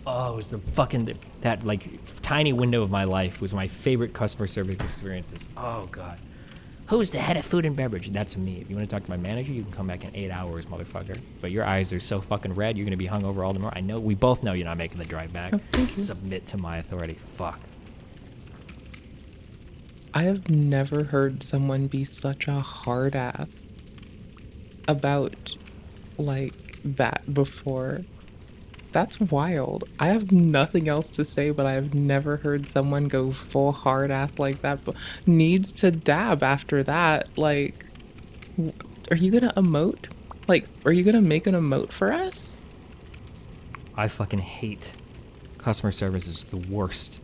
Oh, it was the fucking that like tiny window of my life was my favorite customer service experiences. Oh god. Who's the head of food and beverage? That's me. If you want to talk to my manager, you can come back in 8 hours, motherfucker. But your eyes are so fucking red, you're gonna be hungover all tomorrow. I know. We both know you're not making the drive back. Oh, thank you. Submit to my authority. Fuck. I have never heard someone be such a hard ass about like that before. That's wild. I have nothing else to say, but I have never heard someone go full hard ass like that. But needs to dab after that. Like, are you gonna emote? Like, are you gonna make an emote for us? I fucking hate customer service. Is the worst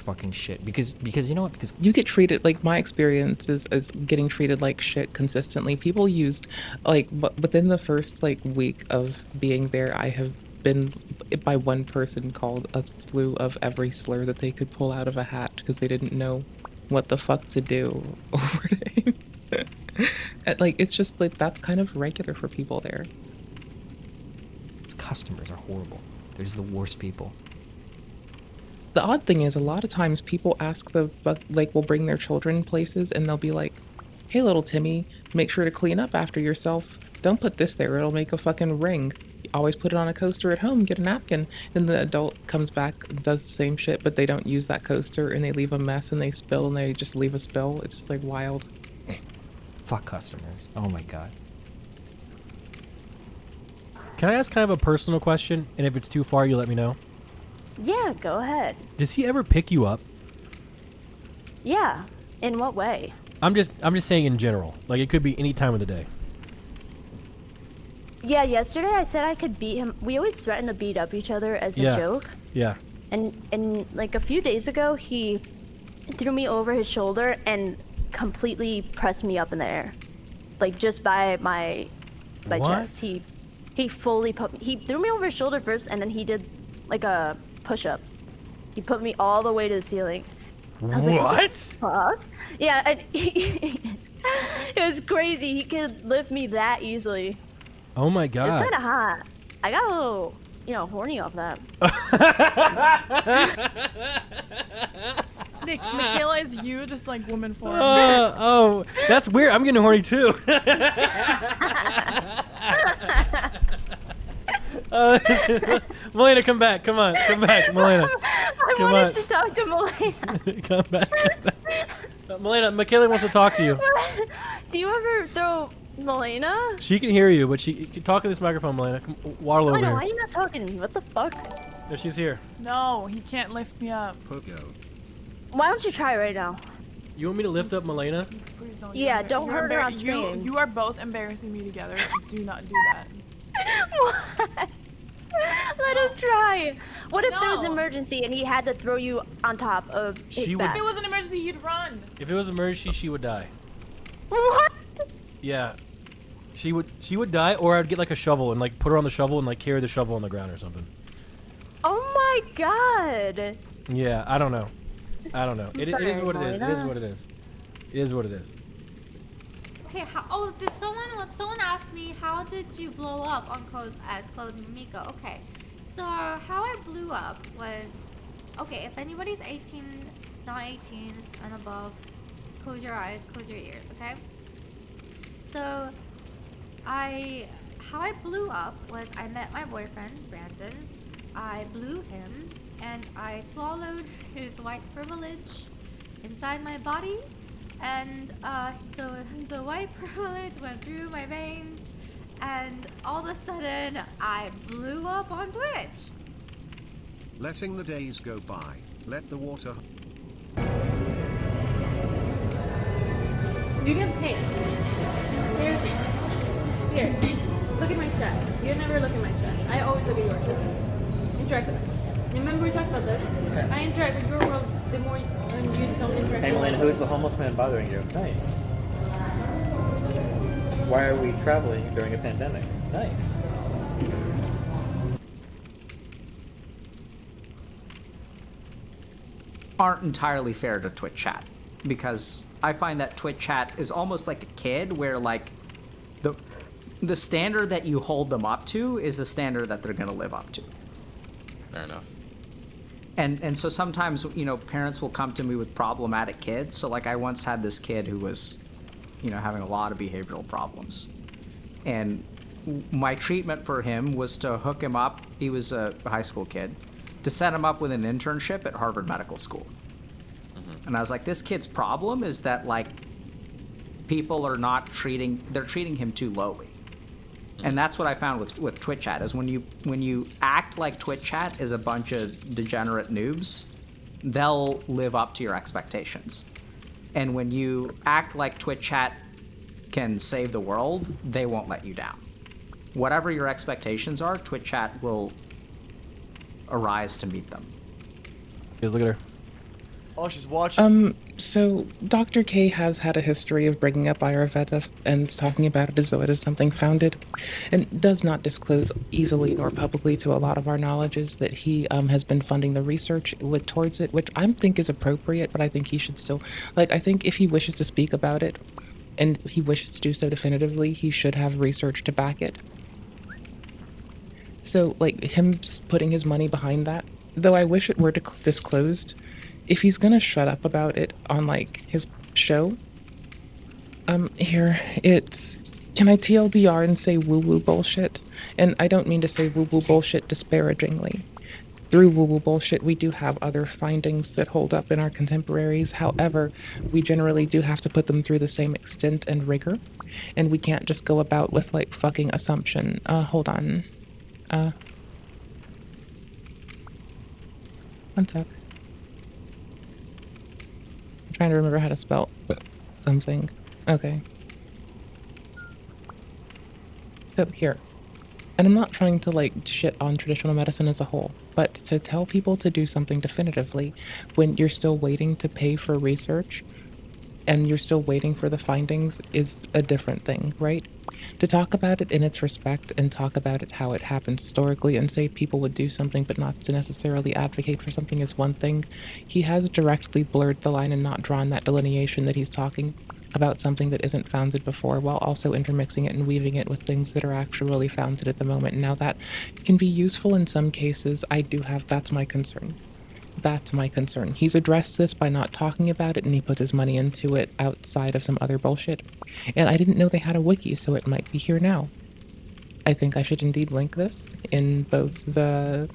fucking shit. Because you know what? Because You get treated like my experience is getting treated like shit consistently. People used like within the first like week of being there, I have been by one person called a slew of every slur that they could pull out of a hat because they didn't know what the fuck to do over name. Like it's just like that's kind of regular for people there. customers are horrible. They're just the worst people. The odd thing is, a lot of times people ask will bring their children places and they'll be like, "Hey, little Timmy, make sure to clean up after yourself. Don't put this there, it'll make a fucking ring. Always put it on a coaster at home, get a napkin." Then the adult comes back, does the same shit, but they don't use that coaster and they leave a mess and they spill and they just leave a spill. It's just like wild. Fuck customers. Oh my god. Can I ask kind of a personal question? And if it's too far, you let me know. Yeah, go ahead. Does he ever pick you up? Yeah. In what way? I'm just saying in general. Like it could be any time of the day. Yeah, yesterday I said I could beat him. We always threaten to beat up each other as a joke. Yeah. And like a few days ago, he threw me over his shoulder and completely pressed me up in the air, like just by my What? chest. He fully put me. He threw me over his shoulder first, and then he did like a push-up. He put me all the way to the ceiling. I was like, what the fuck? Yeah, and it was crazy. He could lift me that easily. Oh my It's god. kind of hot. I got a little, horny off that. Nick, Michaela is you, just like woman form. Oh, that's weird. I'm getting horny too. Melena, come back. Come on. Come back, Melena. I Come wanted on. to talk to Melena. Come back. Melena, Michaela wants to talk to you. Do you ever throw Melena? She can hear you, but she can talk in this microphone, Melena. Come, waddle over Melena, here. why are you not talking to me? What the fuck? No, she's here. No, he can't lift me up. Why don't you try right now? You want me to lift up Melena? Please don't. Yeah, You're don't hurt her on you, screen. you are both embarrassing me together. Do not do that. What? Let him try. What if there was No. an emergency and he had to throw you on top of his She would- back? If it was an emergency, he'd run. If it was an emergency, she would die. What? Yeah. She would die, or I'd get like a shovel and like put her on the shovel and like carry the shovel on the ground or something. Oh my god. Yeah, I don't know. It is sorry, what it is. It is Melena. what it is. It is what it is. Okay, did someone asked me how did you blow up on Code Miko? Okay, so how I blew up was, okay, if anybody's 18, not 18 and above, close your eyes, close your ears, okay? So, how I blew up was I met my boyfriend, Brandon, I blew him, and I swallowed his white privilege inside my body, and the white privilege went through my veins, and all of a sudden I blew up on Twitch. Letting the days go by. Let the water. You get paid. Here, look at my chat. You never look at my chat. I always look at your chat. Interact with us. Remember we talked about this? Okay. I interact with your world the more you don't interact Hey, with Melina, mine. who's the homeless man bothering you? Nice. Why are we traveling during a pandemic? Nice. Aren't entirely fair to Twitch chat, because I find that Twitch chat is almost like a kid, where like the standard that you hold them up to is the standard that they're going to live up to. Fair enough. And so sometimes, parents will come to me with problematic kids. So like I once had this kid who was, having a lot of behavioral problems. And my treatment for him was to hook him up. He was a high school kid, to set him up with an internship at Harvard Medical School. And I was like, this kid's problem is that like people are not treating him too lowly. And that's what I found with Twitch chat, is when you act like Twitch chat is a bunch of degenerate noobs, they'll live up to your expectations. And when you act like Twitch chat can save the world, they won't let you down. Whatever your expectations are, Twitch chat will arise to meet them. Guys, look at her. Oh, she's watching. So Dr. K has had a history of bringing up Ayurveda and talking about it as though it is something founded, and does not disclose easily nor publicly to a lot of our knowledges that he has been funding the research towards it, which I think is appropriate, but I think he should still, I think if he wishes to speak about it, and he wishes to do so definitively, he should have research to back it. So, him putting his money behind that, though I wish it were disclosed, if he's gonna shut up about it on, his show, here, can I TLDR and say woo-woo bullshit? And I don't mean to say woo-woo bullshit disparagingly. Through woo-woo bullshit, we do have other findings that hold up in our contemporaries. However, we generally do have to put them through the same extent and rigor, and we can't just go about with, fucking assumption. Hold on. One sec. I'm trying to remember how to spell something. Okay. So here. And I'm not trying to like shit on traditional medicine as a whole, but to tell people to do something definitively when you're still waiting to pay for research and you're still waiting for the findings is a different thing, right? To talk about it in its respect and talk about it how it happened historically and say people would do something but not to necessarily advocate for something is one thing. He has directly blurred the line and not drawn that delineation that he's talking about something that isn't founded before while also intermixing it and weaving it with things that are actually founded at the moment. Now that can be useful in some cases. That's my concern. That's my concern. He's addressed this by not talking about it and he puts his money into it outside of some other bullshit. And I didn't know they had a wiki, so it might be here now. I think I should indeed link this in both the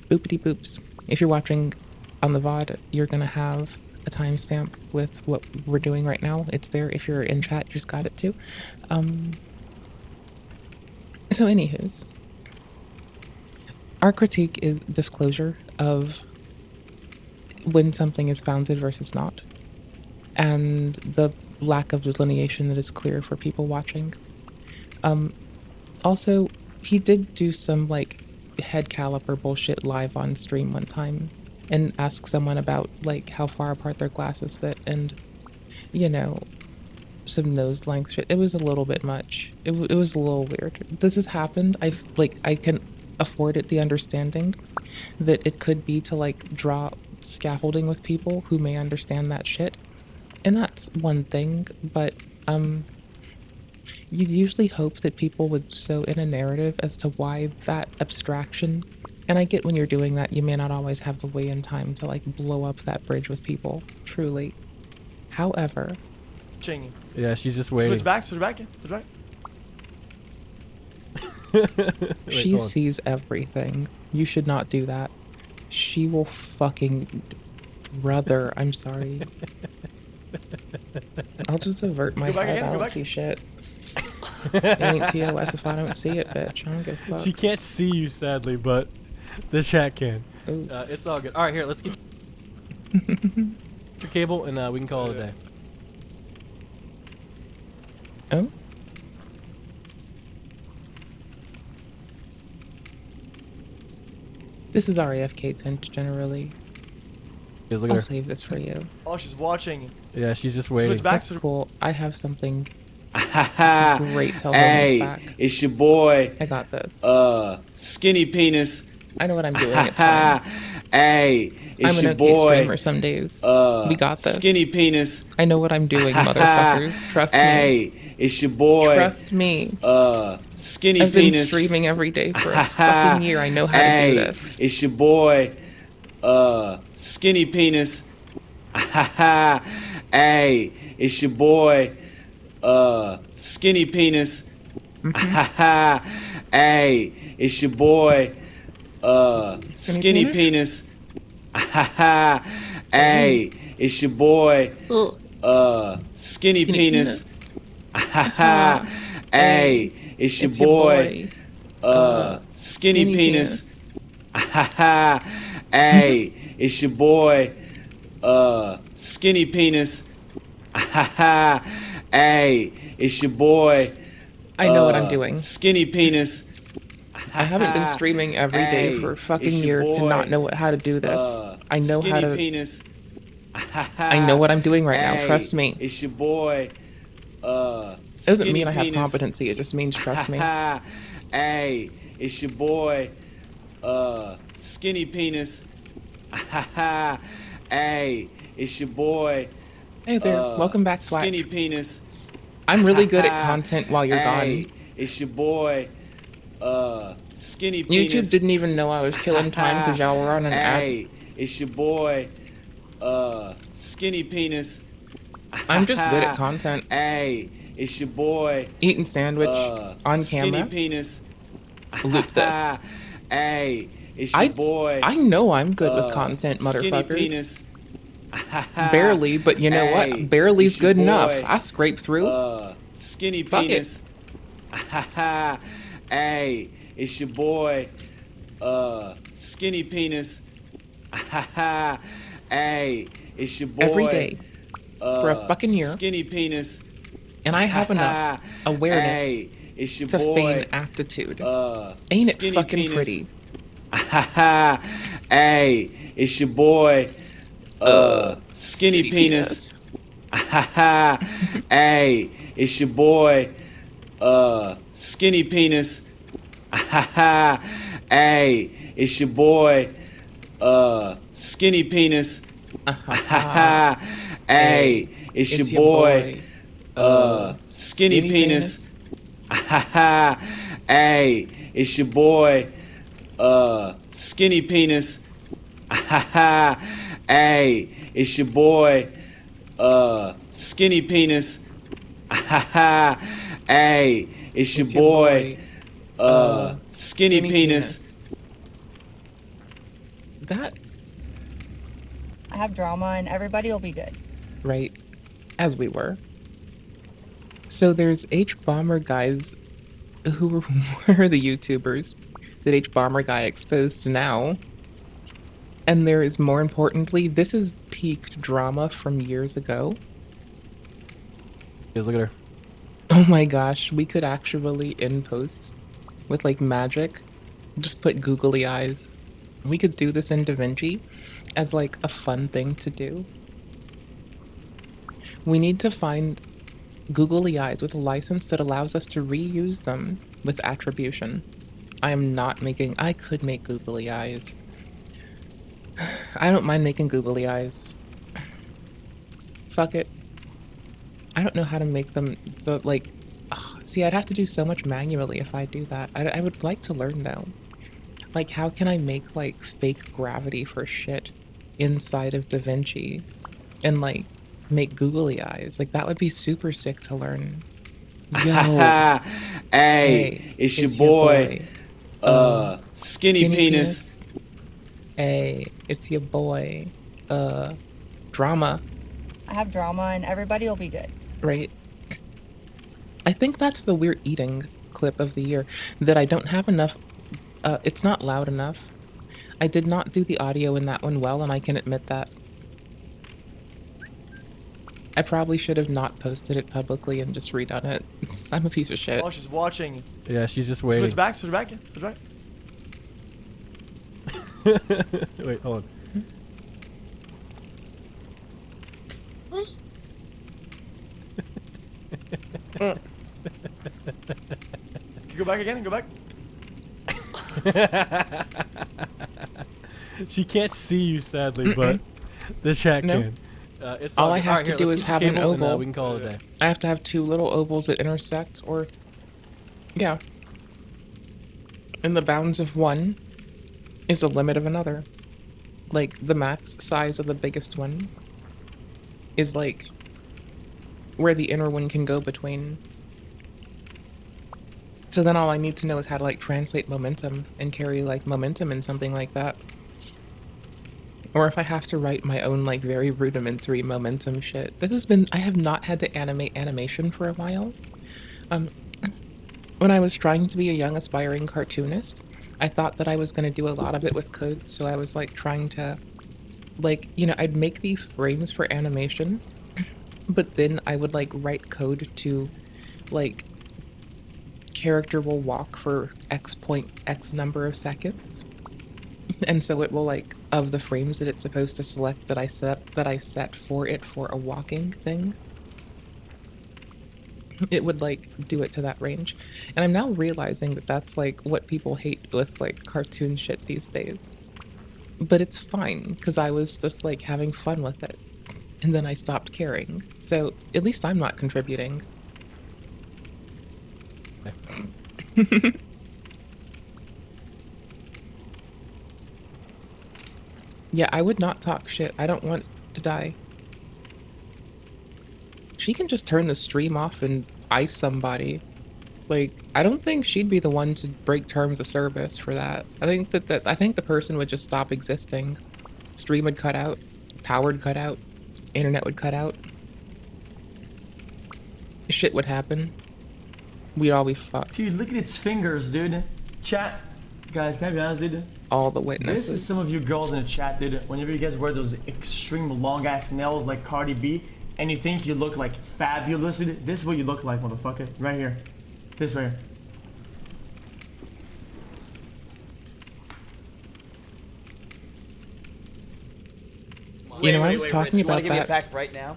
boopity boops. If you're watching on the VOD, you're gonna have a timestamp with what we're doing right now. It's there. If you're in chat, you just got it too. So anywho's, our critique is disclosure of when something is founded versus not, and the lack of delineation that is clear for people watching. Also, he did do some like head caliper bullshit live on stream one time and ask someone about like how far apart their glasses sit and, you know, some nose length shit. It was a little bit much. It was a little weird. This has happened. I can afford it the understanding that it could be to like draw scaffolding with people who may understand that shit. And that's one thing, but you'd usually hope that people would sew in a narrative as to why that abstraction. And I get when you're doing that, you may not always have the way and time to like blow up that bridge with people, truly. However, Yeah, she's just waiting. Switch back, switch back, switch back. she sees everything. You should not do that. She will fucking... Brother, I'm sorry. I'll just avert my head. I don't see shit. It ain't TOS if I don't see it, bitch. I don't give a fuck. She can't see you, sadly, but the chat can. It's all good. All right, here, let's get your cable, and we can call it a day. Oh? This is RAFK tint, generally. Look at I'll her. save this for you. Oh, she's watching. Yeah, she's just waiting. Switch back. That's cool. I have something. It's a great tell Hey, back. it's your boy. I got this. Skinny penis. I know what I'm doing. It's fine. Hey, it's I'm your an okay boy. streamer some days. We got this. Skinny penis. I know what I'm doing, motherfuckers. Trust me. Hey, it's your boy. Trust me. Skinny I've been penis. streaming every day for a fucking year. I know how to do this. It's your boy. Skinny penis. Hey, it's your boy. Skinny penis. Hey, it's your boy. Skinny penis. Hey, it's your boy. Skinny penis. Hey, it's your boy. Skinny penis. Hey, it's your boy. Skinny penis. Hey, it's your boy. I know what I'm doing. Skinny penis. I haven't been streaming every day for a fucking year to not know how to do this. I know how to. Penis. I know what I'm doing right now. Trust me. It's your boy. Doesn't mean I have competency. It just means trust me. Hey, it's your boy. Skinny penis. Hey, it's your boy. Hey there. Welcome back, Black. Skinny penis. I'm really good at content while you're Hey, gone. it's your boy. Skinny penis. YouTube didn't even know I was killing time because y'all were on an Hey, ad. it's your boy. Skinny penis. I'm just good at content. Hey, it's your boy. Eating sandwich on camera. Skinny penis. Loop this. Hey, it's your boy. I know I'm good with content, Skinny motherfuckers. penis. Barely, but you know Hey, what? Barely's it's your good enough. boy. I scrape through. Skinny Fuck it. penis. Hey, it's your boy. Skinny penis. Hey, it's your boy. Every day. For a fucking year. Skinny penis. And I have enough awareness Hey, it's your to boy. feign aptitude. Ain't it Skinny fucking penis. pretty? Hey, it's your boy. Skinny penis. Hey, it's your boy. Skinny penis. Hey, it's your boy. Skinny penis. Hey, it's your boy. Skinny penis. Hey, it's your boy. Skinny penis. Hey, it's your boy. Skinny penis. Hey, it's your boy. Skinny penis. That I have drama and everybody will be good. right, as we were. So there's H Bomber guys who were the YouTubers that H Bomber guy exposed now. And there is, more importantly, this is peaked drama from years ago. Yes, look at her. Oh my gosh, we could actually, in posts, with like magic, just put googly eyes. We could do this in DaVinci as like a fun thing to do. We need to find googly eyes with a license that allows us to reuse them with attribution. I am not making, I could make googly eyes. I don't mind making googly eyes. Fuck it. I don't know how to make them, see, I'd have to do so much manually if I do that. I would like to learn though. Like, how can I make, like, fake gravity for shit inside of DaVinci and, like, make googly eyes? Like, that would be super sick to learn. Yo. Hey, it's your boy. Skinny penis. Hey, it's your boy. Drama. I have drama and everybody will be good. Right? I think that's the we're eating clip of the year, that I don't have enough. It's not loud enough. I did not do the audio in that one well, and I can admit that. I probably should have not posted it publicly and just redone it. I'm a piece of shit. Oh, she's watching. Yeah, she's just waiting. Switch back, switch back, switch back. Wait, hold on. Go back again, go back. She can't see you, sadly, but the chat No. can. It's All I good. have Alright, to here, do let's is get have the an cable and, oval. we can call it a day. I have to have two little ovals that intersect, or... Yeah. In the bounds of one is the limit of another. Like, the max size of the biggest one is, like, where the inner one can go between. So then all I need to know is how to, like, translate momentum and carry, like, momentum in something like that. Or if I have to write my own, like, very rudimentary momentum shit. This has been... I have not had to animate animation for a while. When I was trying to be a young aspiring cartoonist, I thought that I was going to do a lot of it with code, so I was, like, trying to... Like, you know, I'd make the frames for animation, but then I would, like, write code to, like... Character will walk for X number of seconds. And so it will, like, of the frames that it's supposed to select that I set for it for a walking thing, it would, like, do it to that range. And I'm now realizing that that's, like, what people hate with, like, cartoon shit these days. But it's fine, because I was just, like, having fun with it. And then I stopped caring. So at least I'm not contributing. Yeah, I would not talk shit. I don't want to die. She can just turn the stream off and ice somebody. Like, I don't think she'd be the one to break terms of service for that. I think I think the person would just stop existing. Stream would cut out, power would cut out, internet would cut out. Shit would happen. We'd all be fucked. Dude, look at its fingers, dude. Chat. Guys, can I be honest, dude? All the witnesses. This is some of you girls in the chat, dude. Whenever you guys wear those extreme long-ass nails like Cardi B, and you think you look like fabulous, dude, this is what you look like, motherfucker. Right here. This way. You know, I was talking you wanna about give me a that pack right now?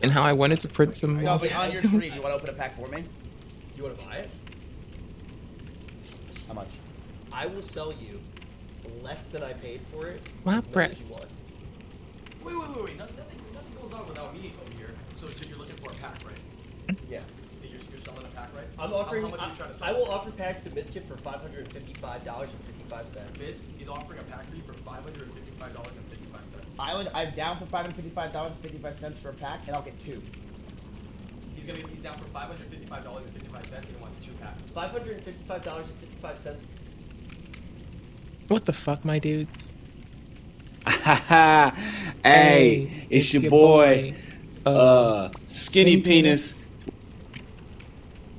and how I wanted to print some No, more but on your screen, costumes. you want to open a pack for me? You want to buy it? How much? I will sell you less than I paid for it. Wow, as many as press. you want. Wait. Nothing goes on without me over here. So you're looking for a pack, right? Yeah. You're selling a pack, right? I'm offering. How much are you trying to sell? I will offer packs to Miskit for $555.55. Miz, he's offering a pack for you for $555.55. I'm down for $555.55 for a pack, and I'll get 2. He's down for $555.55 and he wants 2 packs. $555.55. What the fuck, my dudes? Hey, it's your boy, Skinny Penis.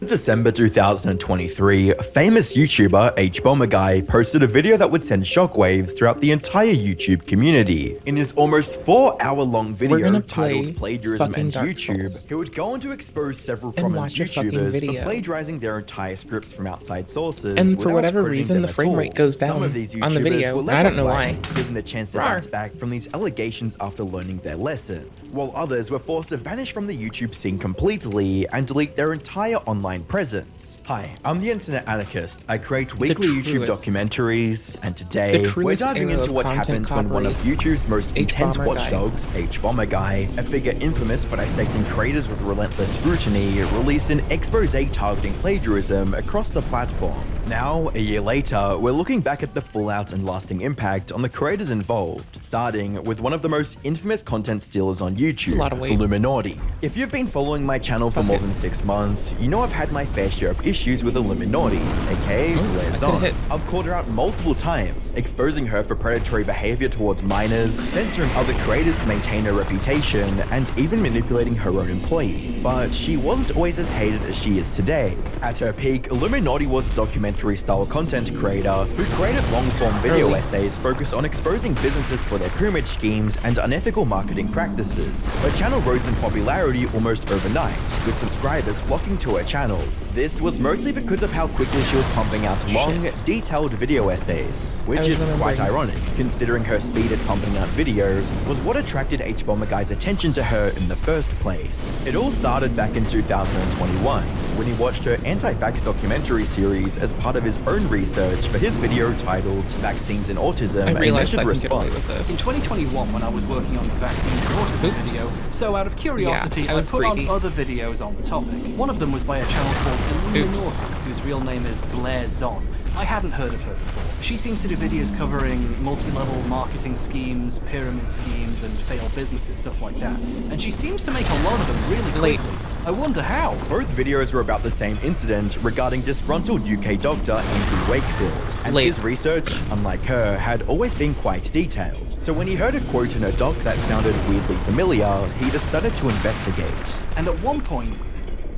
December 2023, famous YouTuber HBomberGuy posted a video that would send shockwaves throughout the entire YouTube community. In his almost 4-hour-long video titled Plagiarism and YouTube, he would go on to expose several prominent YouTubers for plagiarizing their entire scripts from outside sources. And for without whatever crediting reason, them the at frame all. rate goes down Some of these on the YouTubers video. were let I don't off know light, why. given the chance to bounce back from these allegations after learning their lesson, while others were forced to vanish from the YouTube scene completely and delete their entire online presence. Hi, I'm the Internet Anarchist. I create weekly YouTube documentaries, and today we're diving into what happens when one of YouTube's most intense watchdogs, HBomberGuy, a figure infamous for dissecting creators with relentless scrutiny, released an expose targeting plagiarism across the platform. Now, a year later, we're looking back at the fallout and lasting impact on the creators involved, starting with one of the most infamous content stealers on YouTube, Illuminati. If you've been following my channel for more than 6 months, you know I've had my fair share of issues with Illuminati, aka Lorem. I've called her out multiple times, exposing her for predatory behavior towards minors, censoring other creators to maintain her reputation, and even manipulating her own employee. But she wasn't always as hated as she is today. At her peak, Illuminati was a documentary-style content creator who created long-form video essays focused on exposing businesses for their pyramid schemes and unethical marketing practices. Her channel rose in popularity almost overnight, with subscribers flocking to her channel. This was mostly because of how quickly she was pumping out long, detailed video essays, which is quite ironic, considering her speed at pumping out videos was what attracted HBomberGuy's attention to her in the first place. It all started back in 2021, when he watched her anti-vax documentary series as part of his own research for his video titled Vaccines and Autism, a Measured Response. In 2021, when I was working on the vaccines and autism video, so out of curiosity, I put on other videos on the topic. One of them was by a channel called Illuminati, whose real name is Blair Zon. I hadn't heard of her before. She seems to do videos covering multi-level marketing schemes, pyramid schemes, and failed businesses, stuff like that. And she seems to make a lot of them really quickly. I wonder how. Both videos were about the same incident regarding disgruntled UK doctor Andrew Wakefield, and his research, unlike her, had always been quite detailed. So when he heard a quote in her doc that sounded weirdly familiar, he decided to investigate. And at one point,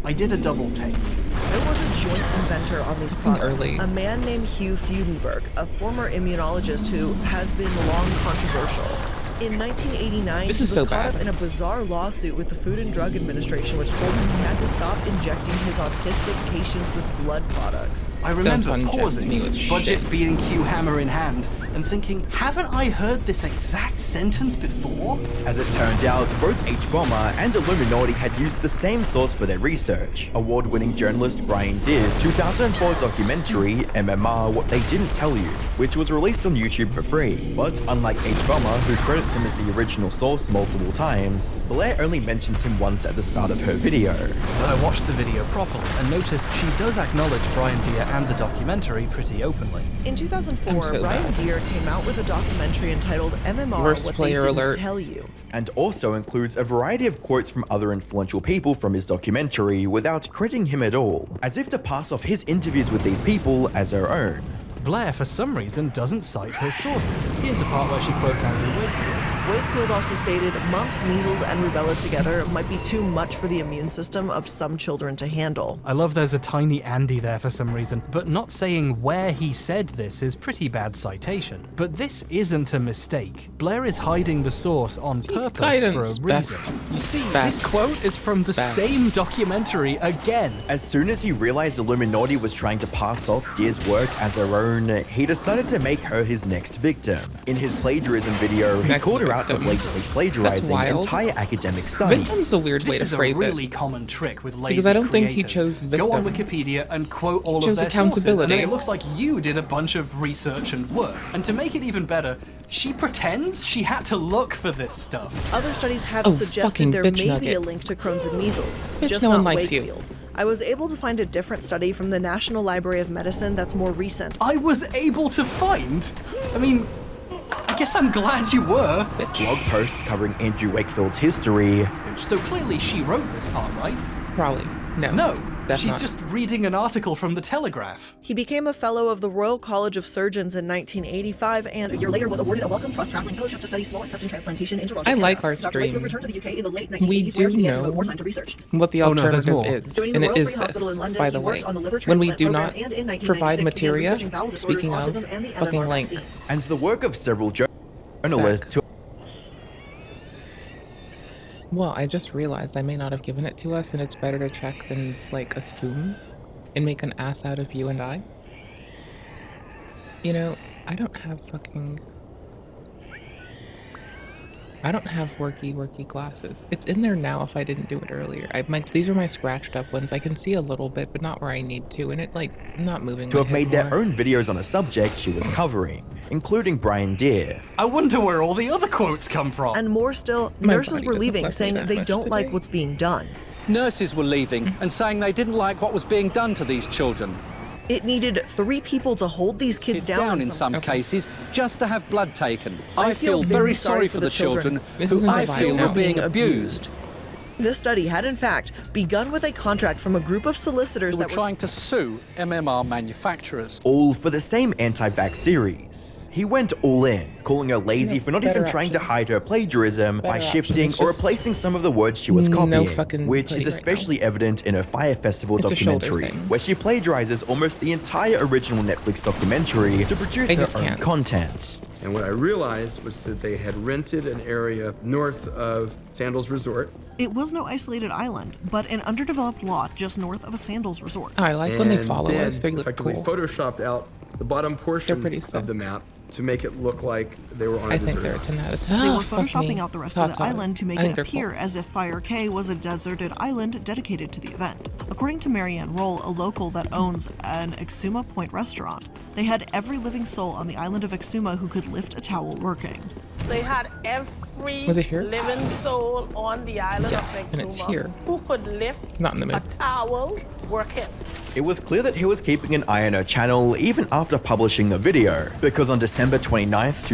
I did a double take. There was a joint inventor on these products, a man named Hugh Freudenberg, a former immunologist who has been long controversial. In 1989, he was caught up in a bizarre lawsuit with the Food and Drug Administration, which told him he had to stop injecting his autistic patients with blood products. I remember pausing, budget B&Q hammer in hand, and thinking, haven't I heard this exact sentence before? As it turned out, both HBomber and Illuminati had used the same source for their research. Award-winning journalist Brian Deer's 2004 documentary, MMR, What They Didn't Tell You, which was released on YouTube for free. But unlike HBomber, who credits him as the original source multiple times, Blair only mentions him once at the start of her video. I watched the video properly and noticed she does acknowledge Brian Deer and the documentary pretty openly. In 2004, Brian Deer came out with a documentary entitled MMR, What They Didn't Tell You. And also includes a variety of quotes from other influential people from his documentary without crediting him at all, as if to pass off his interviews with these people as her own. Blair, for some reason, doesn't cite her sources. Here's a part where she quotes Andrew Wakefield. Wakefield also stated mumps, measles, and rubella together might be too much for the immune system of some children to handle. I love there's a tiny Andy there for some reason, but not saying where he said this is pretty bad citation. But this isn't a mistake. Blair is hiding the source on purpose for a reason. You see, this quote is from the same documentary again. As soon as he realized Illuminati was trying to pass off Deer's work as her own, he decided to make her his next victim. In his plagiarism video, he called her out for blatantly plagiarizing entire academic studies. Victim's a weird way to phrase it. This is a really common trick with lazy because I don't think he creators. chose victim. Go on Wikipedia and quote all of their sources, and then it looks like you did a bunch of research and work. And to make it even better, she pretends she had to look for this stuff. Other studies have suggested there may be a link to Crohn's and measles, just not Wakefield. I was able to find a different study from the National Library of Medicine that's more recent. I was able to find? I mean, I guess I'm glad you were. Blog posts covering Andrew Wakefield's history. So clearly she wrote this part, right? Probably. No. No. That's She's not. just reading an article from the Telegraph. He became a fellow of the Royal College of Surgeons in 1985, and a year later was awarded a Wellcome Trust traveling fellowship to study small intestine transplantation in Toronto, Canada. like our Dr. stream. Wakefield returned to the UK in the late 1980s, We where do he began to know devote more time to research. what the alternative is, Joining and the it Royal is Free Hospital in this, London, by he the way. worked on the liver When we transplant do program, not and in 1996 provide began materia, researching bowel disorders, speaking of, autism, and the fucking MMR link. vaccine. And the work of several journalists who Well, I just realized I may not have given it to us, and it's better to check than, like, assume and make an ass out of you and I. You know, I don't have worky glasses. It's in there now if I didn't do it earlier. These are my scratched up ones. I can see a little bit, but not where I need to, and it, like, not moving to my have head made their more. own videos on a subject she was covering, including Brian Deere. I wonder where all the other quotes come from. And more still, My nurses body were doesn't leaving, let me saying that they much don't like today. what's being done. Nurses were leaving and saying they didn't like what was being done to these children. It needed 3 people to hold these kids down in some cases just to have blood taken. I I feel very sorry for the children who I feel were being abused. This study had in fact begun with a contract from a group of solicitors Who were that were trying to sue MMR manufacturers. All for the same anti-vax series. He went all in, calling her lazy for not even trying to hide her plagiarism by shifting or replacing some of the words she was copying, which is especially evident in her Fire Festival It's a shoulder documentary, thing. where she plagiarizes almost the entire original Netflix documentary to produce her own content. And what I realized was that they had rented an area north of Sandals Resort. It was no isolated island, but an underdeveloped lot just north of a sandals resort. I like when they and follow then us. They look effectively cool. photoshopped out the bottom portion of the map to make it look like they were on a I think desert. they're a 10 out of They 10. were photoshopping out the rest of the Tatas. island to make I think it they're appear cool. as if Fire K was a deserted island dedicated to the event. According to Marianne Roll, a local that owns an Exuma Point restaurant, they had every living soul on the island of Exuma who could lift a towel working. They had every Was it here? living soul on the island Yes, of and it's Exuma here. who could lift Not in the a mid. towel working. It was clear that he was keeping an eye on her channel even after publishing the video, because on December 29th,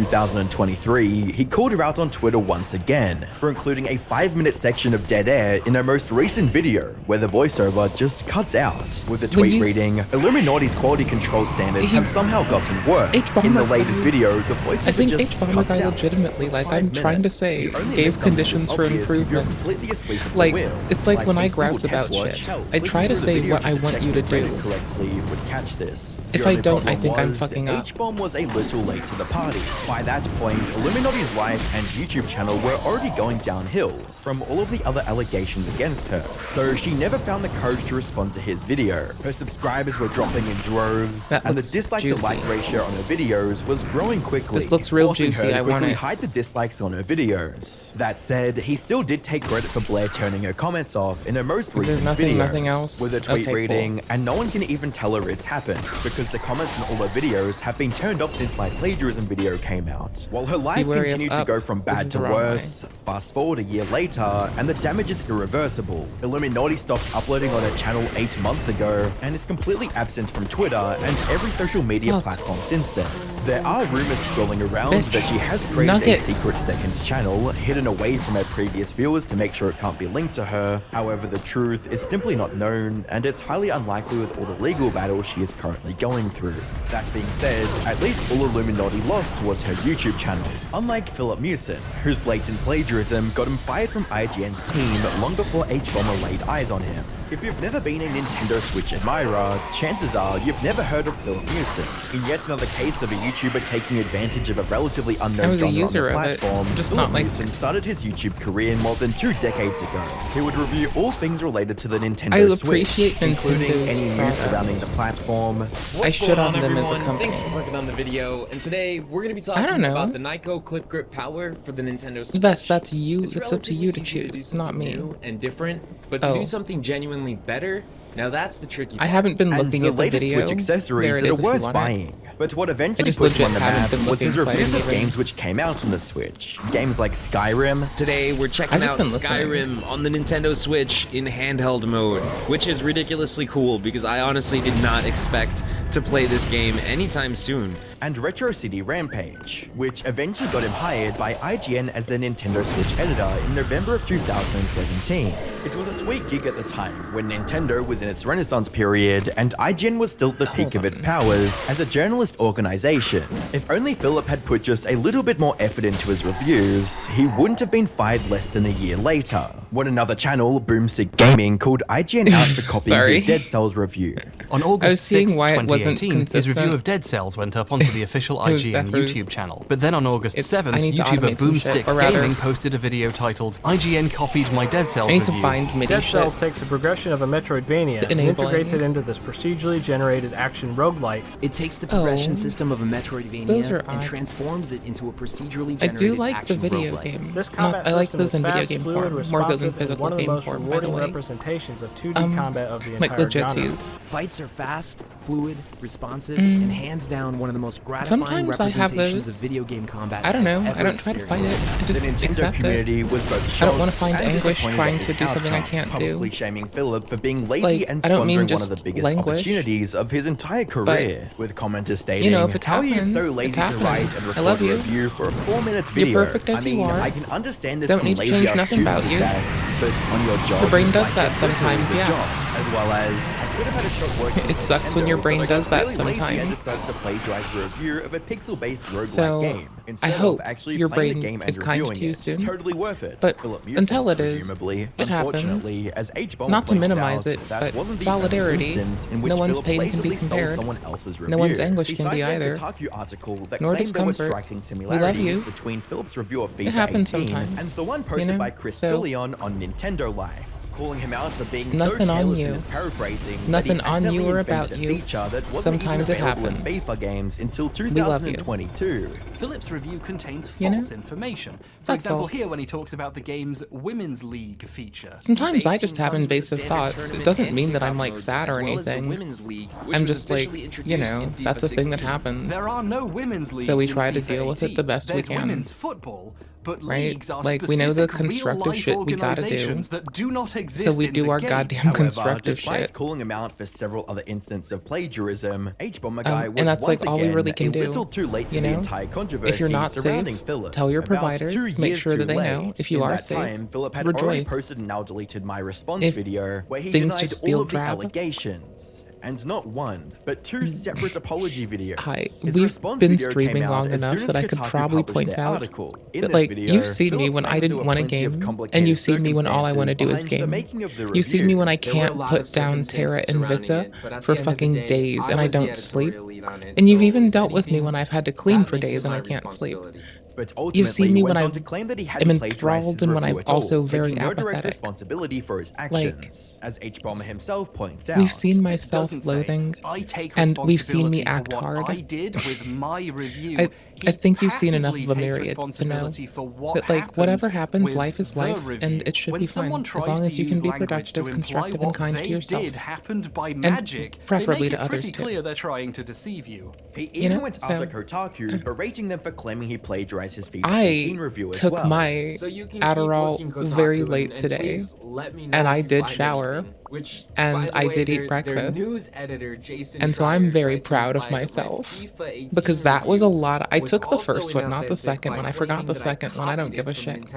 2023, he called her out on Twitter once again for including a 5-minute section of dead air in her most recent video, where the voiceover just cuts out, with the tweet reading, Illuminati's quality control standards have somehow gotten worse. In the latest video, the voiceover I think just H-Bomber cuts guy out. legitimately, like, I'm 5 trying to minutes. say, You only gave miss something conditions that's for obvious if you're improvement. completely asleep at the Like, wheel. it's like when a I single grouse about test watch, shit. hell, I try to clicking through the say video what I just to want check you to if you read do. it correctly would catch this. If The I only don't, I problem think I'm was fucking up. H-Bomb was a little late to the party. By that point, Illuminati's life and YouTube channel were already going downhill from all of the other allegations against her, so she never found the courage to respond to his video. Her subscribers were dropping in droves, That and the looks dislike to like juicy. ratio on her videos was growing quickly. This looks real forcing juicy, her to I want quickly it. hide the dislikes on her videos. That said, he still did take credit for Blair turning her comments off in her most there recent nothing- videos, nothing else? with a tweet Okay, reading, cool. and no one can even tell her it's happened, because the comments in all her videos have been turned off since my plagiarism video came out. While her life Beware of continued to up. go from This is bad the to wrong way. worse, fast forward a year later, and the damage is irreversible. Illuminati stopped uploading on her channel 8 months ago, and is completely absent from Twitter and every social media platform since then. There are rumors swirling around that she has created a secret second channel, hidden away from her previous viewers to make sure it can't be linked to her. However, the truth is simply not known, and it's highly unlikely with all the legal battles she is currently going through. That being said, at least all Illuminati lost was her YouTube channel. Unlike Philip Mewson, whose blatant plagiarism got him fired from IGN's team long before H-Bomber laid eyes on him. If you've never been a Nintendo Switch admirer, chances are you've never heard of Philip Mewson. In yet another case of a YouTuber taking advantage of a relatively unknown genre on the platform, Philip Mewson started his YouTube career more than 2 decades ago. He would review all things related to the Nintendo Switch, including any news surrounding the platform. I shit on them as a company. Thanks for clicking on the video, and today we're going to be talking about the Nyko Clip Grip Power for the Nintendo Switch. Vest, that's you. It's up to you to choose, not me. New and different, but to do something genuinely better, now that's the tricky part. I haven't been looking at the latest video. Switch accessories that are worth buying. But what eventually put him on the map was his reviews of games which came out on the Switch. Games like Skyrim. Today we're checking out Skyrim on the Nintendo Switch in handheld mode, which is ridiculously cool because I honestly did not expect to play this game anytime soon. And Retro City Rampage, which eventually got him hired by IGN as their Nintendo Switch editor in November of 2017. It was a sweet gig at the time, when Nintendo was in its renaissance period, and IGN was still at the peak of its powers as a journalist organization. If only Philip had put just a little bit more effort into his reviews, he wouldn't have been fired less than a year later, when another channel, Boomstick Gaming, called IGN out for copying his Dead Cells review. On August 6, 2018, his review of Dead Cells went up onto the official IGN YouTube channel. But then on August 7th, YouTuber Boomstick Gaming posted a video titled, IGN copied my Dead Cells review. Dead Cells takes a progression of a Metroidvania and integrates it into this procedurally generated action roguelite. It takes the progression system of a Metroidvania and transforms it into a procedurally generated I do like action the video roguelite. game. This combat I like system those is in video fast, game fluid, form, more those in responsive, and physical one of the game most form, by the rewarding way. representations of 2D combat of the like entire legitsies. genre. Fights are fast, fluid, responsive, and hands down one of the most gratifying Sometimes I have representations those. of video game combat. I don't know. I've I don't try to fight it. I just The Nintendo accept community it. was both I don't want to shocked find and anguish disappointed trying at to this do something I outcome, can't publicly do. shaming Philip for being lazy Like, and I don't mean squandering one of the just biggest languish, opportunities of his entire career, with commenters stating, if it's how are you happened, so lazy it's to happened. write and I record love a you. review for a 4 minutes video? You're perfect as I mean, you are. I can understand there's Don't some need to lazy change ass nothing students about do you. that, but on your job, Your brain does like, that it's literally sometimes, the yeah. job, as well as, I could have had a shot working It sucks when Nintendo, your brain but I does got that really lazy and sometimes. decided to plagiarize a review of a pixel-based roguelike So, game, I instead hope of actually your playing the brain game and is kind reviewing to you it. soon. Totally worth it. But Philip Mewson, until it is, presumably. it happens. Unfortunately, as H-Bomb Not to pointed minimize out, it, that but wasn't the only solidarity. instance in which No one's Philip pain can be blatantly stole compared. someone else's review. No one's anguish can Besides be that either. Kotaku article that Nor claimed there were discomfort. striking We love similarities you. between Philip's review of FIFA It happens 18 sometimes, and the one posted you know? by Chris So- Scullion on Nintendo Life, calling him out for being It's so nothing on careless you. in his paraphrasing Nothing that he on you accidentally or invented about a you. feature that wasn't Sometimes even it available happens. in FIFA games until We love you. 2022. Philip's review contains You know? false information. For That's example, all. here when he talks about the game's Women's League feature. Sometimes I just have invasive thoughts. It doesn't mean that I'm like sad or anything. I'm just like, you know, that's a thing that happens. There are no women's leagues So we in try to FIFA deal with it 18. the best we There's can. women's football, but Right? leagues are Like, we know the specific constructive real-life shit we gotta do. organizations that do not exist So we in do the our game. goddamn However, constructive despite shit. calling him out for several other instances of plagiarism, H-Bomber Guy was and that's once like all we again really can a do. little too late to You the know? entire controversy If you're not surrounding safe, Philip. tell your About providers, 2 make years sure that too they know. late. If you In are that safe, time, Philip had already rejoice. posted an now deleted My Response If video where he things denied just all feel of the drab. allegations. And not one, but 2 separate apology videos. Hi, His we've response been video streaming came out long as enough soon as that I could Kotaku probably published point their out article. In that, this like, video, you've seen me Philip when I claims didn't there were want a plenty of game, and complicated you've seen me when all I want to do is circumstances behind the game. making of the You've seen me review. when I There were a can't lot put of down Terra circumstances Invicta surrounding it, but at for the end of the fucking day, days, I and I was the don't sleep. editorial lead on it, And you've so even if dealt with me anything, when I've had to clean that for makes it days and my I can't sleep. But You've seen me when went I on to claim that he am hadn't plagiarized enthralled his and when review I'm at all, also very taking no direct apathetic. responsibility for his Like, actions, as H-Bomber himself points out. We've seen my self-loathing, I take and we've seen me responsibility act for what hard. I did with my review. I think you've seen enough passively of a takes myriad to know responsibility for what that, like, whatever happens, with life is the life, review. and it should When be fine, someone as tries long to as you can use be language productive, to imply constructive, and what kind to they yourself. did happened by And magic, preferably they make to it pretty others, too. clear they're trying to deceive you. He You even know, went so- after Kotaku, berating them for claiming he plagiarized plagiarize his feed for 18 review as well. I took my Adderall very late today, and I did shower, and I did eat breakfast, and so I'm very proud of myself, because that was a lot. I took the first one, not the second one. I forgot the second one. I don't give a shit.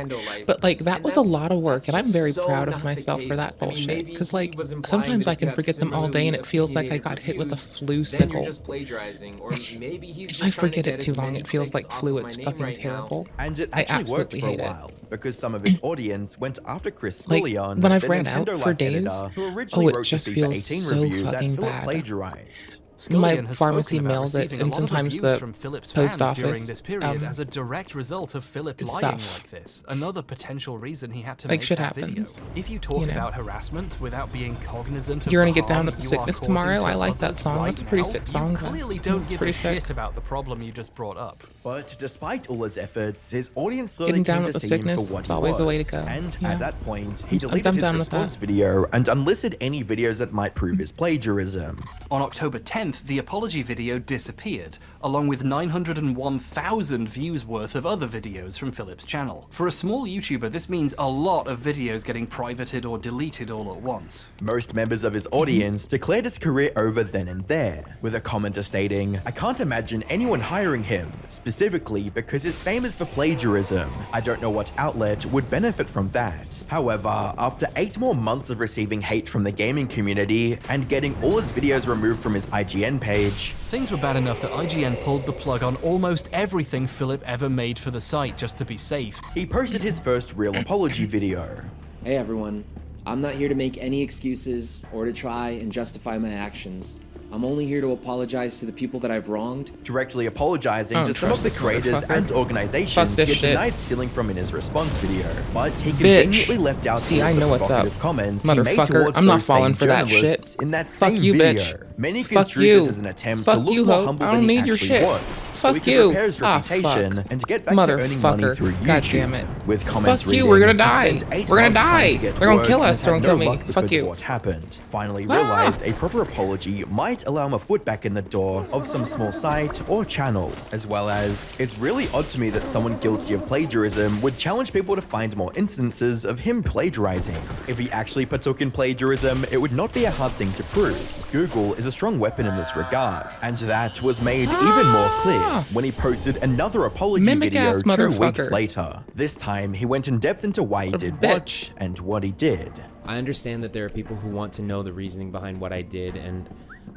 But like, that was a lot of work, and I'm very proud of myself for that bullshit, because like, sometimes I can forget them all day, and it feels like I got hit with a flu sickle. If I forget it too long, it feels like flu. It's fucking terrible. And it actually worked for a while, because some of his audience went after Chris Like, Scullion, when I've the ran Nintendo out for Life days, editor, who originally wrote the just FIFA feels 18 so review that fucking Philip bad. plagiarized. My Scullion has pharmacy spoken about mails it, receiving a and lot of sometimes abuse the from Philip's post fans during office, this period as a direct result of Philip lying stuff. like this. Another potential reason he had to Like, make shit that happens, video. If you talk you know. about harassment without being cognizant of You're the gonna get down harm with the you are sickness causing tomorrow. to I like that others song. right That's a pretty now, sick song. You clearly don't It's give pretty a sick. shit about the problem you just brought up. But despite all his efforts, his audience slowly Getting down came with to the see him sickness, for what it's he always was. the way to go. And Yeah. at that point, he I'm deleted his down with that. response video and unlisted any videos that might prove his plagiarism. On October 10th, the apology video disappeared, along with 901,000 views worth of other videos from Philip's channel. For a small YouTuber, this means a lot of videos getting privated or deleted all at once. Most members of his audience declared his career over then and there, with a commenter stating, "I can't imagine anyone hiring him, specifically because his fame is for plagiarism. I don't know what outlet would benefit from that." However, after 8 more months of receiving hate from the gaming community and getting all his videos removed from his IGN page, things were bad enough that IGN pulled the plug on almost everything Philip ever made for the site just to be safe. He posted his first real apology video. Hey everyone, I'm not here to make any excuses or to try and justify my actions. I'm only here to apologize to the people that I've wronged. Directly apologizing to some of the creators and organizations he had denied stealing from in his response video. But he conveniently left out See, I know what's up. Comments he made Motherfucker, towards I'm not those falling same for that journalists shit. in that same Fuck you, video. bitch. Many Fuck construed you. this as an attempt Fuck to look you, more hoe. humble I than don't he need your actually shit. was, so Fuck he could you. repair his Ah, reputation fuck. and to get back to earning money Motherfucker. through YouTube. God damn it. With comments Fuck you, we're reading, gonna die. "He spent 8 We're gonna months trying to die. get They're gonna work kill and us. They're had gonna no kill luck me. because Fuck of you. what happened. Finally realized a proper apology might allow him a foot back in the door of some small site or channel, as well as, it's really odd to me that someone guilty of plagiarism would challenge people to find more instances of him plagiarizing. If he actually partook in plagiarism, it would not be a hard thing to prove. Google is a strong weapon in this regard, and that was made even more clear when he posted another apology video 2 weeks later. This time, he went in depth into why he did what and what he did. I understand that there are people who want to know the reasoning behind what I did, and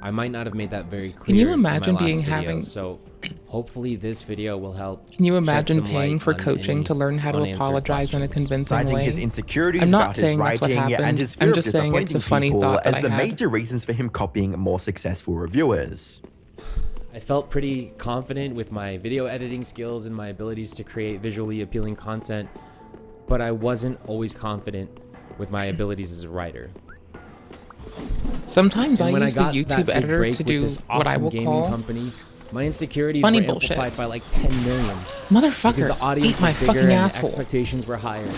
I might not have made that very clear. Can you imagine in my last being video, having? So hopefully this video will help. Can you shed imagine some paying light for on coaching any to learn how to unanswered apologize in a questions. convincing Citing way? his insecurities I'm not about his saying that's what writing happened. and his fear I'm of just saying it's a disappointing funny people thought that as I the had. major reasons for him copying more successful reviewers. I felt pretty confident with my video editing skills and my abilities to create visually appealing content, but I wasn't always confident with my abilities as a writer. Sometimes And I when use the got that YouTube big editor break to with do this what I awesome will gaming call company, my insecurities funny were bullshit. amplified by like 10 million. Motherfucker, Because the audience eat my was bigger fucking and asshole. expectations were higher.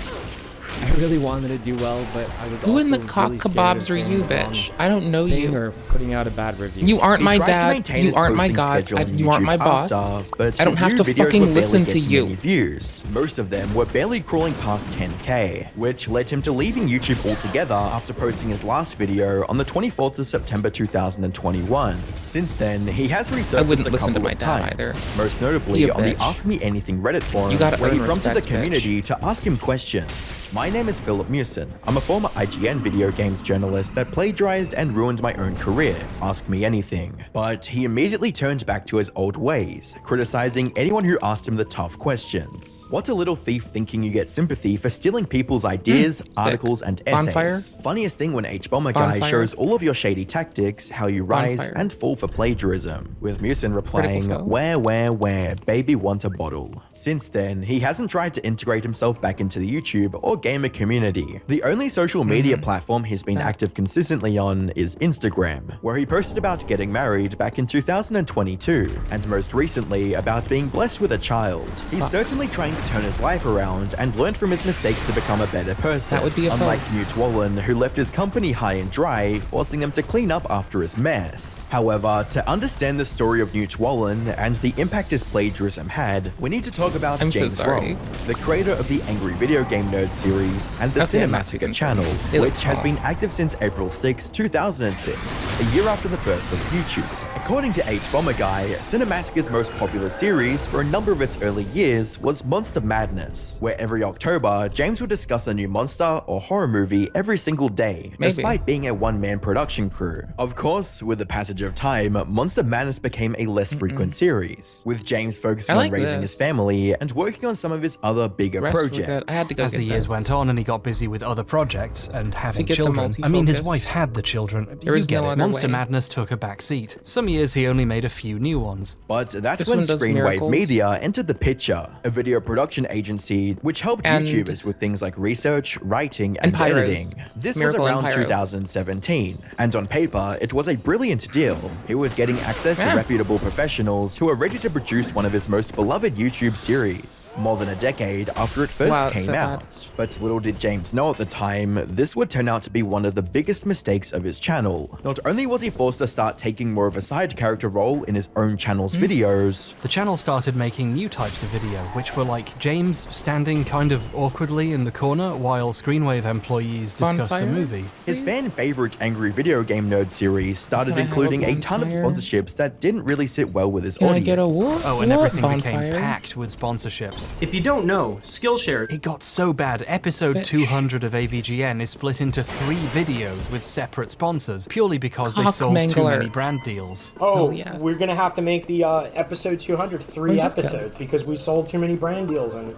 I really wanted to do well, but I was Who also in the cock really scared kebabs of are saying you, the wrong bitch? I don't know thing you. Or putting out a bad review. You aren't He my tried to dad. maintain You his aren't my posting god. schedule on You aren't YouTube my boss. after, but I don't his have new to videos were fucking barely listen to getting you. any views. Most of them were barely crawling past 10K, which led him to leaving YouTube altogether after posting his last video on the 24th of September 2021. Since then, he has resurfaced wouldn't a listen to couple my of dad times, either. most He notably a on the bitch. Ask Me Anything Reddit forum, You gotta where he earn prompted the respect, bitch. community to ask him questions. My name is Philip Mewson. I'm a former IGN video games journalist that plagiarized and ruined my own career. Ask me anything. But he immediately turned back to his old ways, criticizing anyone who asked him the tough questions. What a little thief thinking you get sympathy for stealing people's ideas, articles, and essays. Bonfire? Funniest thing when H-Bomber Guy Bonfire? shows all of your shady tactics, how you rise Bonfire. and fall for plagiarism, with Mewson replying, Critical where, baby want a bottle. Since then, he hasn't tried to integrate himself back into the YouTube or gamer community. The only social media platform he's been active consistently on is Instagram, where he posted about getting married back in 2022, and most recently about being blessed with a child. He's certainly trying to turn his life around and learned from his mistakes to become a better person. That would be a unlike Newt Wallen, who left his company high and dry, forcing them to clean up after his mess. However, to understand the story of Newt Wallen and the impact his plagiarism had, we need to talk about James Rolfe, the creator of the Angry Video Game Nerd series and the Cinemassacre channel, which has been active since April 6, 2006, a year after the birth of YouTube. According to HBomberGuy, Cinemassacre's most popular series for a number of its early years was Monster Madness, where every October, James would discuss a new monster or horror movie every single day, despite being a one-man production crew. Of course, with the passage of time, Monster Madness became a less frequent series, with James focusing on raising his family and working on some of his other bigger projects. As the years went on and he got busy with other projects and having children, I mean, his wife had the children. You get it. Monster Madness took a back seat. Some years he only made a few new ones. But that's when Screenwave Media entered the picture, a video production agency which helped YouTubers with things like research, writing, and editing. This was around 2017, and on paper, it was a brilliant deal. He was getting access to reputable professionals who were ready to produce one of his most beloved YouTube series, more than a decade after it first came out. But little did James know at the time, this would turn out to be one of the biggest mistakes of his channel. Not only was he forced to start taking more of a side character role in his own channel's videos, the channel started making new types of video, which were like James standing kind of awkwardly in the corner while Screenwave employees discussed a movie. His fan-favorite Angry Video Game Nerd series started including a ton of sponsorships that didn't really sit well with his audience. Oh, and everything became packed with sponsorships. If you don't know, Skillshare. It got so bad, episode 200 of AVGN is split into 3 videos with separate sponsors, purely because they sold too many brand deals. Oh, yes. We're gonna have to make the episode 200 3 episodes because we sold too many brand deals and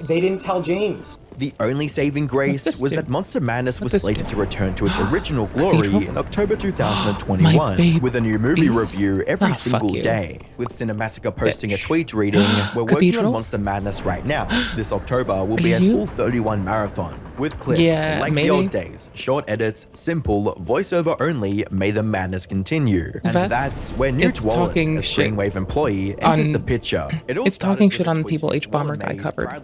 they didn't tell James. The only saving grace was that Monster Madness was slated to return to its original glory in October 2021, with a new movie review every single day, with Cinemassacre posting a tweet reading, "We're working on Monster Madness right now. This October will be a full 31 marathon, with clips like the old days, short edits, simple, voiceover only, may the madness continue." And that's where Newt Wallen, a Screenwave employee, enters the picture. It's talking shit on the people HBomberGuy covered. I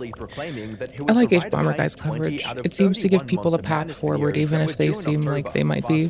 like HBomberGuy's coverage. It seems to give people a path forward even if they seem like they might be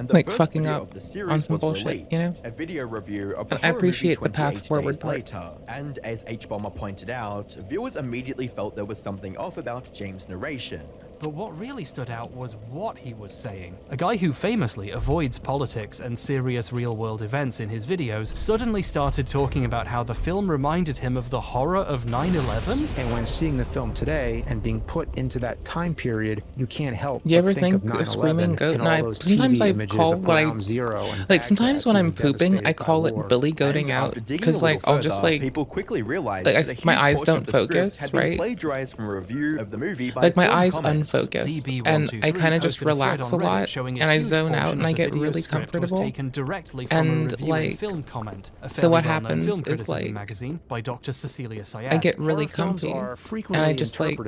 like fucking up on some bullshit, you know? And I appreciate the path forward part. And as HBomber pointed out, viewers immediately felt there was something off about James' narration. But what really stood out was what he was saying. A guy who famously avoids politics and serious real-world events in his videos suddenly started talking about how the film reminded him of the horror of 9/11? And when seeing the film today and being put into that time period, you can't help you ever but think of a 9/11 screaming goat? and No, all those sometimes TV I images call of what I Ground Zero and like. Sometimes when I'm being pooping, I devastated call by it war. Billy goating out because like I'll just like people quickly realized like that a my huge eyes portion don't of the script focus, had been right? plagiarized from a review of the movie by Like my film eyes comments. unfocus, and I kind of just relax a lot, and I zone out, and I get really comfortable. And like, so what happens is like, by Dr. Cecilia Sayed. I get really comfy, and I just like,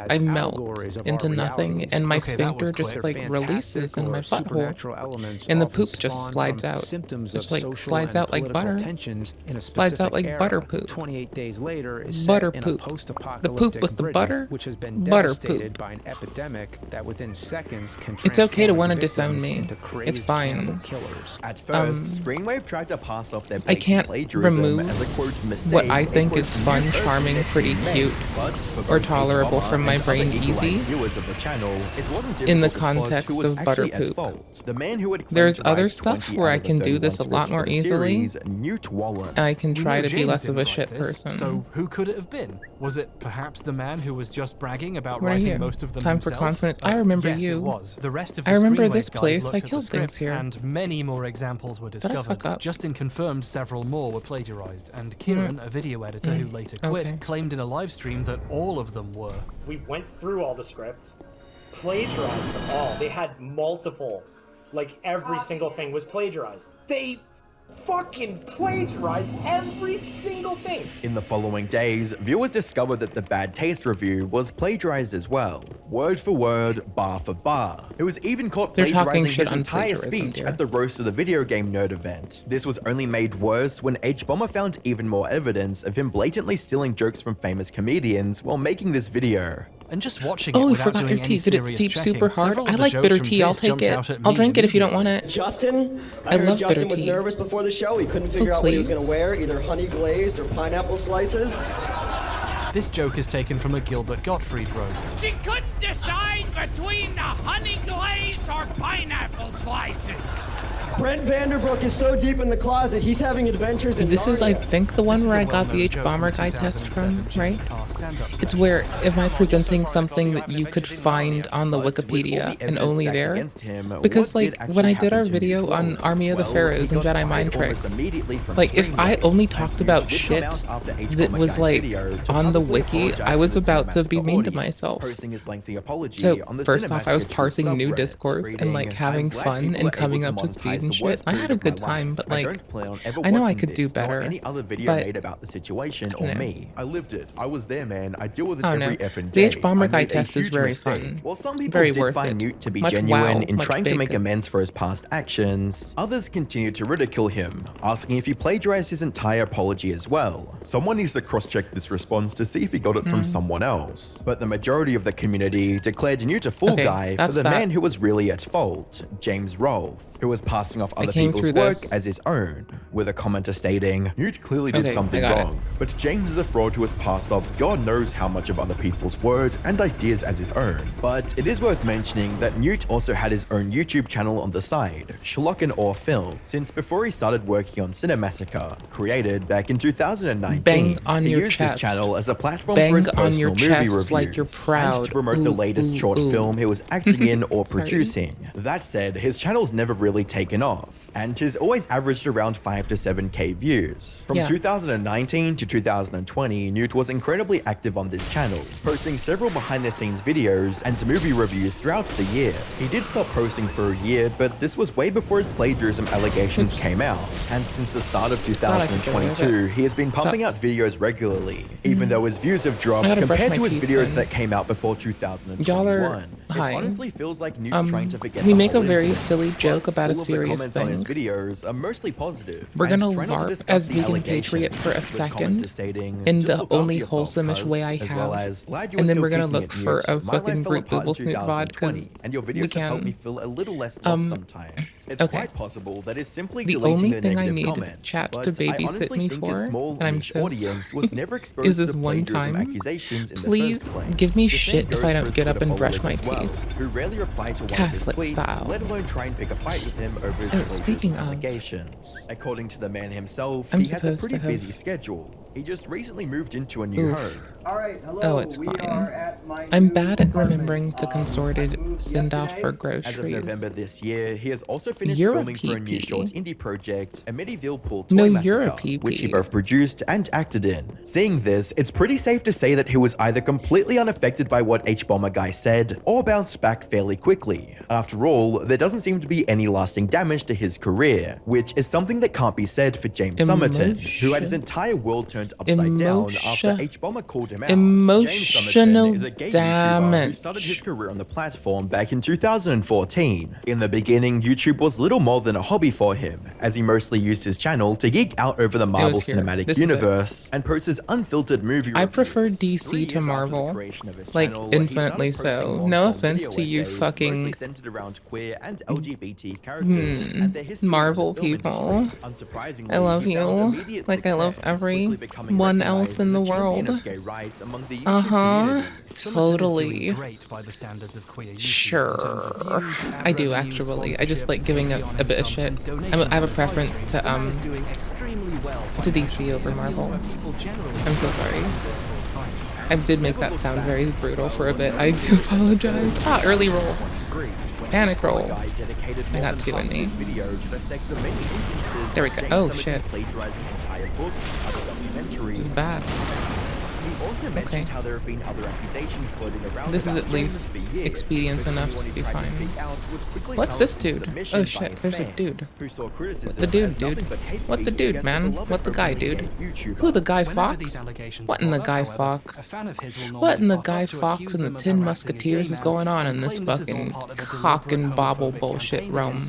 I melt into nothing, and my sphincter just like releases in my butthole, and the poop just slides out. Just like slides out like butter. Slides out like butter poop. 28 days later is butter set in poop. a post-apocalyptic The poop with the Britain, butter. which has been Butter devastated poop. by an epidemic that within seconds can It's okay to transform want to its disown victims me. into It's crazed fine. cannibal killers. At first, Screenwave tried to pass off their I can't plagiarism remove as a quote mistake, what I a think quote is fun, new charming, person pretty that cute, but for or both tolerable HBomber from my and brain other eagle-eyed easy viewers of the channel, it wasn't in the difficult to spot context who was of butter actually at poop. fault. The man who had claimed There's to other write stuff 20 where out I of the can do 31 this a lot scripts more for the easily, series, Newt Wallen. and I can We try know to be James less of a didn't shit write this, person. So who could it have been? Was it perhaps the man who was just bragging about What are writing you? most of them Time himself? for confidence. I remember yes, you. It was. The rest of the I remember Screenwave this guys place. looked I at the killed things scripts, here. and many more examples were discovered. fuck up? Justin confirmed several more were plagiarized, and Kieran, a video editor who later quit, Okay. claimed in a live stream that all of them were. We went through all the scripts, plagiarized them all. They had multiple, like every single thing was plagiarized. They fucking plagiarized every single thing. In the following days, viewers discovered that the Bad Taste review was plagiarized as well, word for word, bar for bar. It was even caught plagiarizing his entire speech at the Roast of the Video Game Nerd event. This was only made worse when H-Bomber found even more evidence of him blatantly stealing jokes from famous comedians while making this video. And just watching it without forgot doing your any tea. Did it serious steep checking, super hard? several of I the like jokes bitter from tea. I'll Fizz take jumped out it. at I'll me drink it if you don't immediately. want it. Justin, I heard love Justin bitter was tea. nervous before the show. He couldn't figure out what he was going to please. wear, either honey glazed or pineapple slices. This joke is taken from a Gilbert Gottfried roast. She couldn't decide between the honey glaze or pineapple slices. Brent Vanderbrook is so deep in the closet, he's having adventures in This is, I Narnia. think, the one where I got the H-Bomber guy test from, right? It's where, am I presenting something that you could find on the Wikipedia and only there? Because, like, when I did our video on Army of the Pharaohs and Jedi Mind Tricks, like, if I only talked about shit that was, like, on the wiki, I was about to be mean to myself. So, first off, I was parsing new discourse and, like, having fun and coming up to speed and shit. I had a good time, but, like, I know I could do better. Any other video But made about the situation or me. I lived it. I was there, man. I deal with it Oh, every no. effing The day. H-Bomber I guy made a test is huge very mistake. fun. While some people Very did worth find it. Newt to be Much genuine wow, in much trying to make bacon. amends for his past actions, others continued to ridicule him, asking if he plagiarized his entire apology as well. Someone needs to cross-check this response to see if he got it from someone else. But the majority of the community declared Newt a fool Okay, guy for that's the that. man who was really at fault, James Rolfe, who was passing off other came people's through work this. as his own, with a commenter stating, Newt clearly did Okay, something I got it. wrong, but James is a fraud who has passed off God knows how much of other people's words and ideas as his own. But it is worth mentioning that Newt also had his own YouTube channel on the side, Schlock and Awe Film, since before he started working on Cinemassacre, created back in 2019. Bang on he your used chest. this channel as a platform Bang for his on your personal movie chest reviews, like you're proud. and to promote the Ooh, latest ooh, short ooh. film he was acting in or Sorry. producing. That said, his channel's never really taken off, and has always averaged around 5 to 7k views. From Yeah. 2019 to 2020, Newt was incredibly active on this channel, posting several behind-the-scenes videos and movie reviews throughout the year. He did stop posting for a year, but this was way before his plagiarism allegations came out, and since the start of 2022, he has been pumping out videos regularly, even though his views have I dropped gotta brush compared my to his teeth videos soon. that came out before 2021. Y'all are hi. It honestly feels like Newt's trying to forget we the make a whole very incident. silly joke Plus, about a all of the serious comments on his thing. videos are mostly positive. We're and gonna try not to LARP discuss as the Vegan allegations, Patriot for a with second commenters stating, in "Just the look after only yourself, wholesome-ish cuz," way I as well have. as, "Glad you were And then still we're gonna kicking look it, for Newt. a My life fucking fell Root apart in Booble Snoot VOD, 'cause 2020, and your we videos have helped me can. feel a little less lost sometimes. It's okay. quite possible that it's simply The deleting only the thing I negative need comments, chat but to I babysit honestly me think for, his small and I'm niche so audience was never exposed is this to one plagiarism time. accusations in Please the first place. give me The same shit if goes I for don't his get up Twitter and brush followers my as well, teeth. who rarely reply to one of his Catholic tweets, style. let alone try and pick a fight with him over his Oh, plagiarism speaking of- allegations. According to the man himself, I'm he has a supposed pretty to have- busy schedule. He just recently moved into a new Oof. home. All right, hello. Oh, it's we fine. are at my I'm new bad at apartment. remembering to consorted send off for As of groceries. November this year, he has also finished You're a filming for a new PP. short indie project, a medieval pool No, toy you're a massacre, which he PP. both produced and acted in. Seeing this, it's pretty safe to say that he was either completely unaffected by what H-Bomber guy said, or bounced back fairly quickly. After all, there doesn't seem to be any lasting damage to his career, which is something that can't be said for James Somerton, who had his entire world turned upside down after H-Bomber called him out. James Somerton is a gay YouTuber who started his career on the platform back in 2014. In the beginning, YouTube was little more than a hobby for him, as he mostly used his channel to geek out over the Marvel here. Cinematic This is it. Universe and post his unfiltered movie I reviews. prefer DC to Marvel, like infinitely so. No offense to you fucking centered around queer and LGBT characters and their history Marvel in the film people. industry. Unsurprisingly, I love he found you, immediate like I love success, quickly becoming everyone recognized else in as the a champion world. of gay rights among the YouTube community. Totally. Great by the standards of queer YouTube in terms Sure, of views, ad I do revenue, actually. I just like sponsorship, giving video a bit of income, shit. and donations I have a and preference live to streams. The man is doing extremely well to DC financially over in a field Marvel. where people generally I'm so sorry. do this full time. I did make that sound very brutal for a bit. I do apologize. Ah, early roll. Panic roll. I got two in me. There we go. Oh shit. This is bad. He also mentioned how there have been other accusations floating around. This is at least experience enough to be fine. What's this dude? Oh shit, there's a dude. What the dude? What the dude, man? What the guy, dude? Who the Guy Fawkes? What in the Guy Fawkes? What in the Guy Fawkes and the Tin Musketeers is going on in this fucking cock and bobble bullshit realm?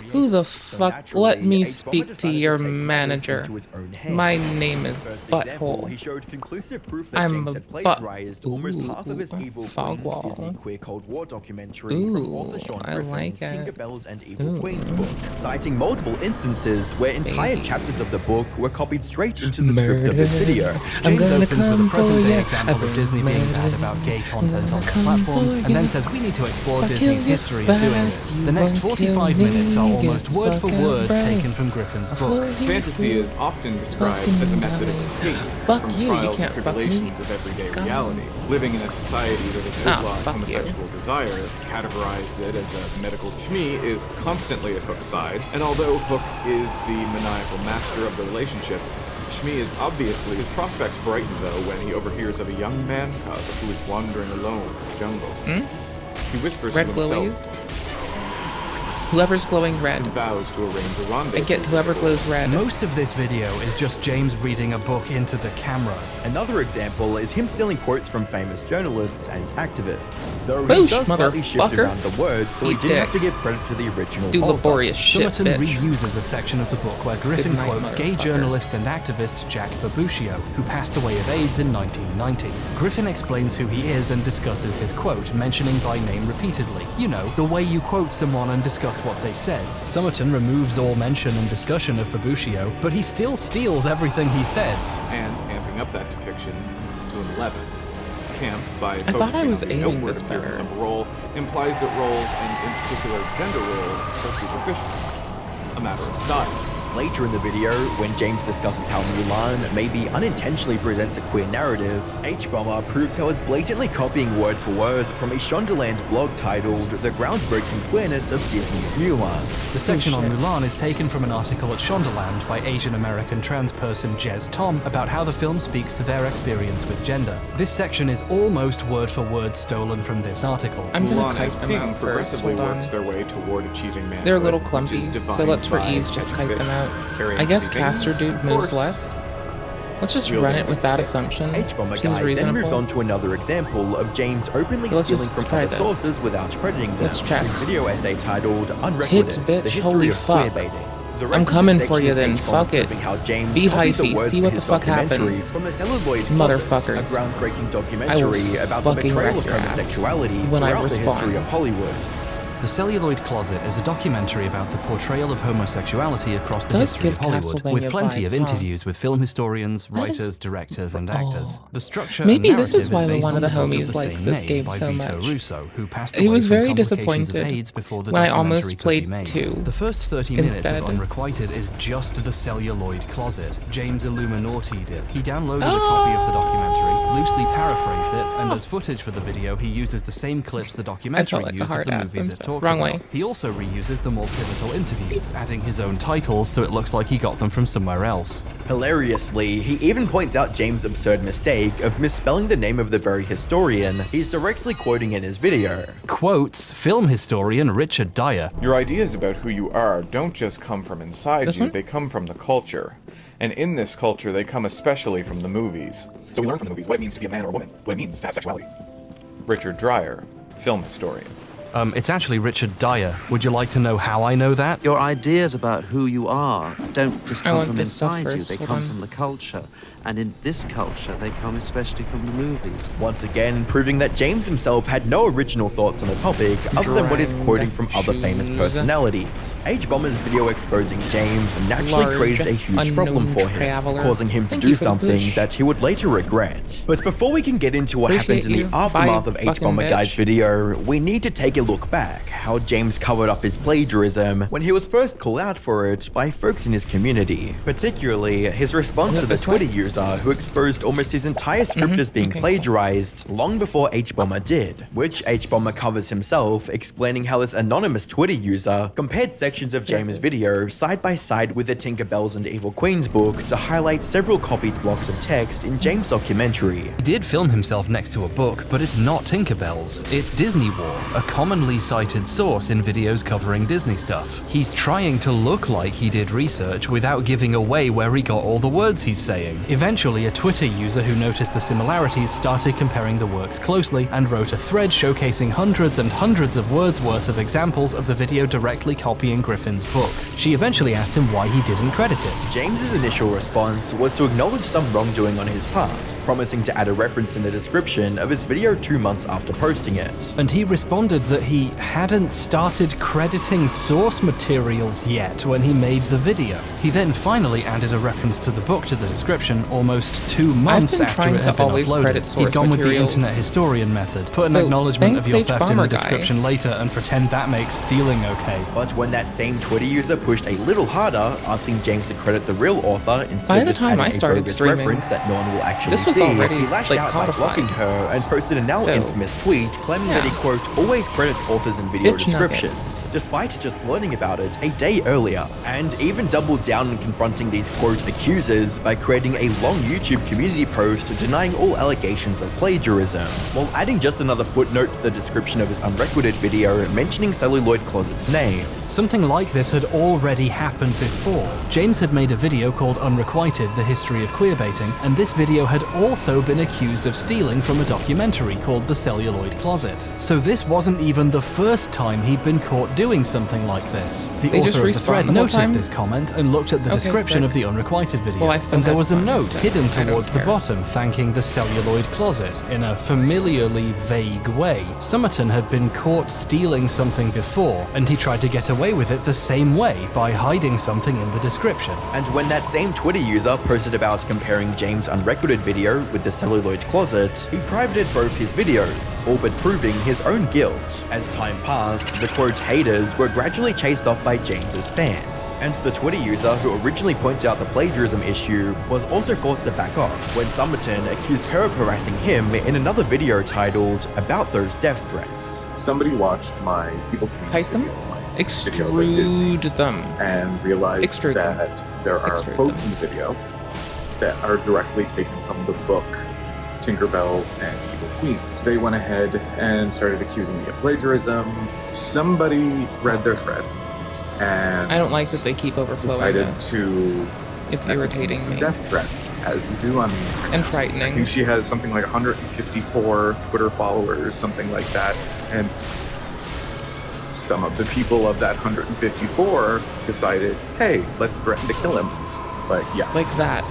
Who the fuck? Let me speak to your manager. My name is Butthole. I'm a butt. Ooh, fog wall. Ooh, I like it. Ooh. Citing multiple instances where entire chapters of the book were copied straight into the script of this video. James opens with a present-day example of Disney being bad about gay content on their platforms, and then says we need to explore Disney's history of doing this. The next 45 minutes are almost word for word taken from Griffin's book. Fantasy is often described as a method of escape from trials and tribulations of everyday reality. Living in a society that has outlawed homosexual desire, categorized it as a medical. Shmi is constantly at Hook's side, and although Hook is the maniacal master of the relationship, Shmi is obviously his prospects brighten though when he overhears of a young man's cub who is wandering alone in the jungle. He whispers to himself. Whoever's glowing red. And vows to arrange a rendezvous. I get whoever glows red. Most of this video is just James reading a book into the camera. Another example is him stealing quotes from famous journalists and activists. Though he does slightly shift around the words, so he didn't have to give credit to the original author. Laborious shit, Somerton reuses a section of the book where Griffin quotes gay journalist and activist Jack Babbuccio, who passed away of AIDS in 1990. Griffin explains who he is and discusses his quote, mentioning by name repeatedly. You know, the way you quote someone and discuss what they said. Somerton removes all mention and discussion of Babbuccio, but he still steals everything he says. And amping up that depiction to an 11. Camp, by focusing on the outward appearance of a role, implies that roles, and in particular gender roles, are superficial. A matter of style. Later in the video, when James discusses how Mulan maybe unintentionally presents a queer narrative, H-Bomber proves how it's blatantly copying word for word from a Shondaland blog titled The Groundbreaking Queerness of Disney's Mulan. The section on Mulan is taken from an article at Shondaland by Asian American trans person Jez Tom about how the film speaks to their experience with gender. This section is almost word for word stolen from this article. I'm gonna Mulan as kite them Ping out progressively first. works their way toward achieving manhood. They're a little clumpy, so let's for ease just kite them out. I guess Caster Dude moves less. Let's just run it with that assumption. H-Bomber Guy then moves on to another example of James openly stealing from other sources without crediting them. His video essay titled Unrecorded, The History of Queerbaiting. I'm coming for you then, fuck it. Be hyphy, see what the fuck happens. From the Celluloid Motherfuckers. a groundbreaking documentary about the betrayal of homosexuality throughout the history of Hollywood. The Celluloid Closet is a documentary about the portrayal of homosexuality across the history of Hollywood, with plenty of interviews with film historians, writers, directors, and actors. The structure Maybe and this is why is one of the homies likes this game so much. He was very disappointed when I almost played 2. The first 30 minutes of Unrequited is just the Celluloid Closet. James Illuminati'd it. He downloaded a copy of the documentary, loosely paraphrased it, and as footage for the video, he uses the same clips the documentary used of the movies it talked about. He also reuses the more pivotal interviews, adding his own titles so it looks like he got them from somewhere else. Hilariously, he even points out James' absurd mistake of misspelling the name of the very historian he's directly quoting in his video. Quotes film historian Richard Dyer. Your ideas about who you are don't just come from inside you, they come from the culture. And in this culture, they come especially from the movies. So we learn from the movies what it means to be a man or a woman, what it means to have sexuality. Richard Dyer, film historian. It's actually Richard Dyer. Would you like to know how I know that? Your ideas about who you are don't just come from inside you, they come from the culture. And in this culture, they come especially from the movies. Once again, proving that James himself had no original thoughts on the topic other than what he's quoting from other famous personalities. H-Bomber's video exposing James naturally created a huge problem for him, causing him to do something that he would later regret. But before we can get into what happened in the aftermath of H-Bomber Guy's video, we need to take a look back how James covered up his plagiarism when he was first called out for it by folks in his community, particularly his response to the Twitter user user who exposed almost his entire script as being plagiarized long before H-Bomber did, which H-Bomber covers himself, explaining how this anonymous Twitter user compared sections of James' video side by side with the Tinkerbells and Evil Queens book to highlight several copied blocks of text in James' documentary. He did film himself next to a book, but it's not Tinkerbells, it's Disney War, a commonly cited source in videos covering Disney stuff. He's trying to look like he did research without giving away where he got all the words he's saying. Eventually, a Twitter user who noticed the similarities started comparing the works closely and wrote a thread showcasing hundreds and hundreds of words worth of examples of the video directly copying Griffin's book. She eventually asked him why he didn't credit it. James's initial response was to acknowledge some wrongdoing on his part, promising to add a reference in the description of his video 2 months after posting it. And he responded that he hadn't started crediting source materials yet when he made the video. He then finally added a reference to the book to the description almost 2 months after it had been uploaded. He'd gone with the internet historian method, put an acknowledgement of your theft in the description later and pretend that makes stealing okay. But when that same Twitter user pushed a little harder, asking James to credit the real author instead of just adding a bogus reference that no one will actually see, he lashed out by blocking her and posted a now infamous tweet claiming that he, quote, always credits authors in video descriptions, despite just learning about it a day earlier, and even doubled down on confronting these, quote, accusers by creating a long YouTube community post denying all allegations of plagiarism, while adding just another footnote to the description of his unrecorded video mentioning Celluloid Closet's name. Something like this had already happened before. James had made a video called Unrequited: The History of Queerbaiting, and this video had also been accused of stealing from a documentary called The Celluloid Closet. So this wasn't even the first time he'd been caught doing something like this. The author of the thread noticed this comment and looked at the description of the Unrequited video, and there was a note hidden towards the bottom thanking The Celluloid Closet in a familiarly vague way. Somerton had been caught stealing something before, and he tried to get away with it the same way by hiding something in the description. And when that same Twitter user posted about comparing James' unrecorded video with The Celluloid Closet, he privated both his videos, all but proving his own guilt. As time passed, the quote haters were gradually chased off by James's fans, and the Twitter user who originally pointed out the plagiarism issue was also forced to back off when Somerton accused her of harassing him in another video titled About Those Death Threats. Somebody watched my People Type them? Extrude them. And realized that there are quotes in the video that are directly taken from the book Tinkerbells and Evil Queens. They went ahead and started accusing me of plagiarism. Somebody read their thread and I don't like that they keep overflowing decided this. to it's irritating some me. Death threats, as you do on the internet. And frightening. I think she has something like 154 Twitter followers, something like that, and some of the people of that 154 decided, hey, let's threaten to kill him. But yeah, like that.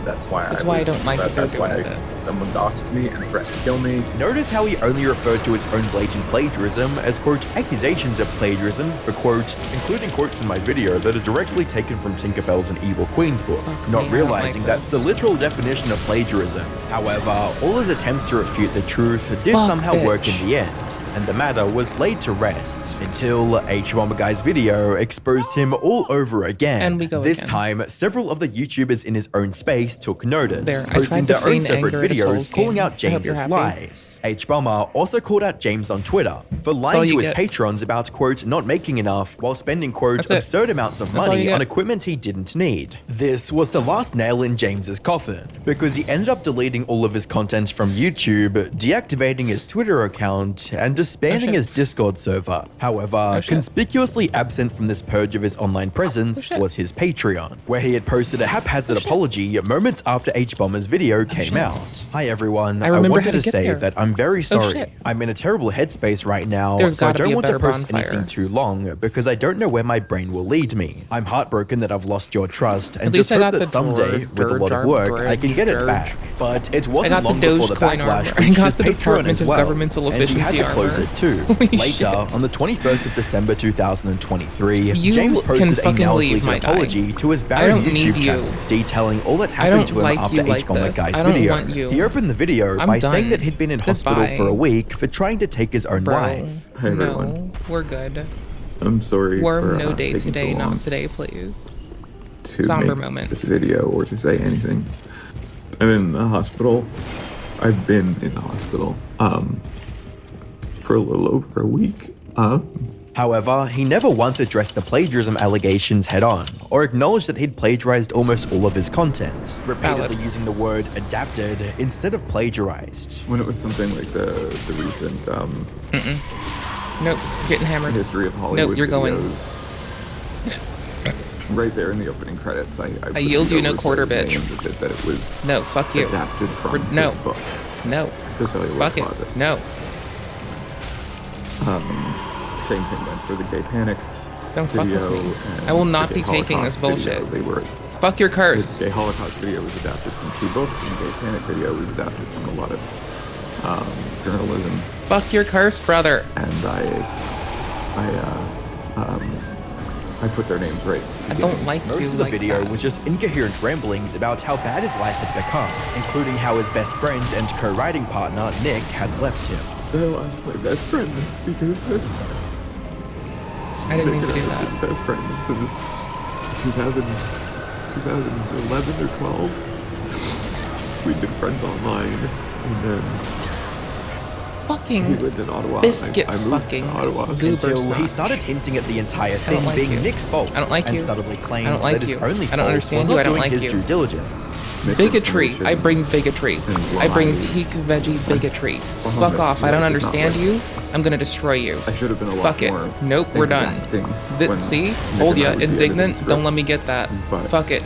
That's why I don't like that they're doing this. Someone doxed me and threatened to kill me. Notice how he only referred to his own blatant plagiarism as, quote, accusations of plagiarism for, quote, including quotes in my video that are directly taken from Tinkerbell's and Evil Queen's book, not realizing that's the literal definition of plagiarism. However, all his attempts to refute the truth did somehow work in the end, and the matter was laid to rest until H-Bomber Guy's video exposed him all over again. And we go this again. time, several of the YouTubers in his own space took notice, posting their own separate videos calling out James's lies. H-Bomber also called out James on Twitter for lying to his patrons about, quote, not making enough while spending, quote, absurd amounts of money on equipment he didn't need. This was the last nail in James's coffin, because he ended up deleting all of his content from YouTube, deactivating his Twitter account, and disbanding his Discord server. However, conspicuously absent from this purge of his online presence was his Patreon, where he had posted a haphazard apology moments after H-Bomber's video came out. Hi everyone, I wanted to say that I'm very sorry. I'm in a terrible headspace right now, so I don't want to post anything too long because I don't know where my brain will lead me. I'm heartbroken that I've lost your trust and just hope that someday, with a lot of work, I can get it back. But it wasn't long before the backlash reached his Patreon as well, and he had to close it too. Later, on the 21st of December 2023, James posted a now-deleted apology to his Barry YouTube channel, detailing all that happened to him after H-Bomber Guy's video. He opened the video by saying that he'd been in hospital for a week for trying to take his own life. Hey everyone. No, we're good. I'm sorry Worm, for no day today, so not today, please. To Somber make moment. this video or to say anything. I'm in the hospital. I've been in the hospital for a little over a week. However, he never once addressed the plagiarism allegations head-on, or acknowledged that he'd plagiarized almost all of his content, repeatedly using the word adapted instead of plagiarized. When it was something like the recent Nope, getting hammered. History of Hollywood. Nope, you're going. Right there in the opening credits, I yield you no quarter, bitch. That it was no, fuck you. Adapted from no, his book. No, fuck it. Closet. No. Same thing went for the Gay Panic Don't video. Fuck with me. I will not be taking this bullshit. Fuck your curse. The Gay Holocaust video was adapted from 2 books, and the Gay Panic video was adapted from a lot of journalism. Fuck your curse, brother. And I put their names right. I don't like Most of the video was just incoherent ramblings about how bad his life had become, including how his best friend and co-writing partner, Nick, had left him. I lost my best friend because I didn't mean to do that. Best friends since 2011 or 12. We'd been friends online, and then fucking he lived in Ottawa. biscuit I moved fucking to Ottawa until he started hinting at the entire thing being Nick's fault. I don't like and you. suddenly claimed I don't like that you. his only I don't understand fault you. was I don't not like doing his you. due diligence. Bigotry. I bring bigotry. I bring peak veggie bigotry. Fuck off. I don't understand you. I'm gonna destroy you. I should have been a lot Fuck it. more Nope, we're done. See? Hold ya. Indignant. Don't let me get that. Fuck it.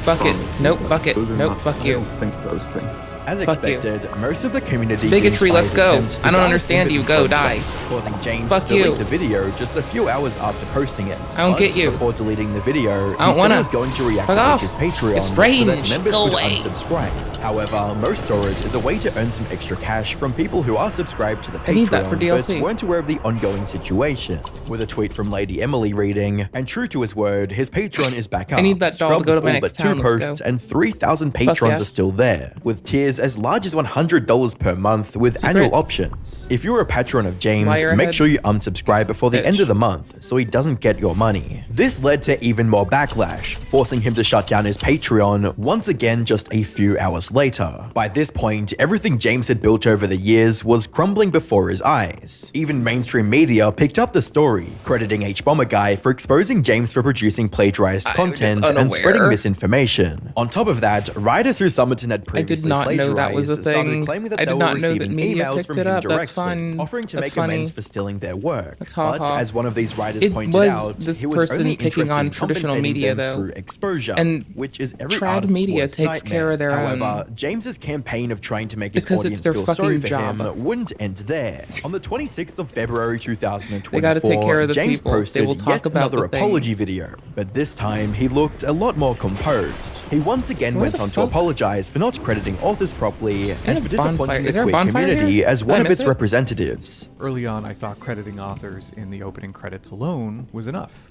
Fuck it. Nope, fuck it. Nope, fuck you. I don't think those things. As expected, most of the community bigotry, let's go. I don't understand you. Go, die. Causing James Fuck to delete you. the video just a few hours after posting it. I don't get you. Before deleting the video, I don't he said wanna. he was going to reactivate his Patreon It's so strange. that members Go could away. unsubscribe. However, most saw it as a way to earn some extra cash from people who are subscribed to the Patreon I need that for DLC. but weren't aware of the ongoing situation. With a tweet from Lady Emily reading, and true to his word, his Patreon is back up. I need that doll to go to my Scrubbed next all but 2 town. Let's posts go. and 3,000 patrons yes. are still there, with tiers as large as $100 per month with annual options. If you're a patron of James, Liar make head. sure you unsubscribe before the end of the month so he doesn't get your money. This led to even more backlash, forcing him to shut down his Patreon once again just a few hours later. By this point, everything James had built over the years was crumbling before his eyes. Even mainstream media picked up the story, crediting H-Bomber Guy for exposing James for producing plagiarized content and spreading misinformation. On top of that, writers who Summerton had previously I did not know that was a started thing. claiming that I they did were not know that receiving media emails picked from it him up. That's directly, fun. offering to That's make funny. amends for stealing their work. That's But ha-ha. as one of these writers It pointed was out, this he was person only picking interested on in traditional compensating media, them though. through exposure, And which is every trad artist's media worst takes nightmare. care of their own. However, James's campaign of trying to make his Because audience it's their feel fucking sorry for job. him wouldn't end there. On the 26th of February 2024, They gotta take care of the James people. They posted will talk yet about another the apology things. video, but this time he looked a lot more composed. He once again Where went the on to fuck? apologize for not crediting authors properly and for disappointing Is the there a queer bonfire community here? as Did one I of miss its it? representatives. Early on, I thought crediting authors in the opening credits alone was enough,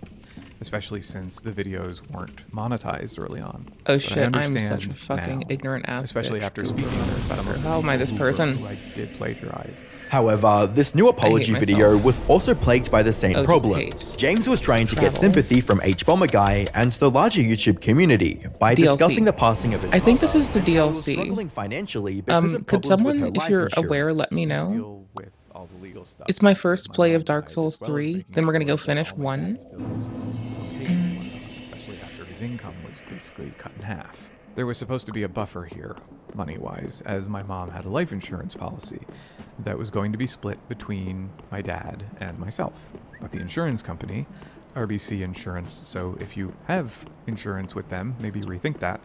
especially since the videos weren't monetized early on. Oh But shit, I I'm understand such a fucking now, ignorant ass especially bitch. after Goober speaking with some motherfucker. of How am I this who person? I did plagiarize. However, this new apology myself. video was also plagued by the same Oh, just problems. hate. James was trying to get Travel. sympathy from H-Bomber Guy and the larger YouTube community by DLC. discussing the passing of his I think this mother is the and how he was DLC. struggling financially because of Could problems with someone, her if life you're insurance. aware, let me know? Deal with all the legal stuff. It's my first play of Dark Souls 3. Then we're gonna go finish 1. Especially after his income was basically cut in half. There was supposed to be a buffer here, money-wise, as my mom had a life insurance policy that was going to be split between my dad and myself. But the insurance company, RBC Insurance, so if you have insurance with them, maybe rethink that,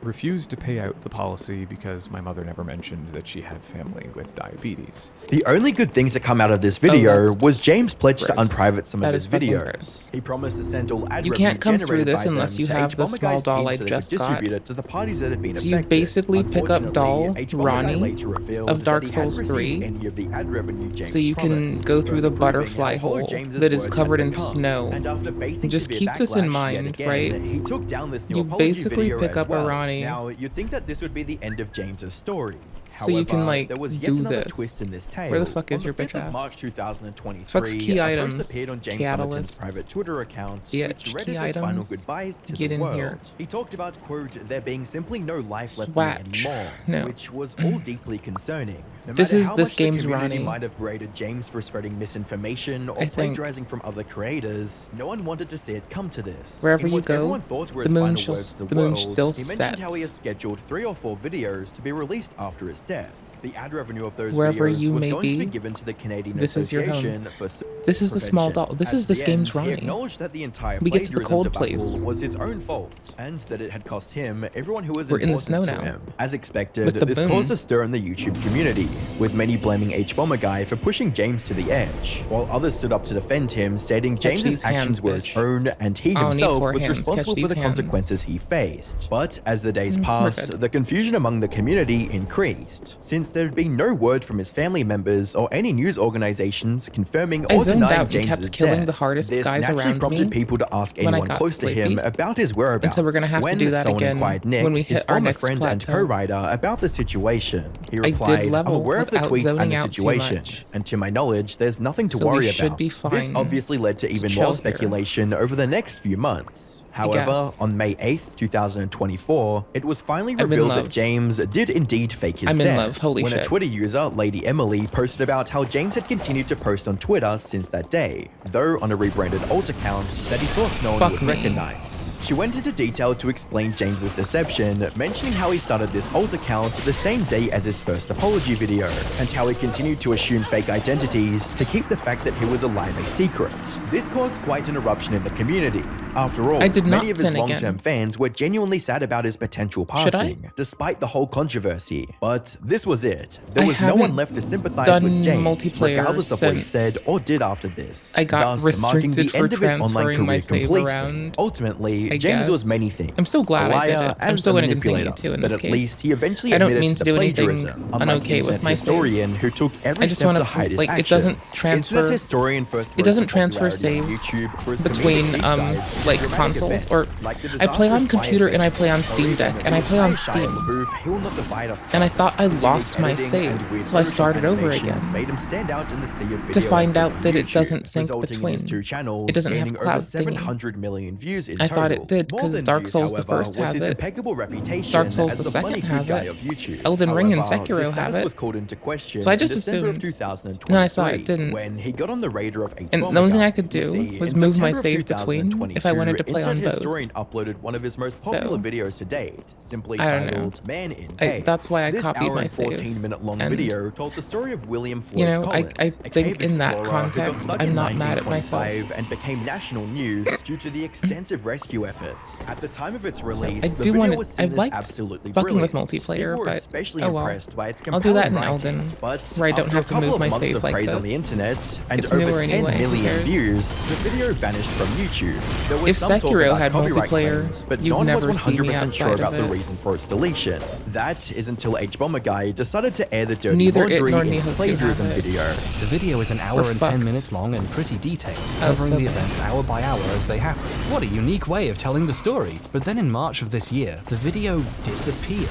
refused to pay out the policy because my mother never mentioned that she had family with diabetes. The only good things that come out of this video that's was James pledged to gross. unprivate some That of his is fucking videos. gross. He promised to send all ad You revenue can't come through generated this by unless them you to have the H-Bomber small Guy's doll team I so they could just got. distribute it to the parties that had been So you affected. basically pick up doll Unfortunately, H-Bomber Guy Ronnie later revealed of Dark that he hadn't Souls received 3, any of the ad revenue James so you can promised, go through the further proving butterfly how hollow hole James's that is words covered had in become. snow. And after facing Just severe keep this in backlash mind, yet again, right? He took down this new You apology basically video pick as up a well. Ronnie. Now, you'd think that this would be the end of James's story. So you can, like, there was do yet another this. twist in this tale. Where the fuck is on your the bitch 5th of ass? March 2023, Fuck's key a items, post appeared on James Somerton's private Twitter account, yeah, which read key as his final items. goodbyes to Get the in world. here. He talked about, quote, there being simply no life left Swatch. for me anymore, No. which was all deeply concerning. No This matter is how this much game's the community Ronnie. might have berated James for spreading misinformation or I think. plagiarizing from other creators, no one wanted to see it come to this. Wherever In you what go, everyone thought were the his moon final shall- words to the moon world, still he mentioned how he has sets. scheduled 3 or 4 videos to be released after his death. The ad revenue of those Wherever videos you was may going to be be, given to the Canadian this is your home. Association for This is the small doll. This is this game's Ronnie. He Ronnie. acknowledged that the entire We get to the plagiarism cold debacle place. was his own fault, and that it had cost him everyone who was We're in the important snow to now. him. As expected, With the this boom. caused a stir in the YouTube community, with many blaming H-Bomber Guy for pushing James to the edge, while others stood up to defend him, stating Catch James's these hands, actions were his bitch. own, and he I don't need himself 4 was hands. responsible Catch for the these hands. consequences he faced. But as the days we're passed, good. the confusion among the community increased, since there had been no word from his family members or any news organizations confirming I or zoned denying out and James's kept killing death. the hardest This guys naturally around prompted me people to ask when I anyone got close to him sleepy. about his whereabouts. And so we're gonna have to When do that someone again inquired Nick, when we his hit our former next friend and plateau. co-writer, about the situation. He I did replied, I'm level aware of the without tweet and zoning the out too situation, much. and to my knowledge, there's nothing to So we worry should about. be This fine obviously led to even chill more here. speculation over the next few months. However, guess. on May 8th, 2024, it was finally I'm in revealed that love. James did indeed fake his I'm in death. love, holy when shit. a Twitter user, Lady Emily, posted about how James had continued to post on Twitter since that day, though on a rebranded alt account that he thought no one Fuck would me. recognize. She went into detail to explain James's deception, mentioning how he started this alt account the same day as his first apology video, and how he continued to assume fake identities to keep the fact that he was alive a secret. This caused quite an eruption in the community. After all, I did not many of his sin again. long-term fans were genuinely sad about his potential Should I? passing, despite the whole controversy. But this was it. There I was no one haven't left to sympathize done with James, multiplayer regardless of what he since said or did after this. I got thus marking the restricted for end of his online transferring my career save completely. around, Ultimately, I James was guess. many things. I'm still glad a I did liar it. I'm and still a gonna continue manipulator, to in but this at case. least he eventually I don't admitted mean to to the do anything plagiarism, unlike un-okay with internet my save. historian who took every I just step want to to hide his like actions. it doesn't Internet transfer. historian first It doesn't rose to transfer popularity on saves YouTube for his between comedic deep dives like into dramatic consoles events, or like the I play on disastrous computer fire and I play on festival, Steam or Deck even and I play on the entire Steam. LaBeouf, He Will Not Divide Us And I thought I His lost my editing save, and weird so I Photoshop started over animations again. made him stand out in the sea of To video find essays out on that it YouTube, doesn't sync resulting in his between. two channels It doesn't have gaining cloud over thingy. 700 million views in I total. thought it did, More 'cause than Dark views, Souls the however, first was has his it. impeccable reputation Dark Souls as the the second funny has good guy it. of YouTube. Elden Ring and However, Sekiro his have status it. was called into question So I just in December of assumed. 2023 And then I saw it didn't. when he got on the radar of And the only thing I could do was move my save between if I wanted to play on both. Historian uploaded one of his most popular videos to date, simply I don't know. titled "Man in Cave." That's why I This copied hour my and save. 14-minute-long And, video told the story of William Floyd you know, Collins, I a think cave in that explorer who got context, stuck I'm in not mad at myself. 1925 and became national news due to the extensive rescue efforts. At the time of its release, I the do video want to. was I seen as liked absolutely fucking brilliant. with multiplayer, People were but especially oh well. impressed by its I'll do that in compelling writing, Elden, but where I don't after have a to couple move of my months save of like praise this. on the internet and It's over newer 10 anyway, who million cares? views, the video vanished from YouTube. There was If some talk Sekiro about had copyright multiplayer, claims, but you'd no one was never see me 100% sure outside about of the it. reason for its deletion. That is until H-Bomber Guy decided to air the dirty Neither it laundry nor in Nihil his 2 plagiarism have it. video. The video is an hour We're and 10 fucked. minutes long and pretty detailed, Oh, covering so the bad. events hour by hour as they happen. What a unique way of telling the story. But then in March of this year, the video disappeared.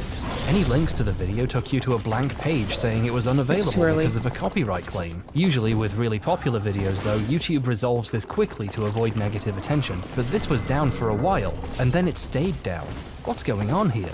Any links to the video took you to a blank page saying it was unavailable early. because of a copyright claim. Usually with really popular videos though, YouTube resolves this quickly to avoid negative attention, but this was down for a while, and then it stayed down. What's going on here?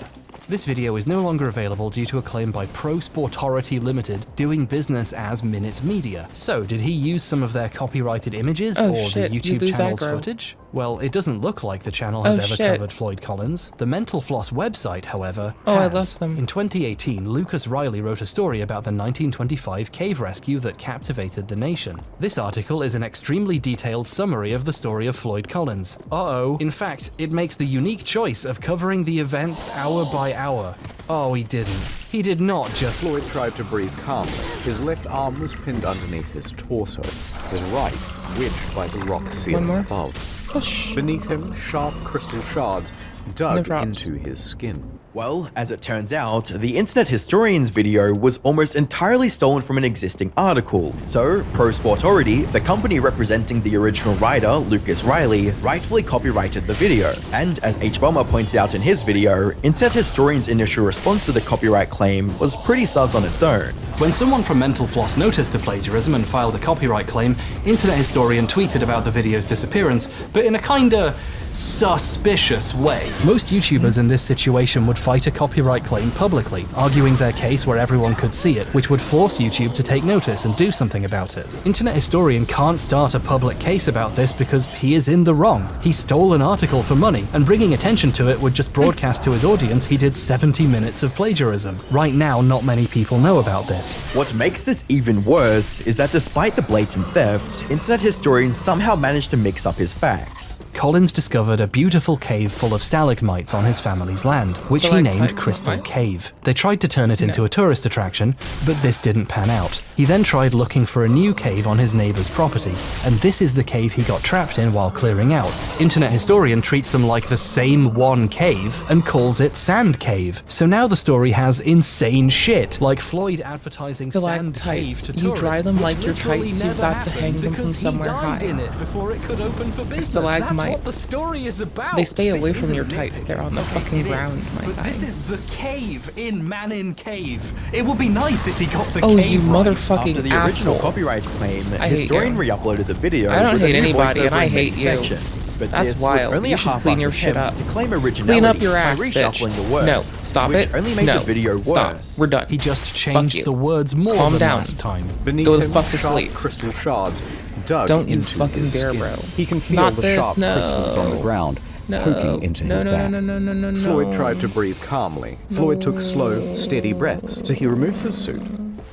This video is no longer available due to a claim by Pro Sportority Limited doing business as Minute Media. So, did he use some of their copyrighted images Oh, or shit, the you YouTube lose channel's aggro. footage? Well, it doesn't look like the channel has Oh, ever shit. covered Floyd Collins. The Mental Floss website, however, Oh, I has. love them. In 2018, Lucas Riley wrote a story about the 1925 cave rescue that captivated the nation. This article is an extremely detailed summary of the story of Floyd Collins. Uh-oh. In fact, it makes the unique choice of covering the events hour by hour. Oh, he didn't. He did not just... Floyd tried to breathe calmly. His left arm was pinned underneath his torso, his right wedged by the rock ceiling above. Push. Beneath him, sharp crystal shards dug dropped. into his skin. Well, as it turns out, the Internet Historian's video was almost entirely stolen from an existing article. So, Pro Sportority, the company representing the original writer, Lucas Riley, rightfully copyrighted the video. And as H-Bomber pointed out in his video, Internet Historian's initial response to the copyright claim was pretty sus on its own. When someone from Mental Floss noticed the plagiarism and filed a copyright claim, Internet Historian tweeted about the video's disappearance, but in a kinda suspicious way. Most YouTubers in this situation would fight a copyright claim publicly, arguing their case where everyone could see it, which would force YouTube to take notice and do something about it. Internet Historian can't start a public case about this because he is in the wrong. He stole an article for money, and bringing attention to it would just broadcast to his audience he did 70 minutes of plagiarism. Right now, not many people know about this. What makes this even worse is that despite the blatant theft, Internet Historian somehow managed to mix up his facts. Collins discovered a beautiful cave full of stalagmites on his family's land, which he named Crystal Cave. They tried to turn it into a tourist attraction, but this didn't pan out. He then tried looking for a new cave on his neighbor's property, and this is the cave he got trapped in while clearing out. Internet Historian treats them like the same one cave and calls it Sand Cave. So now the story has insane shit, like Floyd advertising Sand Cave to tourists. You dry them like your tights, you've got to hang them from somewhere high. In it before it could open for business. Stalagmites. What the story is about. They stay away from your tights. They're on the fucking ground, my guy. This is the cave in Man-in Cave. It would be nice if he got the cave you right. Motherfucking After the original copyright claim, Historian re-uploaded the video. I don't hate anybody, and I hate you. Sections, but that's this wild. was only you a should clean your shit up. To claim originality clean up your act, by reshuffling bitch. the words. No, stop which it. Only made no, the video stop. Worse. We're done. He just changed the words more Calm than down. last time. Beneath Go the him, fuck to sharp sleep. crystal shards dug Don't you into fucking his dare, skin. bro. He can feel Not the this, sharp no. crystals on the ground poking into his back. No. Floyd tried to breathe calmly. Floyd took slow, steady breaths, so he removes his suit,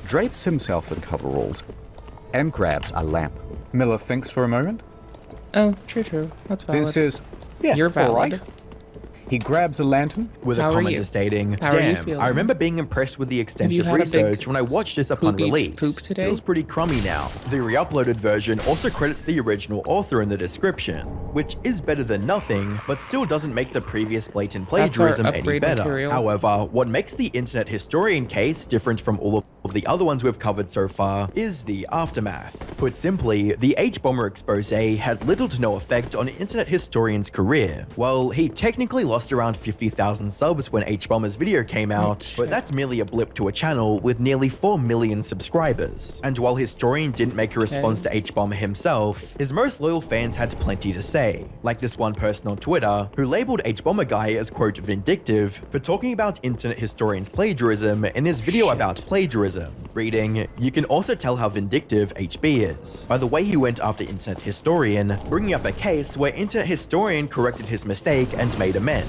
drapes himself in coveralls, and grabs a lamp. Miller thinks for a moment. Oh, true. That's valid. Then says, yeah, you're valid. all right. He grabs a lantern. With a commenter stating, damn, I remember being impressed with the extensive research when I watched this upon release. Feels pretty crummy now. The re-uploaded version also credits the original author in the description, which is better than nothing, but still doesn't make the previous blatant plagiarism any better. Material. However, what makes the Internet Historian case different from all of the other ones we've covered so far is the aftermath. Put simply, the H-Bomber expose had little to no effect on Internet Historian's career. Well, he technically lost around 50,000 subs when H-Bomber's video came out, but that's merely a blip to a channel with nearly 4 million subscribers. And while Historian didn't make a response to H-Bomber himself, his most loyal fans had plenty to say, like this one person on Twitter who labeled H-Bomber guy as quote vindictive for talking about Internet Historian's plagiarism in his video about plagiarism, reading, "You can also tell how vindictive HB is by the way he went after Internet Historian, bringing up a case where Internet Historian corrected his mistake and made amends,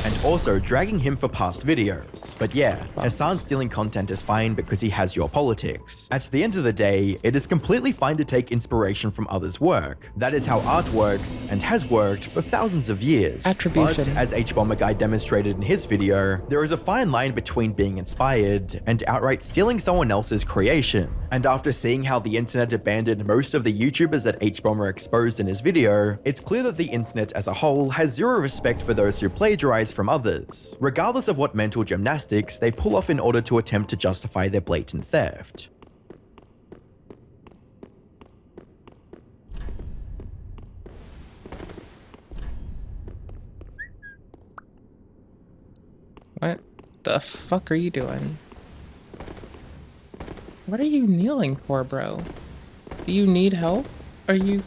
and also dragging him for past videos. But yeah, Hassan stealing content is fine because he has your politics. At the end of the day, it is completely fine to take inspiration from others' work. That is how art works and has worked for thousands of years. Attribution. But as H-Bomber Guy demonstrated in his video, there is a fine line between being inspired and outright stealing someone else's creation. And after seeing how the internet abandoned most of the YouTubers that H-Bomber exposed in his video, it's clear that the internet as a whole has zero respect for those who plagiarize from others, regardless of what mental gymnastics they pull off in order to attempt to justify their blatant theft. What the fuck are you doing? What are you kneeling for, bro? Do you need help? Are you...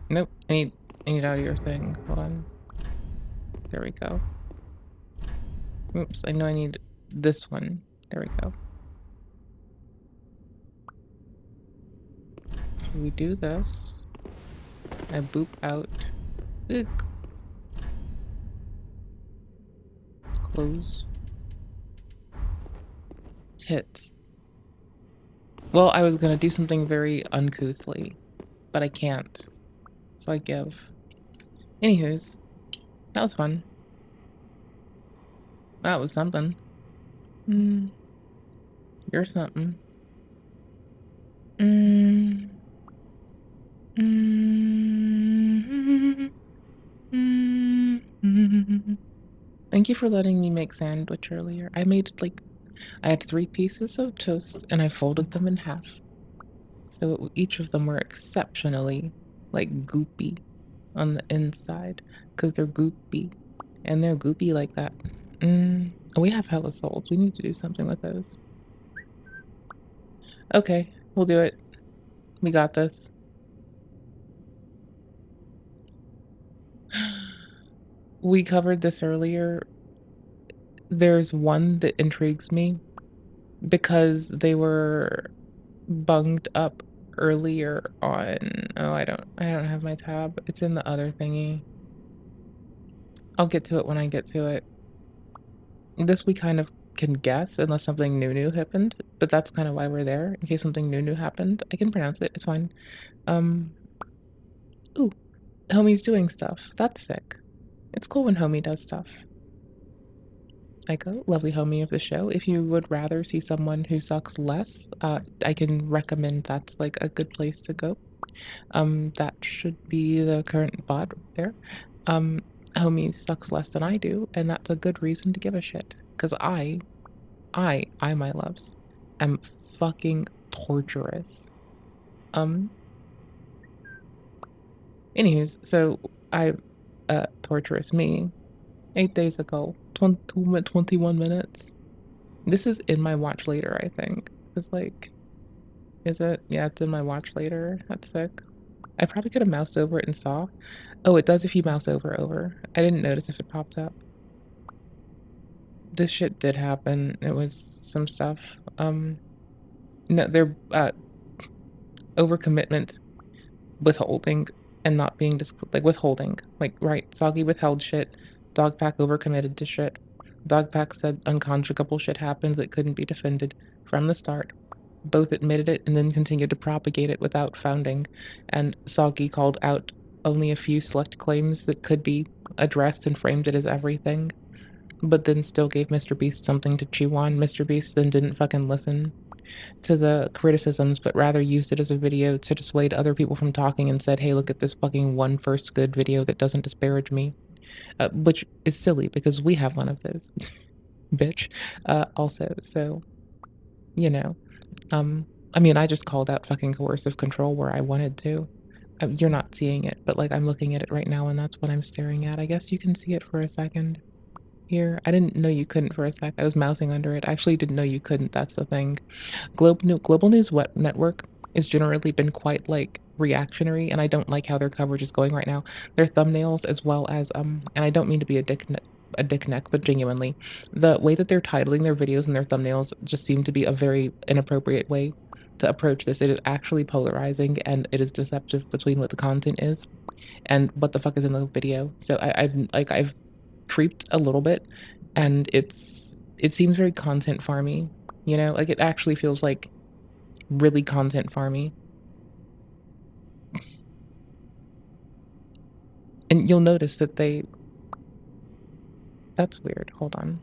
Nope, I need out of your thing. Hold on. There we go. Oops, I know I need this one. There we go. Should we do this? I boop out. Ugh. Close. Hits. Well, I was gonna do something very uncouthly, but I can't. So I give. Anywho's, that was fun. That was something. You're something. Thank you for letting me make sandwich earlier. I had 3 pieces of toast and I folded them in half. So each of them were exceptionally, like, goopy on the inside. Because they're goopy. And they're goopy like that. We have hella souls. We need to do something with those. Okay, we'll do it. We got this. We covered this earlier. There's one that intrigues me because they were bunged up earlier on. Oh, I don't have my tab. It's in the other thingy. I'll get to it when I get to it. This we kind of can guess unless something new happened, but that's kind of why we're there, in case something new happened. I can pronounce it, it's fine. Ooh, homie's doing stuff. That's sick. It's cool when homie does stuff. Aiko, lovely homie of the show. If you would rather see someone who sucks less, I can recommend that's like a good place to go. That should be the current bot there. Homie sucks less than I do, and that's a good reason to give a shit. Because I, my loves, am fucking torturous. Anywho's, so torturous me, 8 days ago, 21 minutes. This is in my watch later, I think. It's like, is it? Yeah, it's in my watch later. That's sick. I probably could have moused over it and saw. Oh, it does if you mouse over. I didn't notice if it popped up. This shit did happen. It was some stuff. No, they're, overcommitment, withholding, and not being like withholding. Like, right, Soggy withheld shit. Dogpack overcommitted to shit. Dogpack said unconjugable shit happened that couldn't be defended from the start. Both admitted it and then continued to propagate it without founding. And Soggy called out only a few select claims that could be addressed and framed it as everything. But then still gave Mr. Beast something to chew on. Mr. Beast then didn't fucking listen to the criticisms, but rather used it as a video to dissuade other people from talking and said, hey, look at this fucking one first good video that doesn't disparage me. Which is silly because we have one of those. Bitch. Also, so, you know. I mean, I just called out fucking coercive control where I wanted to. You're not seeing it, but like I'm looking at it right now and that's what I'm staring at. I guess you can see it for a second. Here. I didn't know you couldn't for a sec. I was mousing under it. I actually didn't know you couldn't. That's the thing. Global News Network has generally been quite like reactionary, and I don't like how their coverage is going right now. Their thumbnails, as well as and I don't mean to be a dick neck, but genuinely, the way that they're titling their videos and their thumbnails just seem to be a very inappropriate way to approach this. It is actually polarizing, and it is deceptive between what the content is and what the fuck is in the video. So I've creeped a little bit, and it seems very content farmy, you know, like it actually feels like really content farmy. And you'll notice that that's weird. Hold on.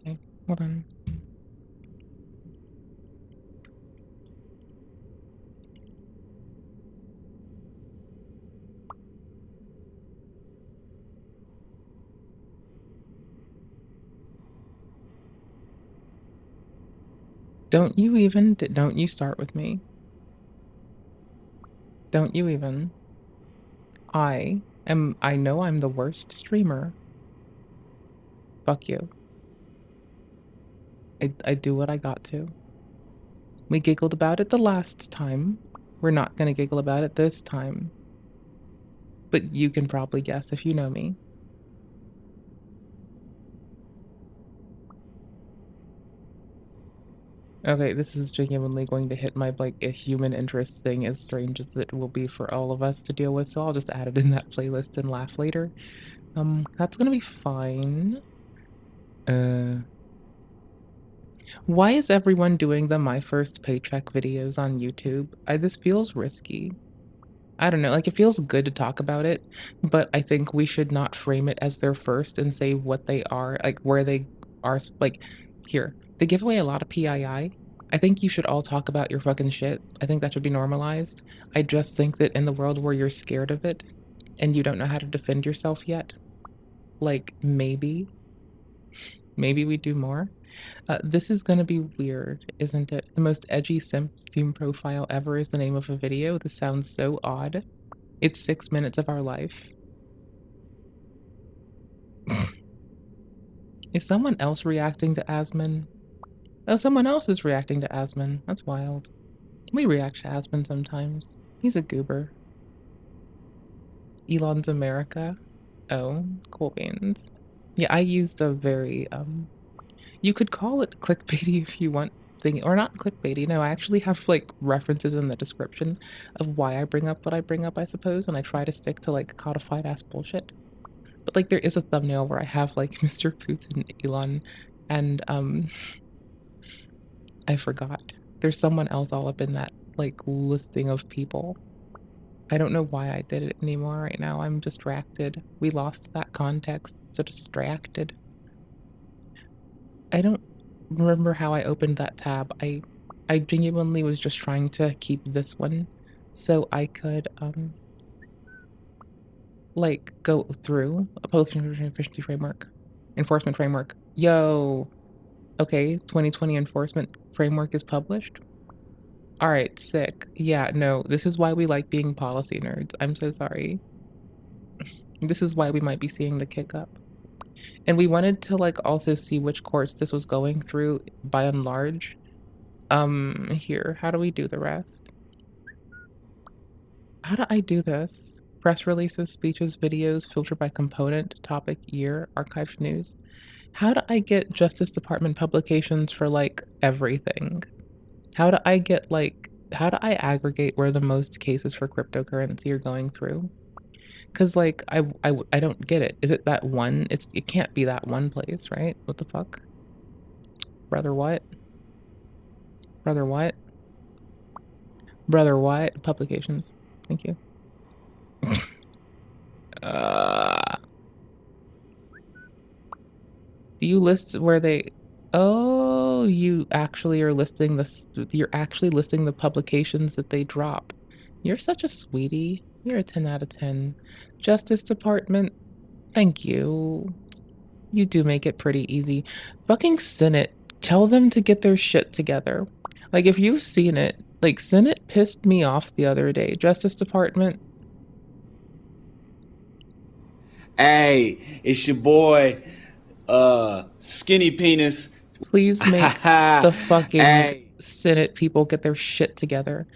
Okay, hold on. Don't you start with me. Don't you even. I know I'm the worst streamer. Fuck you. I do what I got to. We giggled about it the last time. We're not gonna giggle about it this time. But you can probably guess if you know me. Okay, this is genuinely going to hit my, like, a human interest thing, as strange as it will be for all of us to deal with, so I'll just add it in that playlist and laugh later. That's gonna be fine. Why is everyone doing the My First Paycheck videos on YouTube? This feels risky. I don't know, like, it feels good to talk about it, but I think we should not frame it as their first and say what they are, like, where they are, like, here. They give away a lot of PII. I think you should all talk about your fucking shit. I think that should be normalized. I just think that in the world where you're scared of it, and you don't know how to defend yourself yet, like, maybe we do more. This is gonna be weird, isn't it? The most edgy Steam profile ever is the name of a video. This sounds so odd. It's 6 minutes of our life. Is someone else reacting to Asman? Oh, someone else is reacting to Asman. That's wild. We react to Asman sometimes. He's a goober. Elon's America. Oh, cool beans. Yeah, I used a very, you could call it clickbaity if you want thing, or not clickbaity. No, I actually have like references in the description of why I bring up what I bring up, I suppose, and I try to stick to like codified ass bullshit. But like there is a thumbnail where I have like Mr. Putin, Elon, and I forgot. There's someone else all up in that like listing of people. I don't know why I did it anymore right now. I'm distracted. We lost that context. So distracted. I don't remember how I opened that tab. I genuinely was just trying to keep this one so I could like go through a public efficiency framework, enforcement framework. Yo, okay, 2020 enforcement framework is published. All right, sick. Yeah, no, this is why we like being policy nerds. I'm so sorry. This is why we might be seeing the kick up. And we wanted to like also see which courts this was going through by and large. Here, how do we do the rest? How do I do this? Press releases, speeches, videos, filter by component, topic, year, archived news. How do I get Justice Department publications for like everything? How do I get like, how do I aggregate where the most cases for cryptocurrency are going through? Cause like, I don't get it. Is it that one? It can't be that one place, right? What the fuck? Brother what? Brother what? Brother what? Publications. Thank you. Do you list where they... Oh, you actually are listing this. You're actually listing the publications that they drop. You're such a sweetie. You're a 10 out of 10. Justice Department, thank you. You do make it pretty easy. Fucking Senate, tell them to get their shit together. Like, if you've seen it, like, Senate pissed me off the other day. Justice Department. Hey, it's your boy, Skinny Penis. Please make the fucking Senate people get their shit together.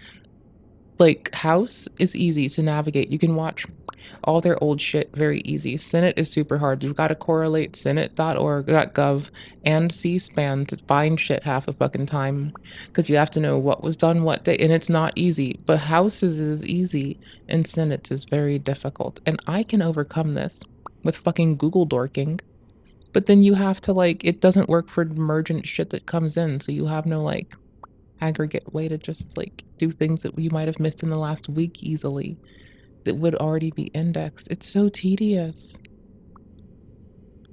Like, House is easy to navigate. You can watch all their old shit very easy. Senate is super hard. You've got to correlate senate.org.gov and C-SPAN to find shit half the fucking time. Because you have to know what was done what day, and it's not easy. But House's is easy, and Senate's is very difficult. And I can overcome this with fucking Google dorking. But then you have to, like, it doesn't work for emergent shit that comes in, so you have no, like, aggregate way to just, like, do things that you might have missed in the last week easily that would already be indexed. It's so tedious.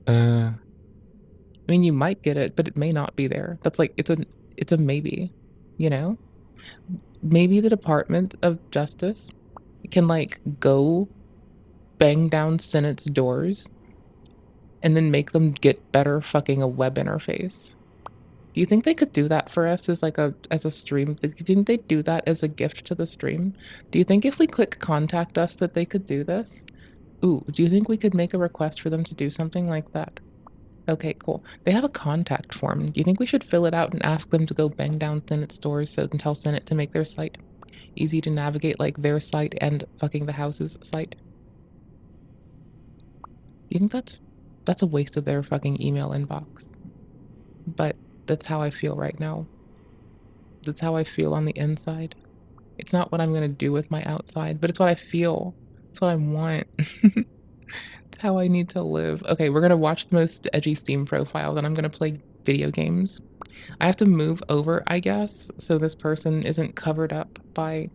I mean, you might get it, but it may not be there. That's like, it's a maybe, you know? Maybe the Department of Justice can, like, go bang down Senate's doors and then make them get better fucking a web interface. Do you think they could do that for us as like as a stream? Didn't they do that as a gift to the stream? Do you think if we click contact us that they could do this? Ooh, do you think we could make a request for them to do something like that? Okay, cool. They have a contact form. Do you think we should fill it out and ask them to go bang down Senate's doors and tell Senate to make their site easy to navigate, like their site and fucking the House's site? Do you think that's a waste of their fucking email inbox? But that's how I feel right now. That's how I feel on the inside. It's not what I'm gonna do with my outside, but it's what I feel. It's what I want. It's how I need to live. Okay, we're gonna watch the most edgy Steam profile, then I'm gonna play video games. I have to move over, I guess, so this person isn't covered up by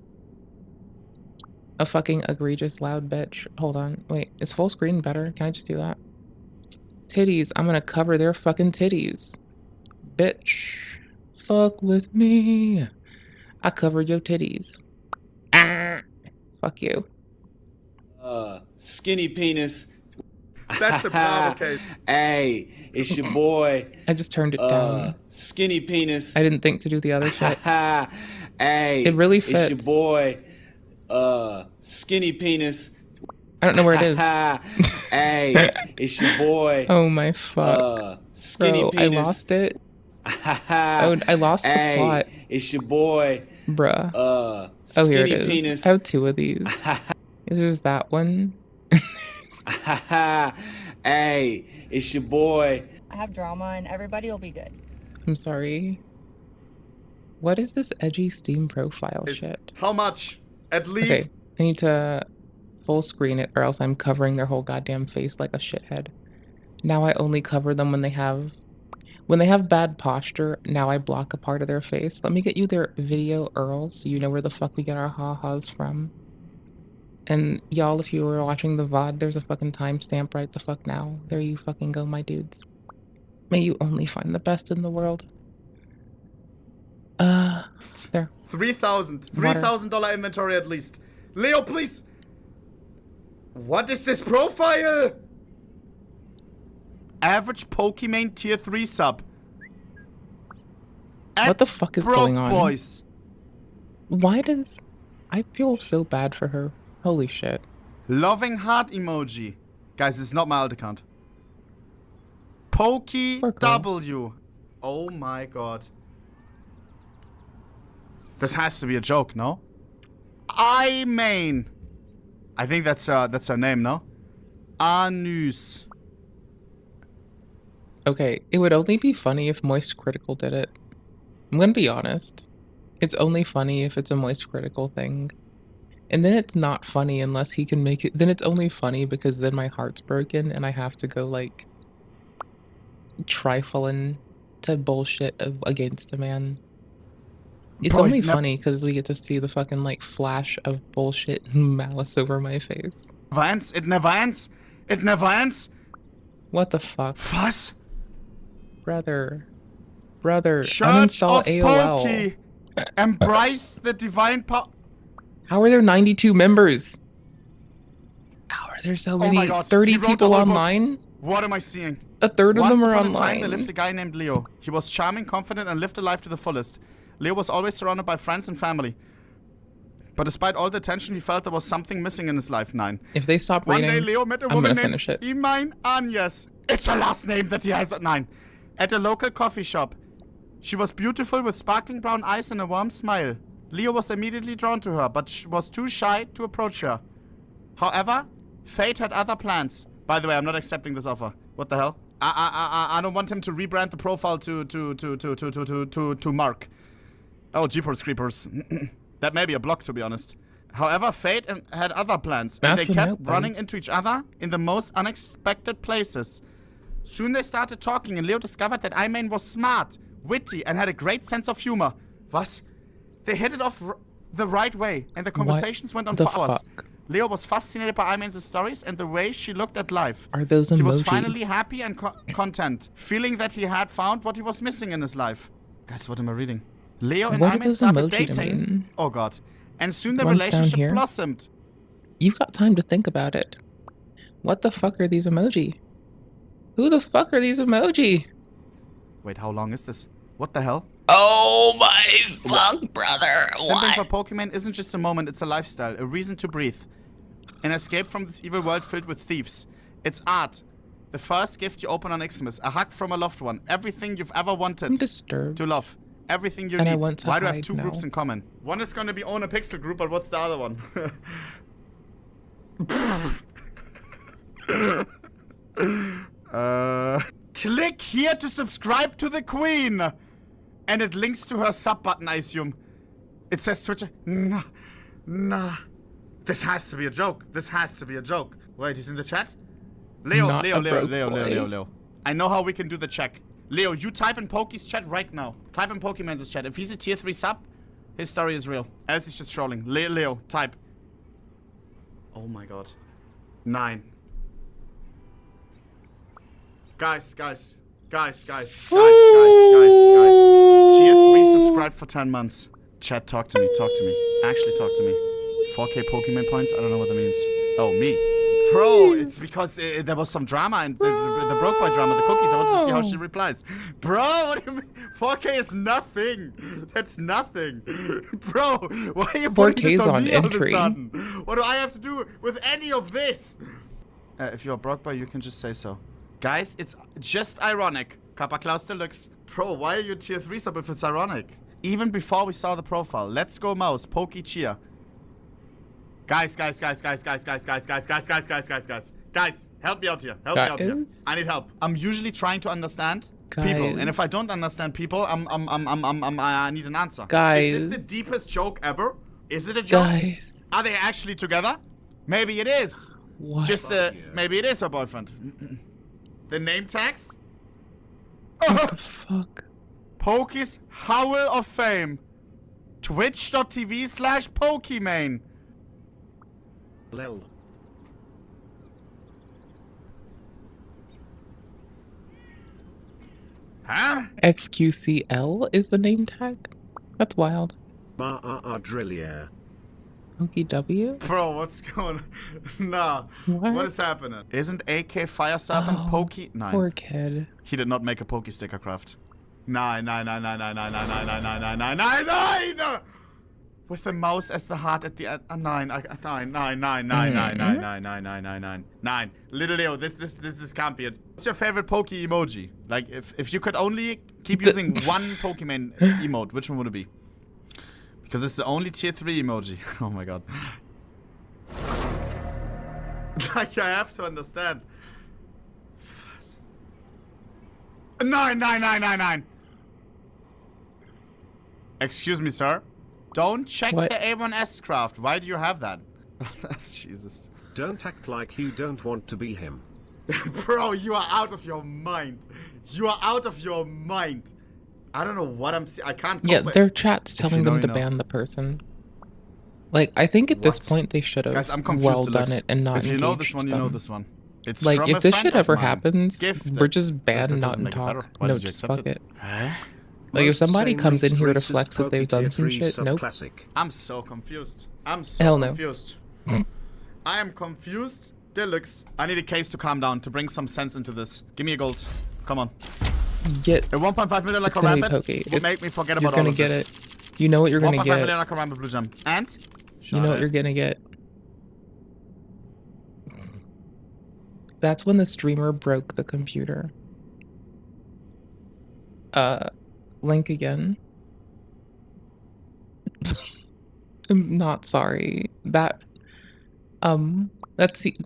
a fucking egregious loud bitch. Hold on, wait, is full screen better? Can I just do that? Titties, I'm gonna cover their fucking titties. Bitch, fuck with me. I covered your titties. Ah, fuck you. Skinny penis. That's a provocation. Hey, it's your boy. I just turned it down. Skinny penis. I didn't think to do the other shit. Hey, it really fits. It's your boy. Skinny penis. I don't know where it is. Hey, it's your boy. Oh my fuck. Skinny Bro, penis. I lost it. Oh, I lost the plot. It's your boy. Bruh. Oh, here it is. Penis. I have two of these. There's that one. Hey, it's your boy. I have drama and everybody will be good. I'm sorry. What is this edgy Steam profile shit? How much? At least. Okay, I need to full screen it or else I'm covering their whole goddamn face like a shithead. Now I only cover them when they have bad posture. Now I block a part of their face. Let me get you their video URL so you know where the fuck we get our ha-has from. And y'all, if you were watching the VOD, there's a fucking timestamp right the fuck now. There you fucking go, my dudes. May you only find the best in the world. There. $3,000 inventory at least. Leo, please. What is this profile? Average Pokemon tier 3 sub. What the fuck is going on? Boys. Why does... I feel so bad for her. Holy shit. Loving heart emoji. Guys, this is not my alt account. Pokey W. Oh my god. This has to be a joke, no? I mean. I think that's her name, no? Anus. Okay, it would only be funny if Moist Critical did it. I'm gonna be honest. It's only funny if it's a Moist Critical thing. And then it's not funny unless he can make it. Then it's only funny because then my heart's broken and I have to go like trifling to bullshit against a man. It's only funny because we get to see the fucking like flash of bullshit and malice over my face. It never ends. It never ends. What the fuck? Was? Brother, Church uninstall of AOL. Pokey. Embrace the divine power. How are there 92 members? How are there so many? 30 people online? What am I seeing? A third of them are Once upon a online. time, there lived a guy named Leo. He was charming, confident, and lived a life to the fullest. Leo was always surrounded by friends and family. But despite all the attention, he felt there was something missing in his life. 9. If they stop reading, one day, Leo met a I'm woman gonna named finish it. Imine Agnes. It's her last name that he has at 9. At a local coffee shop. She was beautiful with sparkling brown eyes and a warm smile. Leo was immediately drawn to her, but was too shy to approach her. However, fate had other plans. By the way, I'm not accepting this offer. What the hell? I don't want him to rebrand the profile to Mark. Oh, Jeepers Creepers. That may be a block, to be honest. However, fate had other plans, and they kept running into each other in the most unexpected places. Soon they started talking, and Leo discovered that Imain was smart, witty, and had a great sense of humor. Was? They hit it off the right way, and the conversations went on for hours. Leo was fascinated by Imain's stories and the way she looked at life. Are those emoji? He was finally happy and content, feeling that he had found what he was missing in his life. Guys, what am I reading? Leo and Imain started dating. Oh god. And soon the relationship blossomed. You've got time to think about it. What the fuck are these emoji? Who the fuck are these emoji? Wait, how long is this? What the hell? Oh my fuck, brother. Simping for Pokemon isn't just a moment, it's a lifestyle, a reason to breathe. An escape from this evil world filled with thieves. It's art. The first gift you open on Xmas. A hug from a loved one. Everything you've ever wanted. I'm disturbed. To love. Everything you and need. I want to Why do I have hide two now. groups in common? One is going to be own a pixel group, but what's the other one? Click here to subscribe to the Queen. And it links to her sub button, I assume. It says Twitter. Nah. This has to be a joke. This has to be a joke. Wait, he's in the chat? Leo. I know how we can do the check. Leo, you type in Pokey's chat right now. Type in Pokemon's chat. If he's a tier 3 sub, his story is real. Else he's just trolling. Leo, type. Oh my god. 9. Guys. Tier 3 subscribed for 10 months. Chat, talk to me. Actually talk to me. 4K Pokemon points? I don't know what that means. Oh, me. Bro, it's because there was some drama and the broke boy drama, the cookies. I want to see how she replies. Bro, what do you mean? 4K is nothing. That's nothing. Bro, why are you putting this on me all of a sudden? What do I have to do with any of this? If you're broke boy, you can just say so. Guys, it's just ironic. Kappa Klaus Deluxe. Bro, why are you tier 3 sub if it's ironic? Even before we saw the profile. Let's go mouse. Pokey cheer. Guys, help me out here. I need help. I'm usually trying to understand people, and if I don't understand people, I need an answer. Guys, is this the deepest joke ever? Is it a joke? Guys, are they actually together? Maybe it is. What? Just maybe it is her boyfriend. The name tags? What the fuck? Pokey's Howl of Fame. Twitch.tv/Pokimane. Lel. Huh? XQCL is the name tag? That's wild. Drillier. Pokey W? Bro, what's going on? Nah. What is happening? Isn't AK Fire Serpent Pokey? Nine. Poor kid. He did not make a Pokey sticker craft. 9. With the mouse as the heart at the end. 9. 9. Little Leo, this can't be it. What's your favorite Pokey emoji? Like, if you could only keep using one Pokemon emote, which one would it be? Because it's the only tier 3 emoji. Oh my god. Like, I have to understand. 9. Excuse me, sir. Don't check the A1S craft. Why do you have that? Jesus. Don't act like you don't want to be him. Bro, you are out of your mind. You are out of your mind. I don't know what I'm seeing. I can't. Yeah, their chat's telling them to ban the person. Like, I think at this point they should have well done it and not. If you know this one, you know this one. It's like, from if a this friend shit of ever mine. happens, we're just banned, not in talk. No, just fuck it. Like, if somebody comes in here to flex that they've done some shit, nope. I'm so confused. Hell no. Confused. I am confused. Deluxe. I need a case to calm down, to bring some sense into this. Give me a gold. Come on. Get a 1.5 million like a rampant would make me forget about all of this. You're gonna get it. You know what you're gonna get. 1.5 million like a rampant blue gem. And? You know what you're gonna get. That's when the streamer broke the computer. Link again. I'm not sorry. That's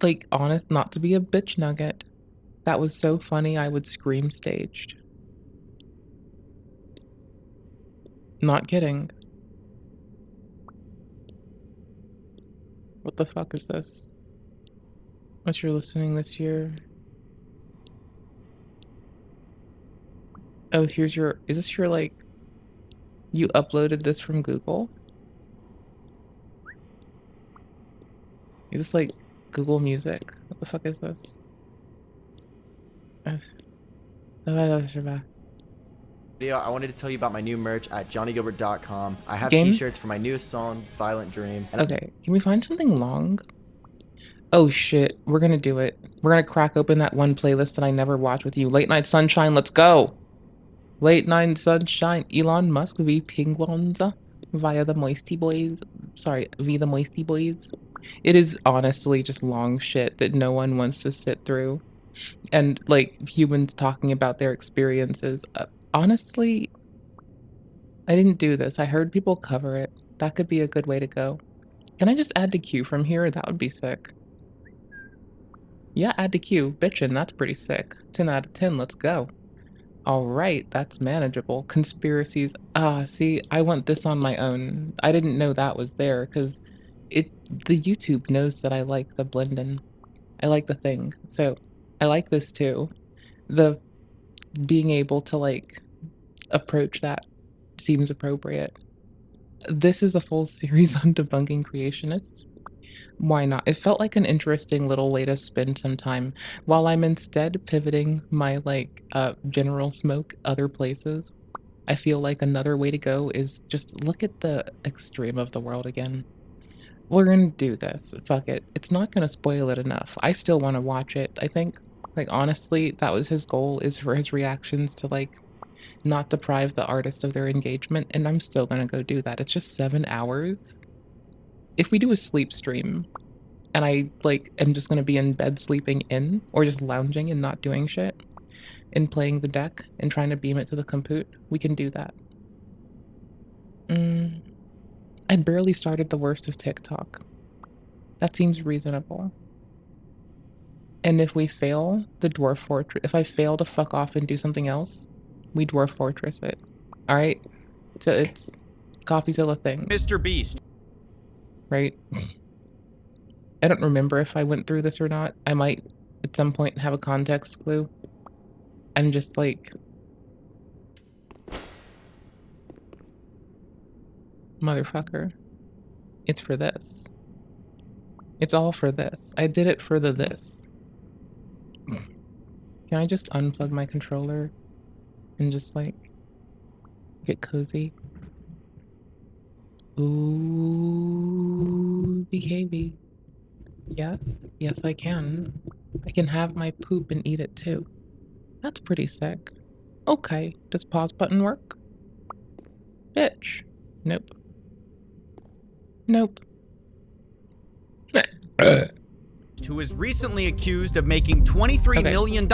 like, honest, not to be a bitch nugget. That was so funny I would scream staged. Not kidding. What the fuck is this? What's your listening this year? Oh, here's your, is this your, like, you uploaded this from Google? Is this like Google Music? What the fuck is this? Leo, I wanted to tell you about my new merch at johnnygilbert.com. I have Game? t-shirts for my newest song, Violent Dream. Okay, can we find something long? Oh shit, we're gonna do it. We're gonna crack open that one playlist that I never watched with you. Late Night Sunshine, let's go! Late Night Sunshine, Elon Musk v Penguins via the Moisty Boys. Sorry, via the Moisty Boys. It is honestly just long shit that no one wants to sit through. And, like, humans talking about their experiences. Honestly, I didn't do this. I heard people cover it. That could be a good way to go. Can I just add to queue from here? That would be sick. Yeah, add to queue. Bitchin', that's pretty sick. 10 out of 10, let's go. All right, that's manageable. Conspiracies. See, I want this on my own. I didn't know that was there because the YouTube knows that I like the blend-in. I like the thing. So I like this too. The being able to like approach that seems appropriate. This is a full series on debunking creationists. Why not? It felt like an interesting little way to spend some time while I'm instead pivoting my like general smoke other places. I feel like another way to go is just look at the extreme of the world again. We're gonna do this. Fuck it. It's not gonna spoil it enough. I still want to watch it. I think, like, honestly, that was his goal, is for his reactions to like not deprive the artist of their engagement, and I'm still gonna go do that. It's just 7 hours. If we do a sleep stream and I like am just gonna be in bed sleeping in, or just lounging and not doing shit and playing the deck and trying to beam it to the compute, we can do that. I barely started the worst of TikTok. That seems reasonable. And if we fail the Dwarf Fortress, if I fail to fuck off and do something else, we Dwarf Fortress it. Alright? So it's CoffeeZilla thing. Mr. Beast. Right? I don't remember if I went through this or not. I might at some point have a context clue. I'm just like... Motherfucker. It's for this. It's all for this. I did it for the this. Can I just unplug my controller and just like get cozy? Ooh, BKB. Yes, yes I can. I can have my poop and eat it too. That's pretty sick. Okay, does pause button work? Bitch. Nope. Nope. Who is recently accused of making $23 million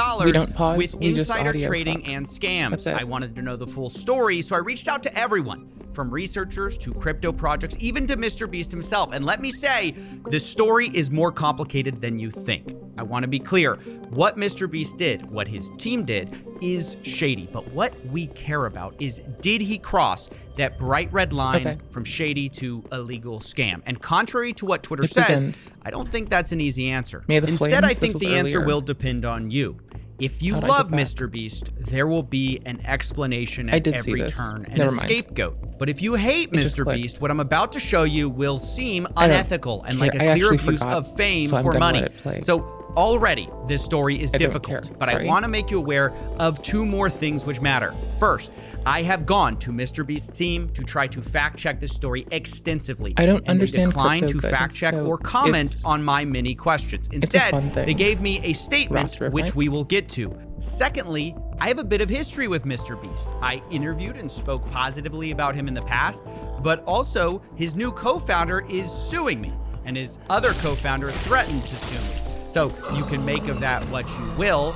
with insider trading and scams. I wanted to know the full story, so I reached out to everyone, from researchers to crypto projects, even to Mr. Beast himself. And let me say, the story is more complicated than you think. I want to be clear. What Mr. Beast did, what his team did, is shady. But what we care about is, did he cross that bright red line from shady to illegal scam? And contrary to what Twitter says, I don't think that's an easy answer. Instead, I think the answer will depend on you. If you love Mr. Beast, there will be an explanation at every turn and a scapegoat. But if you hate Mr. Beast, what I'm about to show you will seem unethical and like a clear abuse of fame for money. So already, this story is difficult, but I want to make you aware of two more things which matter. First, I have gone to Mr. Beast's team to try to fact check this story extensively. I don't understand. They declined to fact check or comment on my many questions. Instead, they gave me a statement, which we will get to. Secondly, I have a bit of history with Mr. Beast. I interviewed and spoke positively about him in the past, but also his new co-founder is suing me, and his other co-founder threatened to sue me. So you can make of that what you will.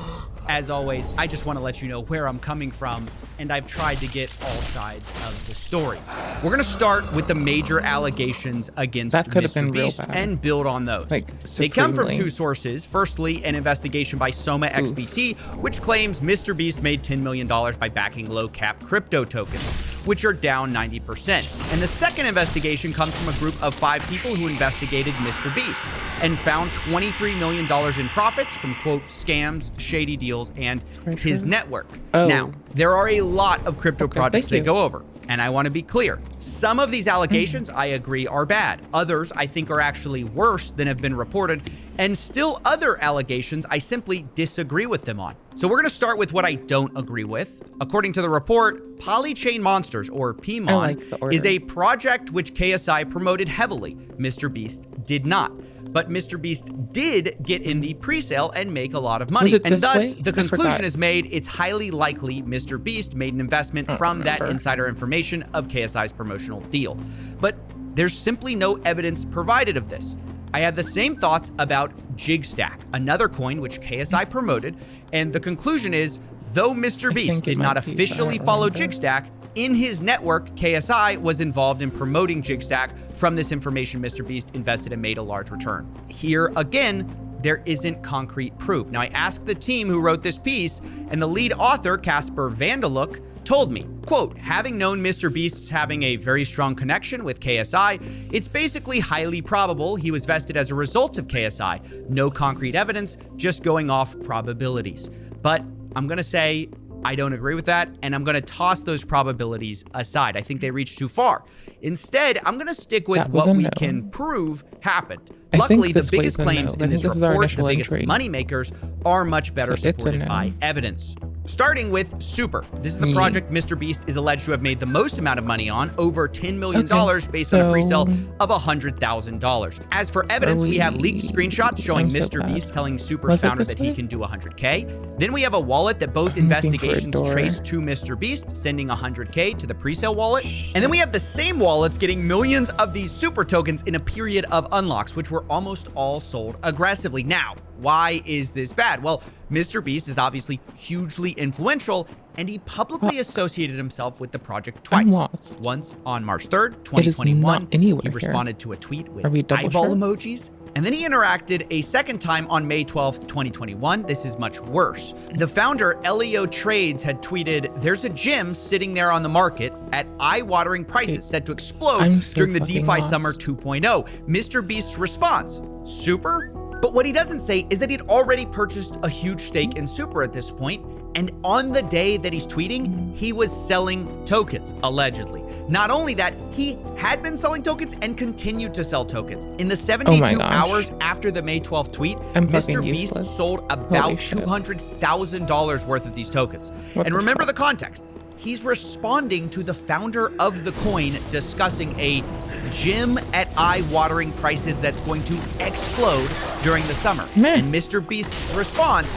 As always, I just want to let you know where I'm coming from, and I've tried to get all sides of the story. We're going to start with the major allegations against Mr. Beast and build on those. They come from two sources. Firstly, an investigation by Soma XBT, which claims Mr. Beast made $10 million by backing low-cap crypto tokens, which are down 90%. And the second investigation comes from a group of 5 people who investigated Mr. Beast and found $23 million in profits from, quote, scams, shady deals, and his network. Now, there are a lot of crypto projects they go over, and I want to be clear. Some of these allegations, I agree, are bad. Others, I think, are actually worse than have been reported, and still other allegations I simply disagree with them on. So we're going to start with what I don't agree with. According to the report, Polychain Monsters, or PMON, is a project which KSI promoted heavily. Mr. Beast did not. But Mr. Beast did get in the pre-sale and make a lot of money. And thus, the conclusion is made, it's highly likely Mr. Beast made an investment from that insider information of KSI's promotional deal. But there's simply no evidence provided of this. I have the same thoughts about Jigstack, another coin which KSI promoted, and the conclusion is, though Mr. Beast did not officially follow Jigstack, in his network, KSI was involved in promoting Jigstack. From this information, Mr. Beast invested and made a large return. Here, again, there isn't concrete proof. Now, I asked the team who wrote this piece, and the lead author, Casper Vandeluk, told me, quote, having known Mr. Beast's having a very strong connection with KSI, it's basically highly probable he was vested as a result of KSI. No concrete evidence, just going off probabilities. But I'm going to say I don't agree with that, and I'm going to toss those probabilities aside. I think they reach too far. Instead, I'm going to stick with what we can prove happened. Luckily, the biggest claims in this report, the biggest moneymakers, are much better supported by evidence. Starting with Super. This is the project Mr. Beast is alleged to have made the most amount of money on, over $10 million based on a pre-sale of $100,000. As for evidence, we have leaked screenshots showing Mr. Beast telling Super's founder that he can do $100K. Then we have a wallet that both investigations trace to Mr. Beast, sending $100K to the pre-sale wallet. And then we have the same wallets getting millions of these Super tokens in a period of unlocks, which were almost all sold aggressively. Now, why is this bad? Well, Mr. Beast is obviously hugely influential, and he publicly associated himself with the project twice. Once on March 3rd, 2021, he responded to a tweet with eyeball emojis. And then he interacted a second time on May 12th, 2021. This is much worse. The founder, Elio Trades, had tweeted, there's a gym sitting there on the market at eye-watering prices set to explode during the DeFi Summer 2.0. Mr. Beast's response, Super? But what he doesn't say is that he'd already purchased a huge stake in Super at this point, and on the day that he's tweeting, he was selling tokens, allegedly. Not only that, he had been selling tokens and continued to sell tokens. In the 72 hours after the May 12th tweet, Mr. Beast sold about $200,000 worth of these tokens. And remember the context. He's responding to the founder of the coin discussing a gym at eye-watering prices that's going to explode during the summer. And Mr. Beast's response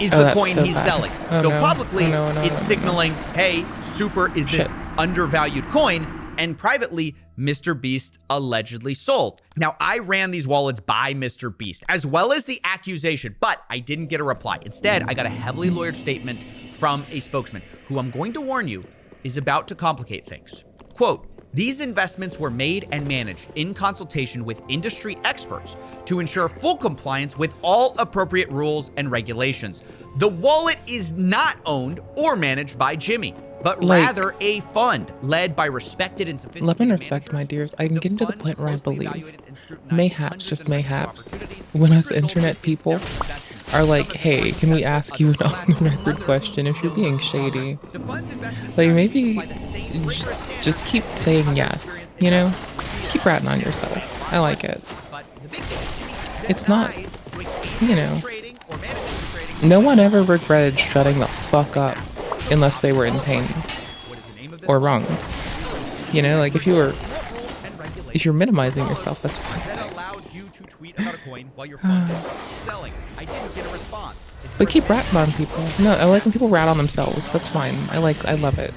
is the coin he's selling. So publicly, it's signaling, hey, Super is this undervalued coin, and privately, Mr. Beast allegedly sold. Now, I ran these wallets by Mr. Beast, as well as the accusation, but I didn't get a reply. Instead, I got a heavily lawyered statement from a spokesman, who I'm going to warn you is about to complicate things. Quote, these investments were made and managed in consultation with industry experts to ensure full compliance with all appropriate rules and regulations. The wallet is not owned or managed by Jimmy, but rather a fund led by respected and sophisticated love and respect, my dears. I'm getting to the point where I believe, mayhaps, just mayhaps, when us internet people are like, hey, can we ask you an on-the-record question if you're being shady? Like, maybe just keep saying yes, you know? Keep ratting on yourself. I like it. It's not, you know, no one ever regretted shutting the fuck up unless they were in pain or wronged. You know, like if you're minimizing yourself, that's fine. But keep ratting on people. No, I like when people rat on themselves. That's fine. I love it.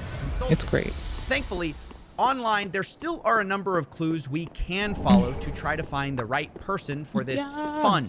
It's great. Thankfully, online, there still are a number of clues we can follow to try to find the right person for this fund.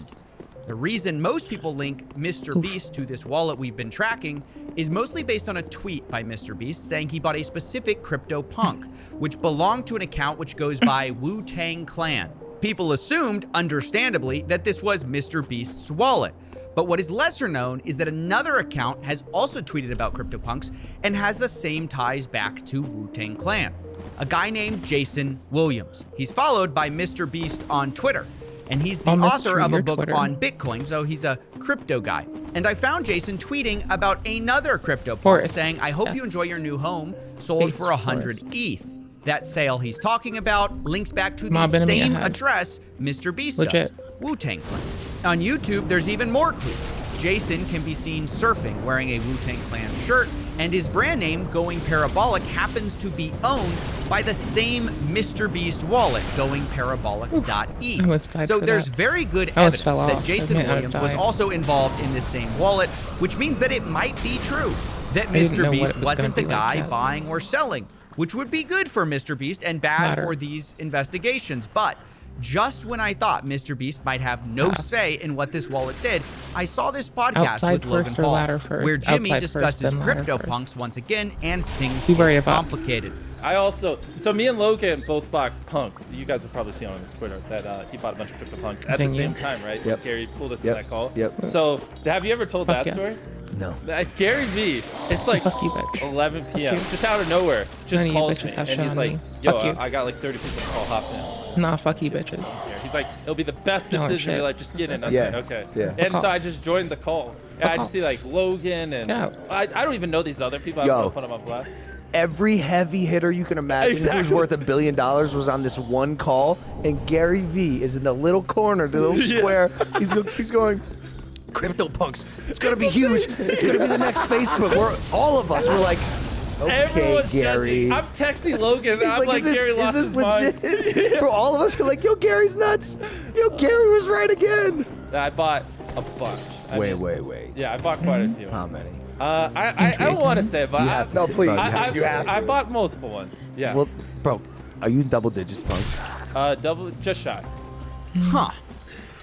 The reason most people link Mr. Beast to this wallet we've been tracking is mostly based on a tweet by Mr. Beast saying he bought a specific CryptoPunk, which belonged to an account which goes by Wu-Tang Clan. People assumed, understandably, that this was Mr. Beast's wallet. But what is lesser known is that another account has also tweeted about CryptoPunks and has the same ties back to Wu-Tang Clan. A guy named Jason Williams. He's followed by Mr. Beast on Twitter. And he's the author of a book on Bitcoin, so he's a crypto guy. And I found Jason tweeting about another CryptoPunk saying, I hope you enjoy your new home, sold for 100 ETH. That sale he's talking about links back to the same address Mr. Beast does, Wu-Tang Clan. On YouTube, there's even more clues. Jason can be seen surfing wearing a Wu-Tang Clan shirt, and his brand name, Going Parabolic, happens to be owned by the same Mr. Beast wallet, goingparabolic.eth. So there's very good evidence that Jason Williams was also involved in this same wallet, which means that it might be true that Mr. Beast wasn't the guy buying or selling, which would be good for Mr. Beast and bad for these investigations. But Just when I thought Mr. Beast might have no say in what this wallet did, I saw this podcast with Logan Paul, where Jimmy discusses CryptoPunks once again, and things get complicated. So me and Logan both bought punks. You guys have probably seen on his Twitter that he bought a bunch of CryptoPunks at the same time, right? Yep. Gary pulled us in that call. Yep. So have you ever told that story? No. Gary V, it's like 11 p.m. just out of nowhere, just calls me and he's like, yo, I got like 30 people to call, hop in. Nah, fuck you bitches. He's like, it'll be the best decision of your life, just get in. I was like, okay. Yeah. And so I just joined the call. And I just see like Logan and I don't even know these other people. I don't put them on blast. Every heavy hitter you can imagine who's worth $1 billion was on this one call, and Gary V is in the little corner, the little square. He's going, CryptoPunks. It's gonna be huge. It's gonna be the next Facebook. All of us were like, okay, everyone's Gary. Judging. I'm texting Logan. And I'm like, Gary lost his legit? mind. For all of us, we're like, yo, Gary's nuts. Yo, Gary was right again. I bought a bunch. Wait. Yeah, I bought quite a few. How many? I don't want to say, but I bought multiple ones. Yeah. Well, bro, are you in double digits, Punks? Just shy. Huh.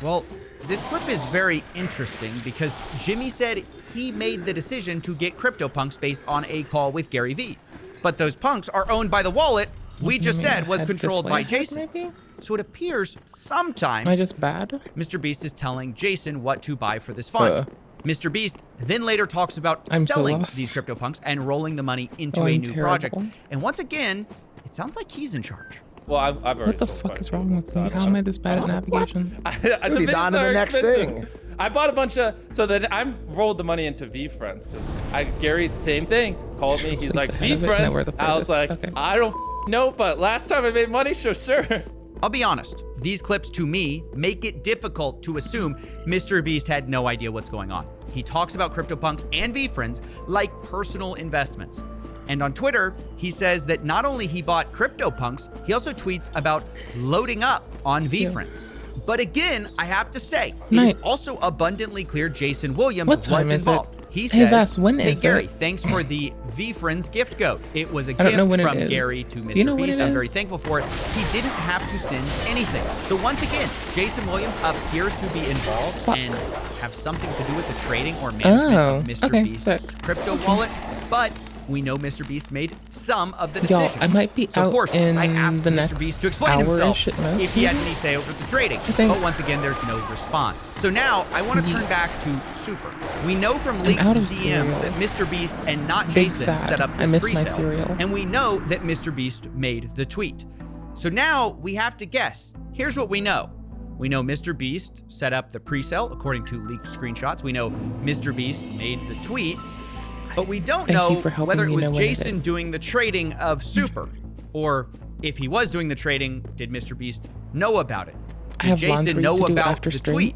Well, this clip is very interesting because Jimmy said he made the decision to get CryptoPunks based on a call with Gary V. But those punks are owned by the wallet we just said was controlled by Jason. So it appears sometimes Am I just bad? Mr. Beast is telling Jason what to buy for this fund. Mr. Beast then later talks about selling these CryptoPunks and rolling the money into a new project. And once again, it sounds like he's in charge. Well, I've already What the fuck is wrong with me? How am I this bad at navigation? Dude, he's on to the next thing. I bought a bunch of, so then I rolled the money into V-Friends because Gary, same thing, called me. He's like, V-Friends. I was like, I don't know, but last time I made money, sure. I'll be honest, these clips to me make it difficult to assume Mr. Beast had no idea what's going on. He talks about CryptoPunks and V-Friends like personal investments. And on Twitter, he says that not only he bought CryptoPunks, he also tweets about loading up on V-Friends. But again, I have to say, it is also abundantly clear Jason Williams was involved. He says, Vess, when is Gary, it? Thanks for the V-Friends gift code. It was a I don't know gift when from it is. Gary to Do you know Mr. when Beast. it I'm very is? thankful for it. He didn't have to send anything. So once again, Jason Williams appears to be involved and have something to do with the trading or management of Mr. Beast's crypto wallet. But we know Mr. Beast made some of the decisions. Y'all, I might be so out of course, in I asked the Mr. next Beast to explain himself at if he had any say over the trading. But once again, there's no response. So now I want to turn back to Super. We know from leaked DMs that Mr. Beast and not Jason set up this pre-sale. And we know that Mr. Beast made the tweet. So now we have to guess. Here's what we know. We know Mr. Beast set up the pre-sale according to leaked screenshots. We know Mr. Beast made the tweet. But we don't know whether it was Jason doing the trading of Super, or if he was doing the trading, did Mr. Beast know about it? Did Jason know about the tweet?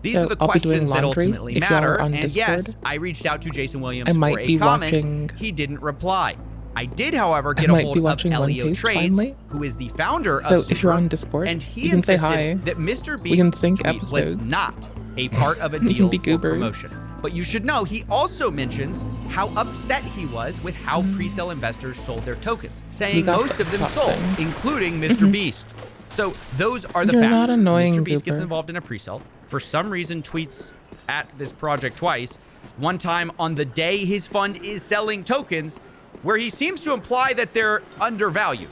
These are the questions that ultimately matter. And yes, I reached out to Jason Williams for a comment. He didn't reply. I did, however, get a hold of Elio Trades, who is the founder of Super. So if you're on Discord, and he you can say hi. insisted that Mr. Beast's tweet was not a part of a deal for promotion. But you should know, he also mentions how upset he was with how pre-sale investors sold their tokens, saying most of them sold, including Mr. Beast. So those are the facts. Not annoying, Mr. Beast gets involved in a pre-sale. For some reason, tweets at this project twice. One time on the day his fund is selling tokens, where he seems to imply that they're undervalued.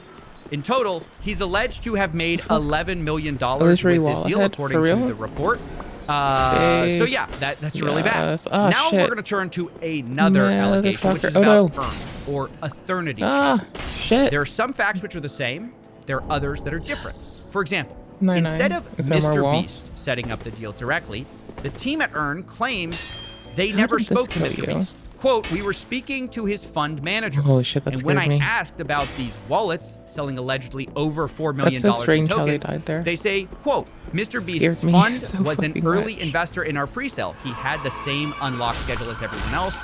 In total, he's alleged to have made $11 million with this deal, according to the report. So yeah, that's really bad. Now we're going to turn to another allegation, which is about Earn, or Eternity. There are some facts which are the same. There are others that are different. For example, instead of Mr. Beast setting up the deal directly, the team at Earn claims they never spoke to Mr. Beast. Quote, we were speaking to his fund manager. Oh shit, that and when scared me. I asked about these wallets selling allegedly over $4 million in tokens, they say, quote, Mr. Beast's fund was an early investor in our pre-sale. He had the same unlock schedule as everyone else.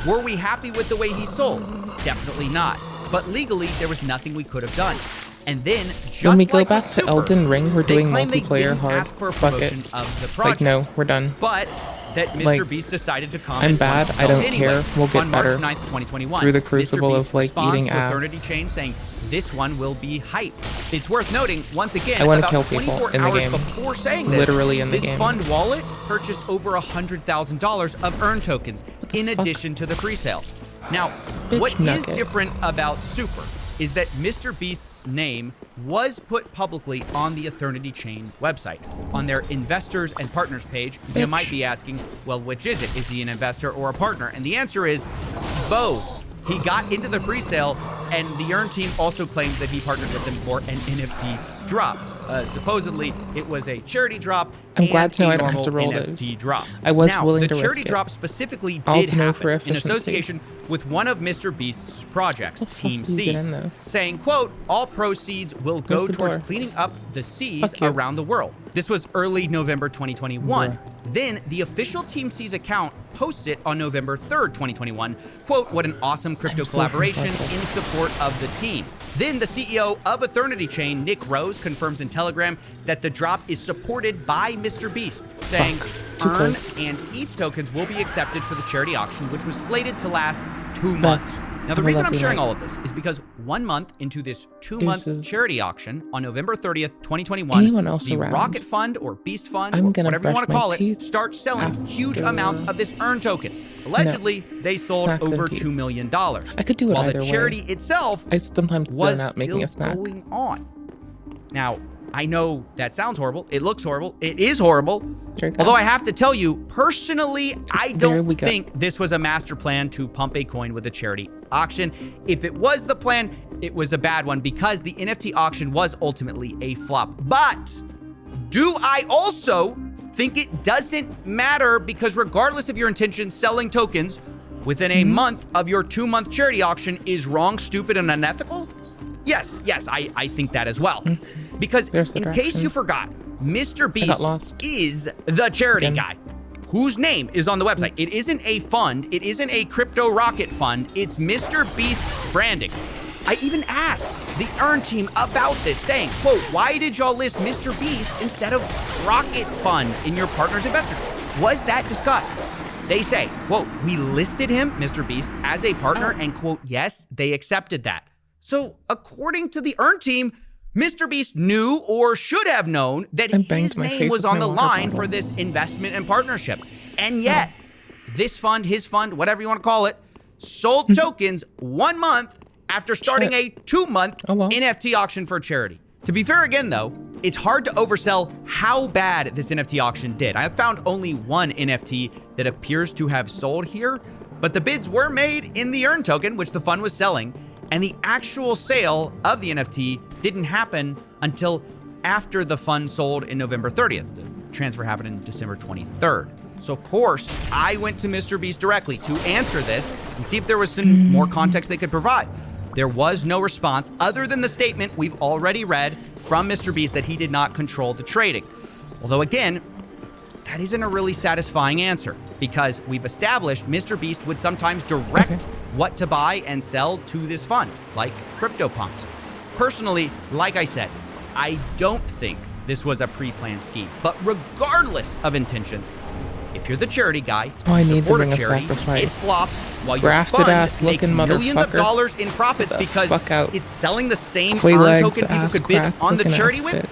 Were we happy with the way he sold? Definitely not. But legally, there was nothing we could have done. And then, just when we go like back to Super, Elden Ring, we're doing they multiplayer hard. ask for a Fuck promotion it. of the project. Like, no, we're done. But that Mr. Beast decided to comment. I'm bad. I don't care. We'll get on better. March 9th, 2021, Through the crucible Mr. Beast of like eating to Eternity ass. Chain saying this one will be hype. It's worth noting once again. I want to about kill people 24 in the hours game. Before saying this, Literally in the this game. fund wallet purchased over $100,000 of earn tokens in addition to the pre-sale. Now, what is different about Super is that Mr. Beast's name was put publicly on the Eternity Chain website. On their investors and partners page, you might be asking, well, which is it? Is he an investor or a partner? And the answer is both. He got into the pre-sale, and the Earn team also claims that he partnered with them for an NFT drop. Supposedly, it was a charity drop. I'm glad to know I don't have to roll NFT those. drop. I was willing to the risk charity it. drop specifically All did to know for happen in efficiency. association with one of Mr. Beast's projects, Team do you get in Seas, this? saying, quote, all proceeds will go the towards door? cleaning up the seas Fuck you. around the world. This was early November 2021. Then the official Team Seas account posts it on November 3rd, 2021. Quote, what an awesome crypto collaboration in support of the team. Then the CEO of Eternity Chain, Nick Rose, confirms in Telegram that the drop is supported by Mr. Beast, saying Earn and ETH tokens will be accepted for the charity auction, which was slated to last 2 months. Now, the reason I'm sharing all of this is because 1 month into this 2-month charity auction on November 30th, 2021, the Rocket Fund or Beast Fund, or whatever you want to call it, starts selling huge amounts of this Earn token. Allegedly, they sold over $2 million. I could do it while either the way. charity itself I sometimes was zone out making a snack. still going on. Now, I know that sounds horrible. It looks horrible. It is horrible. Although I have to tell you, personally, I don't think this was a master plan to pump a coin with a charity auction. If it was the plan, it was a bad one because the NFT auction was ultimately a flop. But do I also think it doesn't matter because regardless of your intentions, selling tokens within a month of your 2-month charity auction is wrong, stupid, and unethical? Yes, I think that as well. Because in case you forgot, Mr. Beast is the charity guy whose name is on the website. It isn't a fund. It isn't a crypto rocket fund. It's Mr. Beast branding. I even asked the Earn team about this, saying, quote, why did y'all list Mr. Beast instead of Rocket Fund in your partner's investors? Was that discussed? They say, quote, we listed him, Mr. Beast, as a partner, and quote, yes, they accepted that. So according to the Earn team, Mr. Beast knew or should have known that his name was on the line for this investment and partnership. And yet, this fund, his fund, whatever you want to call it, sold tokens 1 month after starting a 2-month NFT auction for charity. To be fair again, though, it's hard to oversell how bad this NFT auction did. I have found only one NFT that appears to have sold here, but the bids were made in the Earn token, which the fund was selling, and the actual sale of the NFT didn't happen until after the fund sold in November 30th. The transfer happened in December 23rd. So of course, I went to Mr. Beast directly to answer this and see if there was some more context they could provide. There was no response other than the statement we've already read from Mr. Beast that he did not control the trading. Although again, that isn't a really satisfying answer because we've established Mr. Beast would sometimes direct what to buy and sell to this fund, like CryptoPunks. Personally, like I said, I don't think this was a pre-planned scheme. But regardless of intentions, if you're the charity guy, support a charity, it flops while your fund makes millions of dollars in profits because it's selling the same Earn token people could bid on the charity with.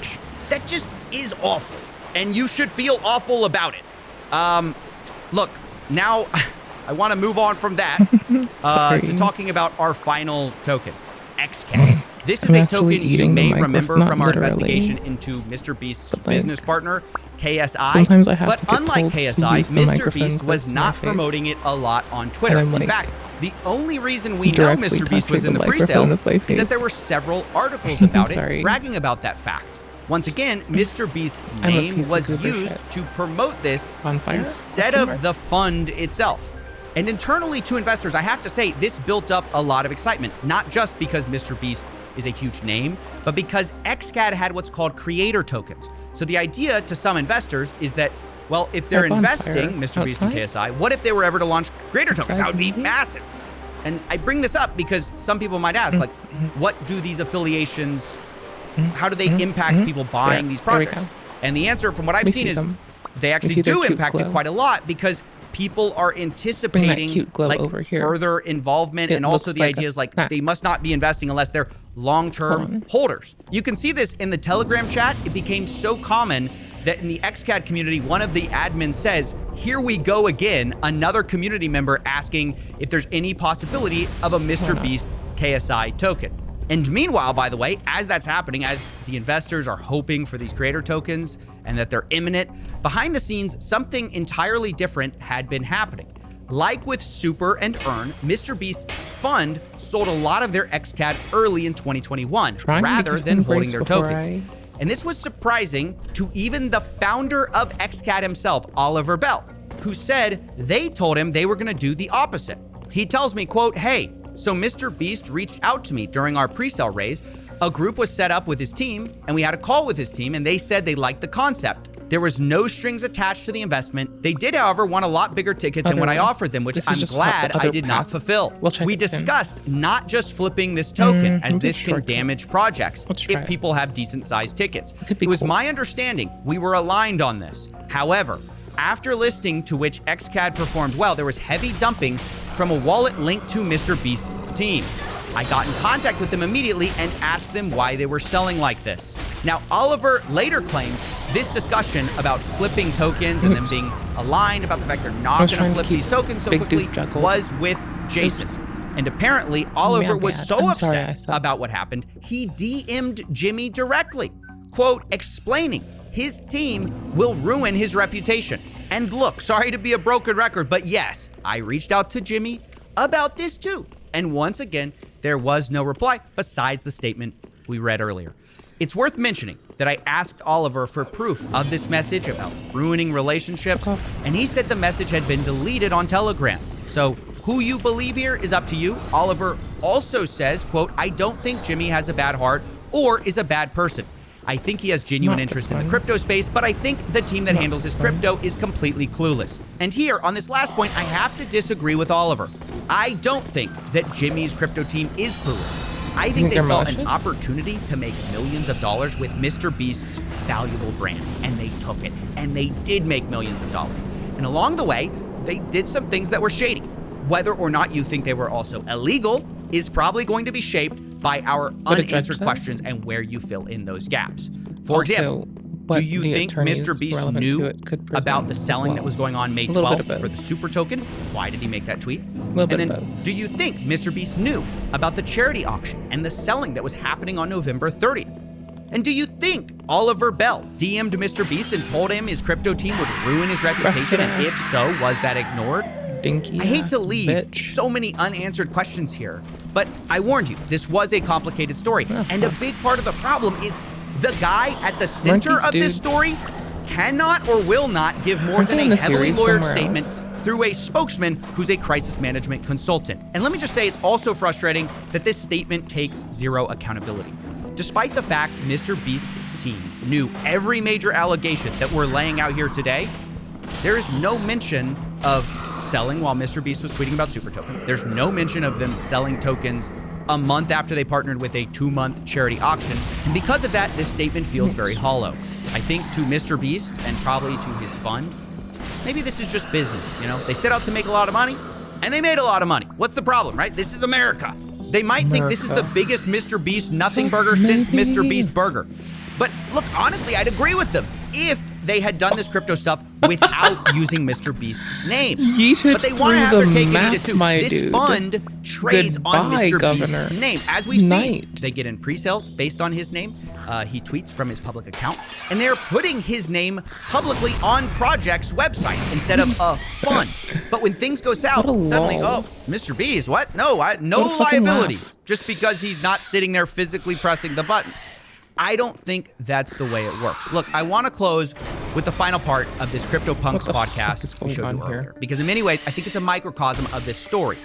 That just is awful, and you should feel awful about it. Look, now I want to move on from that to talking about our final token, XCAT. This is a token you may remember from our investigation into Mr. Beast's business partner, KSI. Sometimes I have but to get unlike told to KSI, use the Mr. microphone Beast was close to not my face. promoting it a lot on Twitter. And I'm, In like, fact, the only reason we know directly Mr. Beast was in the touching the pre-sale microphone with my is that face. there were several articles about Sorry. it bragging about that fact. Once again, Mr. Beast's name was used to promote this instead of the fund itself. And internally to investors, I have to say, this built up a lot of excitement, not just because Mr. Beast is a huge name, but because XCAT had what's called creator tokens. So the idea to some investors is that, well, if they're investing, Mr. Beast and KSI, what if they were ever to launch creator tokens? That would be massive. And I bring this up because some people might ask, like, what do these affiliations, how do they impact people buying these projects? And the answer from what I've seen is they actually do impact it quite a lot because people are anticipating like further involvement, and also the idea is like they must not be investing unless they're long-term holders. You can see this in the Telegram chat. It became so common that in the XCAD community, one of the admins says, "Here we go again," another community member asking if there's any possibility of a Mr. Beast KSI token. And meanwhile, by the way, as that's happening, as the investors are hoping for these creator tokens and that they're imminent, behind the scenes, something entirely different had been happening. Like with Super and Earn, Mr. Beast's fund sold a lot of their XCAD early in 2021, rather than holding their tokens. And this was surprising to even the founder of XCAD himself, Oliver Bell, who said they told him they were gonna do the opposite. He tells me, quote, "Hey, so Mr. Beast reached out to me during our pre-sale raise. A group was set up with his team, and we had a call with his team, and they said they liked the concept. There was no strings attached to the investment. They did, however, want a lot bigger ticket than what I offered them, which I'm glad I did not fulfill. We discussed not just flipping this token, as this can damage projects if people have decent-sized tickets. It was my understanding we were aligned on this. However, after listing to which XCAD performed well, there was heavy dumping from a wallet linked to Mr. Beast's team. I got in contact with them immediately and asked them why they were selling like this." Now, Oliver later claims this discussion about flipping tokens and them being aligned about the fact they're not going to flip these tokens so quickly was with Jason. And apparently, Oliver was so upset about what happened, he DM'd Jimmy directly, quote, explaining his team will ruin his reputation. And look, sorry to be a broken record, but yes, I reached out to Jimmy about this too. And once again, there was no reply besides the statement we read earlier. It's worth mentioning that I asked Oliver for proof of this message about ruining relationships, and he said the message had been deleted on Telegram. So who you believe here is up to you. Oliver also says, quote, "I don't think Jimmy has a bad heart or is a bad person. I think he has genuine interest in the crypto space, but I think the team that handles his crypto is completely clueless." And here, on this last point, I have to disagree with Oliver. I don't think that Jimmy's crypto team is clueless. I think they saw an opportunity to make millions of dollars with Mr. Beast's valuable brand, and they took it, and they did make millions of dollars. And along the way, they did some things that were shady. Whether or not you think they were also illegal is probably going to be shaped by our unanswered questions and where you fill in those gaps. For example, do you think Mr. Beast knew about the selling that was going on May 12th for the Super token? Why did he make that tweet? And then, do you think Mr. Beast knew about the charity auction and the selling that was happening on November 30th? And do you think Oliver Bell DM'd Mr. Beast and told him his crypto team would ruin his reputation? And if so, was that ignored? I hate to leave so many unanswered questions here, but I warned you, this was a complicated story. And a big part of the problem is the guy at the center of this story cannot or will not give more than a heavily lawyered statement through a spokesman who's a crisis management consultant. And let me just say, it's also frustrating that this statement takes zero accountability. Despite the fact Mr. Beast's team knew every major allegation that we're laying out here today, there is no mention of selling while Mr. Beast was tweeting about Super Token. There's no mention of them selling tokens a month after they partnered with a 2-month charity auction. And because of that, this statement feels very hollow. I think to Mr. Beast and probably to his fund, maybe this is just business, you know? They set out to make a lot of money, and they made a lot of money. What's the problem, right? This is America. They might think this is the biggest Mr. Beast nothing burger since Mr. Beast Burger. But look, honestly, I'd agree with them if they had done this crypto stuff without using Mr. Beast's name. But they want to have their cake and eat it too. This fund trades on Mr. Beast's name. As we've seen, they get in pre-sales based on his name. He tweets from his public account, and they're putting his name publicly on projects' website instead of a fund. But when things go south, suddenly, oh, Mr. Beast, what? No, no liability, just because he's not sitting there physically pressing the buttons. I don't think that's the way it works. Look, I want to close with the final part of this CryptoPunks podcast we showed you earlier, because in many ways, I think it's a microcosm of this story.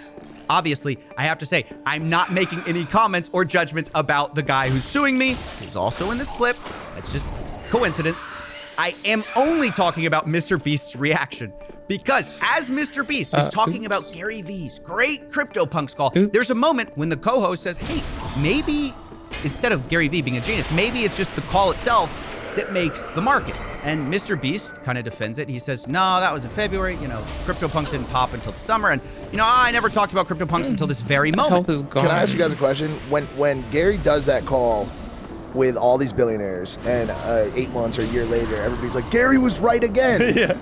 Obviously, I have to say, I'm not making any comments or judgments about the guy who's suing me, who's also in this clip. That's just coincidence. I am only talking about Mr. Beast's reaction, because as Mr. Beast is talking about Gary V's great CryptoPunks call, there's a moment when the co-host says, hey, maybe instead of Gary V being a genius, maybe it's just the call itself that makes the market. And Mr. Beast kind of defends it. He says, no, that was in February. You know, CryptoPunks didn't pop until the summer. And, you know, I never talked about CryptoPunks until this very moment. Health is gone. Can I ask you guys a question? When Gary does that call with all these billionaires and 8 months or a year later, everybody's like, Gary was right again. Yeah.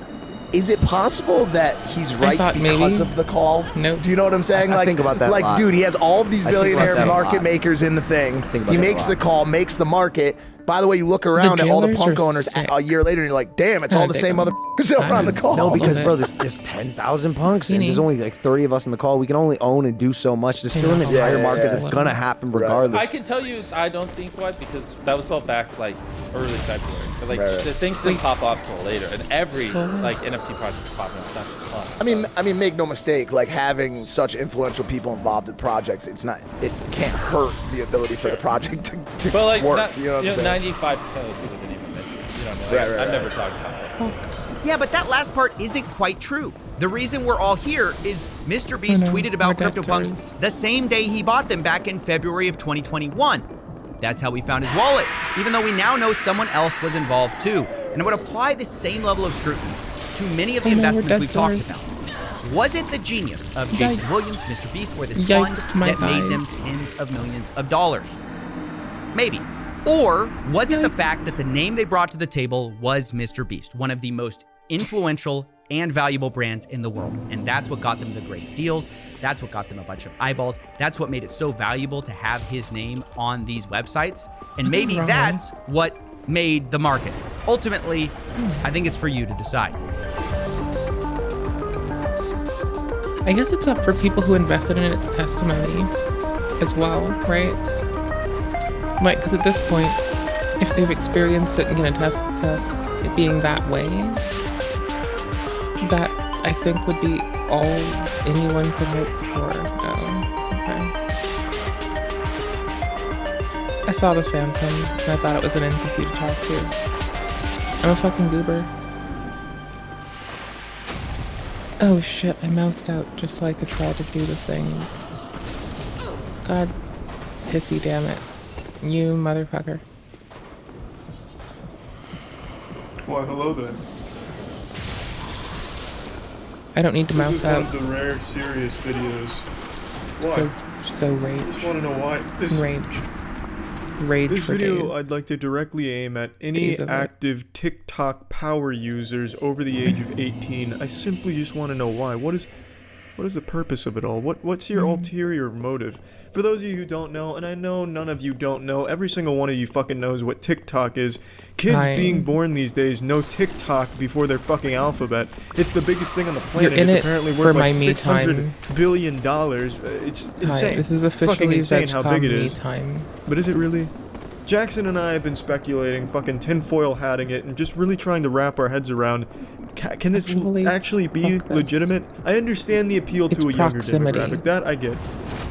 Is it possible that he's right because maybe. of the call? No. Do you know what I'm saying? I think about that a like, lot. dude, he has all of these billionaire market makers in the thing. He makes the call, makes the market. By the way, you look around at all the punk owners a year later, and you're like, damn, it's all the same motherfuckers that were on the call. No, because, bro, there's 10,000 punks, and there's only like 30 of us in the call. We can only own and do so much. There's still an entire market that's going to happen regardless. I can tell you, I don't think what, because that was all back like early February. But like the things didn't pop off till later, and every like NFT project is popping up, not just punks. I mean, make no mistake. Like having such influential people involved in projects, it can't hurt the ability for the project to but like, work. You know what I'm saying? 95% of those people didn't even mention it. You know what I mean? Like, I've never talked about it. Yeah, but that last part isn't quite true. The reason we're all here is Mr. Beast tweeted about CryptoPunks the same day he bought them back in February of 2021. That's how we found his wallet, even though we now know someone else was involved too. And I would apply the same level of scrutiny to many of the investments we've talked about. Was it the genius of Jason Williams, Mr. Beast, or this fund that made them tens of millions of dollars? Maybe. Or was it the fact that the name they brought to the table was Mr. Beast, one of the most influential and valuable brands in the world? And that's what got them the great deals. That's what got them a bunch of eyeballs. That's what made it so valuable to have his name on these websites. And maybe that's what made the market. Ultimately, I think it's for you to decide. I guess it's up for people who invested in its testimony as well, right? Like, because at this point, if they've experienced it and can attest to it being that way, that I think would be all anyone could hope for. Okay. I saw the Phantom, and I thought it was an NPC to talk to. I'm a fucking goober. Oh shit, I moused out just so I could try to do the things. God pissy damn it. You motherfucker. Why, hello then. I don't need to mouse out. This is one of the rare serious videos. Why? So raged. I just want to know why. Rage this for video, days. I'd like to directly aim at any active TikTok power users over the age of 18. I simply just want to know why. What is the purpose of it all? What's your ulterior motive? For those of you who don't know, and I know none of you don't know, every single one of you fucking knows what TikTok is. Kids being born these days know TikTok before their fucking alphabet. It's the biggest thing on the planet. It's apparently worth like $600 billion. It's insane. This is officially fucking insane how big it is. Time. But is it really? Jackson and I have been speculating, fucking tinfoil hatting it, and just really trying to wrap our heads around. Can this actually be legitimate? I understand the appeal to a younger demographic. That I get,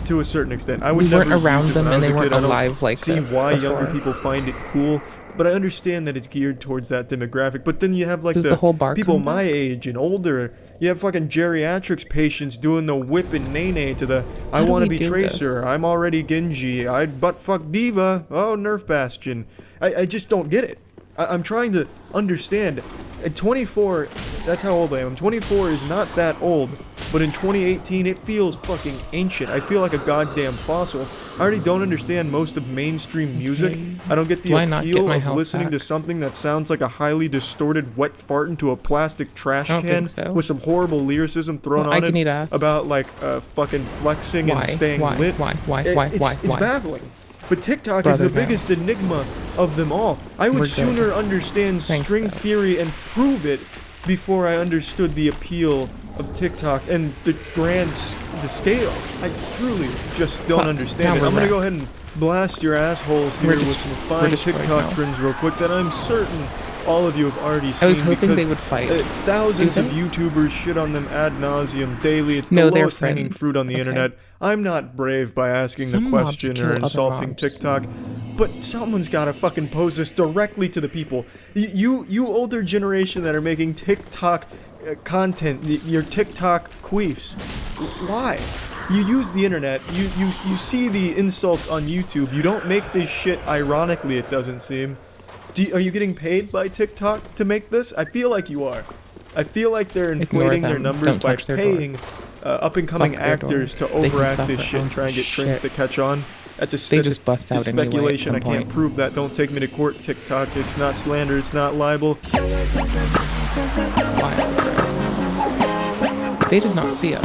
to a certain extent. I would never around them and they weren't alive like this. See why younger people find it cool, but I understand that it's geared towards that demographic. But then you have like the whole people my age and older. You have fucking geriatrics patients doing the whip and nay to the I want to be Tracer. I'm already Genji. I'd butt fuck Diva. Oh, Nerf Bastion. I just don't get it. I'm trying to understand. At 24, that's how old I am. 24 is not that old, but in 2018, it feels fucking ancient. I feel like a goddamn fossil. I already don't understand most of mainstream music. I don't get the appeal of listening to something that sounds like a highly distorted wet fart into a plastic trash can with some horrible lyricism thrown on it about like fucking flexing and staying lit. It's baffling. But TikTok is the biggest enigma of them all. I would sooner understand string theory and prove it before I understood the appeal of TikTok and the scale. I truly just don't understand it. I'm going to go ahead and blast your assholes here with some fine TikTok trends real quick that I'm certain all of you have already seen. I was hoping they would fight. Thousands of YouTubers shit on them ad nauseum daily. It's the lowest hanging fruit on the internet. I'm not brave by asking the question or insulting TikTok, but someone's got to fucking pose this directly to the people. You older generation that are making TikTok content, your TikTok queefs. Why? You use the internet. You see the insults on YouTube. You don't make this shit ironically, it doesn't seem. Are you getting paid by TikTok to make this? I feel like you are. I feel like they're inflating their numbers by paying up-and-coming actors to overact this shit and try and get trends to catch on. That's just speculation. I can't prove that. Don't take me to court, TikTok. It's not slander. It's not libel. They did not see us.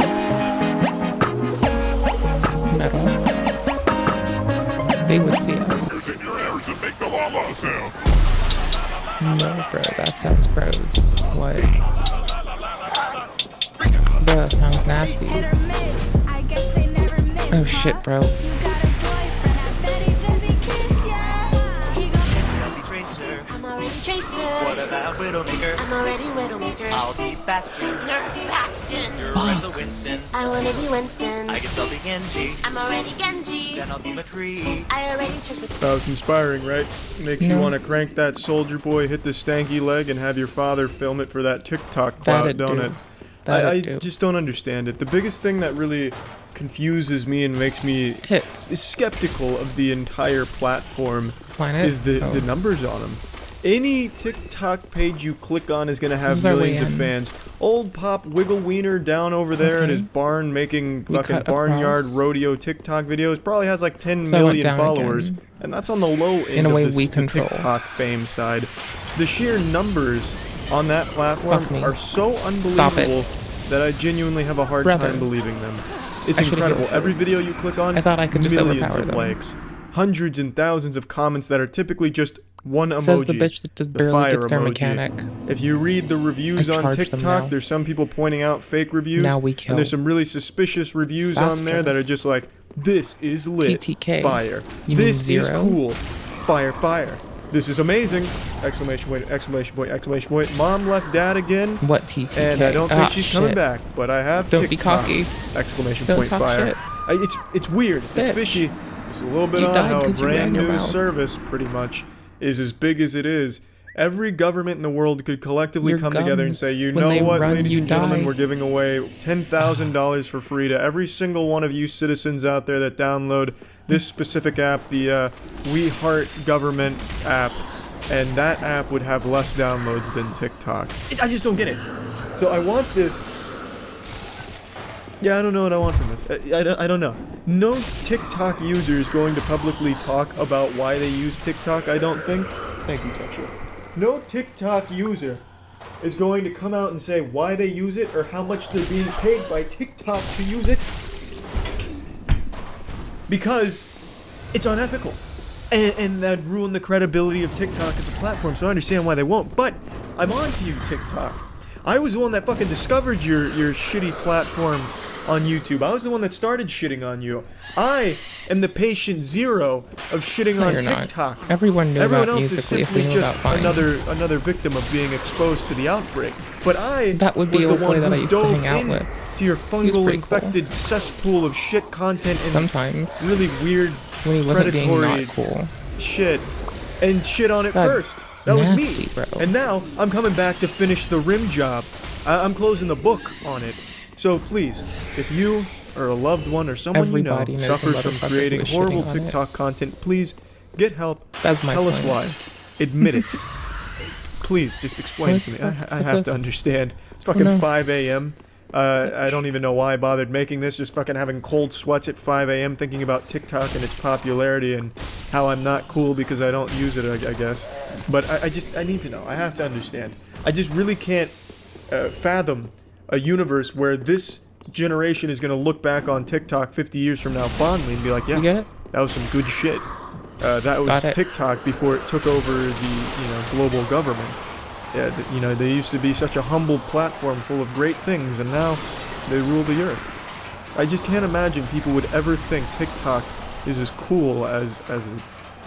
Metal. They would see us. No, bro, that sounds gross. What? Bro, that sounds nasty. Oh shit, bro. What about Widowmaker? I'm already Widowmaker. I'll be Bastion. Nerf Bastion. You're the Winston. I wanna be Winston. I guess I'll be Genji. I'm already Genji. Then I'll be McCree. I already chose McCree. That was inspiring, right? Makes you want to crank that soldier boy, hit the stanky leg, and have your father film it for that TikTok clout, don't it? I just don't understand it. The biggest thing that really confuses me and makes me skeptical of the entire platform is the numbers on them. Any TikTok page you click on is going to have millions of fans. Old Pop Wiggle Wiener down over there at his barn making fucking barnyard rodeo TikTok videos probably has like 10 million followers. And that's on the low end of the TikTok fame side. The sheer numbers on that platform are so unbelievable that I genuinely have a hard time believing them. It's incredible. Every video you click on, millions of likes. Hundreds and thousands of comments that are typically just one emoji. Says the bitch that barely gets their mechanic. If you read the reviews on TikTok, there's some people pointing out fake reviews. Now we kill. And there's some really suspicious reviews on there that are just like, this is lit. PTK. Fire. This is cool. Fire, fire. This is amazing! Exclamation point, exclamation point, exclamation point. Mom left dad again. What TTK? And I don't think she's coming back, but I have Don't be cocky. Exclamation point, fire. It's weird. It's fishy. It's a little bit on how a brand new service, pretty much, is as big as it is. Every government in the world could collectively come together and say, you know what, ladies and gentlemen, we're giving away $10,000 for free to every single one of you citizens out there that download this specific app, the We Heart Government app, and that app would have less downloads than TikTok. I just don't get it. So I want this. Yeah, I don't know what I want from this. I don't know. No TikTok user is going to publicly talk about why they use TikTok, I don't think. Thank you, Tetra. No TikTok user is going to come out and say why they use it or how much they're being paid by TikTok to use it. Because it's unethical. And that ruined the credibility of TikTok as a platform, so I understand why they won't. But I'm on to you, TikTok. I was the one that fucking discovered your shitty platform on YouTube. I was the one that started shitting on you. I am the patient zero of shitting on TikTok. Not. Everyone knew Everyone about else is simply just another victim of being exposed to the outbreak. But I was the one who dove into your fungal infected cesspool of shit content and sometimes really weird when he wasn't being predatory not cool shit and shit on it first. That was me. Bro. And now I'm coming back to finish the rim job. I'm closing the book on it. So please, if you or a loved one or someone you know suffers from creating horrible TikTok content, please get help. Tell us why. Admit it. Please, just explain it to me. I have to understand. It's fucking 5 a.m. I don't even know why I bothered making this. Just fucking having cold sweats at 5 a.m. thinking about TikTok and its popularity and how I'm not cool because I don't use it, I guess. But I need to know. I have to understand. I just really can't fathom a universe where this generation is going to look back on TikTok 50 years from now fondly and be like, yeah, that was some good shit. That was TikTok before it took over the global government. Yeah, they used to be such a humble platform full of great things, and now they rule the earth. I just can't imagine people would ever think TikTok is as cool as it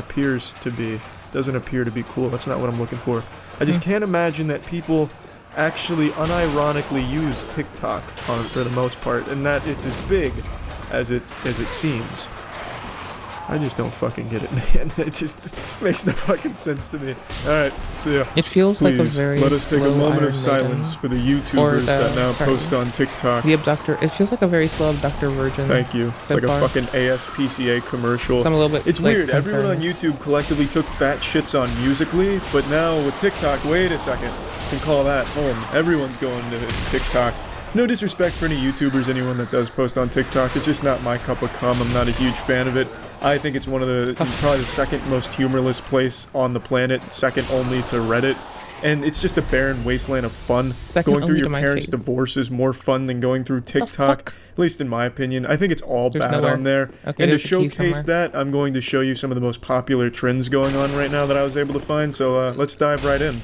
appears to be. It doesn't appear to be cool. That's not what I'm looking for. I just can't imagine that people actually unironically use TikTok for the most part, and that it's as big as it seems. I just don't fucking get it, man. It just makes no fucking sense to me. Alright, so yeah. It feels please, like a very let us take a slow moment Iron of silence Maiden. for the YouTubers that now post on TikTok. The Abductor. It feels like a very slow Abductor Virgin. Thank you. It's so like far. a fucking ASPCA commercial. So I'm a little bit, it's like, weird. concerned. Everyone on YouTube collectively took fat shits on Musical.ly, but now with TikTok, wait a second. You can call that home. Everyone's going to TikTok. No disrespect for any YouTubers, anyone that does post on TikTok. It's just not my cup of cum. I'm not a huge fan of it. I think it's one of the, probably the second most humorless place on the planet, second only to Reddit. And it's just a barren wasteland of fun. Going through your parents' divorce is more fun than going through TikTok, at least in my opinion. I think it's all bad on there. Okay, and to showcase that, I'm going to show you some of the most popular trends going on right now that I was able to find. So let's dive right in.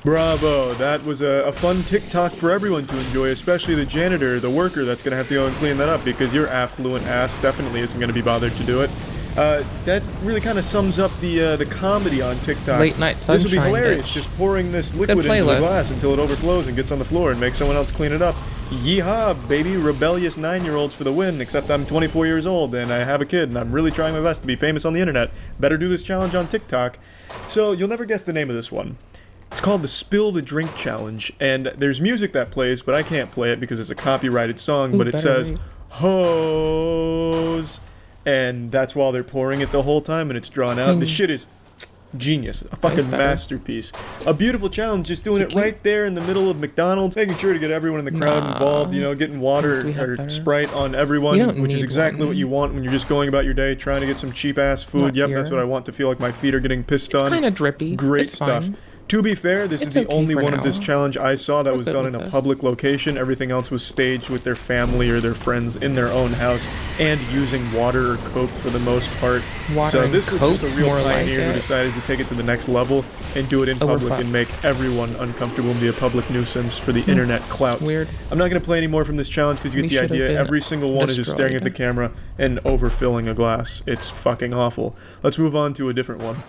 Bravo, that was a fun TikTok for everyone to enjoy, especially the janitor, the worker that's going to have to go and clean that up because your affluent ass definitely isn't going to be bothered to do it. That really kind of sums up the comedy on TikTok. Late night sunshine. This will be hilarious, just pouring this liquid into the glass until it overflows and gets on the floor and makes someone else clean it up. Yeehaw, baby, rebellious 9-year-olds for the win, except I'm 24 years old and I have a kid and I'm really trying my best to be famous on the internet. Better do this challenge on TikTok. So, you'll never guess the name of this one. It's called the Spill the Drink Challenge, and there's music that plays, but I can't play it because it's a copyrighted song, but it says, hose, and that's while they're pouring it the whole time, and it's drawn out. The shit is genius. A fucking masterpiece. A beautiful challenge, just doing it right there in the middle of McDonald's, making sure to get everyone in the crowd involved, you know, getting water or Sprite on everyone, which is exactly what you want when you're just going about your day, trying to get some cheap-ass food. Yep, that's what I want to feel like my feet are getting pissed on. It's kind of drippy. Great stuff. Fine. To be fair, this is the only one of this challenge I saw that was done in a public location. Everything else was staged with their family or their friends in their own house and using water or Coke for the most part. So this was just a real pioneer who decided to take it to the next level and do it in public and make everyone uncomfortable and be a public nuisance for the internet clout. Weird. I'm not going to play any more from this challenge because you get the idea. Every single one is just staring at the camera and overfilling a glass. It's fucking awful. Let's move on to a different one.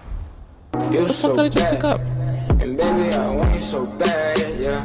What the fuck did I just pick up? And baby, I want you so bad, yeah.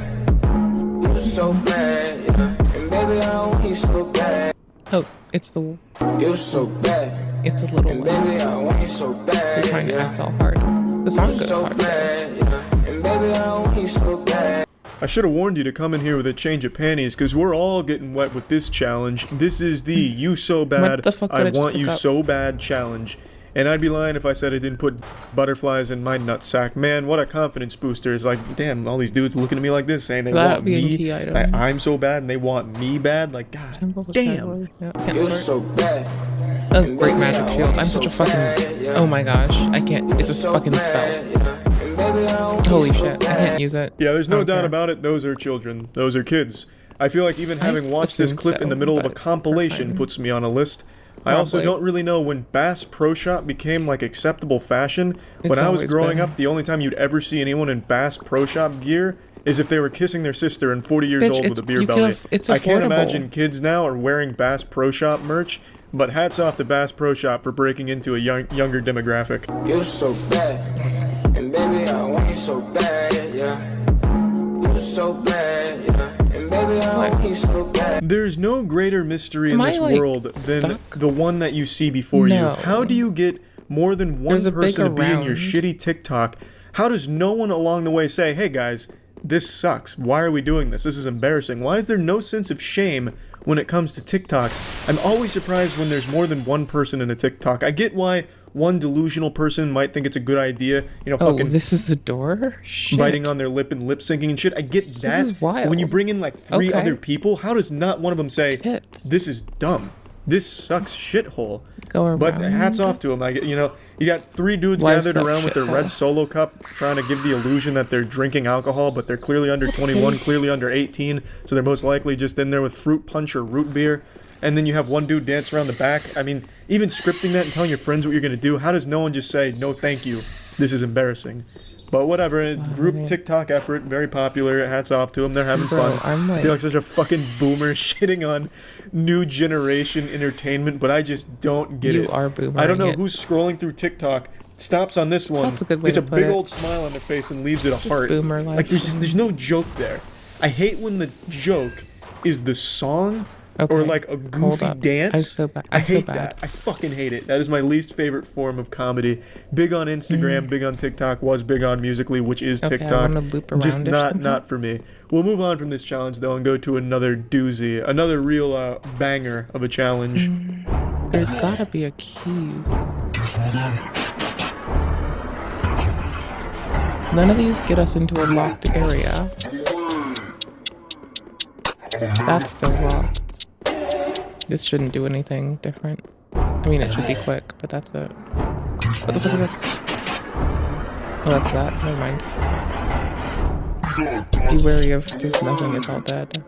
You're so bad, yeah. And baby, I want you so bad. Oh, it's the... You're so bad. It's a little... And baby, I want you so bad. They're trying to act all hard. The song goes hard. Bad, yeah. And baby, I want you so bad. I should have warned you to come in here with a change of panties, because we're all getting wet with this challenge. This is the You So Bad, I Want You So Bad challenge. And I'd be lying if I said I didn't put butterflies in my nutsack. Man, what a confidence booster. It's like, damn, all these dudes looking at me like this, saying they want me. I'm so bad and they want me bad. Like, god damn. You're so bad. Oh, great magic shield. I'm such a fucking... Oh my gosh. I can't... It's a fucking spell. Holy shit. I can't use it. Yeah, there's no doubt about it. Those are children. Those are kids. I feel like even having watched this clip in the middle of a compilation puts me on a list. I also don't really know when Bass Pro Shop became like acceptable fashion. When I was growing up, the only time you'd ever see anyone in Bass Pro Shop gear is if they were kissing their sister and 40 years old with a beer belly. I can't imagine kids now are wearing Bass Pro Shop merch, but hats off to Bass Pro Shop for breaking into a younger demographic. You're so bad, and baby, I want you so bad, yeah. You're so bad, yeah. There's no greater mystery in this world than the one that you see before you. How do you get more than one person to be in your shitty TikTok? How does no one along the way say, hey guys, this sucks. Why are we doing this? This is embarrassing. Why is there no sense of shame when it comes to TikToks? I'm always surprised when there's more than one person in a TikTok. I get why one delusional person might think it's a good idea, you know, fucking this is the door? Shit. Biting on their lip and lip syncing and shit. I get that. This is wild. When you bring in like three other people, how does not one of them say, this is dumb? This sucks shithole. But hats off to them. You know, you got three dudes gathered around with their red Solo cup trying to give the illusion that they're drinking alcohol, but they're clearly under 21, clearly under 18, so they're most likely just in there with fruit punch or root beer. And then you have one dude dance around the back. I mean, even scripting that and telling your friends what you're going to do, how does no one just say, no thank you, this is embarrassing? But whatever, group TikTok effort, very popular, hats off to them, they're having fun. I feel like such a fucking boomer shitting on new generation entertainment, but I just don't get it. You are boomering I don't know it. who's scrolling through TikTok stops on this one, That's a good way gets to a put big it. old smile on their face and leaves it a Just heart. boomer life. Like there's no joke there. I hate when the joke is the song or like a goofy dance. I hate that. I fucking hate it. That is my least favorite form of comedy. Big on Instagram, big on TikTok, was big on Musical.ly, which is TikTok. I wanna loop around Just somehow. not for me. We'll move on from this challenge though and go to another doozy, another real banger of a challenge. There's gotta be a keys. None of these get us into a locked area. That's still locked. This shouldn't do anything different. I mean, it should be quick, but that's it. What the fuck is this? Oh, that's that. Never mind. Be wary of there's nothing, it's all dead.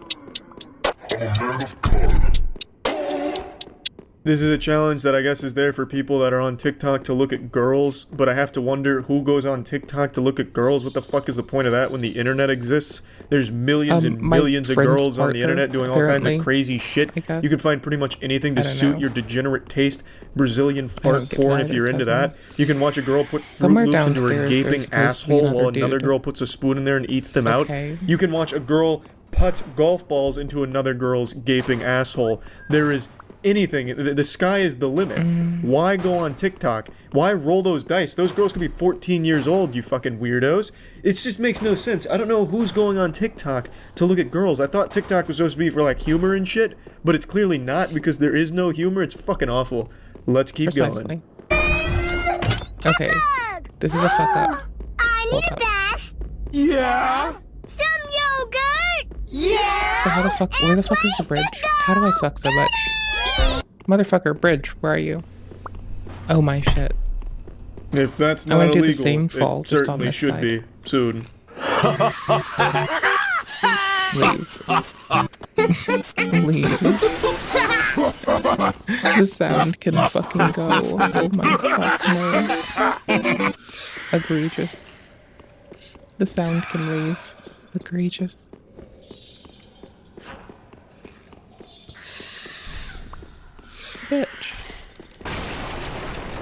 This is a challenge that I guess is there for people that are on TikTok to look at girls, but I have to wonder who goes on TikTok to look at girls. What the fuck is the point of that when the internet exists? There's millions and millions of girls on the internet doing all kinds of crazy shit. You can find pretty much anything to suit your degenerate taste. Brazilian fart porn if you're into that. You can watch a girl put Fruit Loops into her gaping asshole while another girl puts a spoon in there and eats them out. You can watch a girl putt golf balls into another girl's gaping asshole. There is anything. The sky is the limit. Why go on TikTok? Why roll those dice? Those girls could be 14 years old, you fucking weirdos. It just makes no sense. I don't know who's going on TikTok to look at girls. I thought TikTok was supposed to be for like humor and shit, but it's clearly not because there is no humor. It's fucking awful. Let's keep going. Okay, this is a fuck up. I need a bath. Yeah. Some yogurt. Yeah. So how the fuck, where the fuck is the bridge? How do I suck so much? Motherfucker, bridge, where are you? Oh my shit. If that's not illegal, do the same fall, it just on certainly this should side. be soon. Leave. Leave. The sound can fucking go. Oh my fuck, no. Egregious. The sound can leave. Egregious. Bitch.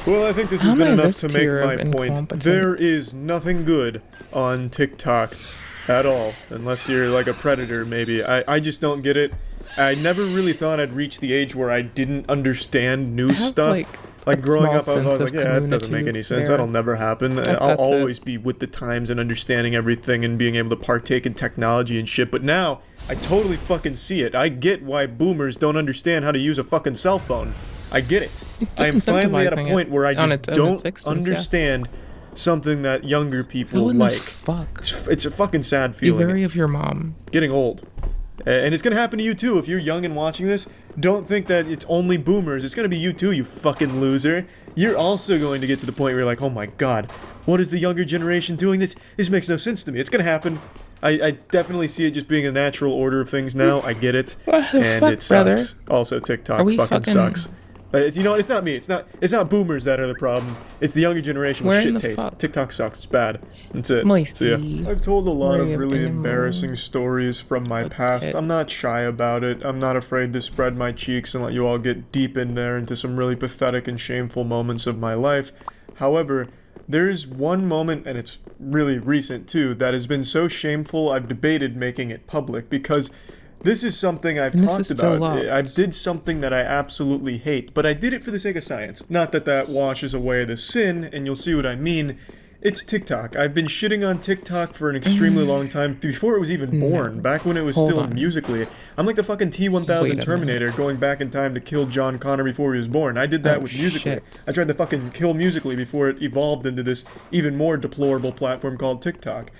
Well, I think this has been enough to make my point. There is nothing good on TikTok at all, unless you're like a predator, maybe. I just don't get it. I never really thought I'd reach the age where I didn't understand new stuff. Like growing up, I was always like, yeah, that doesn't make any sense. That'll never happen. I'll always be with the times and understanding everything and being able to partake in technology and shit. But now, I totally fucking see it. I get why boomers don't understand how to use a fucking cell phone. I get it. I am finally at a point where I just don't understand something that younger people like. It's a fucking sad feeling. Be wary of your mom. Getting old. And it's gonna happen to you too if you're young and watching this. Don't think that it's only boomers. It's gonna be you too, you fucking loser. You're also going to get to the point where you're like, oh my god, what is the younger generation doing? This makes no sense to me. It's gonna happen. I definitely see it just being a natural order of things now. I get it. And it sucks. Also, TikTok fucking sucks. You know, it's not me. It's not boomers that are the problem. It's the younger generation with shit taste. TikTok sucks. It's bad. That's it. So yeah, I've told a lot of really embarrassing stories from my past. I'm not shy about it. I'm not afraid to spread my cheeks and let you all get deep in there into some really pathetic and shameful moments of my life. However, there's one moment, and it's really recent too, that has been so shameful I've debated making it public because this is something I've talked about. I did something that I absolutely hate, but I did it for the sake of science. Not that that washes away the sin, and you'll see what I mean. It's TikTok. I've been shitting on TikTok for an extremely long time, before it was even born, back when it was still Musical.ly. I'm like the fucking T-1000 Terminator going back in time to kill John Connor before he was born. I did that with Musical.ly. I tried to fucking kill Musical.ly before it evolved into this even more deplorable platform called TikTok.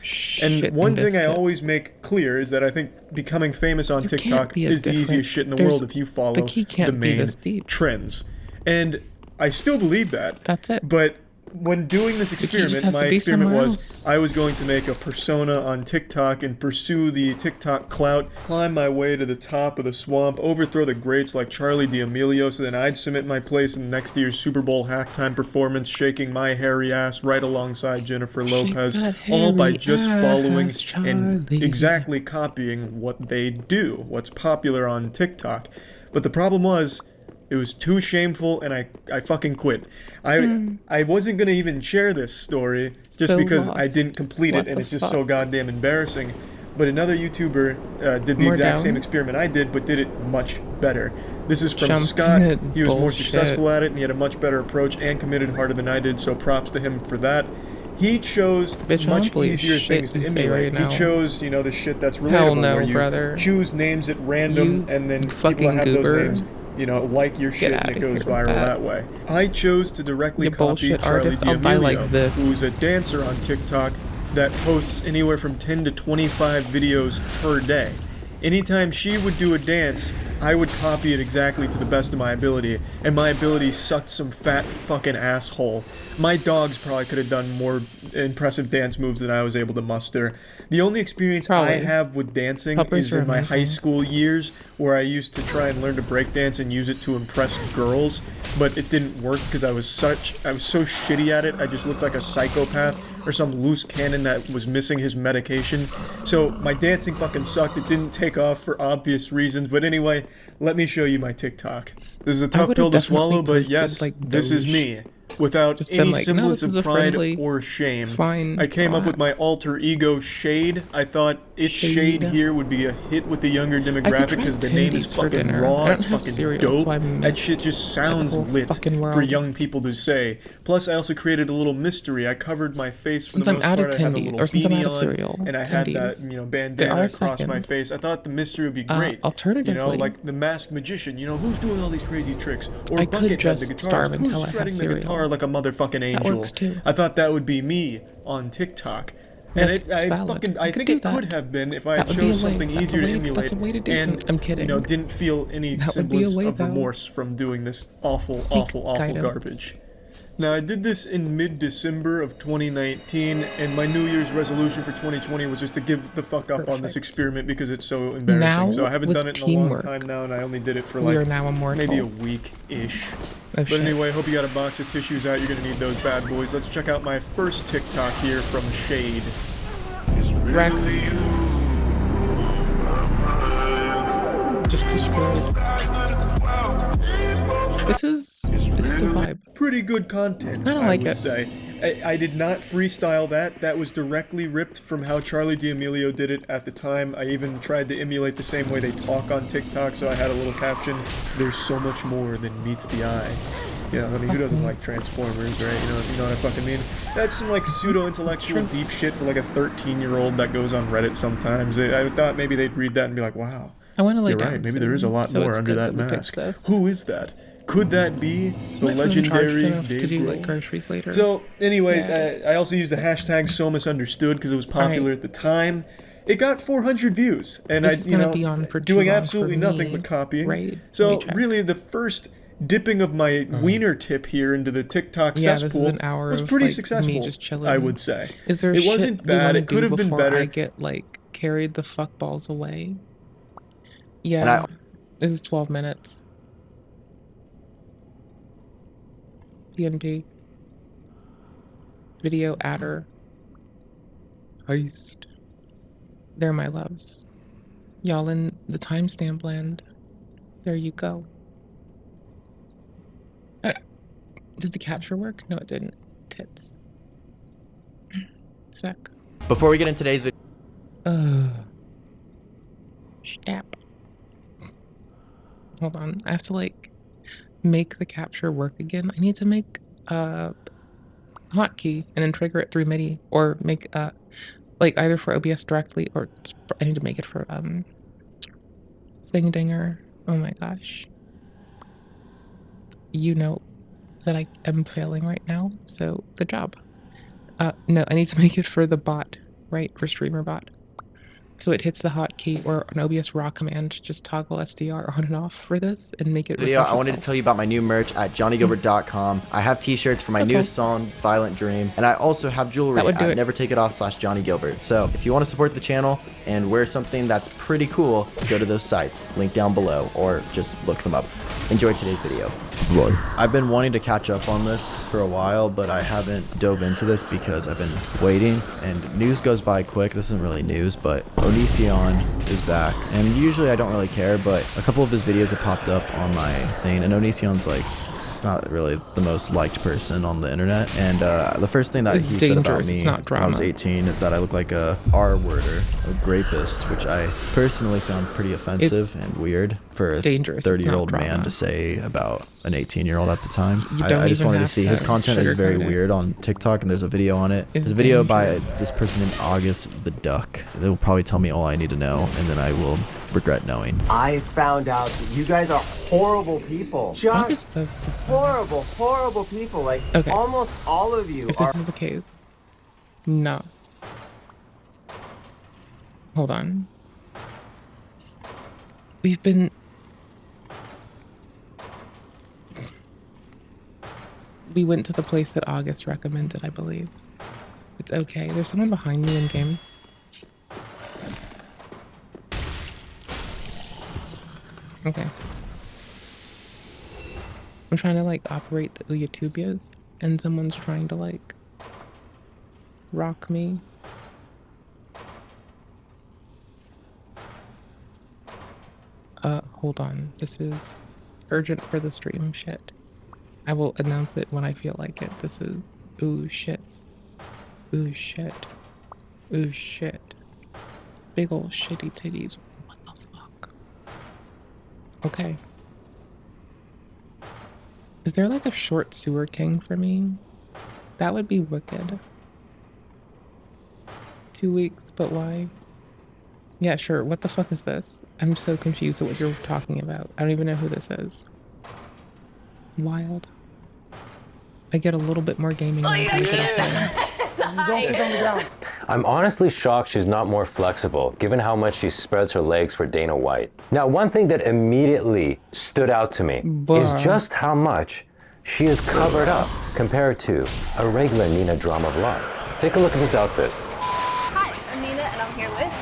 And one thing I always make clear is that I think becoming famous on TikTok is the easiest shit in the world if you follow the main trends. And I still believe that. That's it. But when doing this experiment, my experiment was I was going to make a persona on TikTok and pursue the TikTok clout, climb my way to the top of the swamp, overthrow the greats like Charlie D'Amelio, so then I'd submit my place in next year's Super Bowl halftime performance, shaking my hairy ass right alongside Jennifer Lopez, all by just following and exactly copying what they do, what's popular on TikTok. But the problem was, It was too shameful, and I fucking quit. I wasn't gonna even share this story just because I didn't complete it, and it's just so goddamn embarrassing. But another YouTuber did the exact same experiment I did, but did it much better. This is from Scott. He was more successful at it, and he had a much better approach and committed harder than I did, so props to him for that. He chose much easier things to emulate. He chose, the shit that's relatable, where you choose names at random, and then people that have those names, like your shit, and it goes viral that way. I chose to directly copy Charli D'Amelio, who's a dancer on TikTok that posts anywhere from 10 to 25 videos per day. Anytime she would do a dance, I would copy it exactly to the best of my ability, and my ability sucked some fat fucking asshole. My dogs probably could have done more impressive dance moves than I was able to muster. The only experience I have with dancing is in my high school years, where I used to try and learn to break dance and use it to impress girls, but it didn't work because I was so shitty at it. I just looked like a psychopath or some loose cannon that was missing his medication. So my dancing fucking sucked. It didn't take off for obvious reasons. But anyway, let me show you my TikTok. This is a tough pill to swallow, but yes, this is me. Without any semblance of pride or shame. I came up with my alter ego, Shade. I thought Shade here would be a hit with the younger demographic because the name is fucking raw, it's fucking dope. That shit just sounds lit for young people to say. Plus, I also created a little mystery. I covered my face for the most part. I had a little beanie on, and I had that, bandana across my face. I thought the mystery would be great. Alternatively, like the masked magician. Who's doing all these crazy tricks? Or Buckethead, the guitarist. Who's shredding the guitar like a motherfucking angel? I thought that would be me on TikTok. And I think it could have been if I had chose something easier to emulate and didn't feel any semblance of remorse from doing this awful garbage. Now, I did this in mid-December of 2019, and my New Year's resolution for 2020 was just to give the fuck up on this experiment because it's so embarrassing. So I haven't done it in a long time now, and I only did it for like maybe a week-ish. But anyway, hope you got a box of tissues out. You're going to need those bad boys. Let's check out my first TikTok here from Shade. Wrecked. Just destroyed. This is a vibe. Pretty good content, I would say. I did not freestyle that. That was directly ripped from how Charli D'Amelio did it at the time. I even tried to emulate the same way they talk on TikTok, so I had a little caption, "There's so much more than meets the eye." Who doesn't like Transformers, right? You know what I fucking mean? That's some like pseudo-intellectual deep shit for like a 13-year-old that goes on Reddit sometimes. I thought maybe they'd read that and be like, wow, you're right, maybe there is a lot more under that mask. Who is that? Could that be the legendary Dave to do like groceries later? So anyway, I also used the hashtag So Misunderstood because it was popular at the time. It got 400 views, and doing absolutely nothing but copying. So really, the first dipping of my wiener tip here into the TikTok cesspool was pretty successful. I would say. It wasn't bad. It could have been better. I get carried the fuck balls away. Yeah, this is 12 minutes. PNP. Video adder. Heist. They're my loves. Y'all in the timestamp land. There you go. Did the capture work? No, it didn't. Tits. Sec. Before we get into today's video. Stop. Hold on. I have to make the capture work again. I need to make a hotkey and then trigger it through MIDI, or make either for OBS directly, or I need to make it for Thingdinger. Oh my gosh. You know that I am failing right now, so good job. No, I need to make it for the bot, right? For streamer bot. So it hits the hotkey or an OBS raw command, just toggle SDR on and off for this and make it video. I wanted to tell you about my new merch at johnnygilbert.com. I have t-shirts for my newest song, Violent Dream, and I also have jewelry at nevertakeitoff.com/johnnygilbert. So if you want to support the channel, and wear something that's pretty cool, go to those sites, link down below, or just look them up. Enjoy today's video. Right. I've been wanting to catch up on this for a while, but I haven't dove into this because I've been waiting, and news goes by quick. This isn't really news, but Onision is back, and usually I don't really care, but a couple of his videos have popped up on my thing, and Onision's like, not really the most liked person on the internet, and the first thing that he said about me when I was 18 is that I look like a R-worder, a rapist, which I personally found pretty offensive and weird for a 30-year-old man to say about an 18-year-old at the time. I just wanted to see his content is very weird on TikTok, and there's a video on it. There's a video by this person named August the Duck. They will probably tell me all I need to know, and then I will regret knowing. I found out that you guys are horrible people. Just horrible, horrible people. Like, almost all of you If this is the case, no. Hold on. We went to the place that August recommended, I believe. It's okay. There's someone behind me in game. Okay. I'm trying to like operate the Uyatubias, and someone's trying to like rock me. Hold on. This is urgent for the stream shit. I will announce it when I feel like it. This is ooh shits. Ooh shit. Ooh shit. Big old shitty titties. What the fuck? Okay. Is there like a short sewer king for me? That would be wicked. 2 weeks, but why? Yeah, sure. What the fuck is this? I'm so confused at what you're talking about. I don't even know who this is. It's wild. I get a little bit more gaming when I get off. I'm honestly shocked she's not more flexible, given how much she spreads her legs for Dana White. Now, one thing that immediately stood out to me is just how much she is covered up compared to a regular Nina drama vlog. Take a look at this outfit. Hi, I'm Nina, and I'm here with...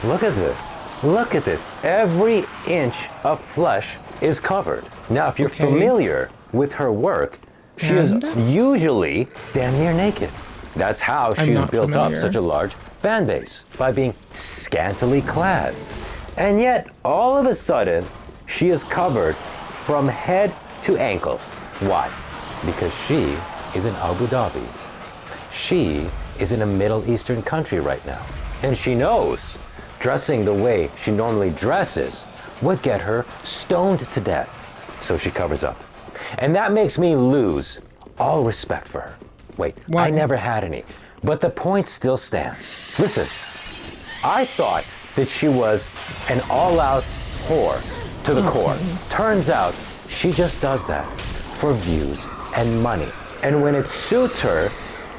Look at this. Look at this. Every inch of flesh is covered. Now, if you're familiar with her work, she is usually damn near naked. That's how she's built up such a large fan base, by being scantily clad. And yet, all of a sudden, she is covered from head to ankle. Why? Because she is in Abu Dhabi. She is in a Middle Eastern country right now. And she knows dressing the way she normally dresses would get her stoned to death. So she covers up. And that makes me lose all respect for her. Wait, I never had any. But the point still stands. Listen, I thought that she was an all-out whore to the core. Turns out she just does that for views and money. And when it suits her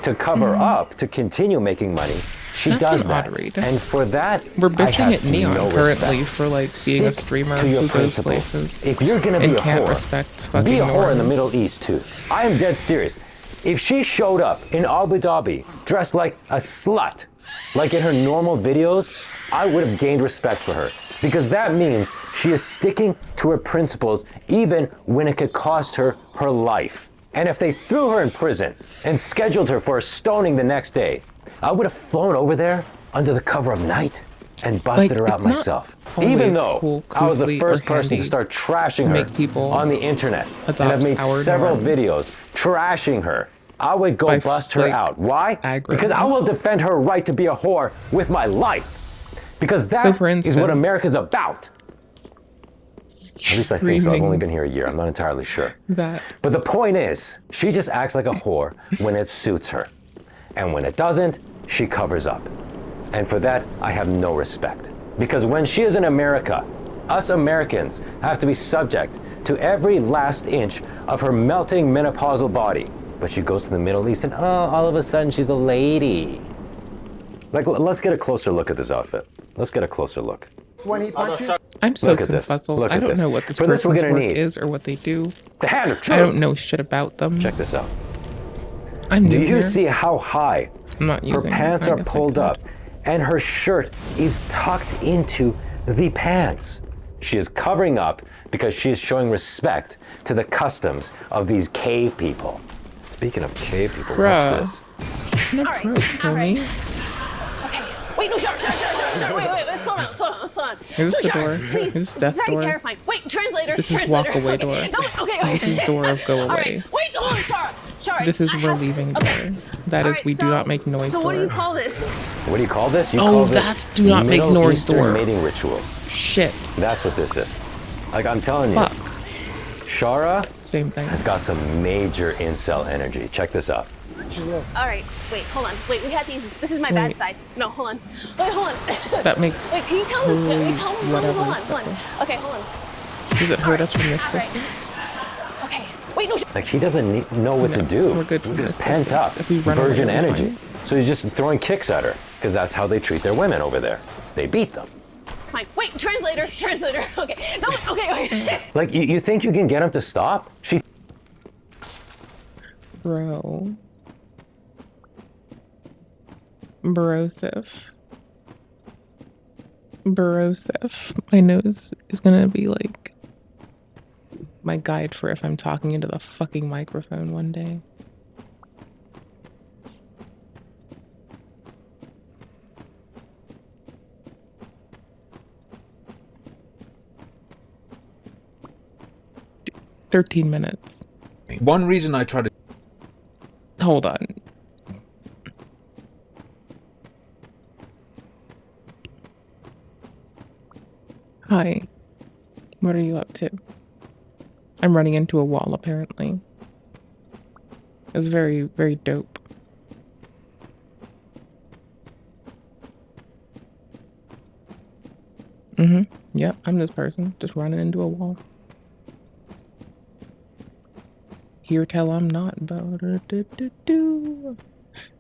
to cover up, to continue making money, she does that. And for that, we're bitching at Neon no currently respect. for like being a streamer who goes places. If you're gonna be a whore, respect be a whore in the norms. Middle East too. I am dead serious. If she showed up in Abu Dhabi dressed like a slut, like in her normal videos, I would have gained respect for her. Because that means she is sticking to her principles even when it could cost her her life. And if they threw her in prison and scheduled her for a stoning the next day, I would have flown over there under the cover of night and busted her out myself. Even though I was the first person to start trashing her on the internet and have made several videos trashing her, I would go bust her out. Why? Because I will defend her right to be a whore with my life. Because that is what America's about. At least I think so. I've only been here a year. I'm not entirely sure. But the point is, she just acts like a whore when it suits her. And when it doesn't, she covers up. And for that, I have no respect. Because when she is in America, us Americans have to be subject to every last inch of her melting menopausal body. But she goes to the Middle East and all of a sudden she's a lady. Like, let's get a closer look at this outfit. Let's get a closer look. When he punches, I'm so confuzzled. I don't know what this person's work is or what they do. The hand of truth. I don't know shit about them. Check this out. Do you see how high her pants are pulled up and her shirt is tucked into the pants? She is covering up because she is showing respect to the customs of these cave people. Speaking of cave people, watch this. All right. Okay. Wait, no, shut. Wait, slow down. Is this the Shara, door? please. Is this death This is door? terrifying. Wait, translator. This is walk away door. No, okay. This is door of go All away. right. Wait, hold on, Shara. This is we're leaving door. That is we do not make noise So door. what do you call this? What do you call this? You call this that's do not make Middle noise Eastern door. mating rituals. Shit. That's what this is. Like I'm telling you. Fuck. Shara Same thing. has got some major incel energy. Check this out. All right. Wait, hold on. Wait, we had these. This is my bad side. No, hold on. Wait, hold on. That makes Wait, can you tell me? totally Tell me. whatever Hold on. stuff. Okay, hold on. Does it hurt us from this distance? Okay. Wait, no. Like he doesn't know what to do we're good with from this this pent up distance. If we run away, virgin we'll be energy. fine. So he's just throwing kicks at her because that's how they treat their women over there. They beat them. Fine. Wait, translator. Okay. No, okay. Like you think you can get him to stop? Bro. Brosif. My nose is gonna be like my guide for if I'm talking into the fucking microphone one day. D- 13 minutes. One reason I try to... Hold on. Hi. What are you up to? I'm running into a wall, apparently. It's very, very dope. Yep, I'm this person, just running into a wall. Here till I'm not.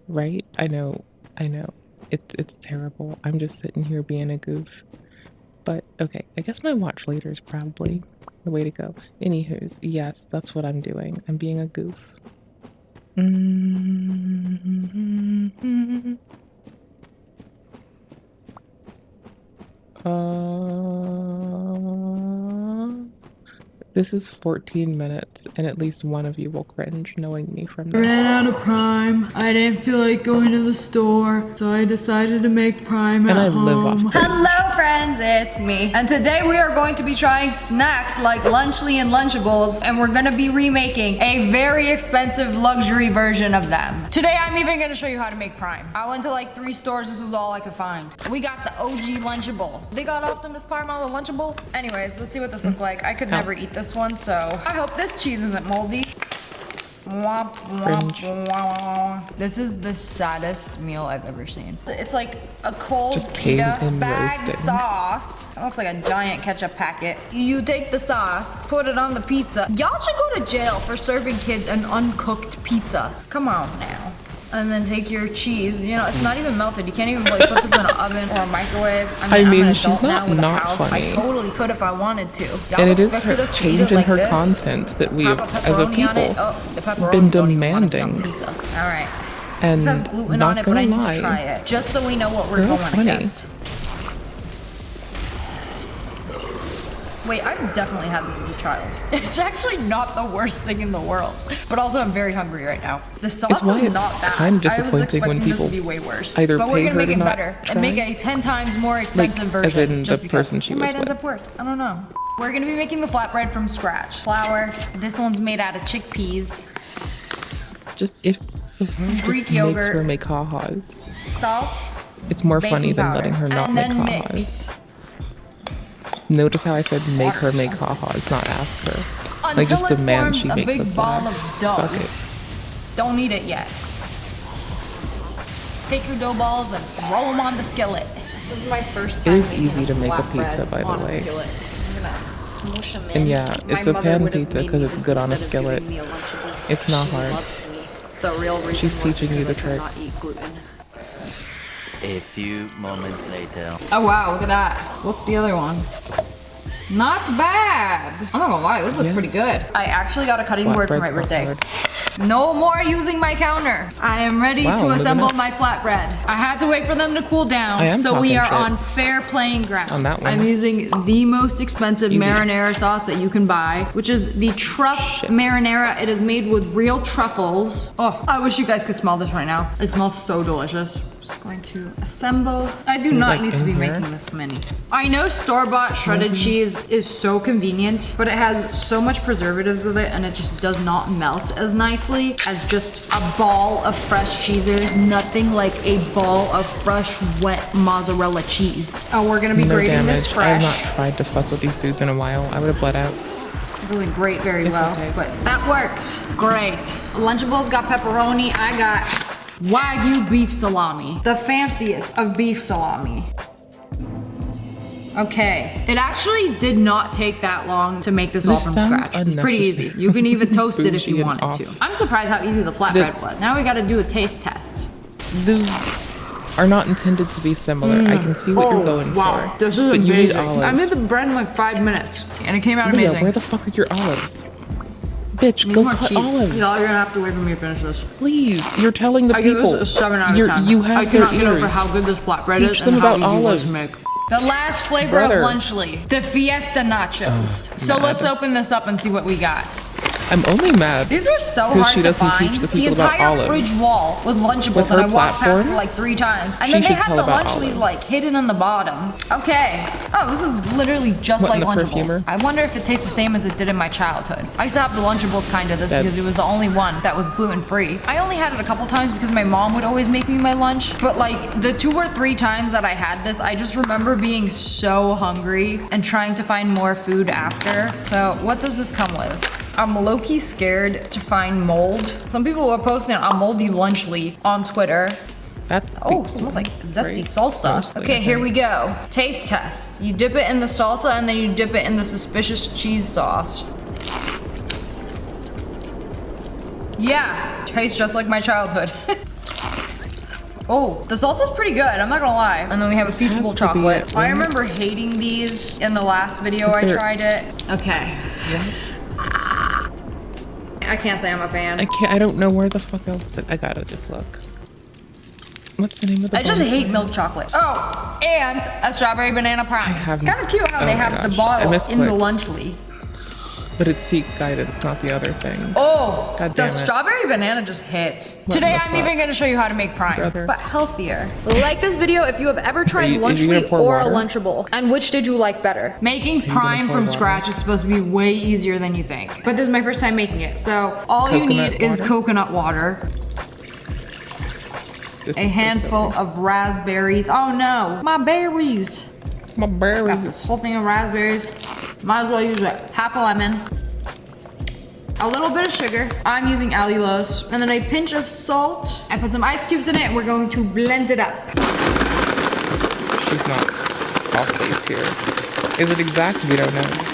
Right? I know. It's terrible. I'm just sitting here being a goof. But, okay, I guess my watch later is probably the way to go. Anywho's, yes, that's what I'm doing. I'm being a goof. This is 14 minutes, and at least one of you will cringe knowing me from this. Ran out of Prime. I didn't feel like going to the store, so I decided to make Prime at home. Hello friends, it's me. And today we are going to be trying snacks like Lunchly and Lunchables, and we're gonna be remaking a very expensive luxury version of them. Today I'm even gonna show you how to make Prime. I went to like 3 stores, this was all I could find. We got the OG Lunchable. They got Optimus Prime on the Lunchable. Anyways, let's see what this looks like. I could never eat this one, so I hope this cheese isn't moldy. Womp, womp, womp. This is the saddest meal I've ever seen. It's like a cold pita bag sauce. It looks like a giant ketchup packet. You take the sauce, put it on the pizza. Y'all should go to jail for serving kids an uncooked pizza. Come on now. And then take your cheese. You know, it's not even melted. You can't even like put this in an oven or a microwave. I mean, I'm an she's adult not now with a house. funny. I totally could if I wanted to. And it is her changing her content that we have, as a people, been demanding. All right. And it says gluten not on it, gonna but I need lie, to try it just so we know what we're they're going funny. against. Wait, I've definitely had this as a child. It's actually not the worst thing in the world. But also, I'm very hungry right now. The sauce It's why is it's not bad. kind of I was disappointing when expecting this people to be way worse. either but we're pay gonna her make to it not better and make a 10 times more expensive version. as in just the because person she it was might end with. up worse. I don't know. We're gonna be making the flatbread from scratch. Flour. This one's made out of chickpeas. Just if the world Greek just makes yogurt. her make ha-has. Salt. It's more funny baking than powder, letting her not and make then ha-has. mix. Notice how I said make her make ha-has, not ask her. Like Until just it demand forms she a makes big us ball laugh. of dough. Fuck it. Don't eat it yet. Take your dough balls and throw them on the skillet. This is my first It time is making easy to make a flatbread pizza, by on the a way. skillet. I'm gonna smoosh them in. And yeah, it's My a mother pan would have pizza made because me it's this good on a instead of skillet. giving me a Lunchable. It's not She hard. loved me. The real reason She's was teaching you the because I cannot tricks. eat gluten. A few moments later. Oh wow, look at that. Look at the other one. Not bad. I'm not gonna lie, this looks pretty good. I actually got a cutting board for my birthday. No more using my counter. I am ready to assemble my flatbread. I had to wait for them to cool down, so we are on fair playing ground. On that one. I'm using the most expensive marinara sauce that you can buy, which is the truff marinara. It is made with real truffles. Oh, I wish you guys could smell this right now. It smells so delicious. Just going to assemble. I do not need to be making this many. I know store-bought shredded cheese is so convenient, but it has so much preservatives with it and it just does not melt as nicely as just a ball of fresh cheese. There's nothing like a ball of fresh, wet mozzarella cheese. Oh, we're gonna be grating this fresh. I have not tried to fuck with these dudes in a while. I would have bled out. It doesn't grate very well, but that works. Great. Lunchables got pepperoni. I got Wagyu beef salami, the fanciest of beef salami. Okay, it actually did not take that long to make this all from scratch. It's pretty easy. You can even toast it if you wanted to. I'm surprised how easy the flatbread was. Now we gotta do a taste test. These are not intended to be similar. I can see what you're going for. This is amazing. I made the bread in like 5 minutes and it came out amazing. Where the fuck are your olives? Bitch, go cut olives. Y'all are gonna have to wait for me to finish this. Please, you're telling the people. I give this a 7 out of 10. You have I cannot get over how good this flatbread is and how easy it was to make. The last flavor of Lunchly, the Fiesta Nachos. So let's open this up and see what we got. I'm only mad. These are so hard she doesn't to find. teach the people about entire olives. fridge wall was Lunchables and I walked past it like 3 times. And then they had the Lunchlies like hidden on the bottom. Okay. Oh, this is literally just like Lunchables. I wonder if it tastes the same as it did in my childhood. I used to have the Lunchables kind of this because it was the only one that was gluten free. I only had it a couple times because my mom would always make me my lunch. But like the 2 or 3 times that I had this, I just remember being so hungry and trying to find more food after. So what does this come with? I'm low-key scared to find mold. Some people were posting a moldy Lunchly on Twitter. It smells like zesty salsa. Okay, here we go. Taste test. You dip it in the salsa and then you dip it in the suspicious cheese sauce. Yeah, tastes just like my childhood. Oh, the salsa's pretty good, I'm not gonna lie. And then we have a Peaceable chocolate. I remember hating these in the last video I tried it. Okay. I can't say I'm a fan. I don't know where the fuck else to, I gotta just look. What's the name of the I just hate milk chocolate. Oh, and a strawberry banana prime. It's kind of cute how they have the bottle in the Lunchly. But it's seek guidance, not the other thing. Oh, the strawberry banana just hits. Today I'm even gonna show you how to make prime, but healthier. Like this video if you have ever tried Lunchly or a Lunchable, and which did you like better? Making prime from scratch is supposed to be way easier than you think. But this is my first time making it, so all you need is coconut water. A handful of raspberries. Oh no, my berries. My berries. Got this whole thing of raspberries. Might as well use it. Half a lemon. A little bit of sugar. I'm using allulose. And then a pinch of salt. I put some ice cubes in it and we're going to blend it up. She's not off base here. Is it exact? We don't know.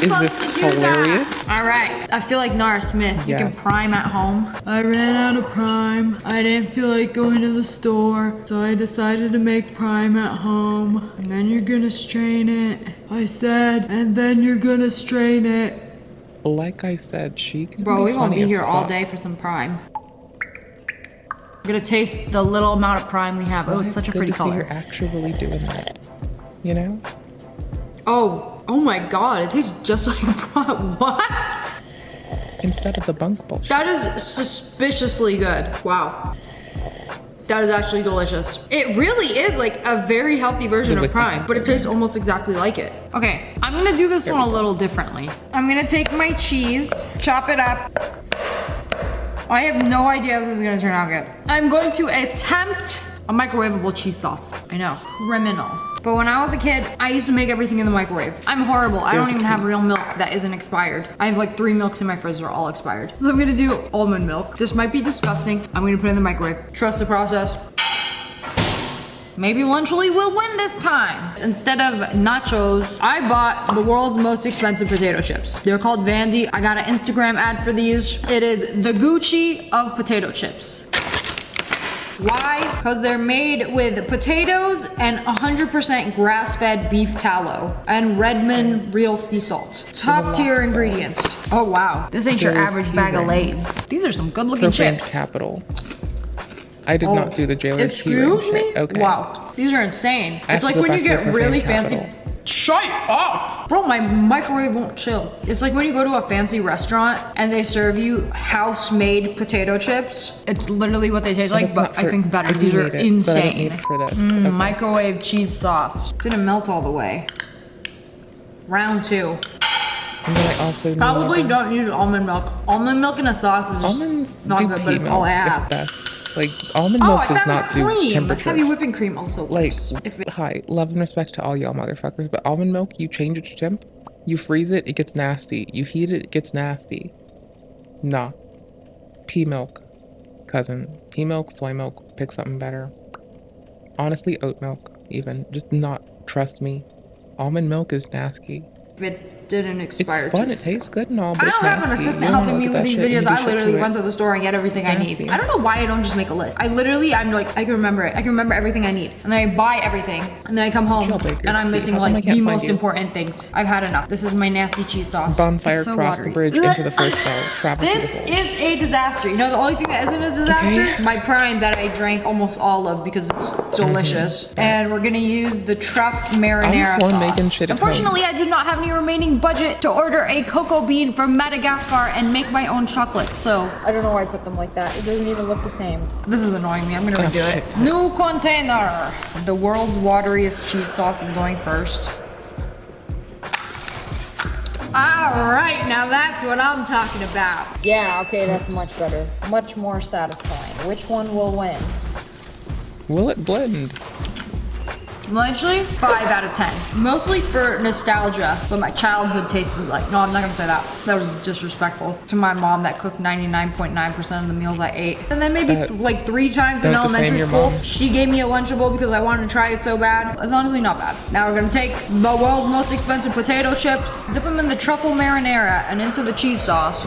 Is this hilarious? All right. I feel like Nara Smith. You can prime at home. I ran out of prime. I didn't feel like going to the store, so I decided to make prime at home. And then you're gonna strain it. I said, and then you're gonna strain it. Like I said, she can Bro, be we won't be here all day for some prime. I'm gonna taste the little amount of prime we have. Oh, it's such a pretty color. Good to see her actually doing that. You know? Oh my god, it tastes just like prime. What? Instead of the bunk bullshit. That is suspiciously good. Wow. That is actually delicious. It really is like a very healthy version of prime, but it tastes almost exactly like it. Okay, I'm gonna do this one a little differently. I'm gonna take my cheese, chop it up. I have no idea if this is gonna turn out good. I'm going to attempt a microwavable cheese sauce. I know, criminal. But when I was a kid, I used to make everything in the microwave. I'm horrible. I don't even have real milk that isn't expired. I have like 3 milks in my fridge that are all expired. So I'm gonna do almond milk. This might be disgusting. I'm gonna put it in the microwave. Trust the process. Maybe Lunchly will win this time. Instead of nachos, I bought the world's most expensive potato chips. They're called Vandy. I got an Instagram ad for these. It is the Gucci of potato chips. Why? Because they're made with potatoes and 100% grass-fed beef tallow and Redmond real sea salt. Top tier ingredients. Oh wow, this ain't your average bag of Lay's. These are some good-looking chips. Capital. I did not do the jailer's Excuse me? Shit. Okay. Wow, these are insane. It's like when you get really fancy. Shut up! Bro, my microwave won't chill. It's like when you go to a fancy restaurant and they serve you house-made potato chips. It's literally what they taste like, but I think better. These are insane. Microwave cheese sauce. It's gonna melt all the way. Round 2. And then I also probably don't use almond milk. Almond milk in a sauce is just not good, but it's all I have. Like, almond milk does not do temperature. Heavy whipping cream also works. Like, hi, love and respect to all y'all motherfuckers, but almond milk, you change it to temp, you freeze it, it gets nasty. You heat it, it gets nasty. Nah. Pea milk, cousin. Pea milk, soy milk, pick something better. Honestly, oat milk, even. Just not, trust me. Almond milk is nasty. It didn't expire. It's fun, it tastes good and all, but I don't have an assistant helping me with these videos. I literally went to the store and get everything I need. nasty. I don't know why I don't just make a list. I'm like, I can remember it. I can remember everything I need. And then I buy everything. And then I come home and I'm missing like the most important things. I've had enough. This is my nasty cheese sauce. Bonfire crossed the bridge into the first cell. Travel through the This holes. is a disaster. You know the only thing that isn't a disaster? My prime that I drank almost all of because it's delicious. And we're gonna use the truff marinara sauce. Making shit at home. Unfortunately, I do not have any remaining budget to order a cocoa bean from Madagascar and make my own chocolate. So I don't know why I put them like that. It doesn't even look the same. This is annoying me. I'm gonna redo it. New container. The world's wateriest cheese sauce is going first. All right, now that's what I'm talking about. Yeah, okay, that's much better. Much more satisfying. Which one will win? Will it blend? Actually, 5 out of 10. Mostly for nostalgia, but my childhood tasted like, no, I'm not gonna say that. That was disrespectful to my mom that cooked 99.9% of the meals I ate. And then maybe like 3 times in elementary school, she gave me a Lunchable because I wanted to try it so bad. It's honestly not bad. Now we're gonna take the world's most expensive potato chips, dip them in the truffle marinara and into the cheese sauce.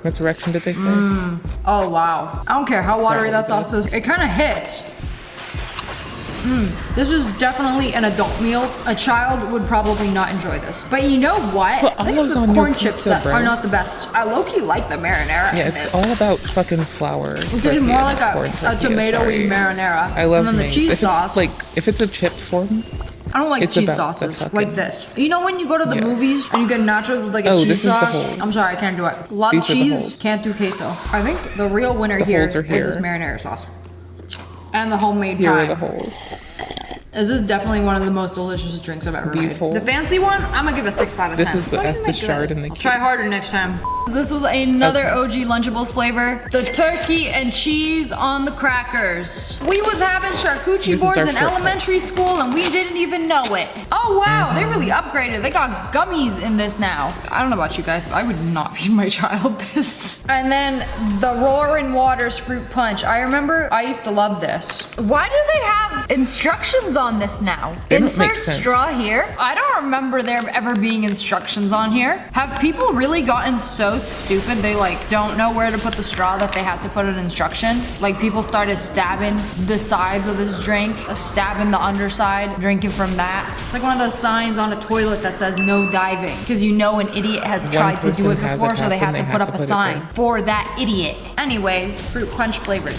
What direction did they say? Oh wow. I don't care how watery that sauce is. It kind of hits. This is definitely an adult meal. A child would probably not enjoy this. But you know what? I think it's the corn chips that are not the best. I low-key like the marinara. Yeah, it's all about fucking flour. It's more like a tomatoey marinara. I love and then the cheese sauce. If it's a chip form, I don't like cheese sauces like this. You know when you go to the movies and you get nachos with like a cheese sauce? I'm sorry, I can't do it. A lot of cheese, can't do queso. I think the real winner here is this marinara sauce. And the homemade Here pie. are the holes. This is definitely one of the most delicious drinks I've ever made. The fancy one, I'm gonna give a 6 out of 10. This is the Estes shard in the cube. Try harder next time. This was another OG Lunchables flavor. The turkey and cheese on the crackers. We was having charcuterie boards in elementary school and we didn't even know it. Oh wow, they really upgraded. They got gummies in this now. I don't know about you guys, but I would not feed my child this. And then the Roaring Waters fruit punch. I remember I used to love this. Why do they have instructions on this now? Insert straw here. I don't remember there ever being instructions on here. Have people really gotten so stupid they like don't know where to put the straw that they had to put an instruction? Like people started stabbing the sides of this drink, stabbing the underside, drinking from that. It's like one of those signs on a toilet that says no diving because you know an idiot has tried to do it before, so they have to put up a sign for that idiot. Anyways, fruit punch flavored.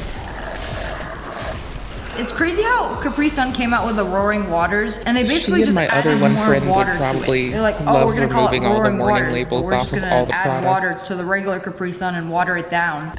It's crazy how Capri Sun came out with the Roaring Waters, and they basically just added more water to it. They're like, oh, we're gonna call it Roaring Waters, but we're just gonna add water to the regular Capri Sun and water it down.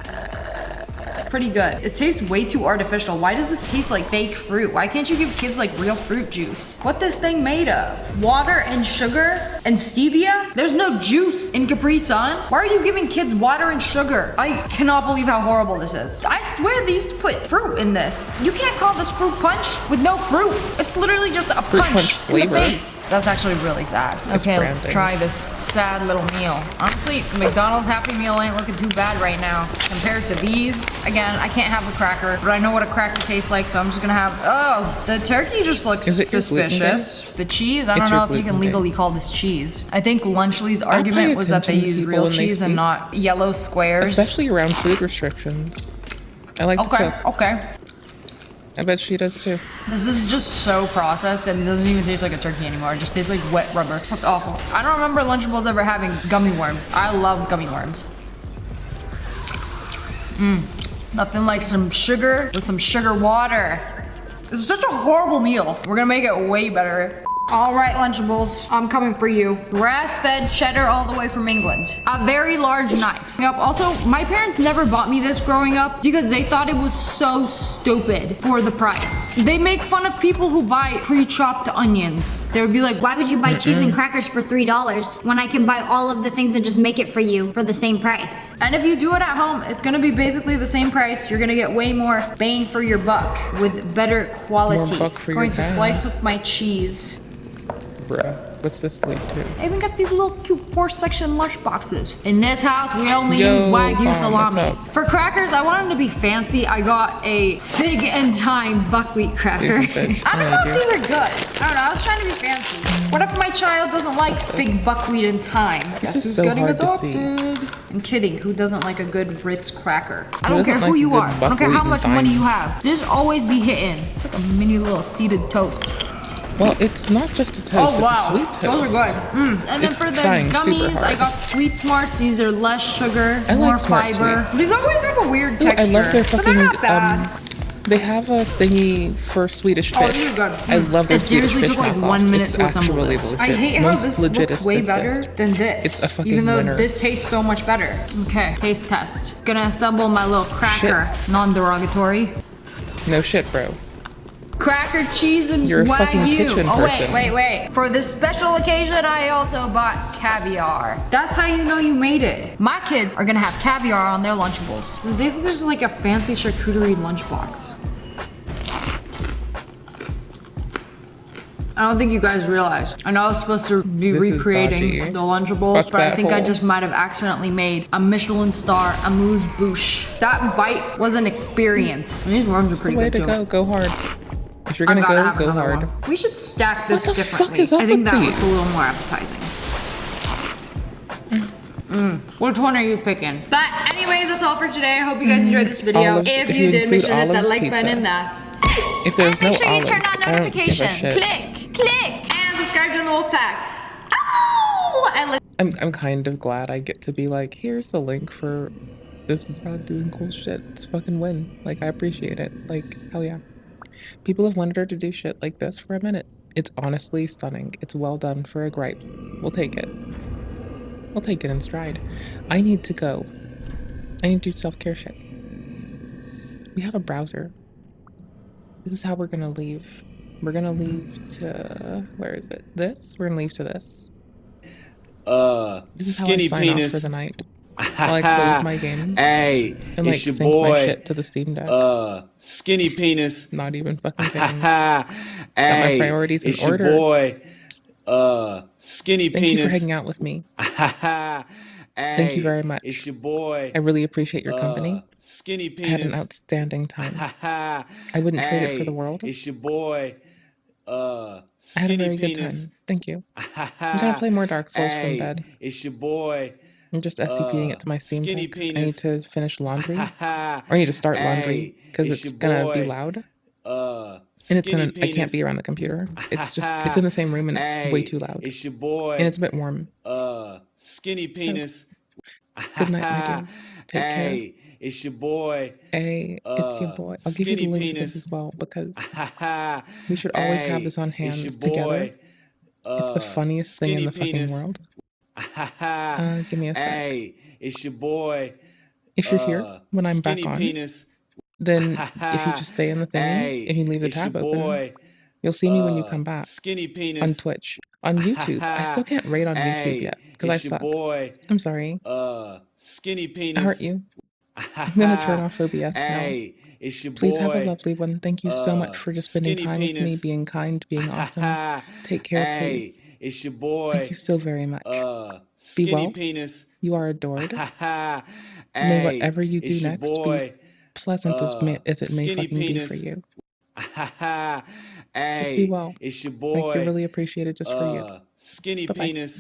Pretty good. It tastes way too artificial. Why does this taste like fake fruit? Why can't you give kids like real fruit juice? What this thing made of? Water and sugar and stevia? There's no juice in Capri Sun. Why are you giving kids water and sugar? I cannot believe how horrible this is. I swear they used to put fruit in this. You can't call this fruit punch with no fruit. It's literally just a punch in the face. That's actually really sad. Okay, let's try this sad little meal. Honestly, McDonald's Happy Meal ain't looking too bad right now compared to these. Again, I can't have a cracker, but I know what a cracker tastes like, so I'm just gonna have, oh, the turkey just looks suspicious. The cheese, I don't know if you can legally call this cheese. I think Lunchly's argument was that they use real cheese and not yellow squares. Especially around food restrictions. I like to cook. Okay. I bet she does too. This is just so processed that it doesn't even taste like a turkey anymore. It just tastes like wet rubber. That's awful. I don't remember Lunchables ever having gummy worms. I love gummy worms. Nothing like some sugar with some sugar water. This is such a horrible meal. We're gonna make it way better. All right, Lunchables, I'm coming for you. Grass-fed cheddar all the way from England. A very large knife. Yep. Also, my parents never bought me this growing up because they thought it was so stupid for the price. They make fun of people who buy pre-chopped onions. They would be like, why would you buy cheese and crackers for $3 when I can buy all of the things and just make it for you for the same price? And if you do it at home, it's gonna be basically the same price. You're gonna get way more bang for your buck with better quality. Going to slice up my cheese. Bruh, what's this lead to? I even got these little cute Porsche section lunch boxes. In this house, we only use Wagyu salami. For crackers, I wanted to be fancy. I got a fig and thyme buckwheat cracker. I don't know if these are good. I don't know, I was trying to be fancy. What if my child doesn't like fig, buckwheat, and thyme? This is so hard to see. I'm kidding, who doesn't like a good Ritz cracker? I don't care who you are. I don't care how much money you have. Just always be hitting. It's like a mini little seeded toast. Well, it's not just a toast, it's a sweet toast. Those are good. And then for the gummies, I got Sweet Smarts. These are less sugar, more fiber. These always have a weird texture. I love their fucking, not bad. they have a thingy for Swedish fish. These are good. I love their Swedish fish. It seriously took like 1 minute to assemble this. I hate how this looks way better than this. It's a fucking even though winner. this tastes so much better. Okay, taste test. Gonna assemble my little cracker. Non-derogatory. No shit, bro. Cracker, cheese, and You're a fucking kitchen person. Wait. For this special occasion, I also bought caviar. That's how you know you made it. My kids are gonna have caviar on their Lunchables. This is just like a fancy charcuterie lunchbox. I don't think you guys realize. I know I was supposed to be recreating the Lunchables, but I think I just might have accidentally made a Michelin star amuse-bouche. That bite was an experience. And these worms are pretty good too. It's the way to go hard. If you're gonna go hard. One. We should stack this differently. What the fuck is up I think with that these? looks a little more appetizing. Which one are you picking? But anyways, that's all for today. I hope you guys enjoyed this video. If you did, make sure to hit that like button in there. If there's no make sure you olives, turn on I don't give a notifications. shit. Click, and subscribe to the Wolfpack. Ow! I'm kind of glad I get to be like, here's the link for this broad doing cool shit. It's fucking win. Like, I appreciate it. Like, hell yeah. People have wanted her to do shit like this for a minute. It's honestly stunning. It's well done for a gripe. We'll take it. We'll take it in stride. I need to go. I need to do self-care shit. We have a browser. This is how we're gonna leave. We're gonna leave to... Where is it? This? We're gonna leave to this. This is how I sign off for the night. While I close my game. Hey, and like it's your sync boy. my shit to the Steam Deck. Skinny penis. Not even fucking kidding. Hey, got my priorities in order. Your boy. Skinny Thank penis. you for hanging out with me. Thank you very much. It's your boy. I really appreciate your company. Skinny penis. I had an outstanding time. I wouldn't trade it for the world. It's your boy. I had a very good time. Thank you. I'm gonna play more Dark Souls from bed. It's your boy. I'm just SCPing it to my Steam Deck. I need to finish laundry. Or I need to start laundry because it's gonna be loud. And it's gonna I can't be around the computer. It's just it's in the same room and it's way too loud. It's your boy. And it's a bit warm. Skinny penis. So, good night, my dears. Take care. It's your boy. Hey, it's your boy. I'll give you the link to this as well because we should always have this on hands together. It's the funniest thing in the fucking world. Give me a sec. It's your boy. If you're here when I'm back on, then if you just stay in the thingy, if you leave the tab open, you'll see me when you come back. On Twitch. On YouTube. I still can't rate on YouTube yet because I suck. I'm sorry. Skinny penis. I hurt you. I'm gonna turn off OBS now. It's your Please boy. have a lovely one. Thank you so much for just spending time with me, being kind, being awesome. Take care, please. It's your boy. Thank you so very much. Be well. Penis. You are adored. May whatever you do next be pleasant as it may fucking be for you. Just be well. It's your boy. Like, you're really appreciated just for you. Skinny Bye-bye. penis.